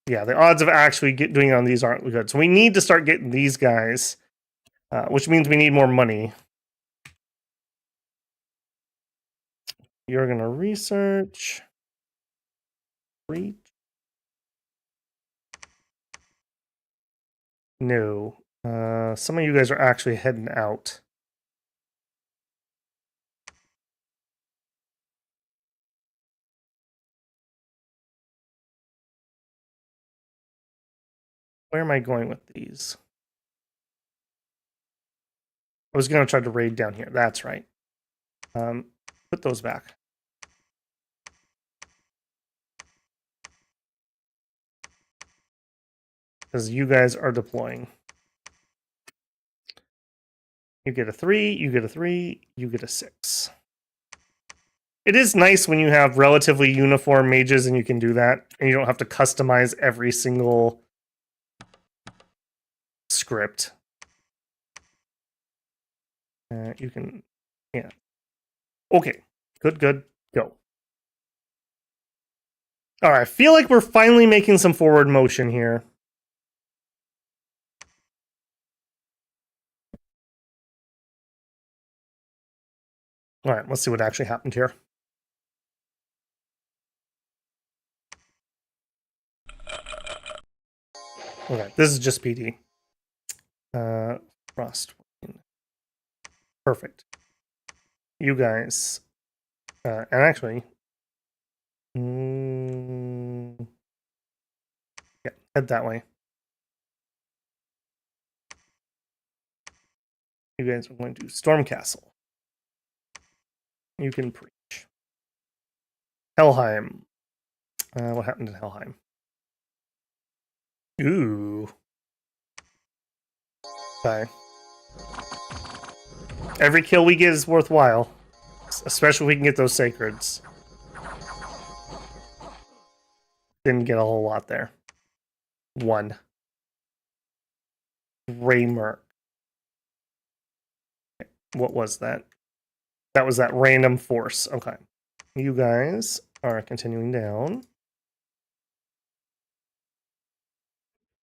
Yeah, the odds of actually doing it on these aren't good. So we need to start getting these guys, which means we need more money. You're going to research. Reach. No. Some of you guys are actually heading out. Where am I going with these? I was going to try to raid down here. That's right. Put those back. Because you guys are deploying. You get a 3, you get a 3, you get a 6. It is nice when you have relatively uniform mages and you can do that, and you don't have to customize every single script. You can, yeah. Okay, good, go. All right, I feel like we're finally making some forward motion here. All right, let's see what actually happened here. Okay, this is just PD. Frost. Perfect. You guys. And actually. Yeah, head that way. You guys are going to Stormcastle. You can preach. Helheim. What happened in Helheim? Ooh. Okay. Every kill we get is worthwhile. Especially if we can get those sacreds. Didn't get a whole lot there. 1. Raymer. What was that? That was that random force. Okay. You guys are continuing down.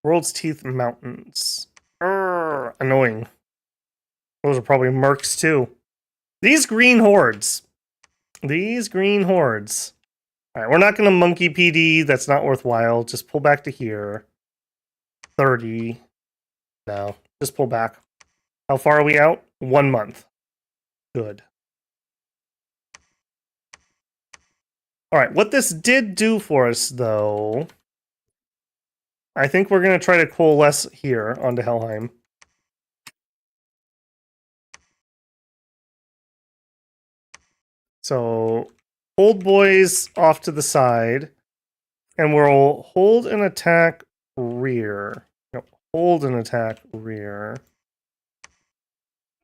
World's Teeth Mountains. Annoying. Those are probably mercs too. These green hordes. These green hordes. All right, we're not going to monkey PD. That's not worthwhile. Just pull back to here. 30. No, just pull back. How far are we out? 1 month. Good. All right, what this did do for us, though, I think we're going to try to coalesce here onto Helheim. So hold boys off to the side, and we'll hold and attack rear. No, hold and attack rear.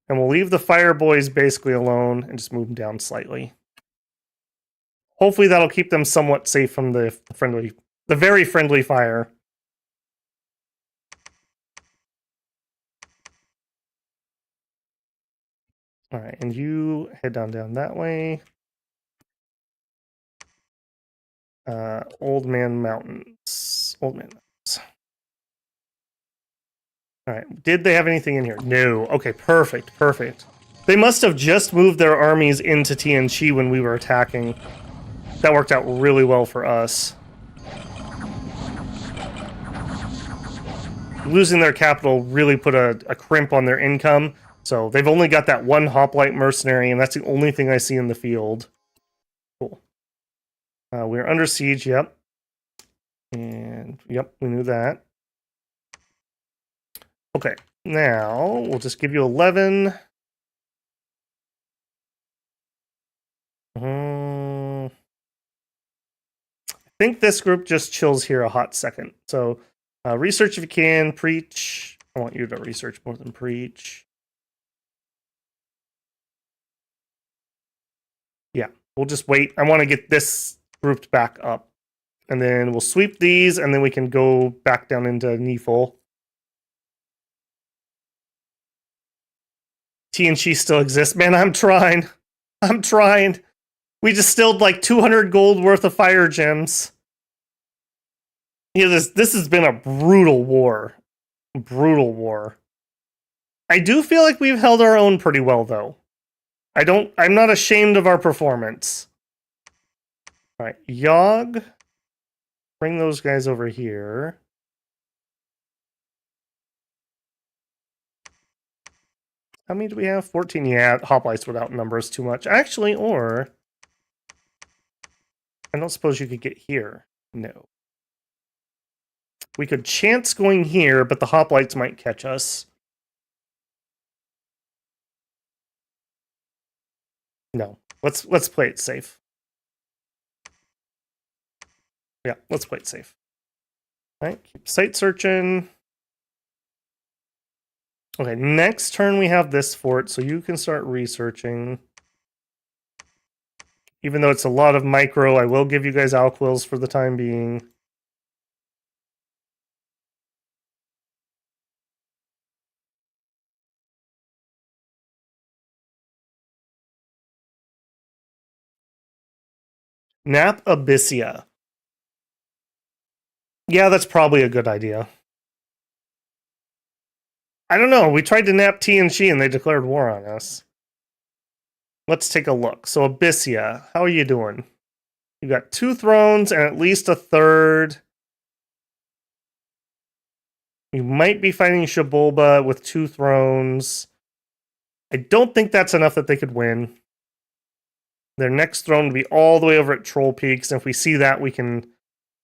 And we'll leave the fire boys basically alone and just move them down slightly. Hopefully that'll keep them somewhat safe from the very friendly fire. All right, and you head down that way. Old Man Mountains. Old Man Mountains. All right, did they have anything in here? No. Okay, perfect. They must have just moved their armies into Tianqi when we were attacking. That worked out really well for us. Losing their capital really put a crimp on their income. So they've only got that one hoplite mercenary, and that's the only thing I see in the field. Cool. We're under siege, yep. And, yep, we knew that. Okay, now we'll just give you 11. I think this group just chills here a hot second. So research if you can, preach. I want you to research more than preach. Yeah, we'll just wait. I want to get this grouped back up. And then we'll sweep these, and then we can go back down into Niefelheim. Tianqi still exists. Man, I'm trying. We distilled like 200 gold worth of fire gems. Yeah, this has been a brutal war. I do feel like we've held our own pretty well, though. I'm not ashamed of our performance. All right, Yogg. Bring those guys over here. How many do we have? 14. Yeah, hoplites would outnumber us too much. Actually, or I don't suppose you could get here. No. We could chance going here, but the hoplites might catch us. No. Let's play it safe. Yeah, let's play it safe. All right, keep site searching. Okay, next turn we have this fort, so you can start researching. Even though it's a lot of micro, I will give you guys alquils for the time being. Nap Abyssia. Yeah, that's probably a good idea. I don't know. We tried to nap Tianqi and they declared war on us. Let's take a look. So Abyssia, how are you doing? You got 2 thrones and at least a third. You might be fighting Shabolba with 2 thrones. I don't think that's enough that they could win. Their next throne would be all the way over at Troll Peaks, and if we see that, we can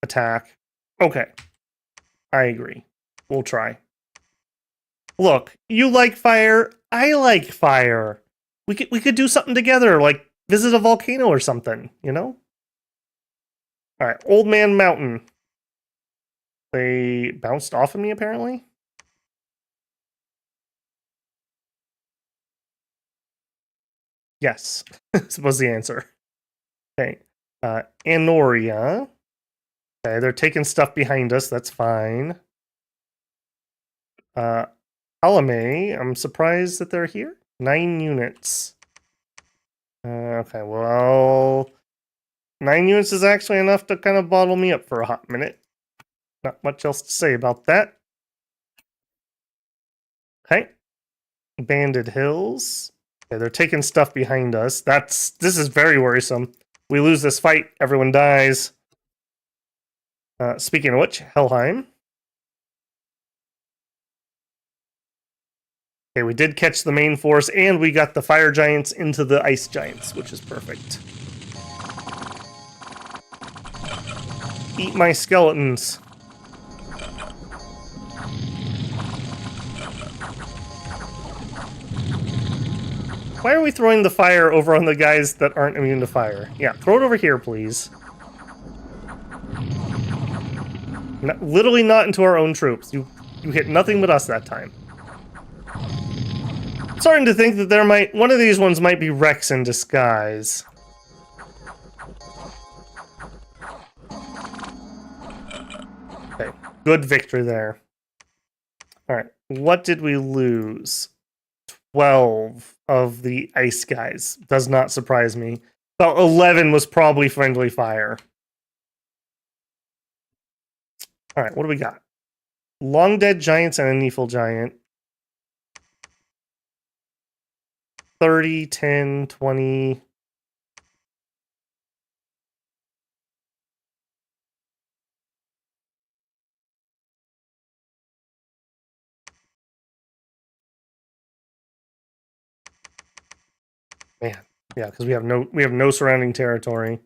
attack. Okay. I agree. We'll try. Look, you like fire, I like fire. We could do something together, like visit a volcano or something, you know? Alright, Old Man Mountain. They bounced off of me, apparently? Yes, suppose the answer. Okay, Anoria. Okay, they're taking stuff behind us, that's fine. Alame, I'm surprised that they're here. 9 units. Okay, well... 9 units is actually enough to kind of bottle me up for a hot minute. Not much else to say about that. Okay. Banded Hills. Okay, they're taking stuff behind us. This is very worrisome. We lose this fight, everyone dies. Speaking of which, Helheim. Okay, we did catch the main force, and we got the fire giants into the ice giants, which is perfect. Eat my skeletons. Why are we throwing the fire over on the guys that aren't immune to fire? Yeah, throw it over here, please. Literally not into our own troops. You hit nothing but us that time. Starting to think that there might one of these ones might be Rex in disguise. Okay, good victory there. All right, what did we lose? 12 of the ice guys. Does not surprise me. About 11 was probably friendly fire. All right, what do we got? Long dead giants and a Neefel giant. 30, 10, 20. Man, yeah, because we have no surrounding territory.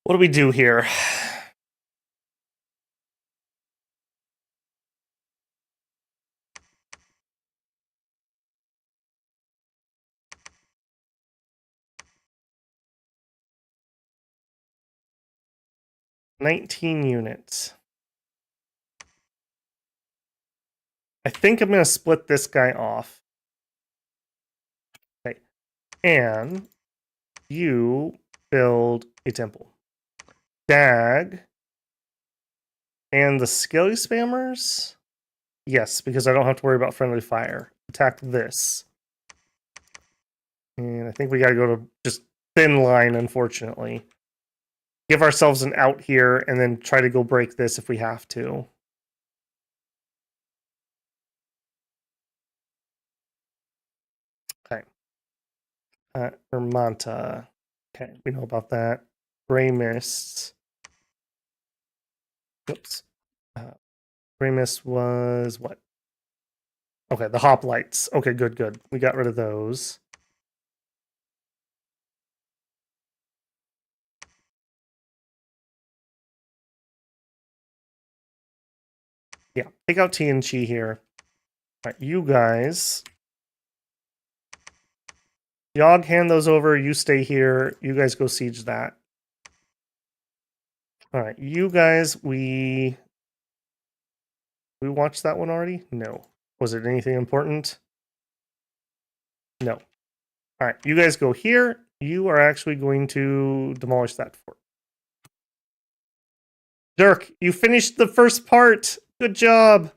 What do we do here? $19 units. I think I'm going to split this guy off. Okay. And you build a temple. Dag. And the skelly spammers? Yes, because I don't have to worry about friendly fire. Attack this. And I think we got to go to just thin line, unfortunately. Give ourselves an out here and then try to go break this if we have to. Okay. Ermanta. Okay, we know about that. Gray Mists. Whoops. Gray Mist was what? Okay, the hoplites. Okay, good. We got rid of those. Yeah, take out TNT here. All right, you guys. Yogg, hand those over. You stay here. You guys go siege that. All right, you guys, we watched that one already? No. Was it anything important? No. All right, you guys go here. You are actually going to demolish that fort. Dirk, you finished the first part. Good job.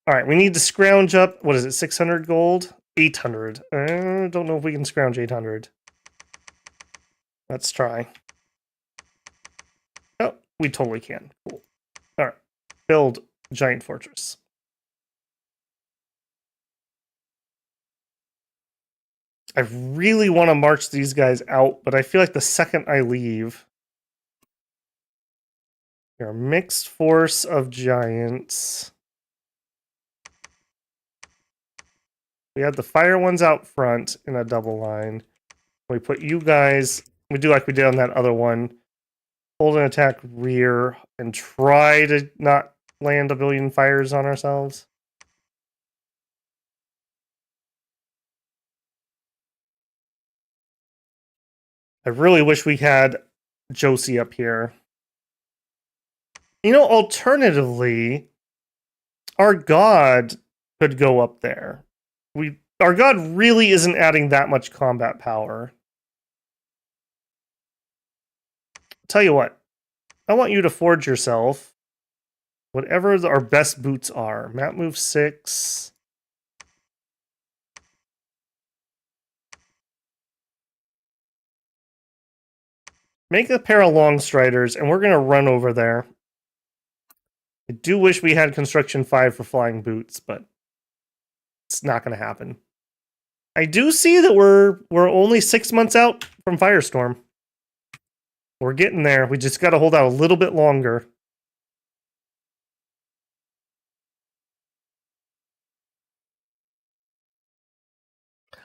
All right, we need to scrounge up. What is it? 600 gold? 800. I don't know if we can scrounge 800. Let's try. Oh, we totally can. Cool. All right, build giant fortress. I really want to march these guys out, but I feel like the second I leave, you're a mixed force of giants. We had the fire ones out front in a double line. We put you guys, we do like we did on that other one. Hold an attack rear and try to not land a billion fires on ourselves. I really wish we had Josie up here. You know, alternatively, our god could go up there. Our god really isn't adding that much combat power. Tell you what, I want you to forge yourself whatever our best boots are. Map move 6. Make a pair of long striders, and we're going to run over there. I do wish we had construction 5 for flying boots, but it's not going to happen. I do see that we're only 6 months out from Firestorm. We're getting there. We just got to hold out a little bit longer.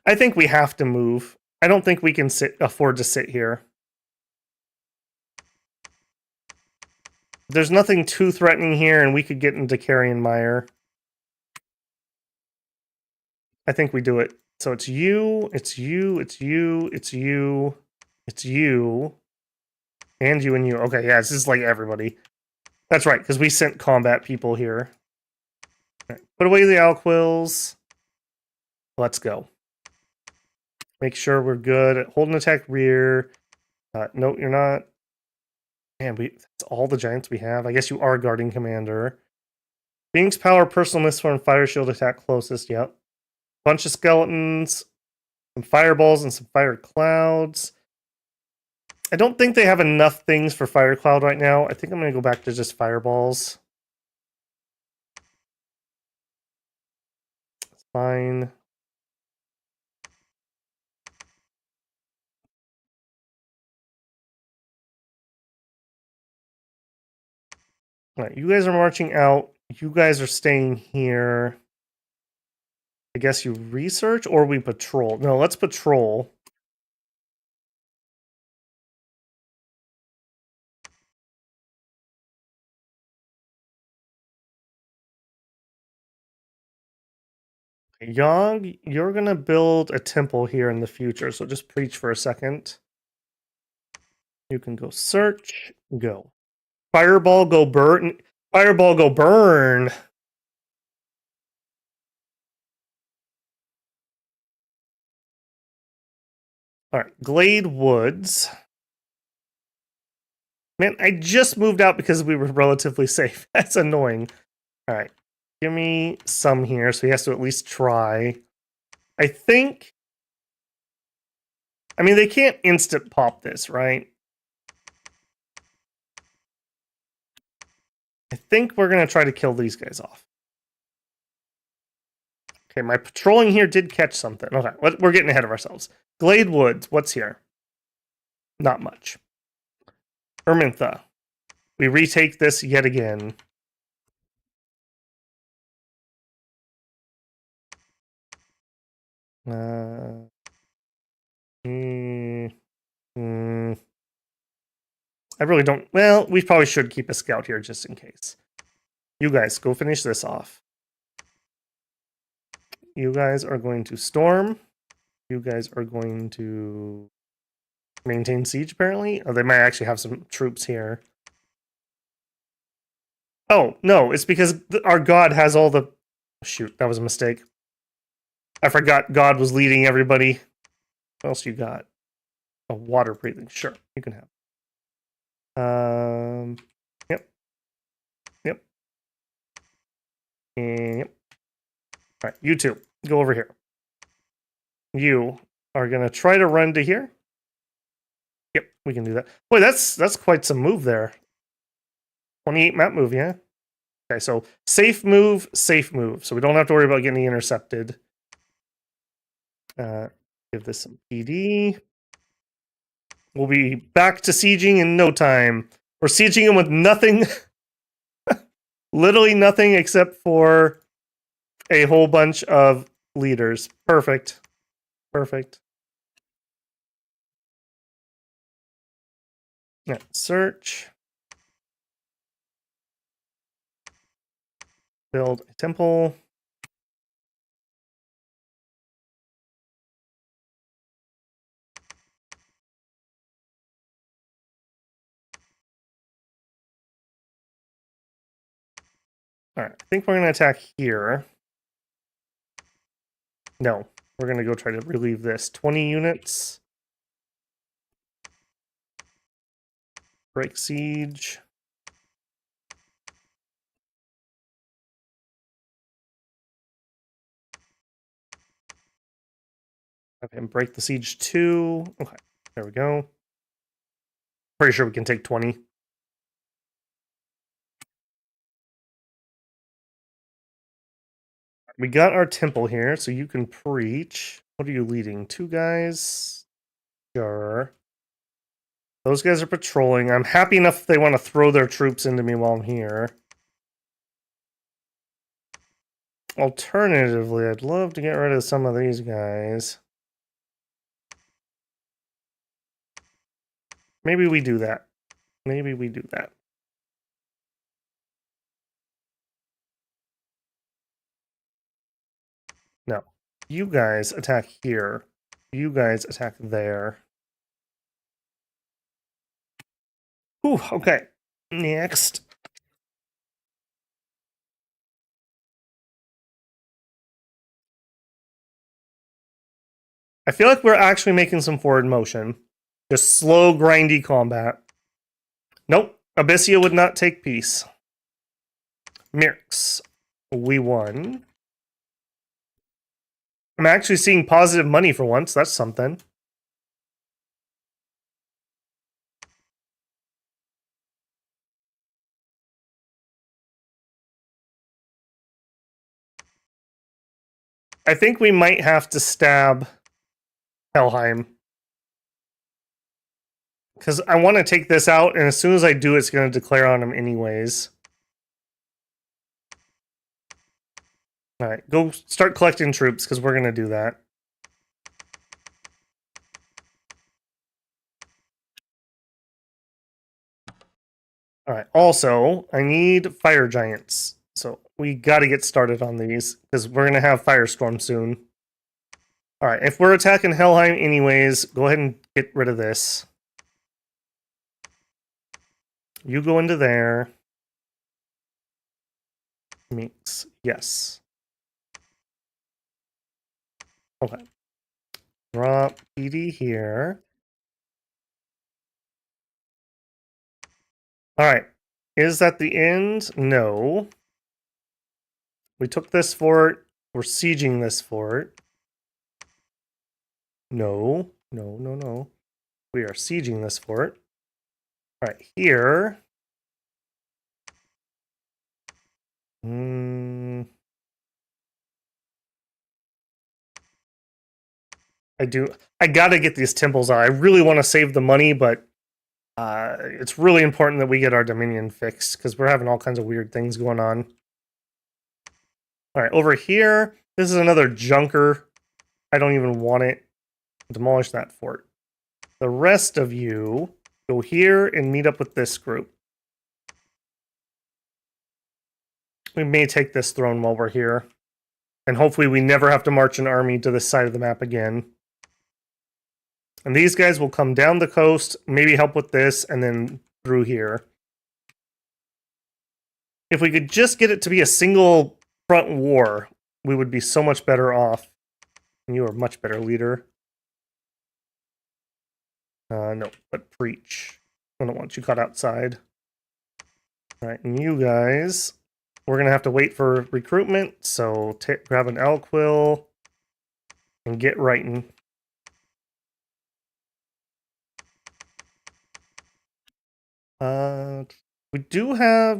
I think we have to move. I don't think we can afford to sit here. There's nothing too threatening here, and we could get into Carrion Mire. I think we do it. So it's you, it's you, it's you, it's you, it's you, and you and you. Okay, yeah, this is like everybody. That's right, because we sent combat people here. Right, put away the alquils. Let's go. Make sure we're good. Hold and attack rear. No, you're not. Man, that's all the giants we have. I guess you are guarding commander. Being's power, personal misform, fire shield attack closest. Yep. Bunch of skeletons, some fireballs, and some fire clouds. I don't think they have enough things for fire cloud right now. I think I'm going to go back to just fireballs. It's fine. All right, you guys are marching out. You guys are staying here. I guess you research or we patrol. No, let's patrol. Yog, you're going to build a temple here in the future, so just preach for a second. You can go search, go. Fireball, go burn. Fireball, go burn. All right, Glade Woods. Man, I just moved out because we were relatively safe. That's annoying. All right, give me some here, so he has to at least try. I think... I mean, they can't instant pop this, right? I think we're going to try to kill these guys off. Okay, my patrolling here did catch something. Okay, we're getting ahead of ourselves. Glade Woods, what's here? Not much. Ermintha. We retake this yet again. I really don't... Well, we probably should keep a scout here just in case. You guys, go finish this off. You guys are going to storm. You guys are going to maintain siege, apparently. Oh, they might actually have some troops here. Oh, no, it's because our god has all the... Shoot, that was a mistake. I forgot God was leading everybody. What else you got? A water breathing. Sure, you can have. Yep. Yep. And yep. All right, you two, go over here. You are gonna try to run to here. Yep, we can do that. Boy, that's quite some move there. 28 map move, yeah. Okay, so safe move, safe move. So we don't have to worry about getting intercepted. Give this some PD. We'll be back to sieging in no time. We're sieging him with nothing. Literally nothing except for a whole bunch of leaders. Perfect. Perfect. Yeah, search. Build a temple. All right, I think we're going to attack here. No, we're going to go try to relieve this. 20 units. Break siege. Have him break the siege too. Okay, there we go. Pretty sure we can take 20. We got our temple here, so you can preach. What are you leading? 2 guys? Sure. Those guys are patrolling. I'm happy enough if they want to throw their troops into me while I'm here. Alternatively, I'd love to get rid of some of these guys. Maybe we do that. Maybe we do that. No. You guys attack here. You guys attack there. Whew, okay. Next. I feel like we're actually making some forward motion. Just slow, grindy combat. Nope. Abyssia would not take peace. Mirks. We won. I'm actually seeing positive money for once. That's something. I think we might have to stab Helheim. Because I want to take this out, and as soon as I do, it's going to declare on him anyways. Alright, go start collecting troops, because we're going to do that. Alright, also, I need fire giants. So we got to get started on these, because we're going to have Firestorm soon. Alright, if we're attacking Helheim anyways, go ahead and get rid of this. You go into there. Meeks. Yes. Okay. Drop PD here. Alright. Is that the end? No. We took this fort. We're sieging this fort. No. No, no, no. We are sieging this fort. Alright, here. I gotta get these temples out. I really want to save the money, but it's really important that we get our Dominion fixed, because we're having all kinds of weird things going on. Alright, over here, this is another junker. I don't even want it. Demolish that fort. The rest of you go here and meet up with this group. We may take this throne while we're here. And hopefully we never have to march an army to this side of the map again. And these guys will come down the coast, maybe help with this, and then through here. If we could just get it to be a single front war, we would be so much better off. And you are a much better leader. No, but preach. I don't want you caught outside. Alright, and you guys, we're going to have to wait for recruitment, so grab an Alquill and get writing.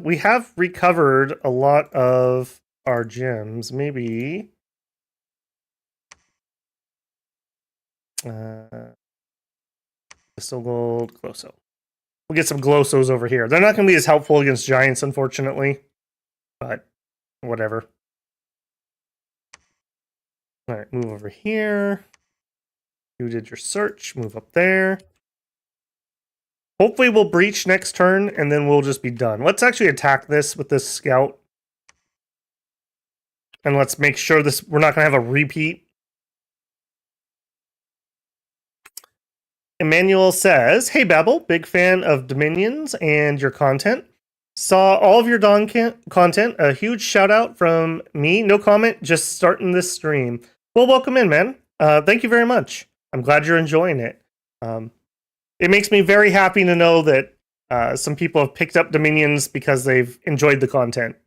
We have recovered a lot of our gems. Maybe Crystal Gold, Glosso. We'll get some Glossos over here. They're not going to be as helpful against giants, unfortunately. But whatever. Alright, move over here. You did your search. Move up there. Hopefully we'll breach next turn, and then we'll just be done. Let's actually attack this with this scout. And let's make sure we're not going to have a repeat. Emmanuel says, "Hey Babel, big fan of Dominions and your content. Saw all of your Dawn content. A huge shout out from me. No comment, just starting this stream." Well, welcome in, man. Thank you very much. I'm glad you're enjoying it. It makes me very happy to know that some people have picked up Dominions because they've enjoyed the content.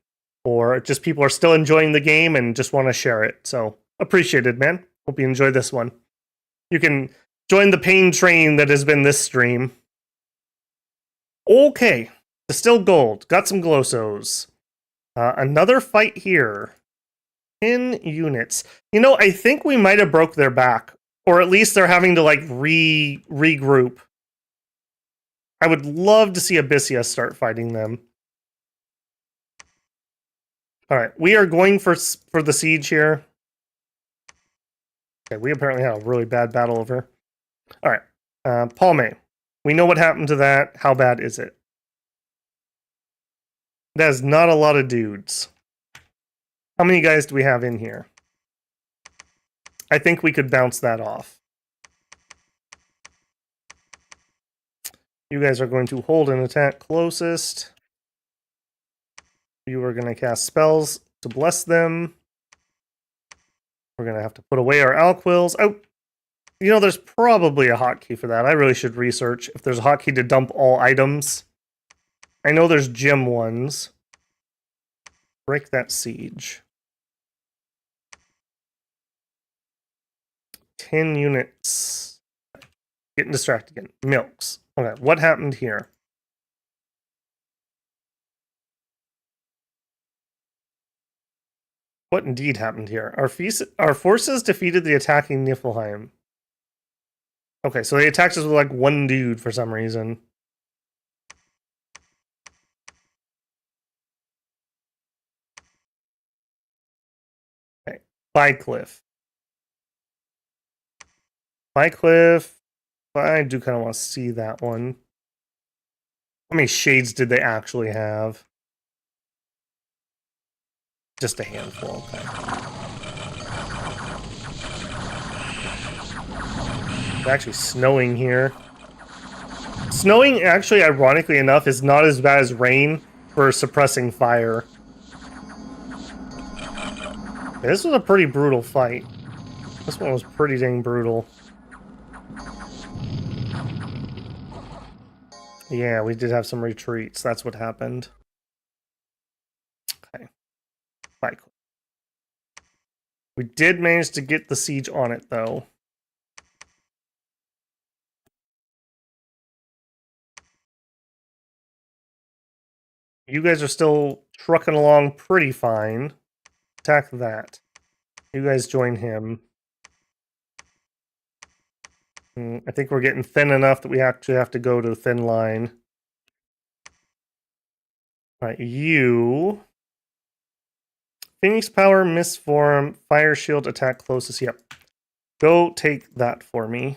Or just people are still enjoying the game and just want to share it. So, appreciated, man. Hope you enjoy this one. You can join the pain train that has been this stream. Okay. Distilled gold. Got some glossos. Another fight here. 10 units. You know, I think we might have broke their back. Or at least they're having to, like, regroup. I would love to see Abyssia start fighting them. Alright, we are going for the siege here. Okay, we apparently had a really bad battle over. Alright, Palme. We know what happened to that. How bad is it? That is not a lot of dudes. How many guys do we have in here? I think we could bounce that off. You guys are going to hold an attack closest. You are going to cast spells to bless them. We're going to have to put away our alquills. Oh, you know, there's probably a hotkey for that. I really should research if there's a hotkey to dump all items. I know there's gem ones. Break that siege. 10 units. Getting distracted again. Milks. Okay, what happened here? What indeed happened here? Our forces defeated the attacking Niefelheim. Okay, so they attacked us with like one dude for some reason. Okay, Bycliffe. Bycliffe. I do kind of want to see that one. How many shades did they actually have? Just a handful, okay. It's actually snowing here. Snowing, actually, ironically enough, is not as bad as rain for suppressing fire. This was a pretty brutal fight. This one was pretty dang brutal. Yeah, we did have some retreats. That's what happened. Okay. Bye. We did manage to get the siege on it, though. You guys are still trucking along pretty fine. Attack that. You guys join him. I think we're getting thin enough that we actually have to go to thin line. Alright, you... Phoenix Power, Misform, Fire Shield, attack closest. Yep. Go take that for me.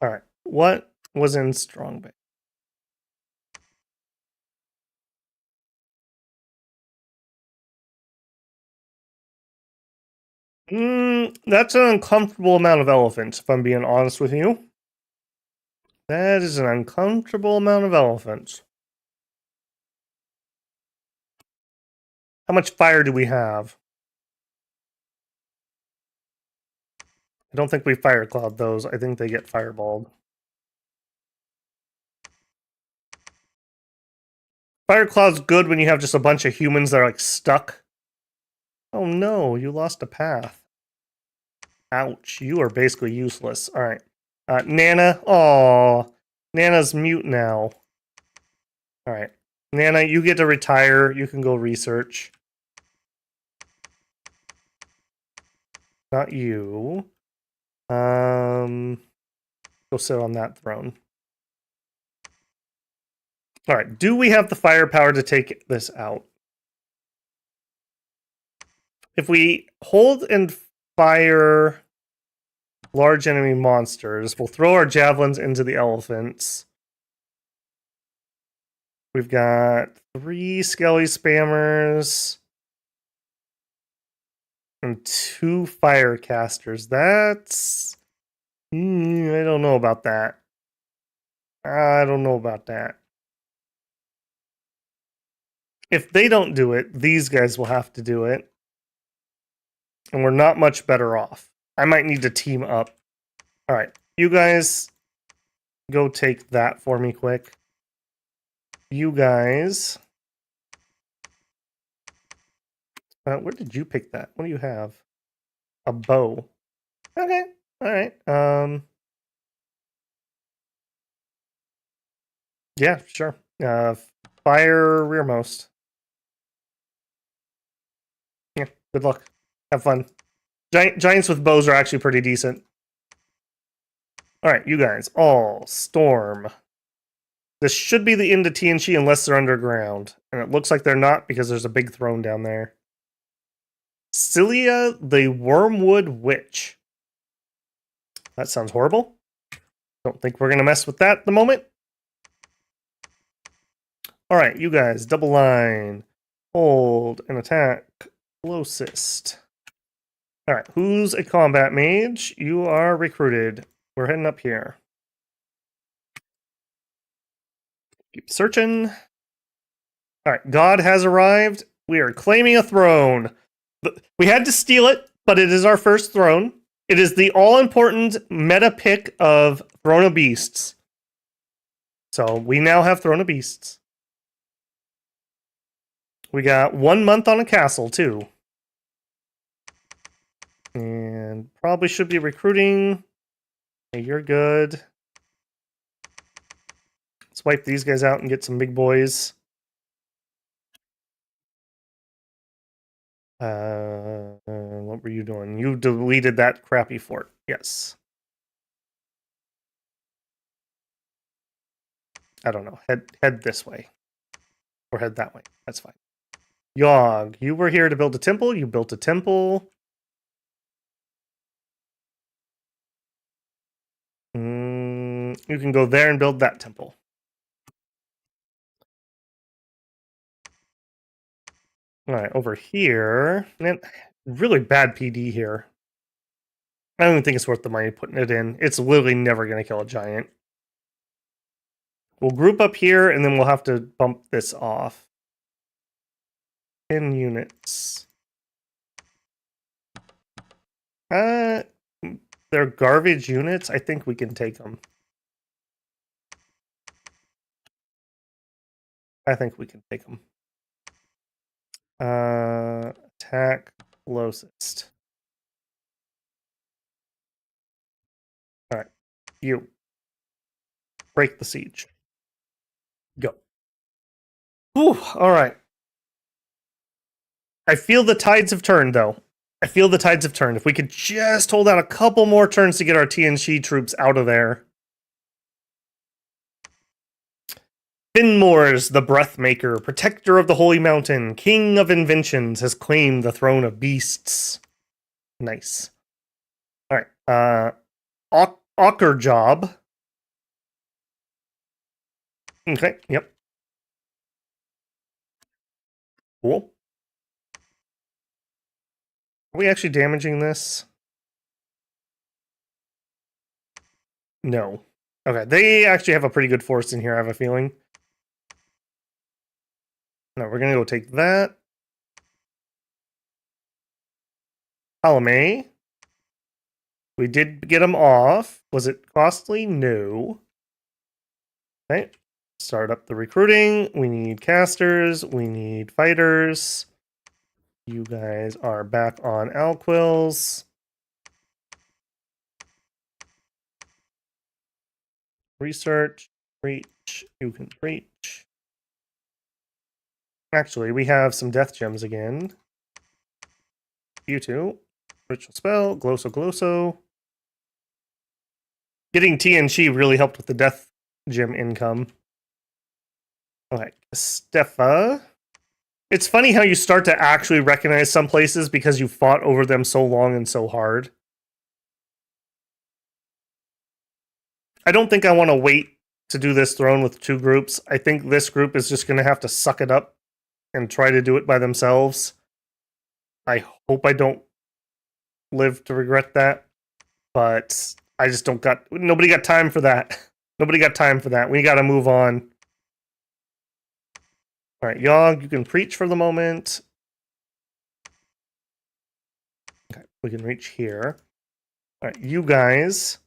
Alright, what was in Strong Bay? That's an uncomfortable amount of elephants, if I'm being honest with you. That is an uncomfortable amount of elephants. How much fire do we have? I don't think we fire cloud those. I think they get fireballed. Fire cloud's good when you have just a bunch of humans that are like stuck. Oh no, you lost a path. Ouch, you are basically useless. Alright. Nana. Oh, Nana's mute now. Alright. Nana, you get to retire. You can go research. Not you. Go sit on that throne. Alright, do we have the firepower to take this out? If we hold and fire large enemy monsters, we'll throw our javelins into the elephants. We've got 3 Skelly spammers and 2 fire casters. That's... I don't know about that. I don't know about that. If they don't do it, these guys will have to do it. And we're not much better off. I might need to team up. Alright, you guys go take that for me quick. You guys... where did you pick that? What do you have? A bow. Okay, alright. Yeah, sure. Fire rearmost. Yeah, good luck. Have fun. Giants with bows are actually pretty decent. Alright, you guys. All storm. This should be the end of TNC unless they're underground. And it looks like they're not because there's a big throne down there. Cilia the Wormwood Witch. That sounds horrible. Don't think we're going to mess with that at the moment. Alright, you guys. Double line. hold, and attack closest. All right, who's a combat mage? You are recruited. We're heading up here. Keep searching. All right, God has arrived. We are claiming a throne. We had to steal it, but it is our first throne. It is the all-important meta pick of Throne of Beasts. So we now have Throne of Beasts. We got 1 month on a castle, too. And probably should be recruiting. Hey, you're good. Let's wipe these guys out and get some big boys. What were you doing? You deleted that crappy fort. Yes. I don't know. Head this way. Or head that way. That's fine. Yogg, you were here to build a temple. You built a temple. You can go there and build that temple. All right, over here. Man, really bad PD here. I don't even think it's worth the money putting it in. It's literally never going to kill a giant. We'll group up here, and then we'll have to bump this off. 10 units. They're garbage units. I think we can take them. I think we can take them. Attack closest. All right, you break the siege. Go. Whew, all right. I feel the tides have turned, though. I feel the tides have turned. If we could just hold out a couple more turns to get our TNC troops out of there. Finmors, the Breathmaker, protector of the Holy Mountain, king of inventions, has claimed the throne of beasts. Nice. All right. Job. Okay, yep. Cool. Are we actually damaging this? No. Okay, they actually have a pretty good force in here, I have a feeling. No, we're gonna go take that. Ptolemy. We did get them off. Was it costly? No. Okay. Start up the recruiting. We need casters. We need fighters. You guys are back on Alquills. Research. Preach. You can preach. Actually, we have some death gems again. You two. Ritual spell. Glosso Glosso. Getting TNC really helped with the death gem income. Alright, Stefa. It's funny how you start to actually recognize some places because you fought over them so long and so hard. I don't think I want to wait to do this throne with 2 groups. I think this group is just going to have to suck it up and try to do it by themselves. I hope I don't live to regret that, but I just don't got... Nobody got time for that. Nobody got time for that. We got to move on. All right, Yogg, you can preach for the moment. Okay, we can reach here. All right, you guys.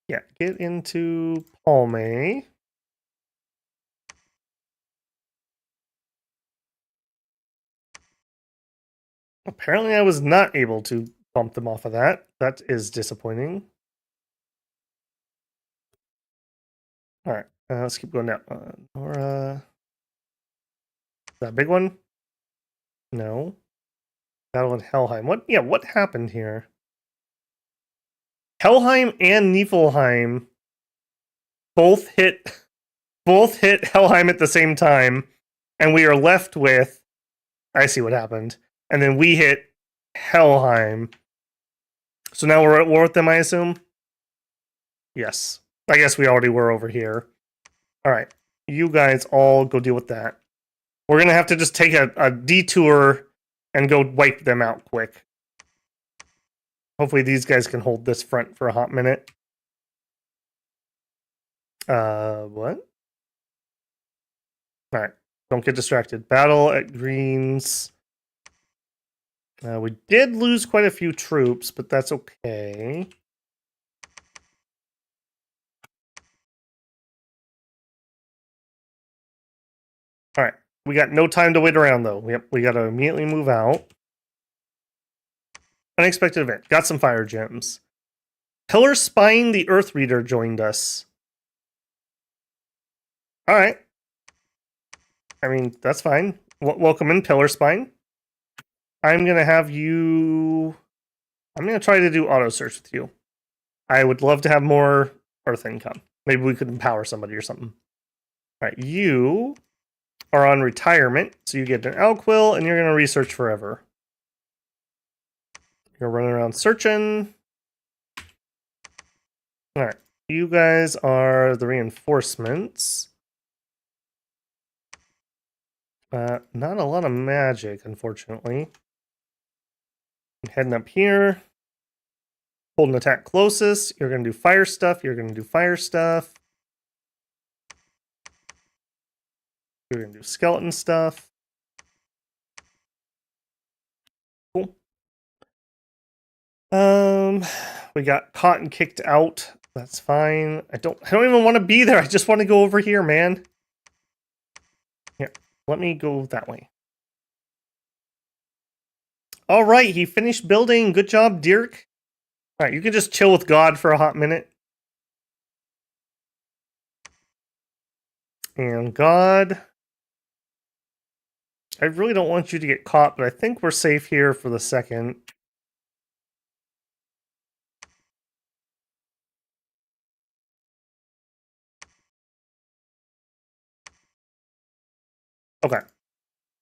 Yeah, get into Palme. Apparently I was not able to bump them off of that. That is disappointing. All right, let's keep going down. Nora. That big one? No. Battle in Helheim. What? Yeah, what happened here? Helheim and Niefelheim both hit Helheim at the same time, and we are left with... I see what happened. And then we hit Helheim. So now we're at war with them, I assume? Yes. I guess we already were over here. Alright. You guys all go deal with that. We're going to have to just take a detour and go wipe them out quick. Hopefully these guys can hold this front for a hot minute. What? Alright, don't get distracted. Battle at greens. We did lose quite a few troops, but that's okay. Alright, we got no time to wait around, though. We gotta immediately move out. Unexpected event. Got some fire gems. Pillar Spine the Earth Reader joined us. Alright. I mean, that's fine. Welcome in, Pillar Spine. I'm gonna have you... I'm gonna try to do auto search with you. I would love to have more Earth income. Maybe we could empower somebody or something. Alright, you are on retirement, so you get an Alquill, and you're gonna research forever. You're running around searching. Alright, you guys are the reinforcements. Not a lot of magic, unfortunately. I'm heading up here. Hold an attack closest. You're going to do fire stuff. You're going to do fire stuff. You're going to do skeleton stuff. Cool. We got caught and kicked out. That's fine. I don't even want to be there. I just want to go over here, man. Here, let me go that way. All right, he finished building. Good job, Dirk. All right, you can just chill with God for a hot minute. And God, I really don't want you to get caught, but I think we're safe here for the second. Okay.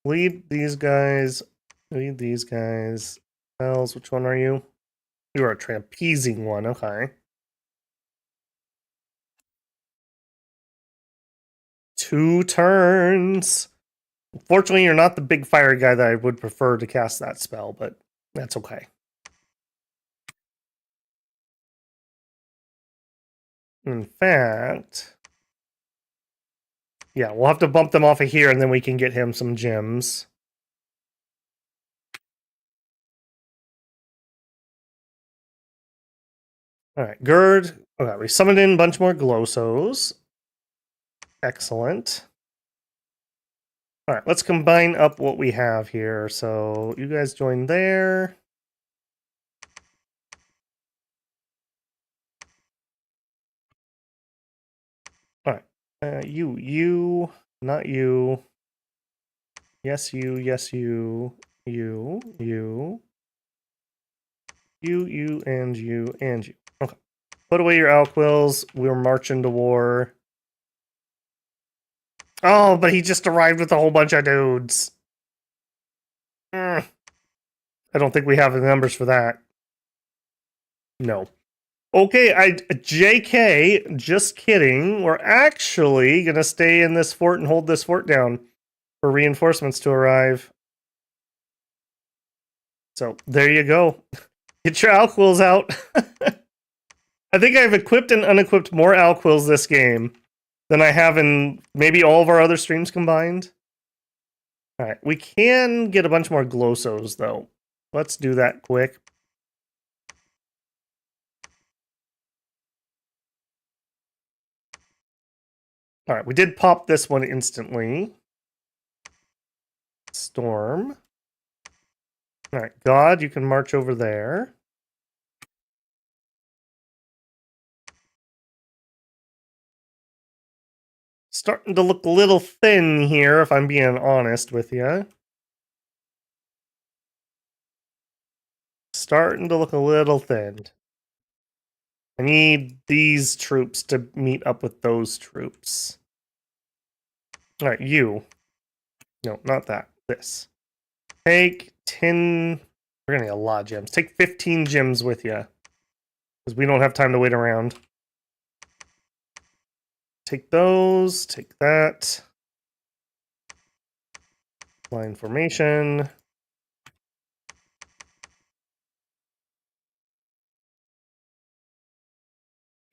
Lead these guys. Lead these guys. Bells, which one are you? You are a trapezing one, okay. 2 turns. Unfortunately, you're not the big fire guy that I would prefer to cast that spell, but that's okay. In fact, yeah, we'll have to bump them off of here and then we can get him some gems. Alright, Gerd. Okay, we summoned in a bunch more Glossos. Excellent. Alright, let's combine up what we have here. So, you guys join there. Alright, you, not you. Yes, you, you, and you, and you. Okay. Put away your Alquills. We're marching to war. Oh, but he just arrived with a whole bunch of dudes. I don't think we have the numbers for that. No. Okay, JK, just kidding. We're actually going to stay in this fort and hold this fort down for reinforcements to arrive. So, there you go. Get your Alquills out. I think I've equipped and unequipped more Alquills this game than I have in maybe all of our other streams combined. Alright, we can get a bunch more Glossos, though. Let's do that quick. Alright, we did pop this one instantly. Storm. Alright, God, you can march over there. Starting to look a little thin here, if I'm being honest with you. Starting to look a little thin. I need these troops to meet up with those troops. Alright, you. No, not that. This. Take 10... We're gonna get a lot of gems. Take 15 gems with you. Because we don't have time to wait around. Take those. Take that. Line formation.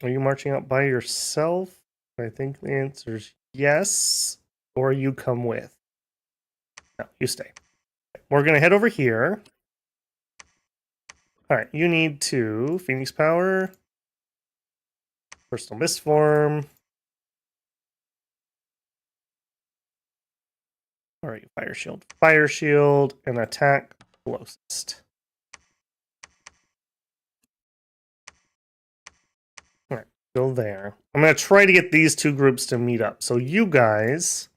Are you marching out by yourself? I think the answer is yes. Or you come with. No, you stay. We're going to head over here. All right, you need to Phoenix Power, Personal Mist Form. All right, Fire Shield, and attack closest. All right, go there. I'm going to try to get these two groups to meet up. So you guys...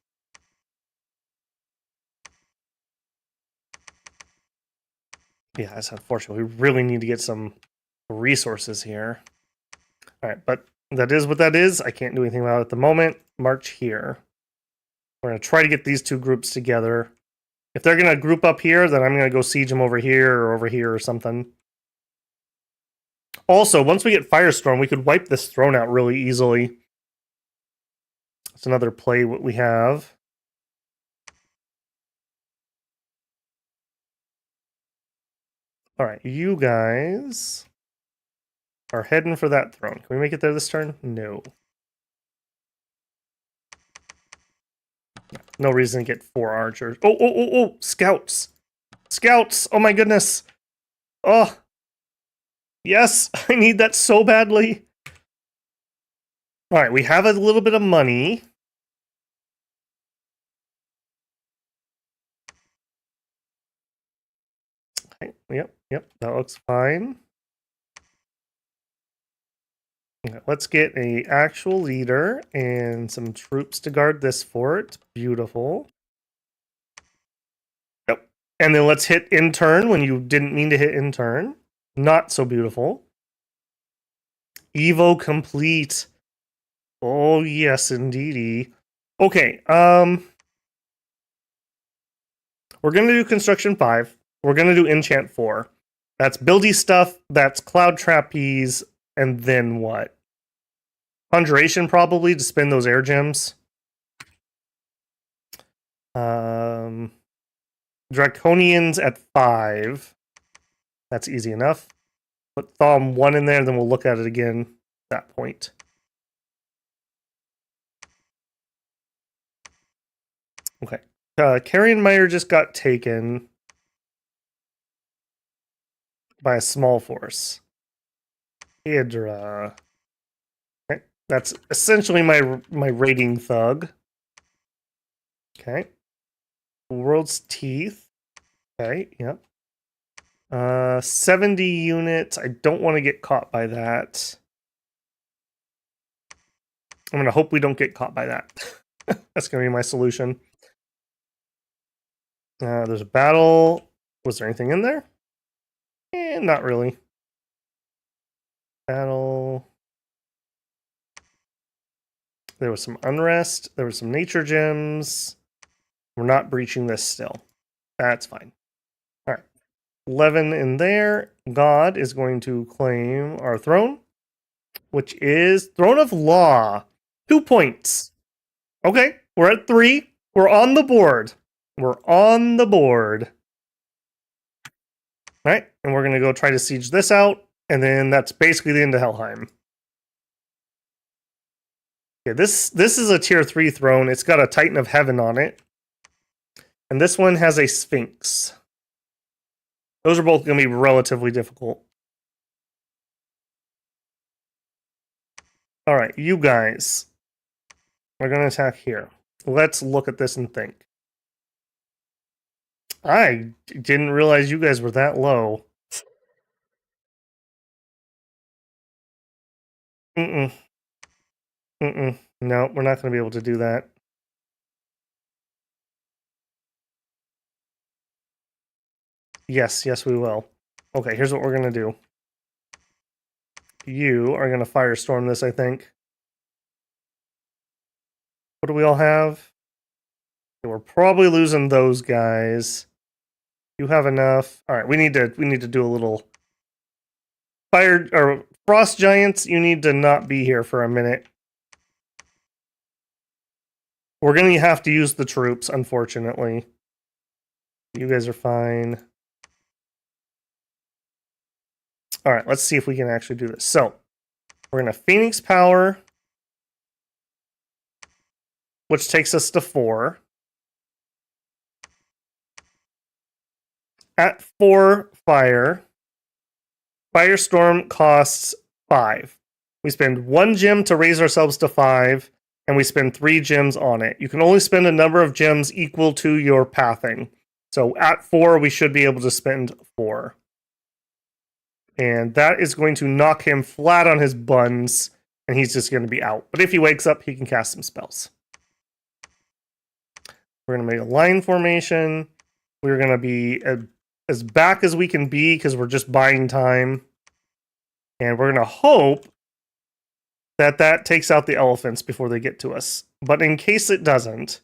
Yeah, that's unfortunate. We really need to get some resources here. All right, but that is what that is. I can't do anything about it at the moment. March here. We're going to try to get these two groups together. If they're going to group up here, then I'm going to go siege them over here or something. Also, once we get Firestorm, we could wipe this throne out really easily. That's another play what we have. All right, you guys are heading for that throne. Can we make it there this turn? No. No reason to get 4 archers. Oh, scouts. Scouts. Oh my goodness. Oh. Yes, I need that so badly. All right, we have a little bit of money. Okay, yep, that looks fine. Okay, let's get an actual leader and some troops to guard this fort. Beautiful. Yep. And then let's hit in turn when you didn't mean to hit in turn. Not so beautiful. Evo complete. Oh, yes, indeedy. Okay, we're going to do Construction 5. We're going to do Enchant 4. That's buildy stuff, that's Cloud Trapeze, and then what? Conjuration, probably, to spin those air gems. Draconians at 5. That's easy enough. Put Thom 1 in there, then we'll look at it again at that point. Okay. Carrion Mire just got taken by a small force. Hydra. Okay. That's essentially my raiding thug. Okay. World's Teeth. Okay, yep. 70 units. I don't want to get caught by that. I'm going to hope we don't get caught by that. That's going to be my solution. There's a battle. Was there anything in there? Not really. Battle. There was some unrest. There were some nature gems. We're not breaching this still. That's fine. All right. 11 in there. God is going to claim our throne, which is Throne of Law. 2 points. Okay, we're at 3. We're on the board. We're on the board. All right, and we're going to go try to siege this out, and then that's basically the end of Helheim. Okay, this is a tier 3 throne. It's got a Titan of Heaven on it. And this one has a Sphinx. Those are both going to be relatively difficult. All right, you guys are going to attack here. Let's look at this and think. I didn't realize you guys were that low. No, we're not going to be able to do that. Yes, we will. Okay, here's what we're going to do. You are going to firestorm this, I think. What do we all have? Okay, we're probably losing those guys. You have enough. All right, we need to do a little fire or frost giants. You need to not be here for a minute. We're going to have to use the troops, unfortunately. You guys are fine. All right, let's see if we can actually do this. So we're going to Phoenix Power, which takes us to 4. At 4 fire, Firestorm costs 5. We spend 1 gem to raise ourselves to 5, and we spend 3 gems on it. You can only spend a number of gems equal to your pathing. So at 4, we should be able to spend 4. And that is going to knock him flat on his buns, and he's just going to be out. But if he wakes up, he can cast some spells. We're going to make a line formation. We're going to be as back as we can be because we're just buying time. And we're going to hope that that takes out the elephants before they get to us. But in case it doesn't,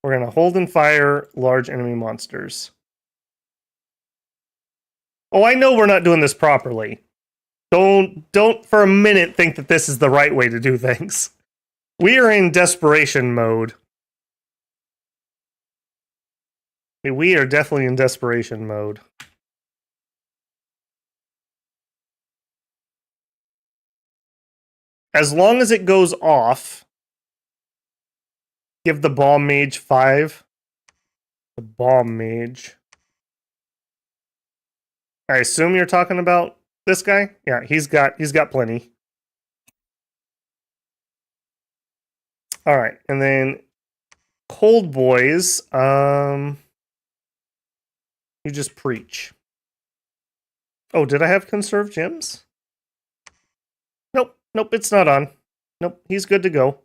we're going to hold and fire large enemy monsters. Oh, I know we're not doing this properly. Don't for a minute think that this is the right way to do things. We are in desperation mode. We are definitely in desperation mode. As long as it goes off, give the bomb mage 5. The bomb mage. I assume you're talking about this guy? Yeah, he's got plenty. All right, and then Cold Boys, you just preach. Oh, did I have conserved gems? Nope, it's not on. Nope, he's good to go.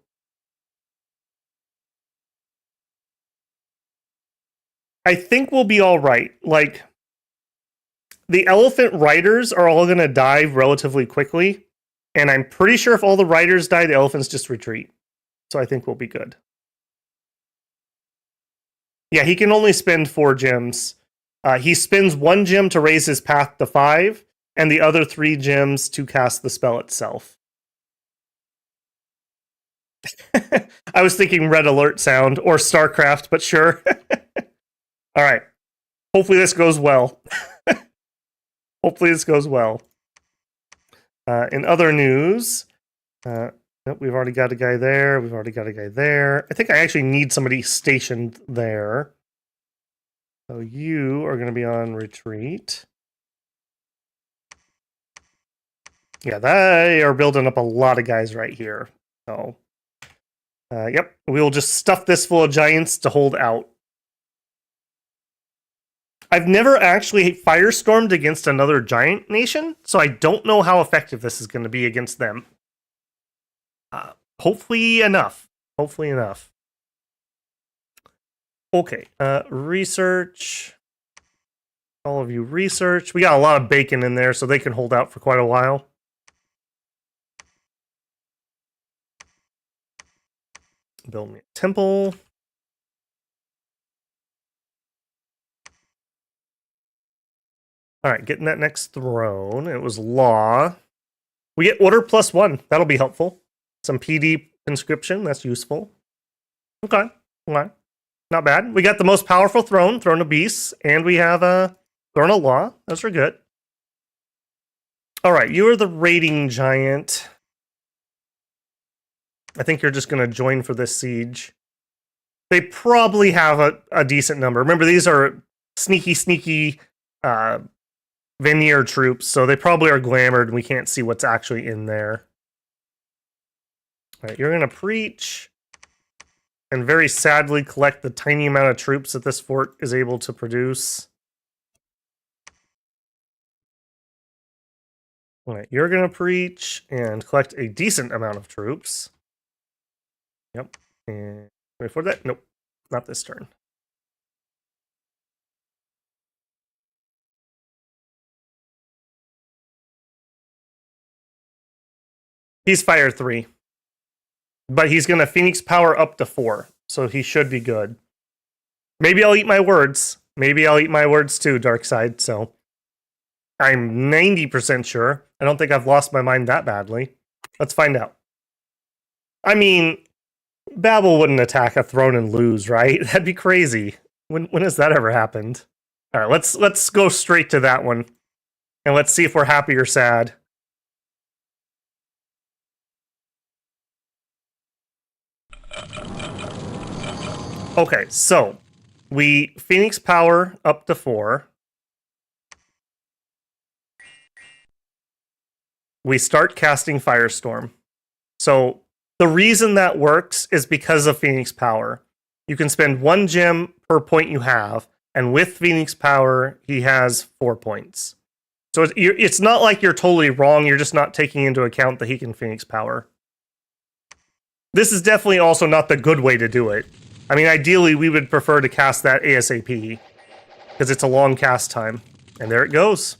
I think we'll be all right. Like, the elephant riders are all going to die relatively quickly, and I'm pretty sure if all the riders die, the elephants just retreat. So I think we'll be good. Yeah, he can only spend 4 gems. He spends 1 gem to raise his path to 5, and the other 3 gems to cast the spell itself. I was thinking Red Alert sound or StarCraft, but sure. All right. Hopefully this goes well. Hopefully this goes well. In other news, nope, we've already got a guy there. We've already got a guy there. I think I actually need somebody stationed there. So you are going to be on retreat. Yeah, they are building up a lot of guys right here. So, yep, we'll just stuff this full of giants to hold out. I've never actually firestormed against another giant nation, so I don't know how effective this is going to be against them. Hopefully enough. Hopefully enough. Okay, research. All of you research. We got a lot of bacon in there, so they can hold out for quite a while. Build me a temple. All right, getting that next throne. It was law. We get order +1. That'll be helpful. Some PD conscription. That's useful. Okay. Not bad. We got the most powerful throne, Throne of Beasts, and we have a Throne of Law. Those are good. All right, you are the raiding giant. I think you're just going to join for this siege. They probably have a decent number. Remember, these are sneaky veneer troops, so they probably are glamored, and we can't see what's actually in there. All right, you're going to preach and very sadly collect the tiny amount of troops that this fort is able to produce. All right, you're going to preach and collect a decent amount of troops. Yep. And wait for that. Nope, not this turn. He's fire 3. But he's going to Phoenix power up to 4. So he should be good. Maybe I'll eat my words. Maybe I'll eat my words too, Darkside. So I'm 90% sure. I don't think I've lost my mind that badly. Let's find out. I mean, Babel wouldn't attack a throne and lose, right? That'd be crazy. When has that ever happened? All right, let's go straight to that one, and let's see if we're happy or sad. Okay, so we Phoenix power up to 4. We start casting Firestorm. So the reason that works is because of Phoenix power. You can spend 1 gem per point you have, and with Phoenix power, he has 4 points. So it's not like you're totally wrong, you're just not taking into account that he can Phoenix power. This is definitely also not the good way to do it. I mean, ideally, we would prefer to cast that ASAP, because it's a long cast time. And there it goes.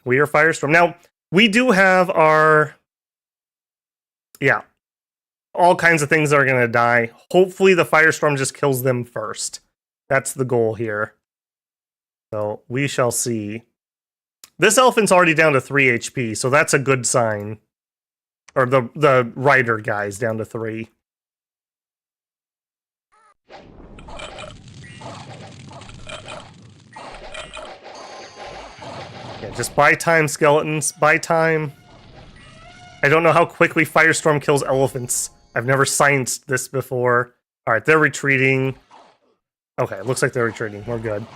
We are Firestorm. Now, we do have our... Yeah. All kinds of things are going to die. Hopefully, the Firestorm just kills them first. That's the goal here. So, we shall see. This elephant's already down to 3 HP, so that's a good sign. Or the rider guy's down to 3. Yeah, just buy time, skeletons. Buy time. I don't know how quickly Firestorm kills elephants. I've never scienced this before. Alright, they're retreating. Okay, it looks like they're retreating. We're good.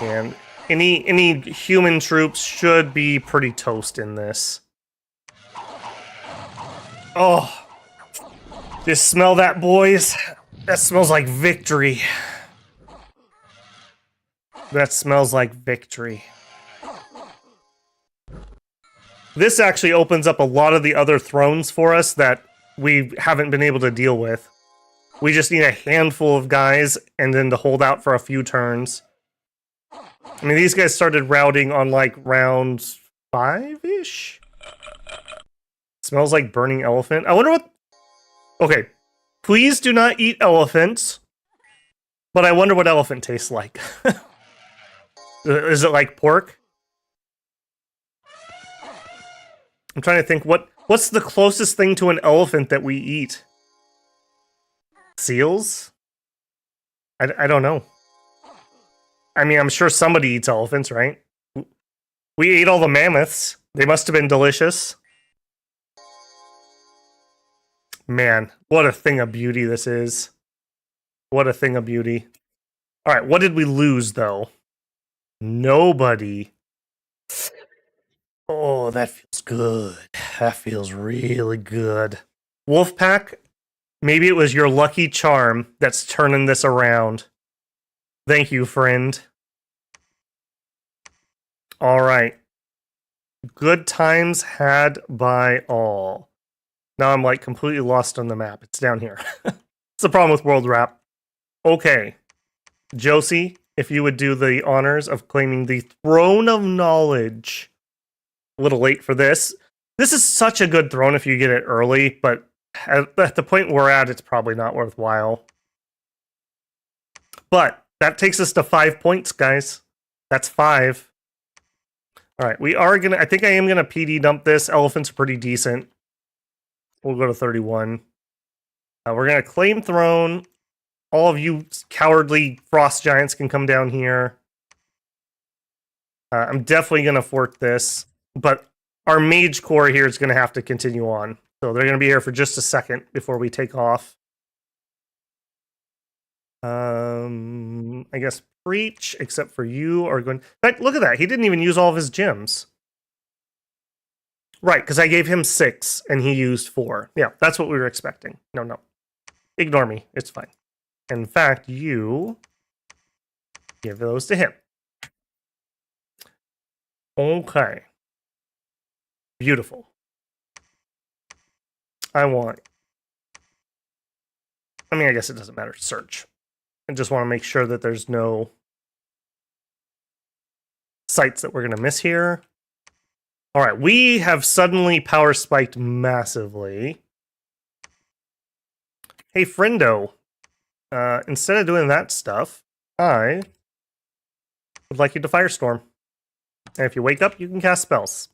And any human troops should be pretty toast in this. Oh. Just smell that, boys. That smells like victory. That smells like victory. This actually opens up a lot of the other thrones for us that we haven't been able to deal with. We just need a handful of guys and then to hold out for a few turns. I mean, these guys started routing on like round 5-ish? Smells like burning elephant. I wonder what... Okay, please do not eat elephants. But I wonder what elephant tastes like. Is it like pork? I'm trying to think, what's the closest thing to an elephant that we eat? Seals? I don't know. I mean, I'm sure somebody eats elephants, right? We ate all the mammoths. They must have been delicious. Man, what a thing of beauty this is. What a thing of beauty. Alright, what did we lose, though? Nobody. Oh, that feels good. That feels really good. Wolfpack, maybe it was your lucky charm that's turning this around. Thank you, friend. Alright. Good times had by all. Now I'm like completely lost on the map. It's down here. It's the problem with World Wrap. Okay. Josie, if you would do the honors of claiming the Throne of Knowledge. A little late for this. This is such a good throne if you get it early, but at the point we're at, it's probably not worthwhile. But that takes us to 5 points, guys. That's 5. Alright, we are gonna... I think I am gonna PD dump this. Elephants are pretty decent. We'll go to 31. We're gonna claim throne. All of you cowardly frost giants can come down here. I'm definitely gonna fort this, but our mage core here is gonna have to continue on. So they're gonna be here for just a second before we take off. I guess Preach, except for you, are going... In fact, look at that. He didn't even use all of his gems. Right, because I gave him 6, and he used 4. Yeah, that's what we were expecting. No. Ignore me. It's fine. In fact, you... give those to him. Okay. Beautiful. I mean, I guess it doesn't matter. Search. I just want to make sure that there's no sites that we're going to miss here. All right, we have suddenly power spiked massively. Hey, friendo. Instead of doing that stuff, I would like you to Firestorm. And if you wake up, you can cast spells.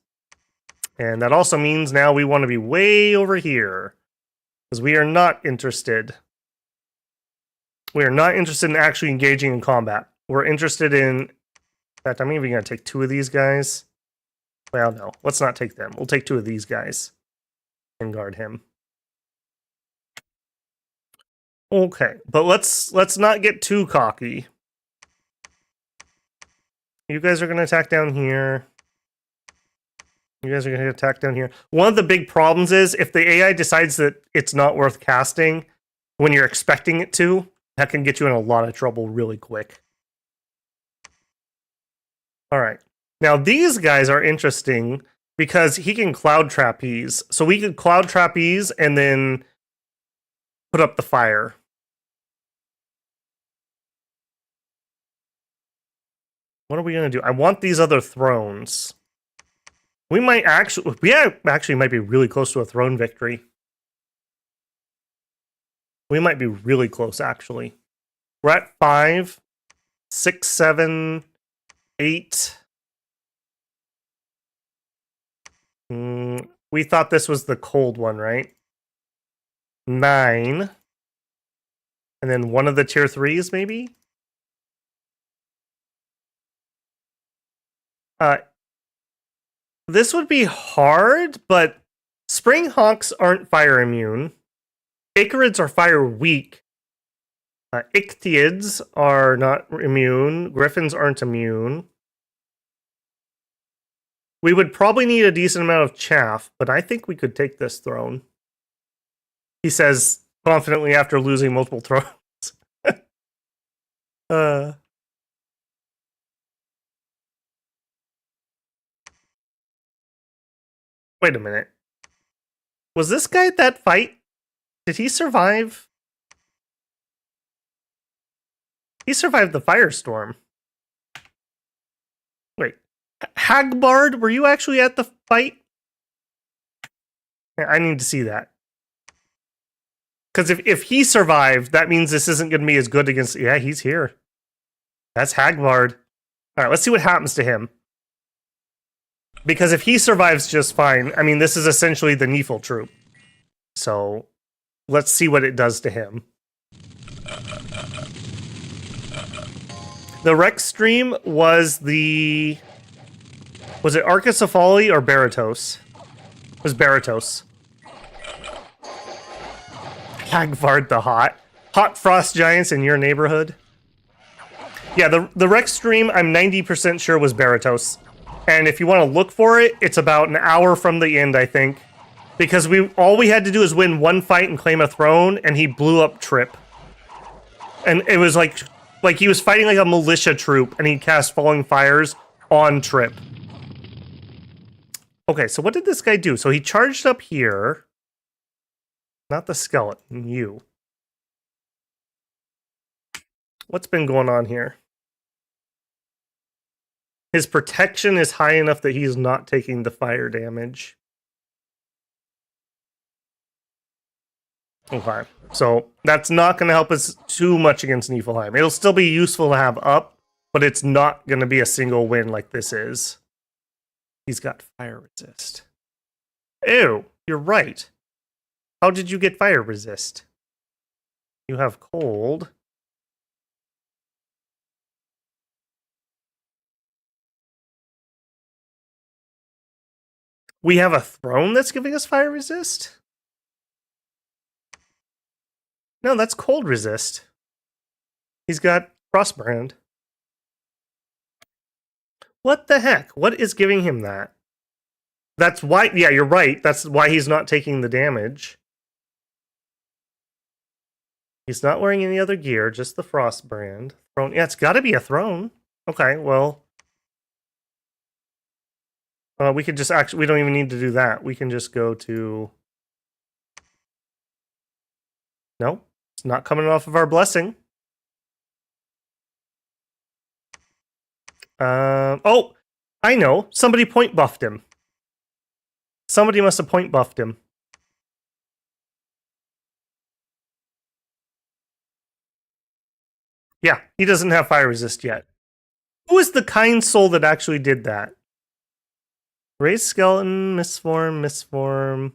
And that also means now we want to be way over here. Because we are not interested. We are not interested in actually engaging in combat. We're interested in... In fact, I'm even going to take 2 of these guys. Well, no. Let's not take them. We'll take 2 of these guys. And guard him. Okay. But let's not get too cocky. You guys are going to attack down here. You guys are going to attack down here. One of the big problems is if the AI decides that it's not worth casting when you're expecting it to, that can get you in a lot of trouble really quick. All right. Now, these guys are interesting because he can cloud trapeze. So we could cloud trapeze and then put up the fire. What are we going to do? I want these other thrones. We actually might be really close to a throne victory. We might be really close, actually. We're at 5, 6, 7, 8. We thought this was the cold one, right? 9. And then one of the tier 3s, maybe? This would be hard, but Spring Hawks aren't fire immune. Icarids are fire weak. Ichthyids are not immune. Griffins aren't immune. We would probably need a decent amount of chaff, but I think we could take this throne. He says confidently after losing multiple thrones. Wait a minute. Was this guy at that fight? Did he survive? He survived the firestorm. Wait. Hagbard, were you actually at the fight? I need to see that. Because if he survived, that means this isn't going to be as good against... Yeah, he's here. That's Hagbard. All right, let's see what happens to him. Because if he survives just fine, I mean, this is essentially the Niefel troop. So, let's see what it does to him. The Rex stream was the... Was it Archocephali or Baratos? It was Baratos. Hagvard the Hot. Hot frost giants in your neighborhood. Yeah, the Rex stream, I'm 90% sure was Baratos. And if you want to look for it, it's about an hour from the end, I think. Because all we had to do is win one fight and claim a throne, and he blew up Trip. And it was like he was fighting like a militia troop, and he cast Falling Fires on Trip. Okay, so what did this guy do? So he charged up here. Not the skeleton, you. What's been going on here? His protection is high enough that he's not taking the fire damage. Okay, so that's not going to help us too much against Niefelheim. It'll still be useful to have up, but it's not going to be a single win like this is. He's got fire resist. Ew, you're right. How did you get fire resist? You have cold. We have a throne that's giving us fire resist? No, that's cold resist. He's got Frostbrand. What the heck? What is giving him that? That's why... Yeah, you're right. That's why he's not taking the damage. He's not wearing any other gear, just the Frostbrand. Throne. Yeah, it's got to be a throne. Okay, well... we could just actually... We don't even need to do that. We can just go to... No, it's not coming off of our blessing. Oh, I know. Somebody point buffed him. Somebody must have point buffed him. Yeah, he doesn't have fire resist yet. Who is the kind soul that actually did that? Raised skeleton, misform.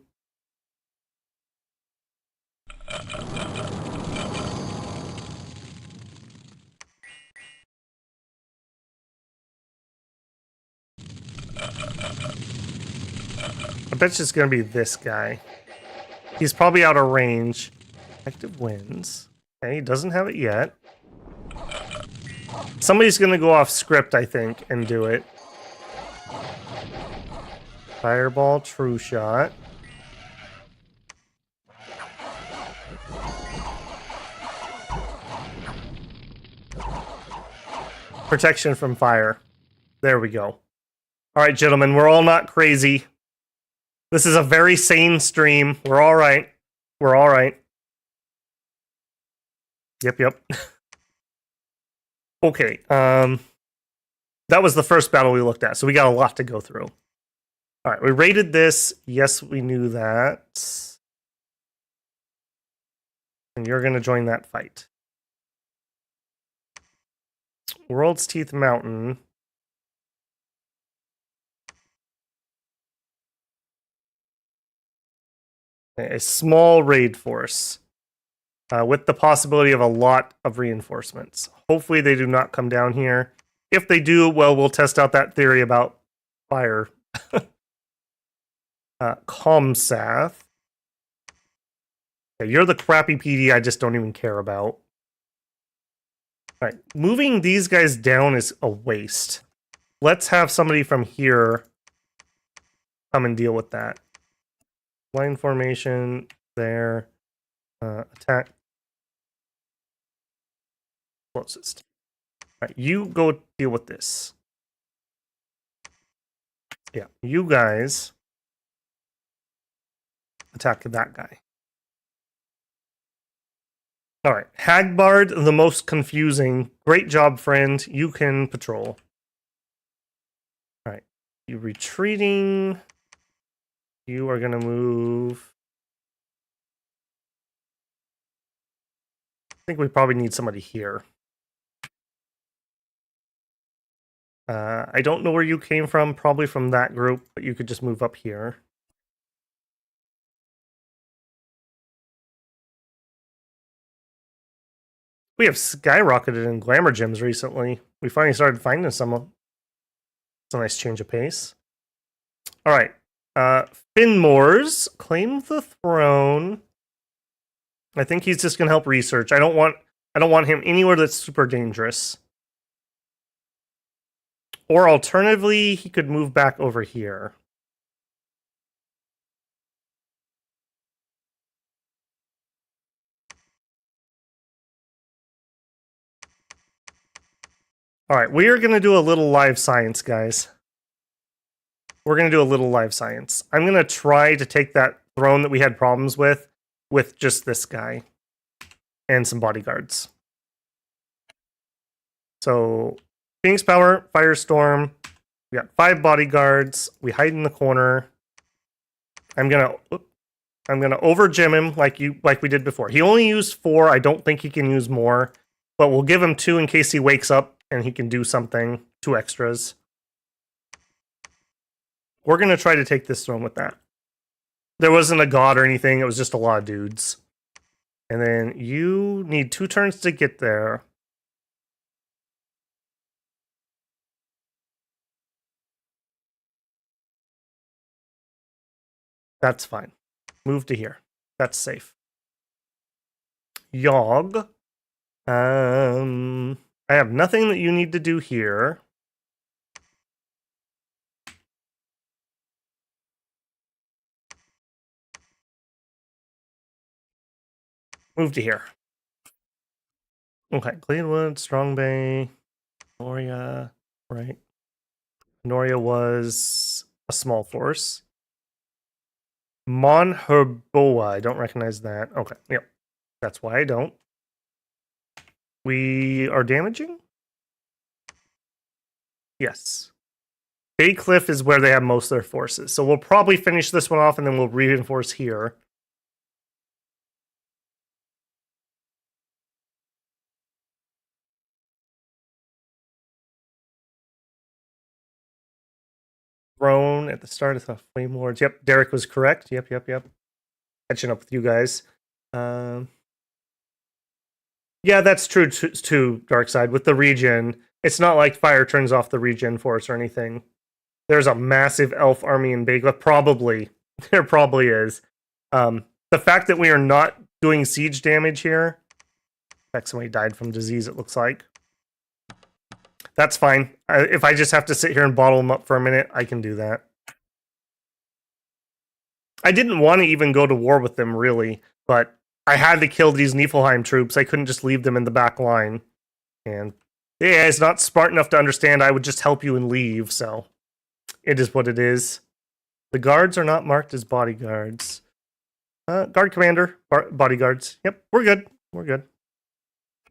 bet you it's going to be this guy. He's probably out of range. Effective wins. Okay, he doesn't have it yet. Somebody's going to go off script, I think, and do it. Fireball, true shot. Protection from fire. There we go. All right, gentlemen, we're all not crazy. This is a very sane stream. We're all right. We're all right. Yep. Okay. That was the first battle we looked at, so we got a lot to go through. All right, we rated this. Yes, we knew that. And you're going to join that fight. World's Teeth Mountain. A small raid force. With the possibility of a lot of reinforcements. Hopefully they do not come down here. If they do, well, we'll test out that theory about fire. Comsath. Okay, you're the crappy PD I just don't even care about. Alright, moving these guys down is a waste. Let's have somebody from here come and deal with that. Line formation there. Attack. Closest. Alright, you go deal with this. Yeah, you guys attack that guy. Alright, Hagbard, the most confusing. Great job, friend. You can patrol. Alright, you retreating. You are going to move. I think we probably need somebody here. I don't know where you came from, probably from that group, but you could just move up here. We have skyrocketed in glamour gems recently. We finally started finding some. It's a nice change of pace. All right. Finmore's claim the throne. I think he's just going to help research. I don't want him anywhere that's super dangerous. Or alternatively, he could move back over here. All right, we are going to do a little live science, guys. We're going to do a little live science. I'm going to try to take that throne that we had problems with just this guy and some bodyguards. So, Phoenix Power, Firestorm. We got 5 bodyguards. We hide in the corner. I'm gonna over-gem him like we did before. He only used 4. I don't think he can use more, but we'll give him 2 in case he wakes up and he can do something. 2 extras. We're gonna try to take this throne with that. There wasn't a god or anything. It was just a lot of dudes. And then you need 2 turns to get there. That's fine. Move to here. That's safe. Yogg. I have nothing that you need to do here. Move to here. Okay, Gleanwood, Strong Bay, Noria, right? Noria was a small force. Monherboa, I don't recognize that. Okay, yep. That's why I don't. We are damaging? Yes. Bay Cliff is where they have most of their forces. So we'll probably finish this one off and then we'll reinforce here. Throne at the start of the Flame Lords. Yep, Derek was correct. Yep. Catching up with you guys. Yeah, that's true too, Darkside. With the regen, it's not like fire turns off the regen force or anything. There's a massive elf army in Bay Cliff. Probably. There probably is. The fact that we are not doing siege damage here. In fact, somebody died from disease, it looks like. That's fine. If I just have to sit here and bottle them up for a minute, I can do that. I didn't want to even go to war with them, really, but I had to kill these Niefelheim troops. I couldn't just leave them in the back line. And yeah, it's not smart enough to understand I would just help you and leave, so it is what it is. The guards are not marked as bodyguards. Guard commander, bodyguards. Yep, we're good. We're good.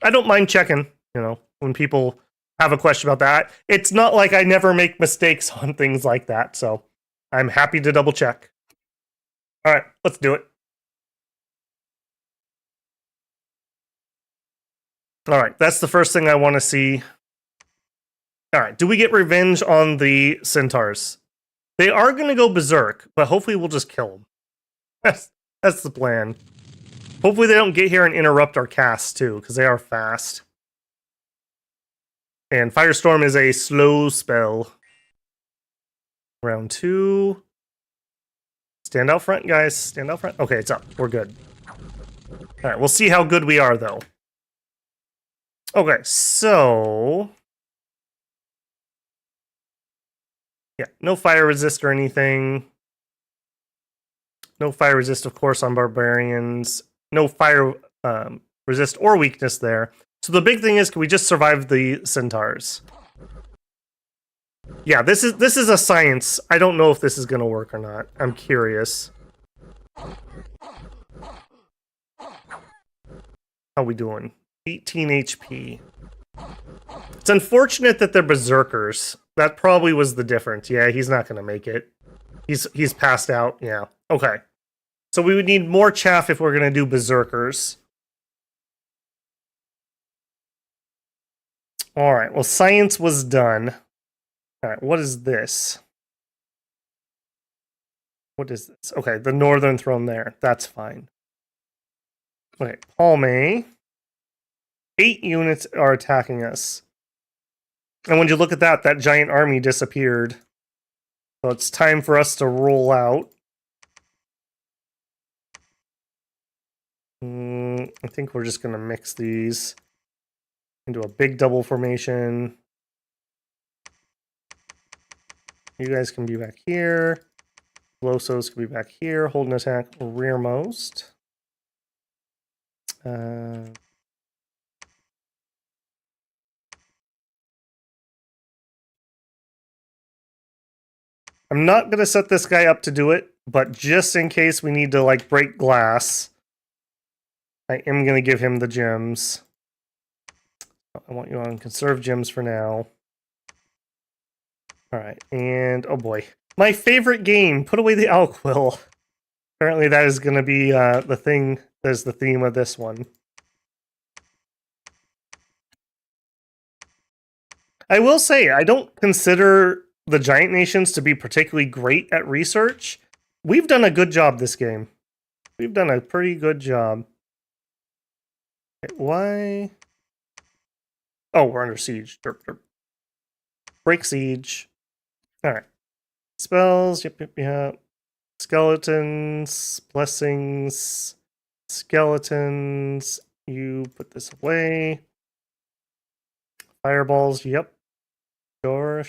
I don't mind checking, when people have a question about that. It's not like I never make mistakes on things like that, so I'm happy to double check. All right, let's do it. All right, that's the first thing I want to see. All right, do we get revenge on the centaurs? They are going to go berserk, but hopefully we'll just kill them. That's the plan. Hopefully they don't get here and interrupt our cast, too, because they are fast. And Firestorm is a slow spell. Round 2. Stand out front, guys. Stand out front. Okay, it's up. We're good. All right, we'll see how good we are, though. Okay, so... yeah, no fire resist or anything. No fire resist, of course, on barbarians. No fire resist or weakness there. So the big thing is, can we just survive the centaurs? Yeah, this is a science. I don't know if this is going to work or not. I'm curious. How we doing? 18 HP. It's unfortunate that they're berserkers. That probably was the difference. Yeah, he's not going to make it. He's passed out. Yeah. Okay. So we would need more chaff if we're going to do berserkers. All right. Well, science was done. All right. What is this? What is this? Okay, the northern throne there. That's fine. Okay, Palme. 8 units are attacking us. And when you look at that, that giant army disappeared. So it's time for us to roll out. I think we're just going to mix these into a big double formation. You guys can be back here. Glossos can be back here. Hold an attack rearmost. I'm not going to set this guy up to do it, but just in case we need to, like, break glass, I am going to give him the gems. I want you on conserve gems for now. Alright, and oh boy. My favorite game, put away the Alquill. Apparently that is going to be the thing, that's the theme of this one. I will say, I don't consider the giant nations to be particularly great at research. We've done a good job this game. We've done a pretty good job. Okay, why? Oh, we're under siege. Derp, derp. Break siege. Alright. Spells. Yep. Skeletons. Blessings. Skeletons. You put this away. Fireballs. Yep. Sure.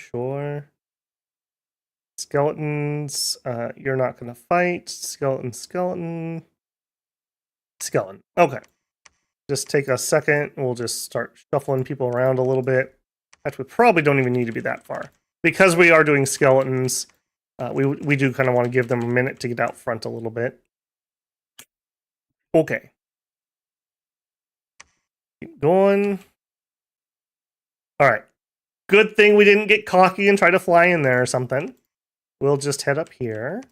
Skeletons. You're not going to fight. Skeleton. Okay. Just take a second. We'll just start shuffling people around a little bit. Actually, we probably don't even need to be that far. Because we are doing skeletons, we do kind of want to give them a minute to get out front a little bit. Okay. Keep going. Alright. Good thing we didn't get cocky and try to fly in there or something. We'll just head up here.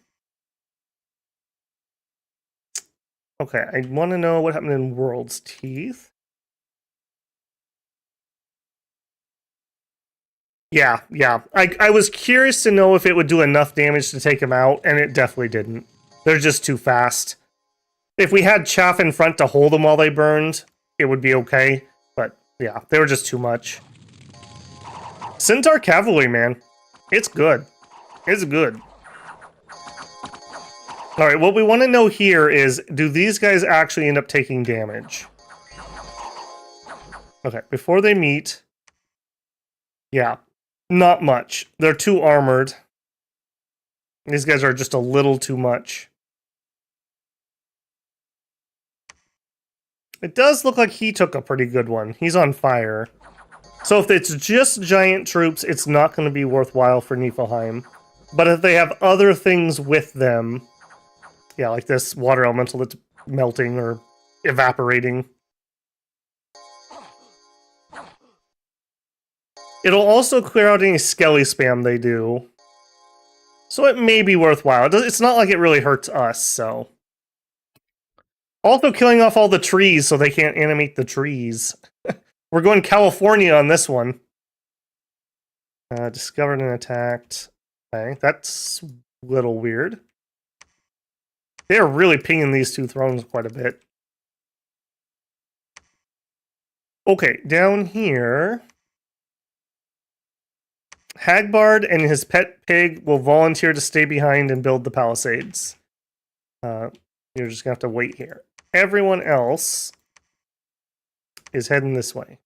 Okay, I want to know what happened in World's Teeth. Yeah. I was curious to know if it would do enough damage to take him out, and it definitely didn't. They're just too fast. If we had chaff in front to hold them while they burned, it would be okay. But yeah, they were just too much. Centaur Cavalry, man. It's good. It's good. All right, what we want to know here is, do these guys actually end up taking damage? Okay, before they meet, yeah, not much. They're too armored. These guys are just a little too much. It does look like he took a pretty good one. He's on fire. So if it's just giant troops, it's not going to be worthwhile for Niefelheim. But if they have other things with them, yeah, like this water elemental that's melting or evaporating, it'll also clear out any skelly spam they do. So it may be worthwhile. It's not like it really hurts us, so. Also killing off all the trees so they can't animate the trees. We're going California on this one. Discovered and attacked. Okay, that's a little weird. They're really pinging these two thrones quite a bit. Okay, down here, Hagbard and his pet pig will volunteer to stay behind and build the palisades. You're just gonna have to wait here. Everyone else is heading this way.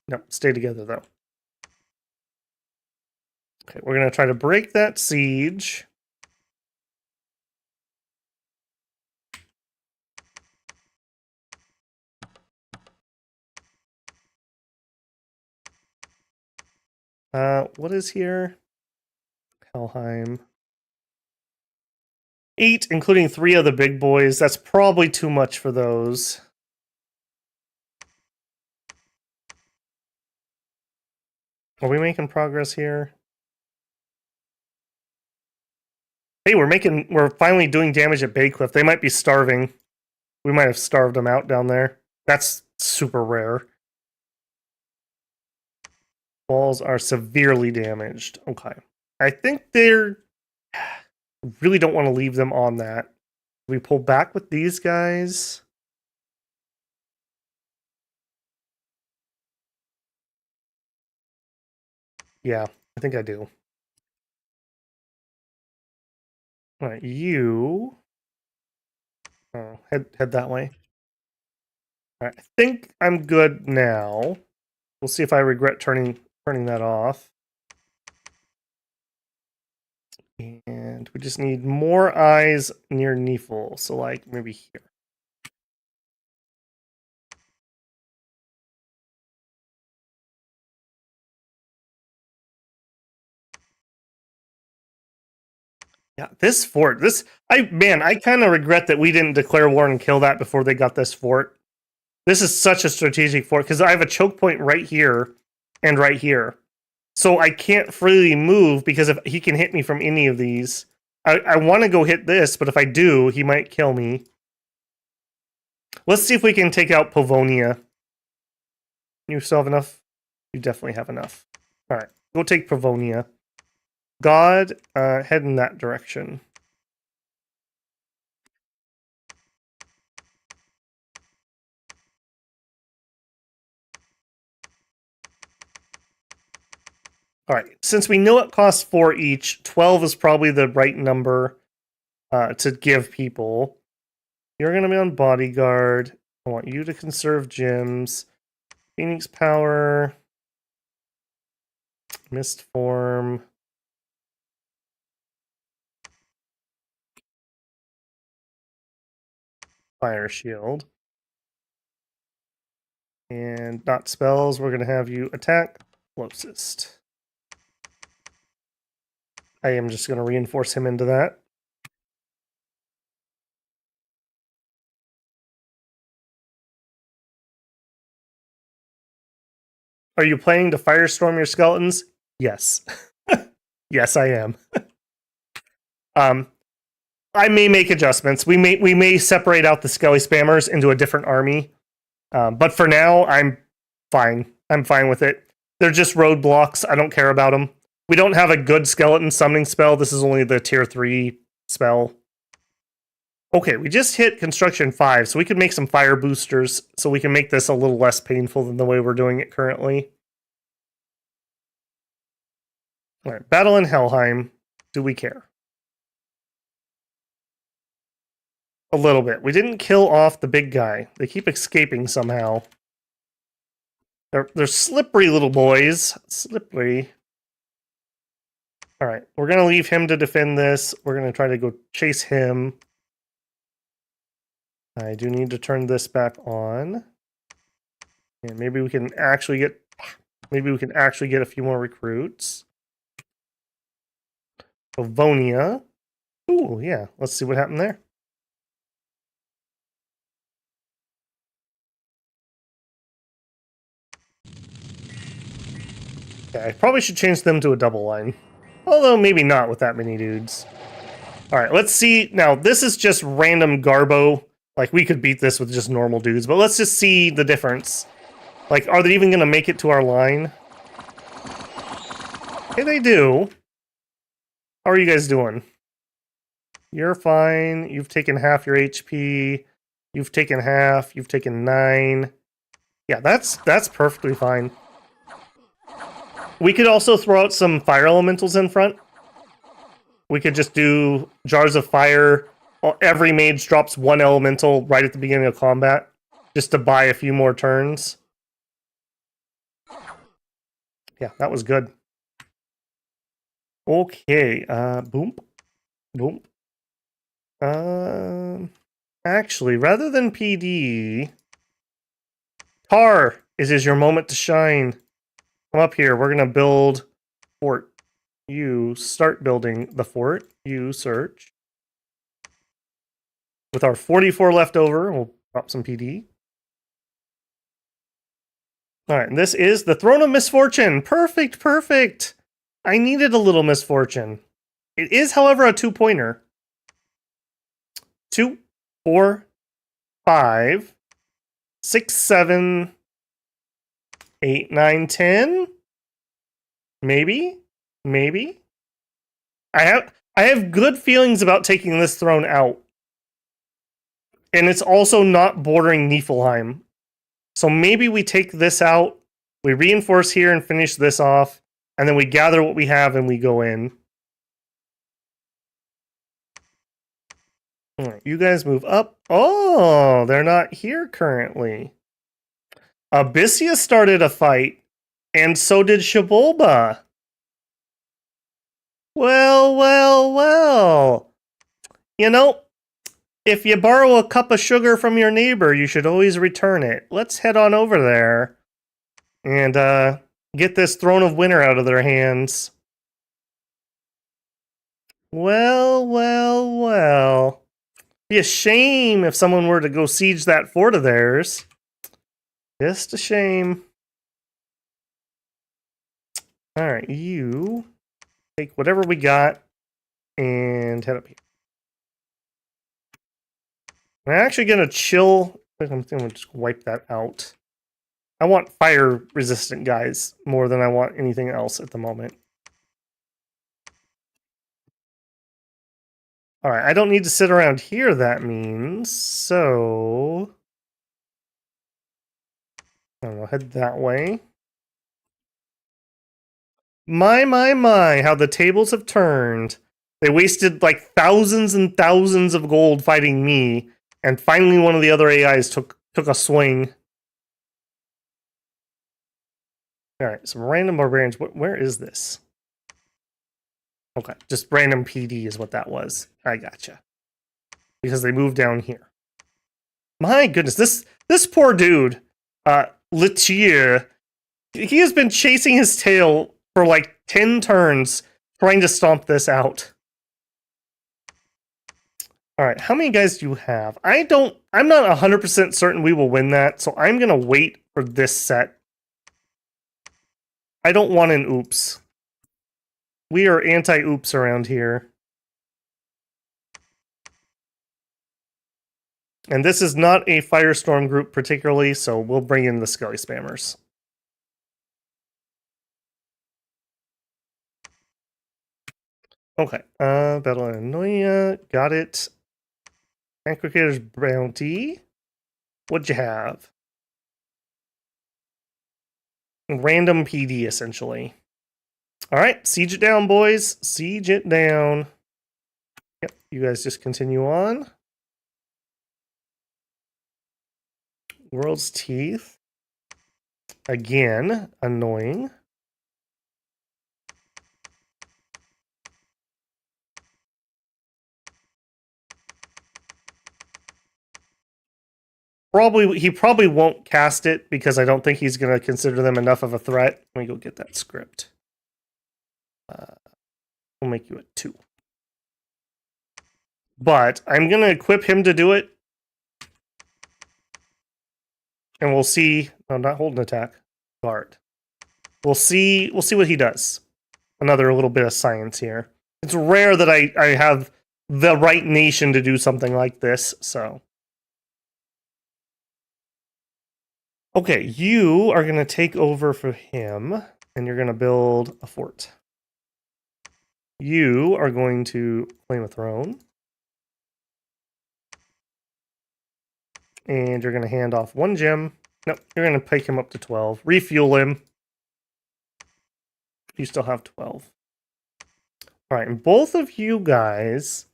No, stay together though. Okay, we're gonna try to break that siege. What is here? Helheim. 8, including 3 of the big boys. That's probably too much for those. Are we making progress here? Hey, we're finally doing damage at Baycliff. They might be starving. We might have starved them out down there. That's super rare. Walls are severely damaged. Okay. I think they're... really don't want to leave them on that. We pull back with these guys. Yeah, I think I do. All right, you... Oh, head that way. All right, I think I'm good now. We'll see if I regret turning that off. And we just need more eyes near Niefel. So like maybe here. Yeah, this fort, I kind of regret that we didn't declare war and kill that before they got this fort. This is such a strategic fort because I have a choke point right here and right here. So I can't freely move because if he can hit me from any of these. I want to go hit this, but if I do, he might kill me. Let's see if we can take out Pavonia. You still have enough? You definitely have enough. All right, go take Pavonia. God, head in that direction. All right, since we know it costs 4 each, 12 is probably the right number to give people. You're going to be on bodyguard. I want you to conserve gems. Phoenix power. Mist form. Fire shield. And not spells, we're going to have you attack closest. I am just going to reinforce him into that. Are you planning to firestorm your skeletons? Yes. Yes, I am. I may make adjustments. We may separate out the skelly spammers into a different army. But for now, I'm fine. I'm fine with it. They're just roadblocks. I don't care about them. We don't have a good skeleton summoning spell. This is only the tier 3 spell. Okay, we just hit construction 5, so we can make some fire boosters so we can make this a little less painful than the way we're doing it currently. All right, battle in Helheim. Do we care? A little bit. We didn't kill off the big guy. They keep escaping somehow. They're slippery little boys. Slippery. All right, we're going to leave him to defend this. We're going to try to go chase him. I do need to turn this back on. And maybe we can actually get a few more recruits. Livonia. Ooh, yeah. Let's see what happened there. Okay, I probably should change them to a double line. Although maybe not with that many dudes. Alright, let's see. Now, this is just random Garbo. Like, we could beat this with just normal dudes, but let's just see the difference. Like, are they even going to make it to our line? Okay, they do. How are you guys doing? You're fine. You've taken half your HP. You've taken half. You've taken 9. Yeah, that's perfectly fine. We could also throw out some fire elementals in front. We could just do jars of fire. Every mage drops 1 elemental right at the beginning of combat, just to buy a few more turns. Yeah, that was good. Okay, boom. Boom. Actually, rather than PD, Tar, it is your moment to shine. Come up here. We're going to build fort. You start building the fort. You search. With our 44 left over, we'll drop some PD. All right, and this is the Throne of Misfortune. Perfect, perfect. I needed a little misfortune. It is, however, a 2-pointer. 2, 4, 5, 6, 7, 8, 9, 10. Maybe. I have good feelings about taking this throne out. And it's also not bordering Niefelheim. So maybe we take this out, we reinforce here and finish this off, and then we gather what we have and we go in. All right, you guys move up. Oh, they're not here currently. Abyssia started a fight, and so did Shibolba. Well. You know, if you borrow a cup of sugar from your neighbor, you should always return it. Let's head on over there and get this Throne of Winter out of their hands. Well. Be a shame if someone were to go siege that fort of theirs. Just a shame. Alright, you take whatever we got and head up here. I'm actually going to chill. I'm going to just wipe that out. I want fire-resistant guys more than I want anything else at the moment. Alright, I don't need to sit around here, that means. So... I don't know, head that way. My, how the tables have turned. They wasted like thousands and thousands of gold fighting me, and finally one of the other AIs took a swing. Alright, some random barbarians. Where is this? Okay, just random PD is what that was. I gotcha. Because they moved down here. My goodness, this poor dude, Letier, he has been chasing his tail for like 10 turns trying to stomp this out. Alright, how many guys do you have? I'm not 100% certain we will win that, so I'm gonna wait for this set. I don't want an oops. We are anti-oops around here. And this is not a Firestorm group particularly, so we'll bring in the Skelly Spammers. Okay, Battle of Noia, got it. Anchorcator's Bounty. What'd you have? Random PD, essentially. Alright, siege it down, boys. Siege it down. Yep, you guys just continue on. World's Teeth. Again, annoying. He probably won't cast it because I don't think he's going to consider them enough of a threat. Let me go get that script. We'll make you a 2. But I'm going to equip him to do it. And we'll see. No, not hold an attack. Guard. We'll see what he does. Another little bit of science here. It's rare that I have the right nation to do something like this, so. Okay, you are going to take over for him, and you're going to build a fort. You are going to claim a throne. And you're going to hand off 1 gem. Nope, you're going to pick him up to 12. Refuel him. You still have 12. All right, and both of you guys...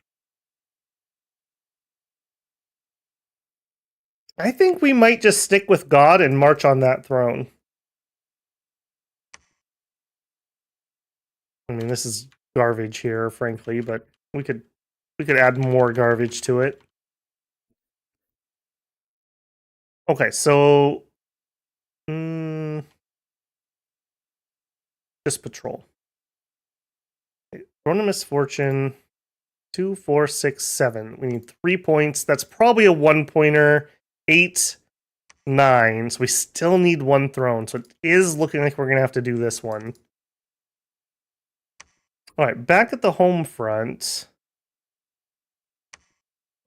I think we might just stick with God and march on that throne. I mean, this is garbage here, frankly, but we could add more garbage to it. Okay, so just patrol. Throne of Misfortune, 2, 4, 6, 7. We need 3 points. That's probably a 1-pointer. 8, 9. So we still need 1 throne. So it is looking like we're gonna have to do this one. All right, back at the home front.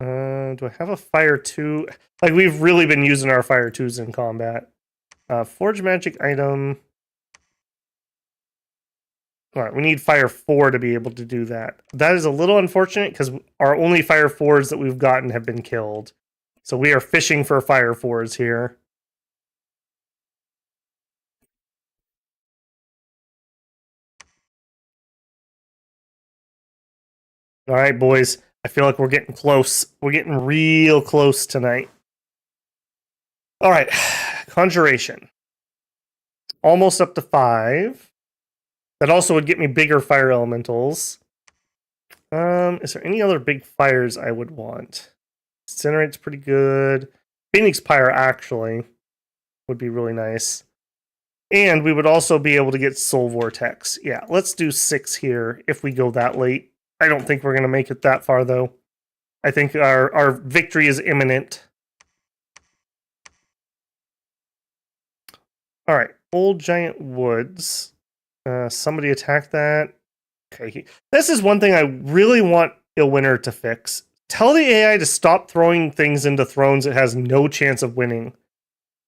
Do I have a fire 2? Like, we've really been using our fire 2s in combat. Forge magic item. All right, we need fire 4 to be able to do that. That is a little unfortunate because our only fire 4s that we've gotten have been killed. So we are fishing for fire 4s here. All right, boys. I feel like we're getting close. We're getting real close tonight. All right, Conjuration. Almost up to 5. That also would get me bigger fire elementals. Is there any other big fires I would want? Incinerate's pretty good. Phoenix Pyre, actually, would be really nice. And we would also be able to get Soul Vortex. Yeah, let's do 6 here if we go that late. I don't think we're going to make it that far, though. I think our victory is imminent. All right, Old Giant Woods. Somebody attack that. Okay, this is one thing I really want Ilwinter to fix. Tell the AI to stop throwing things into thrones it has no chance of winning.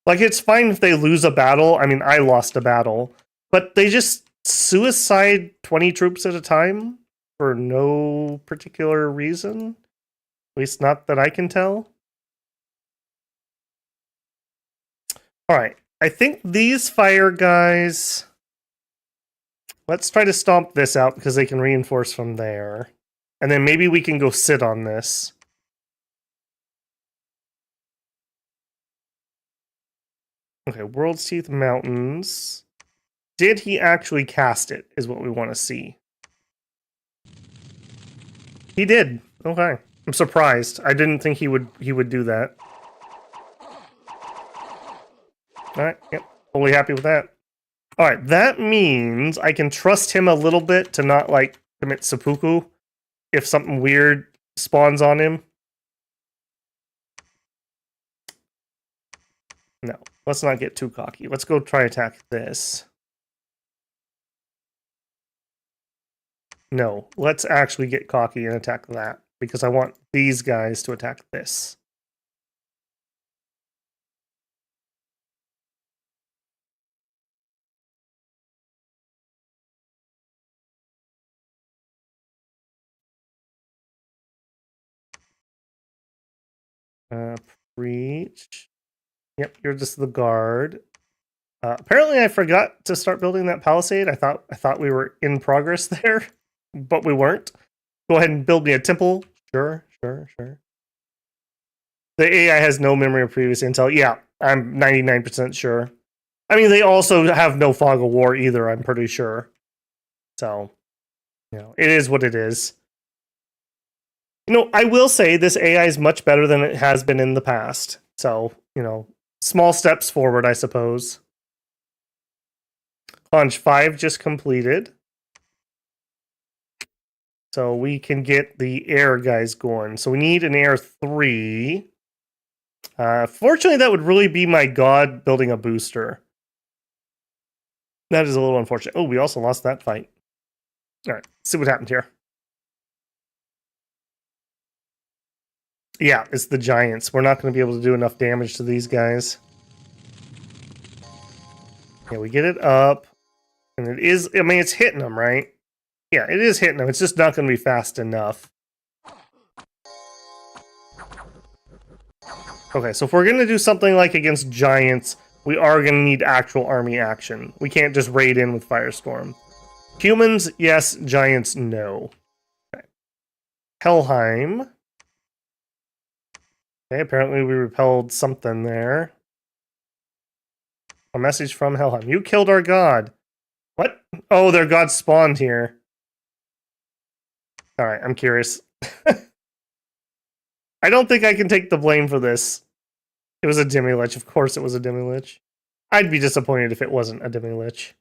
Like, it's fine if they lose a battle. I mean, I lost a battle. But they just suicide 20 troops at a time for no particular reason. At least not that I can tell. Alright, I think these fire guys... Let's try to stomp this out because they can reinforce from there. And then maybe we can go sit on this. Okay, World's Teeth Mountains. Did he actually cast it, is what we want to see. He did. Okay. I'm surprised. I didn't think he would do that. Alright, yep. Totally happy with that. Alright, that means I can trust him a little bit to not, like, commit seppuku if something weird spawns on him. No, let's not get too cocky. Let's go try attack this. No, let's actually get cocky and attack that, because I want these guys to attack this. Preach. Yep, you're just the guard. Apparently, I forgot to start building that palisade. I thought we were in progress there, but we weren't. Go ahead and build me a temple. Sure. The AI has no memory of previous intel. Yeah, I'm 99% sure. I mean, they also have no fog of war either, I'm pretty sure. So, it is what it is. I will say this AI is much better than it has been in the past. So, small steps forward, I suppose. Launch 5 just completed. So we can get the air guys going. So we need an air 3. Fortunately, that would really be my god building a booster. That is a little unfortunate. Oh, we also lost that fight. All right, let's see what happened here. Yeah, it's the giants. We're not going to be able to do enough damage to these guys. Yeah, we get it up. And it is, I mean, it's hitting them, right? Yeah, it is hitting them. It's just not going to be fast enough. Okay, so if we're going to do something like against giants, we are going to need actual army action. We can't just raid in with Firestorm. Humans, yes. Giants, no. Okay. Helheim. Okay, apparently we repelled something there. A message from Helheim. You killed our god. What? Oh, their god spawned here. Alright, I'm curious. I don't think I can take the blame for this. It was a Demi-Lich. Of course it was a Demi-Lich. I'd be disappointed if it wasn't a Demi-Lich.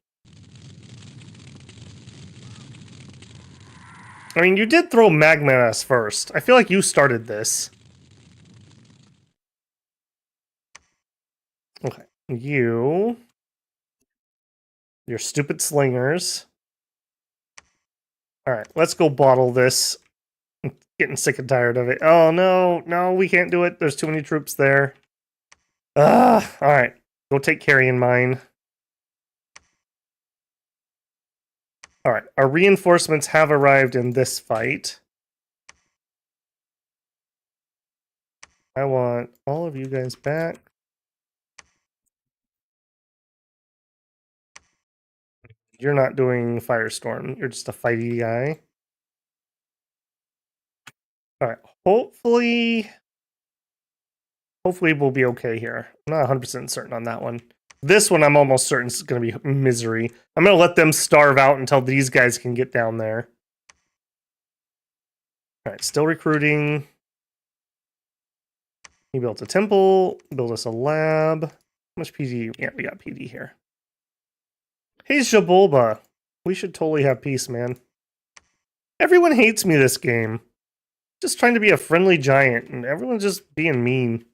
I mean, you did throw magma at us first. I feel like you started this. Okay. Your stupid slingers. Alright, let's go bottle this. I'm getting sick and tired of it. Oh, no, we can't do it. There's too many troops there. Alright. Go take carrion mine. Alright, our reinforcements have arrived in this fight. I want all of you guys back. You're not doing Firestorm. You're just a fighty guy. Alright, hopefully we'll be okay here. I'm not 100% certain on that one. This one I'm almost certain is going to be misery. I'm going to let them starve out until these guys can get down there. Alright, still recruiting. He built a temple, build us a lab. How much PD? Yeah, we got PD here. Hey, Jabulba. We should totally have peace, man. Everyone hates me this game. Just trying to be a friendly giant, and everyone's just being mean.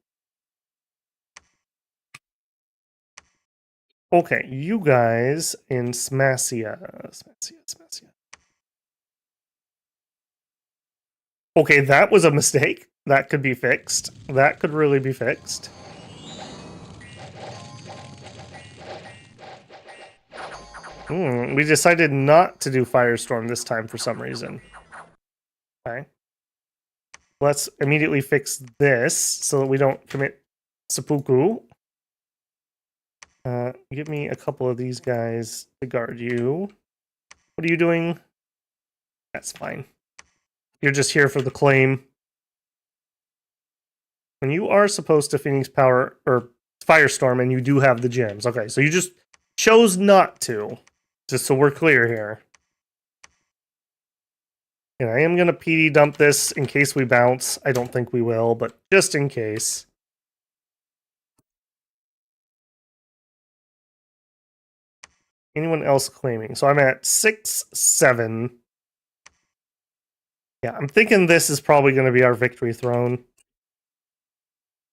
Okay, you guys in Smassia. Okay, that was a mistake. That could be fixed. That could really be fixed. We decided not to do Firestorm this time for some reason. Okay. Let's immediately fix this so that we don't commit seppuku. Give me a couple of these guys to guard you. What are you doing? That's fine. You're just here for the claim. And you are supposed to Phoenix Power or Firestorm, and you do have the gems. Okay, so you just chose not to. Just so we're clear here. And I am going to PD dump this in case we bounce. I don't think we will, but just in case. Anyone else claiming? So I'm at 6, 7. Yeah, I'm thinking this is probably going to be our victory throne.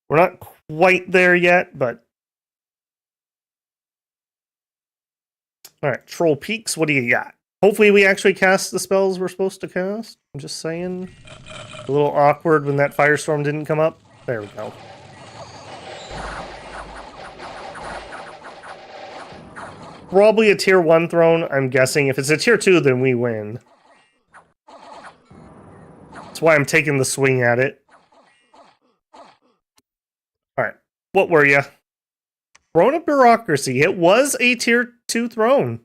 We're not quite there yet, but... Alright, Troll Peaks, what do you got? Hopefully we actually cast the spells we're supposed to cast. I'm just saying. A little awkward when that Firestorm didn't come up. There we go. Probably a tier 1 throne, I'm guessing. If it's a tier 2, then we win. That's why I'm taking the swing at it. Alright, what were you? Throne of Bureaucracy. It was a tier 2 throne.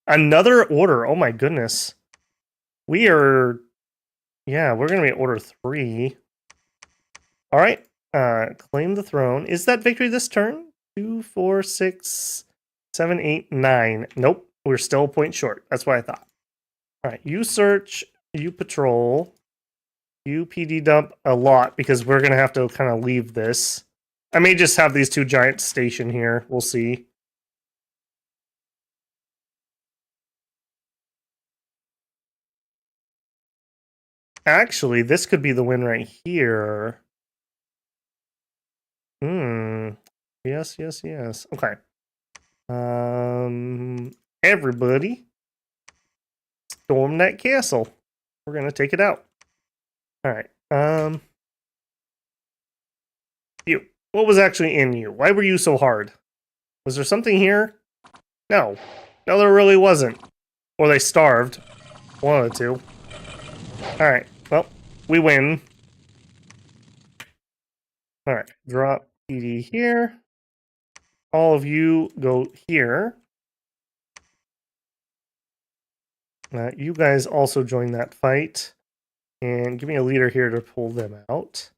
Another order. Oh my goodness. We are... Yeah, we're going to be at order 3. Alright, Claim the throne. Is that victory this turn? 2, 4, 6, 7, 8, 9. Nope. We're still a point short. That's what I thought. All right. You search. You patrol. You PD dump a lot because we're going to have to kind of leave this. I may just have these two giants station here. We'll see. Actually, this could be the win right here. Yes, yes, yes. Okay. Everybody, storm that castle. We're gonna take it out. All right. You. What was actually in you? Why were you so hard? Was there something here? No. No, there really wasn't. Or they starved. One of the two. All right. Well, we win. All right. Drop PD here. All of you go here. You guys also join that fight. And give me a leader here to pull them out.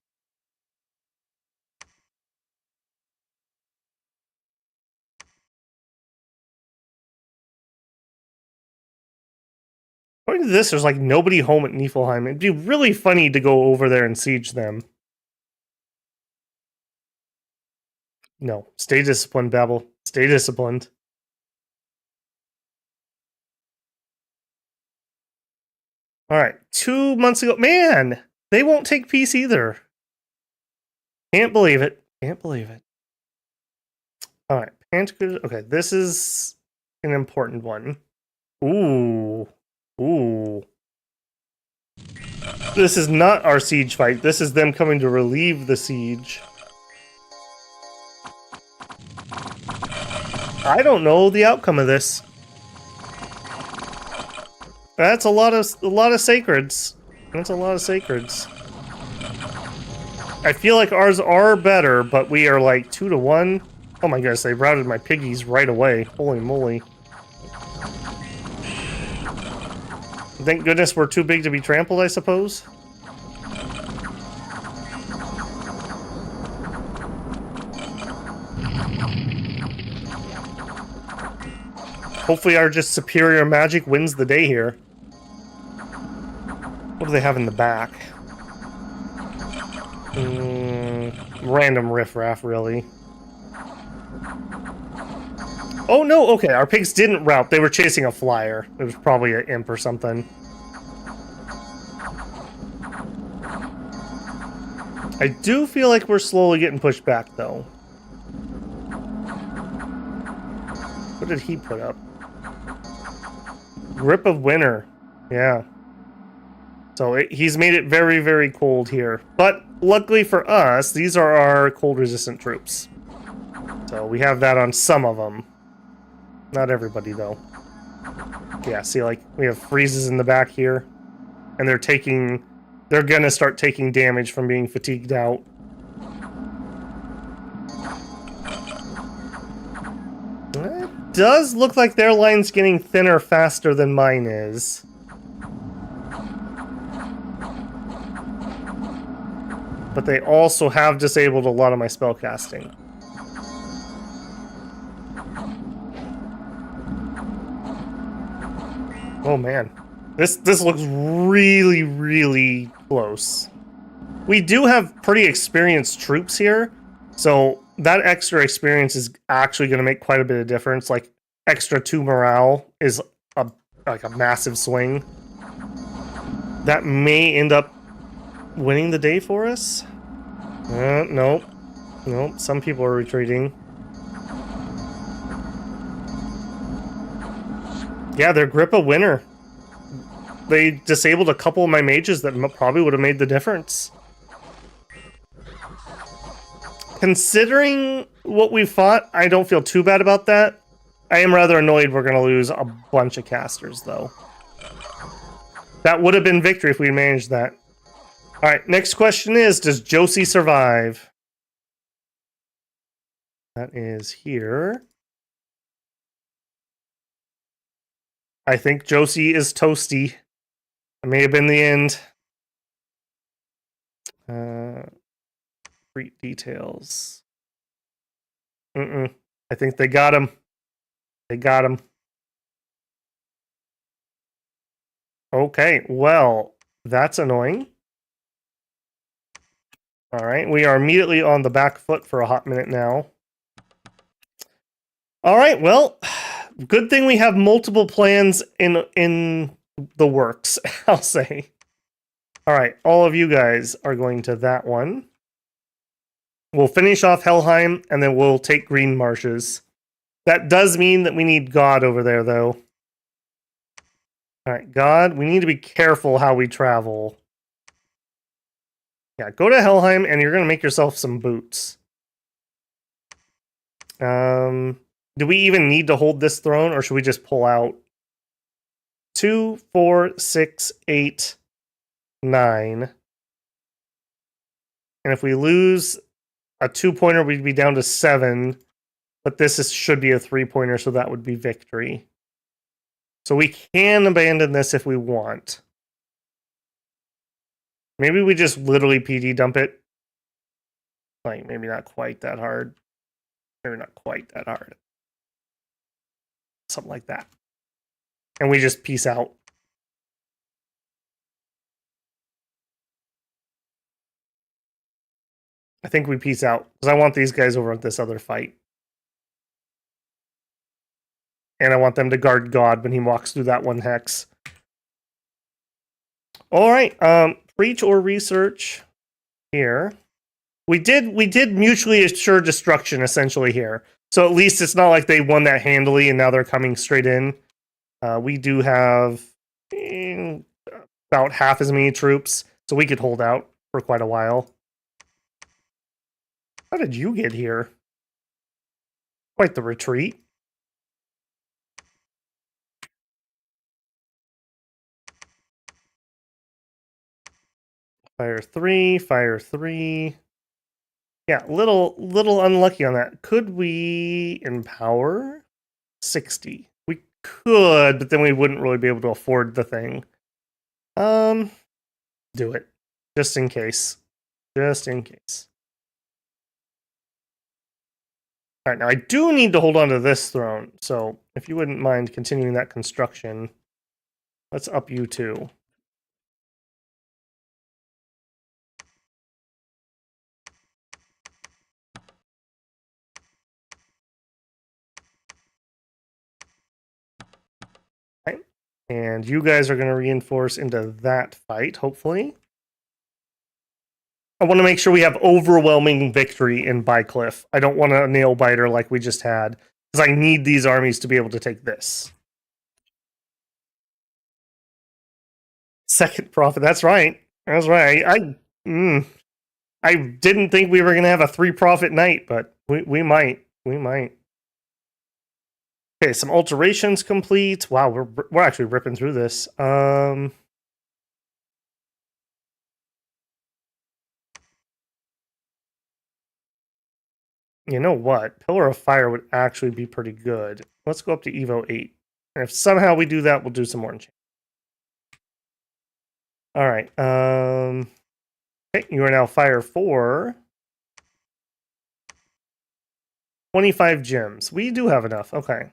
According to this, there's like nobody home at Niefelheim. It'd be really funny to go over there and siege them. No. Stay disciplined, Babel. Stay disciplined. Alright. 2 months ago. Man! They won't take peace either. Can't believe it. Can't believe it. Alright. Okay, this is an important one. Ooh. Ooh. This is not our siege fight. This is them coming to relieve the siege. I don't know the outcome of this. That's a lot of sacreds. That's a lot of sacreds. I feel like ours are better, but we are like 2 to 1. Oh my goodness, they routed my piggies right away. Holy moly. Thank goodness we're too big to be trampled, I suppose. Hopefully our just superior magic wins the day here. What do they have in the back? Random riffraff, really. Oh no, okay, our pigs didn't rout. They were chasing a flyer. It was probably an imp or something. I do feel like we're slowly getting pushed back, though. What did he put up? Grip of Winter. Yeah. So he's made it very, very cold here. But luckily for us, these are our cold-resistant troops. So we have that on some of them. Not everybody, though. Yeah, see, like, we have freezes in the back here. And they're gonna start taking damage from being fatigued out. It does look like their line's getting thinner faster than mine is. But they also have disabled a lot of my spellcasting. Oh man. This looks really, really close. We do have pretty experienced troops here, so that extra experience is actually going to make quite a bit of difference. Like, extra 2 morale is like a massive swing. That may end up winning the day for us. Nope. Nope. Some people are retreating. Yeah, they're Grip a winner. They disabled a couple of my mages that probably would have made the difference. Considering what we fought, I don't feel too bad about that. I am rather annoyed we're going to lose a bunch of casters, though. That would have been victory if we managed that. Alright, next question is, does Josie survive? That is here. I think Josie is toasty. It may have been the end. Retreat details. I think they got him. They got him. Okay, well, that's annoying. All right, we are immediately on the back foot for a hot minute now. All right, well, good thing we have multiple plans in the works, I'll say. All right, all of you guys are going to that one. We'll finish off Helheim, and then we'll take Green Marshes. That does mean that we need God over there, though. All right, God, we need to be careful how we travel. Yeah, go to Helheim, and you're going to make yourself some boots. Do we even need to hold this throne, or should we just pull out? 2, 4, 6, 8, 9. And if we lose a 2-pointer, we'd be down to 7. But this should be a 3-pointer, so that would be victory. So we can abandon this if we want. Maybe we just literally PD dump it. Like, maybe not quite that hard. Maybe not quite that hard. Something like that. And we just peace out. I think we peace out. Because I want these guys over at this other fight. And I want them to guard God when he walks through that one hex. Alright, preach or research here. We did mutually assure destruction essentially here. So at least it's not like they won that handily and now they're coming straight in. We do have about half as many troops, so we could hold out for quite a while. How did you get here? Quite the retreat. Fire 3, fire 3. Yeah, little unlucky on that. Could we empower 60? We could, but then we wouldn't really be able to afford the thing. Do it. Just in case. Just in case. Alright, now I do need to hold on to this throne, so if you wouldn't mind continuing that construction, let's up you two. Okay. And you guys are going to reinforce into that fight, hopefully. I want to make sure we have overwhelming victory in Bycliffe. I don't want a nail biter like we just had, because I need these armies to be able to take this. Second profit. That's right. That's right. I didn't think we were going to have a 3-profit night, but we might. We might. Okay, some alterations complete. Wow, we're actually ripping through this. You know what? Pillar of Fire would actually be pretty good. Let's go up to Evo 8. And if somehow we do that, we'll do some more enchantment. Alright, okay, you are now Fire 4. 25 gems. We do have enough. Okay.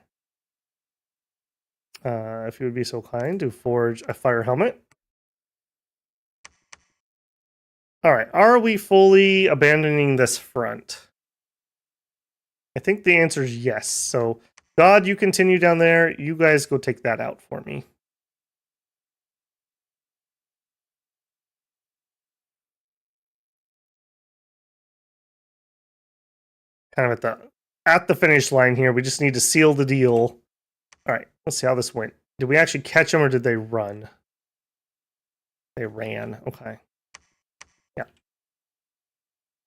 If you would be so kind to forge a fire helmet. Alright, are we fully abandoning this front? I think the answer is yes. So, God, you continue down there. You guys go take that out for me. Kind of at the finish line here. We just need to seal the deal. All right, let's see how this went. Did we actually catch them or did they run? They ran. Okay. Yeah.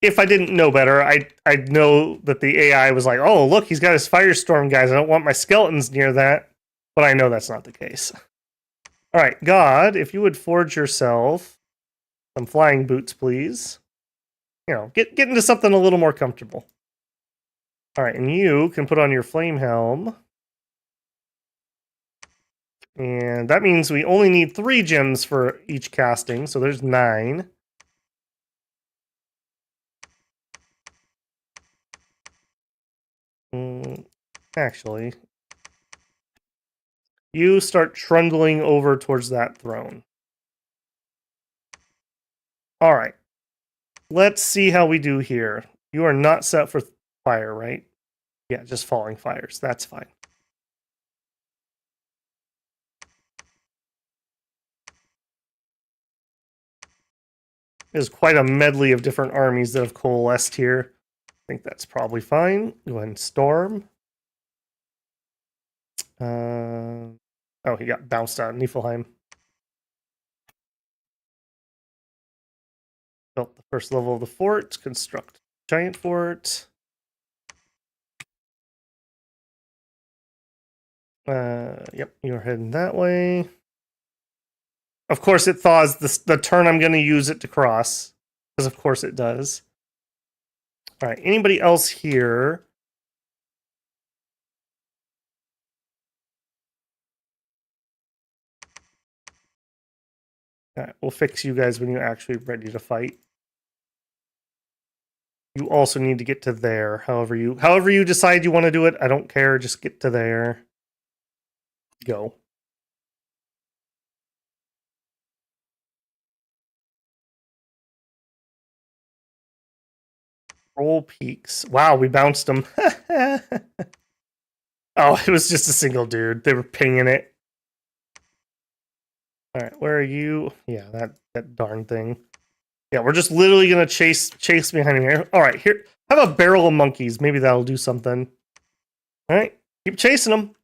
If I didn't know better, I'd know that the AI was like, oh, look, he's got his firestorm guys. I don't want my skeletons near that. But I know that's not the case. All right, God, if you would forge yourself some flying boots, please. You know, get into something a little more comfortable. All right, and you can put on your flame helm. And that means we only need 3 gems for each casting, so there's 9. Actually, you start trundling over towards that throne. All right. Let's see how we do here. You are not set for fire, right? Yeah, just falling fires. That's fine. There's quite a medley of different armies that have coalesced here. I think that's probably fine. Go ahead and storm. Oh, he got bounced out of Niefelheim. Built the first level of the fort. Construct giant fort. Yep, you're heading that way. Of course, it thaws the turn I'm going to use it to cross. Because of course it does. All right, anybody else here? All right, we'll fix you guys when you're actually ready to fight. You also need to get to there. However you decide you want to do it, I don't care. Just get to there. Go. Roll peaks. Wow, we bounced them. Oh, it was just a single dude. They were pinging it. All right, where are you? Yeah, that darn thing. Yeah, we're just literally gonna chase behind him here. All right, here. Have a barrel of monkeys. Maybe that'll do something. All right, keep chasing them.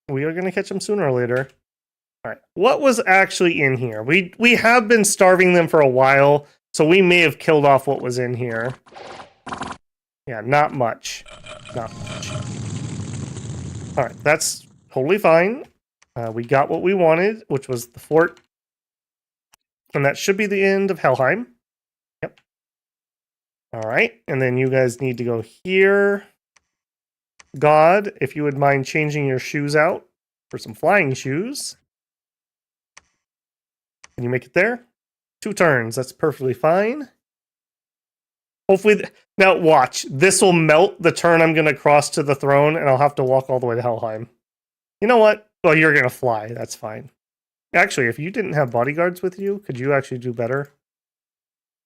We are gonna catch them sooner or later. All right, what was actually in here? We have been starving them for a while, so we may have killed off what was in here. Yeah, not much. Not much. All right, that's totally fine. We got what we wanted, which was the fort. And that should be the end of Helheim. Yep. All right, and then you guys need to go here. God, if you would mind changing your shoes out for some flying shoes. Can you make it there? 2 turns, that's perfectly fine. Hopefully, now watch. This will melt the turn I'm going to cross to the throne, and I'll have to walk all the way to Helheim. You know what? Well, you're going to fly. That's fine. Actually, if you didn't have bodyguards with you, could you actually do better?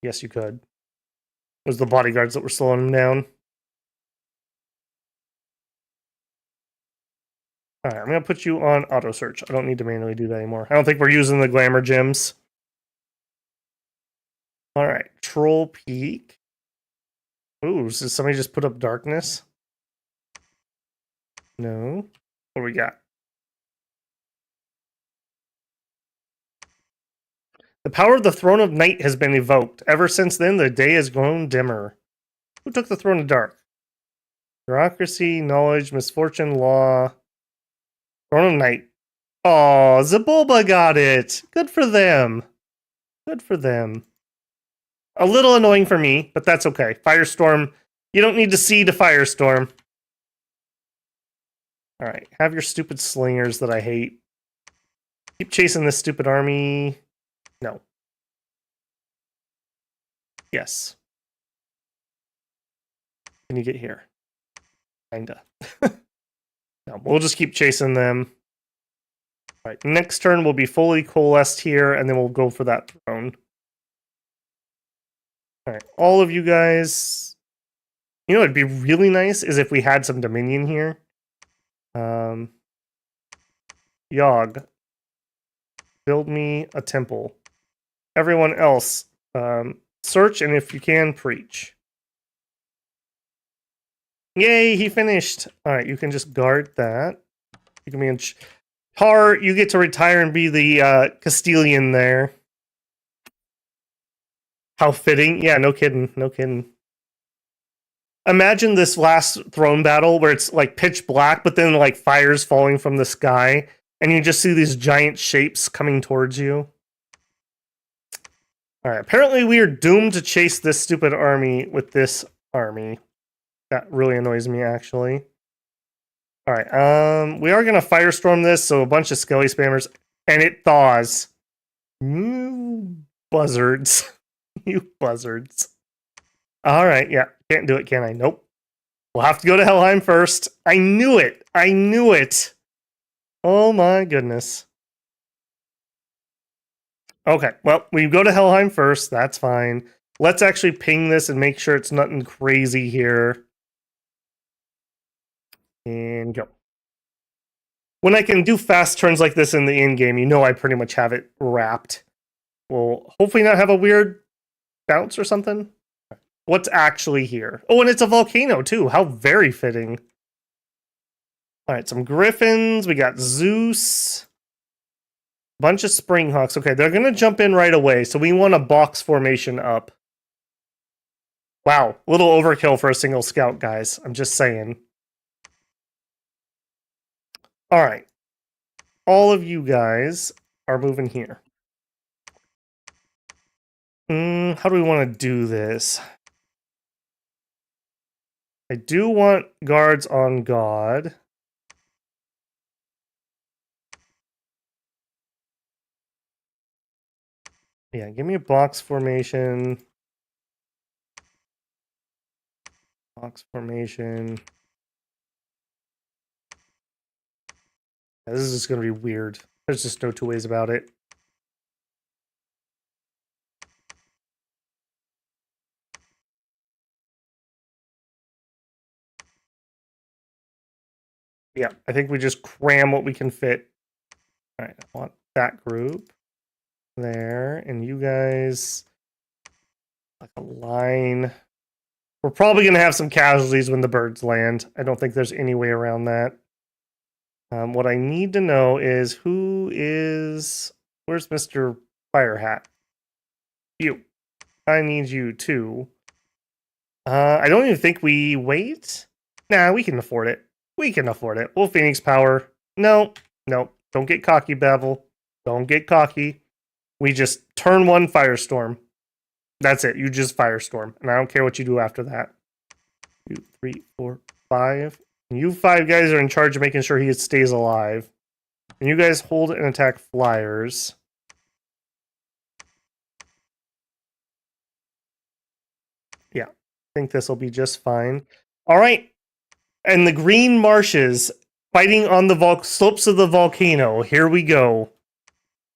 Yes, you could. It was the bodyguards that were slowing him down. All right, I'm going to put you on auto search. I don't need to manually do that anymore. I don't think we're using the glamour gems. All right, Troll Peak. Ooh, did somebody just put up darkness? No. What do we got? The power of the Throne of Night has been evoked. Ever since then, the day has grown dimmer. Who took the Throne of Dark? Bureaucracy, knowledge, misfortune, law. Throne of Night. Oh, Zabulba got it. Good for them. Good for them. A little annoying for me, but that's okay. Firestorm. You don't need to see to Firestorm. All right, have your stupid slingers that I hate. Keep chasing this stupid army. No. Yes. Can you get here? Kinda. No, we'll just keep chasing them. All right, next turn we'll be fully coalesced here, and then we'll go for that throne. All right, all of you guys. You know, it'd be really nice is if we had some Dominion here. Yogg, build me a temple. Everyone else, search, and if you can, preach. Yay, he finished. All right, you can just guard that. You can be in Tar, you get to retire and be the Castilian there. How fitting. Yeah, no kidding. No kidding. Imagine this last throne battle where it's like pitch black, but then like fires falling from the sky, and you just see these giant shapes coming towards you. All right, apparently we are doomed to chase this stupid army with this army. That really annoys me, actually. All right, we are gonna firestorm this, so a bunch of skelly spammers, and it thaws. You buzzards. You buzzards. All right, yeah, can't do it, can I? Nope. We'll have to go to Helheim first. I knew it. I knew it. Oh my goodness. Okay, well, we go to Helheim first. That's fine. Let's actually ping this and make sure it's nothing crazy here. And go. When I can do fast turns like this in the in-game, you know I pretty much have it wrapped. We'll hopefully not have a weird bounce or something. What's actually here? Oh, and it's a volcano too. How very fitting. All right, some griffins. We got Zeus. Bunch of springhawks. Okay, they're going to jump in right away, so we want a box formation up. Wow, little overkill for a single scout, guys. I'm just saying. All right. All of you guys are moving here. How do we want to do this? I do want guards on God. Yeah, give me a box formation. Box formation. Yeah, this is just going to be weird. There's just no two ways about it. Yeah, I think we just cram what we can fit. All right, I want that group there. And you guys, like a line. We're probably going to have some casualties when the birds land. I don't think there's any way around that. What I need to know is where's Mr. Firehat? You. I need you too. I don't even think we wait. Nah, we can afford it. We can afford it. We'll Phoenix Power. No. Don't get cocky, Babel. Don't get cocky. We just turn one Firestorm. That's it. You just Firestorm. And I don't care what you do after that. 2, 3, 4, 5. You 5 guys are in charge of making sure he stays alive. And you guys hold and attack flyers. Yeah, I think this will be just fine. All right. And the green marshes fighting on the slopes of the volcano. Here we go.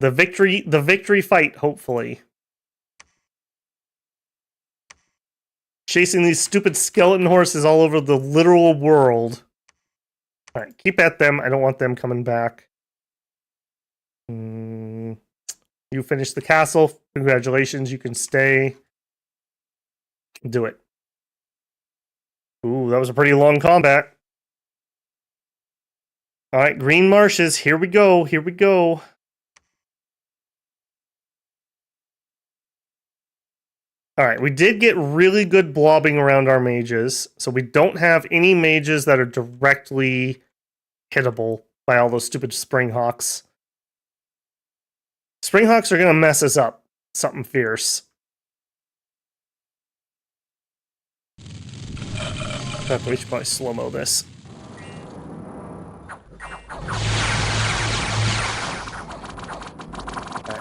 The victory fight, hopefully. Chasing these stupid skeleton horses all over the literal world. All right, keep at them. I don't want them coming back. You finished the castle. Congratulations, you can stay. Do it. Ooh, that was a pretty long combat. All right, green marshes. Here we go. Here we go. All right, we did get really good blobbing around our mages, so we don't have any mages that are directly hittable by all those stupid springhawks. Springhawks are going to mess us up. Something fierce. We should probably slow-mo this.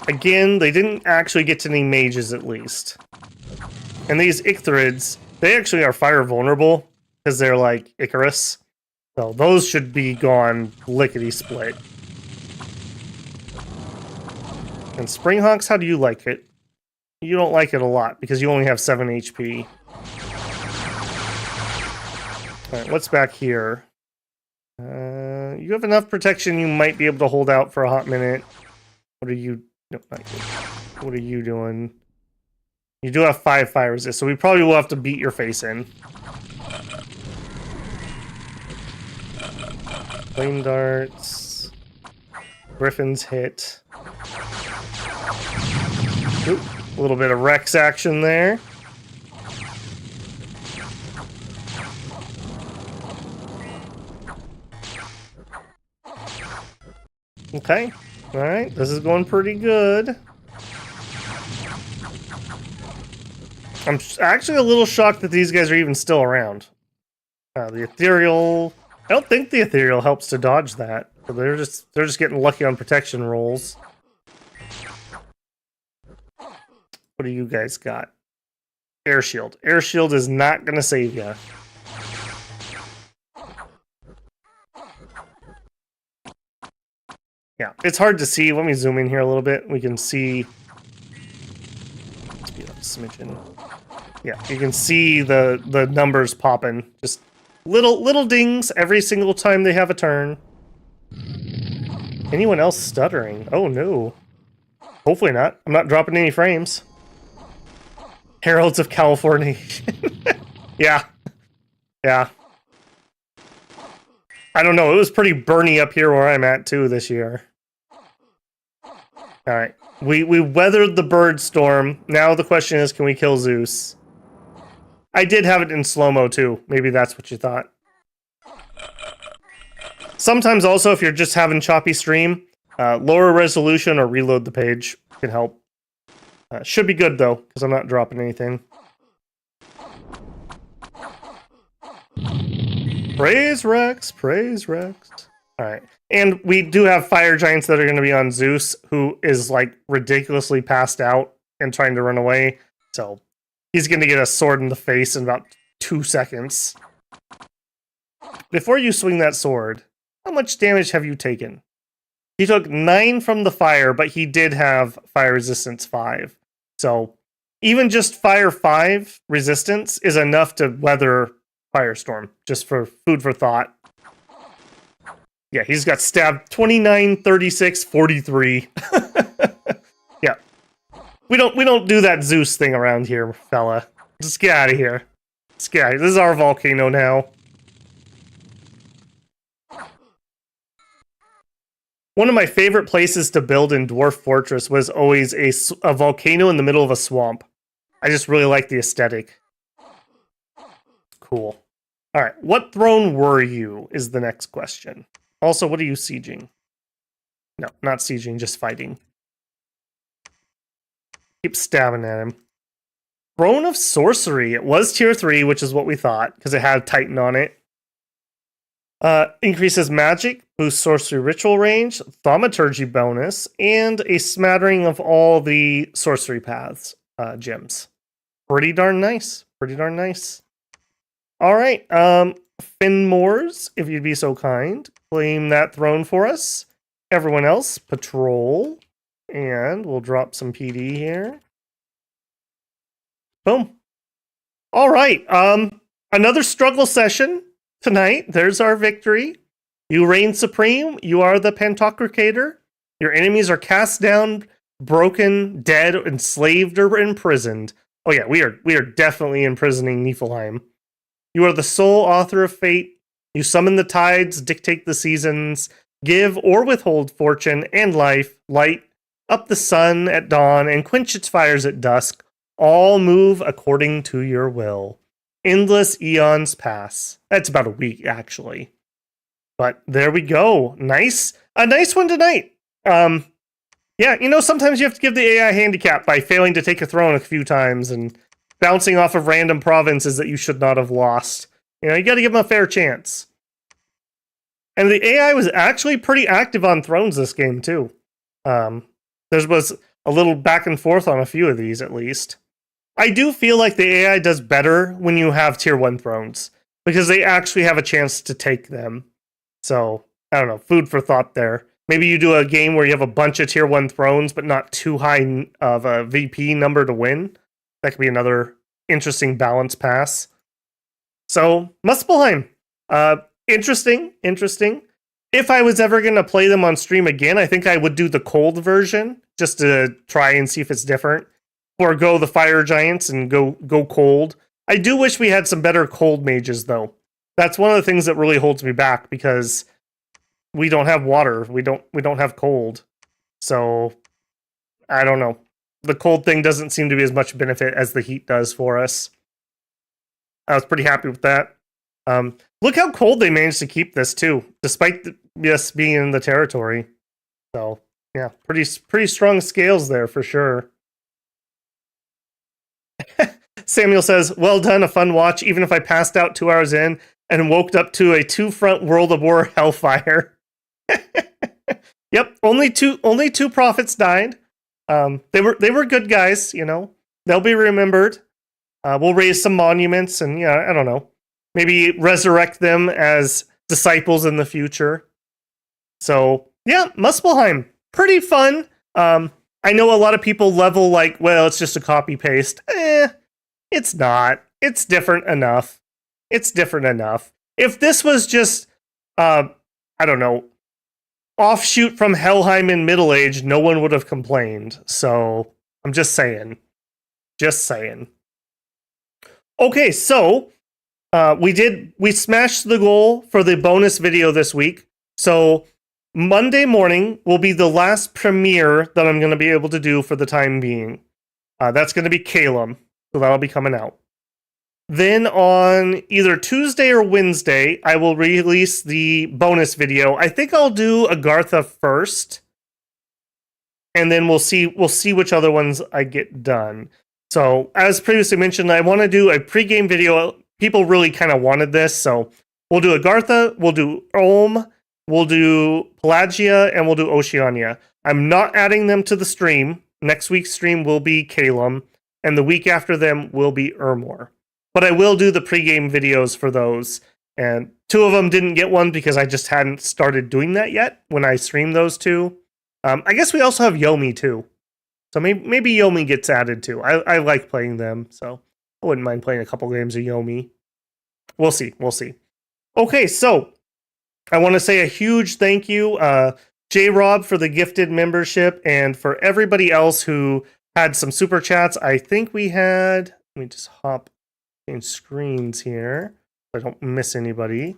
Again, they didn't actually get to any mages, at least. And these Icthurids, they actually are fire vulnerable, because they're like Icarus. So those should be gone lickety-split. And Springhawks, how do you like it? You don't like it a lot, because you only have 7 HP. Alright, what's back here? You have enough protection, you might be able to hold out for a hot minute. What are you... No, not you. What are you doing? You do have 5 fire resist, so we probably will have to beat your face in. Flame darts. Griffins hit. Ooh, a little bit of Rex action there. Okay. Alright, this is going pretty good. I'm actually a little shocked that these guys are even still around. The ethereal... I don't think the ethereal helps to dodge that. So they're just getting lucky on protection rolls. What do you guys got? Air shield. Air shield is not going to save you. Yeah, it's hard to see. Let me zoom in here a little bit. We can see. Speed up a smidgen. Yeah, you can see the numbers popping. Just little dings every single time they have a turn. Anyone else stuttering? Oh no. Hopefully not. I'm not dropping any frames. Heralds of California. Yeah. Yeah. I don't know. It was pretty burny up here where I'm at too this year. Alright. We weathered the bird storm. Now the question is, can we kill Zeus? I did have it in slow-mo too. Maybe that's what you thought. Sometimes also, if you're just having choppy stream, lower resolution or reload the page can help. Should be good though, because I'm not dropping anything. Praise Rex, praise Rex. Alright. And we do have fire giants that are going to be on Zeus, who is like ridiculously passed out and trying to run away. So he's going to get a sword in the face in about 2 seconds. Before you swing that sword, how much damage have you taken? He took 9 from the fire, but he did have fire resistance 5. So even just fire 5 resistance is enough to weather Firestorm, just for food for thought. Yeah, he's got stabbed 29, 36, 43. Yeah. We don't do that Zeus thing around here, fella. Just get out of here. Just get out of here. This is our volcano now. One of my favorite places to build in Dwarf Fortress was always a volcano in the middle of a swamp. I just really like the aesthetic. Cool. All right, what throne were you is the next question. Also, what are you sieging? No, not sieging, just fighting. Keep stabbing at him. Throne of Sorcery. It was tier 3, which is what we thought, because it had Titan on it. Increases magic, boosts sorcery ritual range, thaumaturgy bonus, and a smattering of all the sorcery paths gems. Pretty darn nice. Pretty darn nice. All right, Finmoors, if you'd be so kind, claim that throne for us. Everyone else, patrol, and we'll drop some PD here. Boom. All right, another struggle session tonight. There's our victory. You reign supreme. You are the Pantocrator. Your enemies are cast down, broken, dead, enslaved, or imprisoned. Oh yeah, we are definitely imprisoning Niefelheim. You are the sole author of fate. You summon the tides, dictate the seasons, give or withhold fortune and life, light up the sun at dawn, and quench its fires at dusk. All move according to your will. Endless eons pass. That's about a week, actually. But there we go. Nice. A nice one tonight. Yeah, you know, sometimes you have to give the AI handicap by failing to take a throne a few times and bouncing off of random provinces that you should not have lost. You know, you gotta give them a fair chance. And the AI was actually pretty active on thrones this game, too. There was a little back and forth on a few of these, at least. I do feel like the AI does better when you have tier 1 thrones, because they actually have a chance to take them. So, I don't know, food for thought there. Maybe you do a game where you have a bunch of tier 1 thrones, but not too high of a VP number to win. That could be another interesting balance pass. So, Muspelheim. Interesting. If I was ever going to play them on stream again, I think I would do the cold version, just to try and see if it's different. Or go the fire giants and go cold. I do wish we had some better cold mages, though. That's one of the things that really holds me back, because we don't have water. We don't have cold. So, I don't know. The cold thing doesn't seem to be as much benefit as the heat does for us. I was pretty happy with that. Look how cold they managed to keep this too, despite us being in the territory. So yeah, pretty strong scales there for sure. Samuel says, "Well done, a fun watch. Even if I passed out 2 hours in and woke up to a 2-front World of War hellfire." Yep, only two prophets died. They were good guys, you know. They'll be remembered. We'll raise some monuments and, yeah, I don't know. Maybe resurrect them as disciples in the future. So, Yeah, Muspelheim, pretty fun. I know a lot of people level like, well, it's just a copy paste. It's not. It's different enough. It's different enough. If this was just, I don't know, offshoot from Helheim in Middle Age, no one would have complained. So I'm just saying. Just saying. Okay, so we smashed the goal for the bonus video this week. So Monday morning will be the last premiere that I'm going to be able to do for the time being. That's going to be Calum, so that'll be coming out. Then on either Tuesday or Wednesday, I will release the bonus video. I think I'll do Agartha first, and then we'll see which other ones I get done. So as previously mentioned, I want to do a pregame video. People really kind of wanted this, so we'll do Agartha, we'll do Ulm, we'll do Pelagia, and we'll do Oceania. I'm not adding them to the stream. Next week's stream will be Calum, and the week after them will be Ermor. But I will do the pregame videos for those. And 2 of them didn't get one because I just hadn't started doing that yet when I streamed those 2. I guess we also have Yomi too. So maybe Yomi gets added too. I like playing them, so I wouldn't mind playing a couple games of Yomi. We'll see. Okay, so I want to say a huge thank you, J-Rob, for the gifted membership, and for everybody else who had some super chats. I think we had, let me just hop in screens here so I don't miss anybody.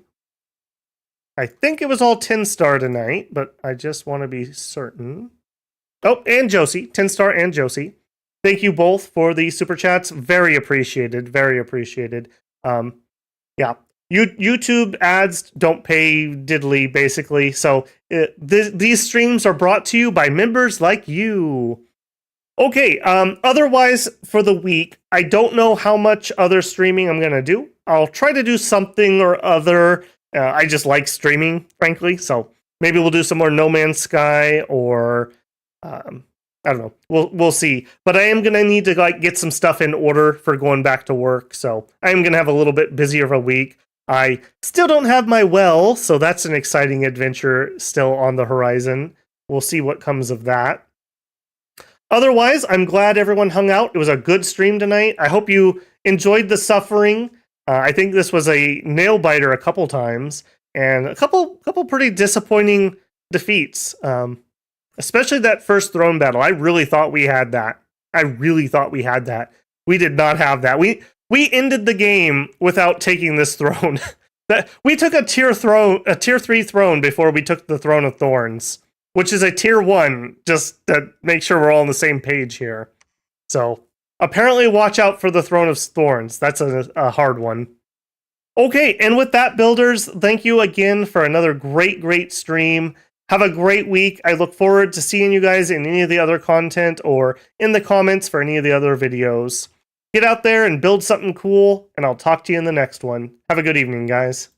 I think it was all 10-star tonight, but I just want to be certain. Oh, and Josie, 10-star and Josie. Thank you both for the super chats. Very appreciated. Very appreciated. Yeah. YouTube ads don't pay diddly, basically. So these streams are brought to you by members like you. Okay, otherwise for the week, I don't know how much other streaming I'm going to do. I'll try to do something or other. I just like streaming, frankly. So maybe we'll do some more No Man's Sky or I don't know. We'll see. But I am going to need to get some stuff in order for going back to work. So I am going to have a little bit busier of a week. I still don't have my well, so that's an exciting adventure still on the horizon. We'll see what comes of that. Otherwise, I'm glad everyone hung out. It was a good stream tonight. I hope you enjoyed the suffering. I think this was a nail biter a couple times, and a couple pretty disappointing defeats. Especially that first throne battle. I really thought we had that. We did not have that. We ended the game without taking this throne. We took a tier 3 throne before we took the Throne of Thorns, which is a tier 1, just to make sure we're all on the same page here. So, apparently watch out for the Throne of Thorns. That's a hard one. Okay, and with that, builders, thank you again for another great stream. Have a great week. I look forward to seeing you guys in any of the other content or in the comments for any of the other videos. Get out there and build something cool, and I'll talk to you in the next one. Have a good evening, guys.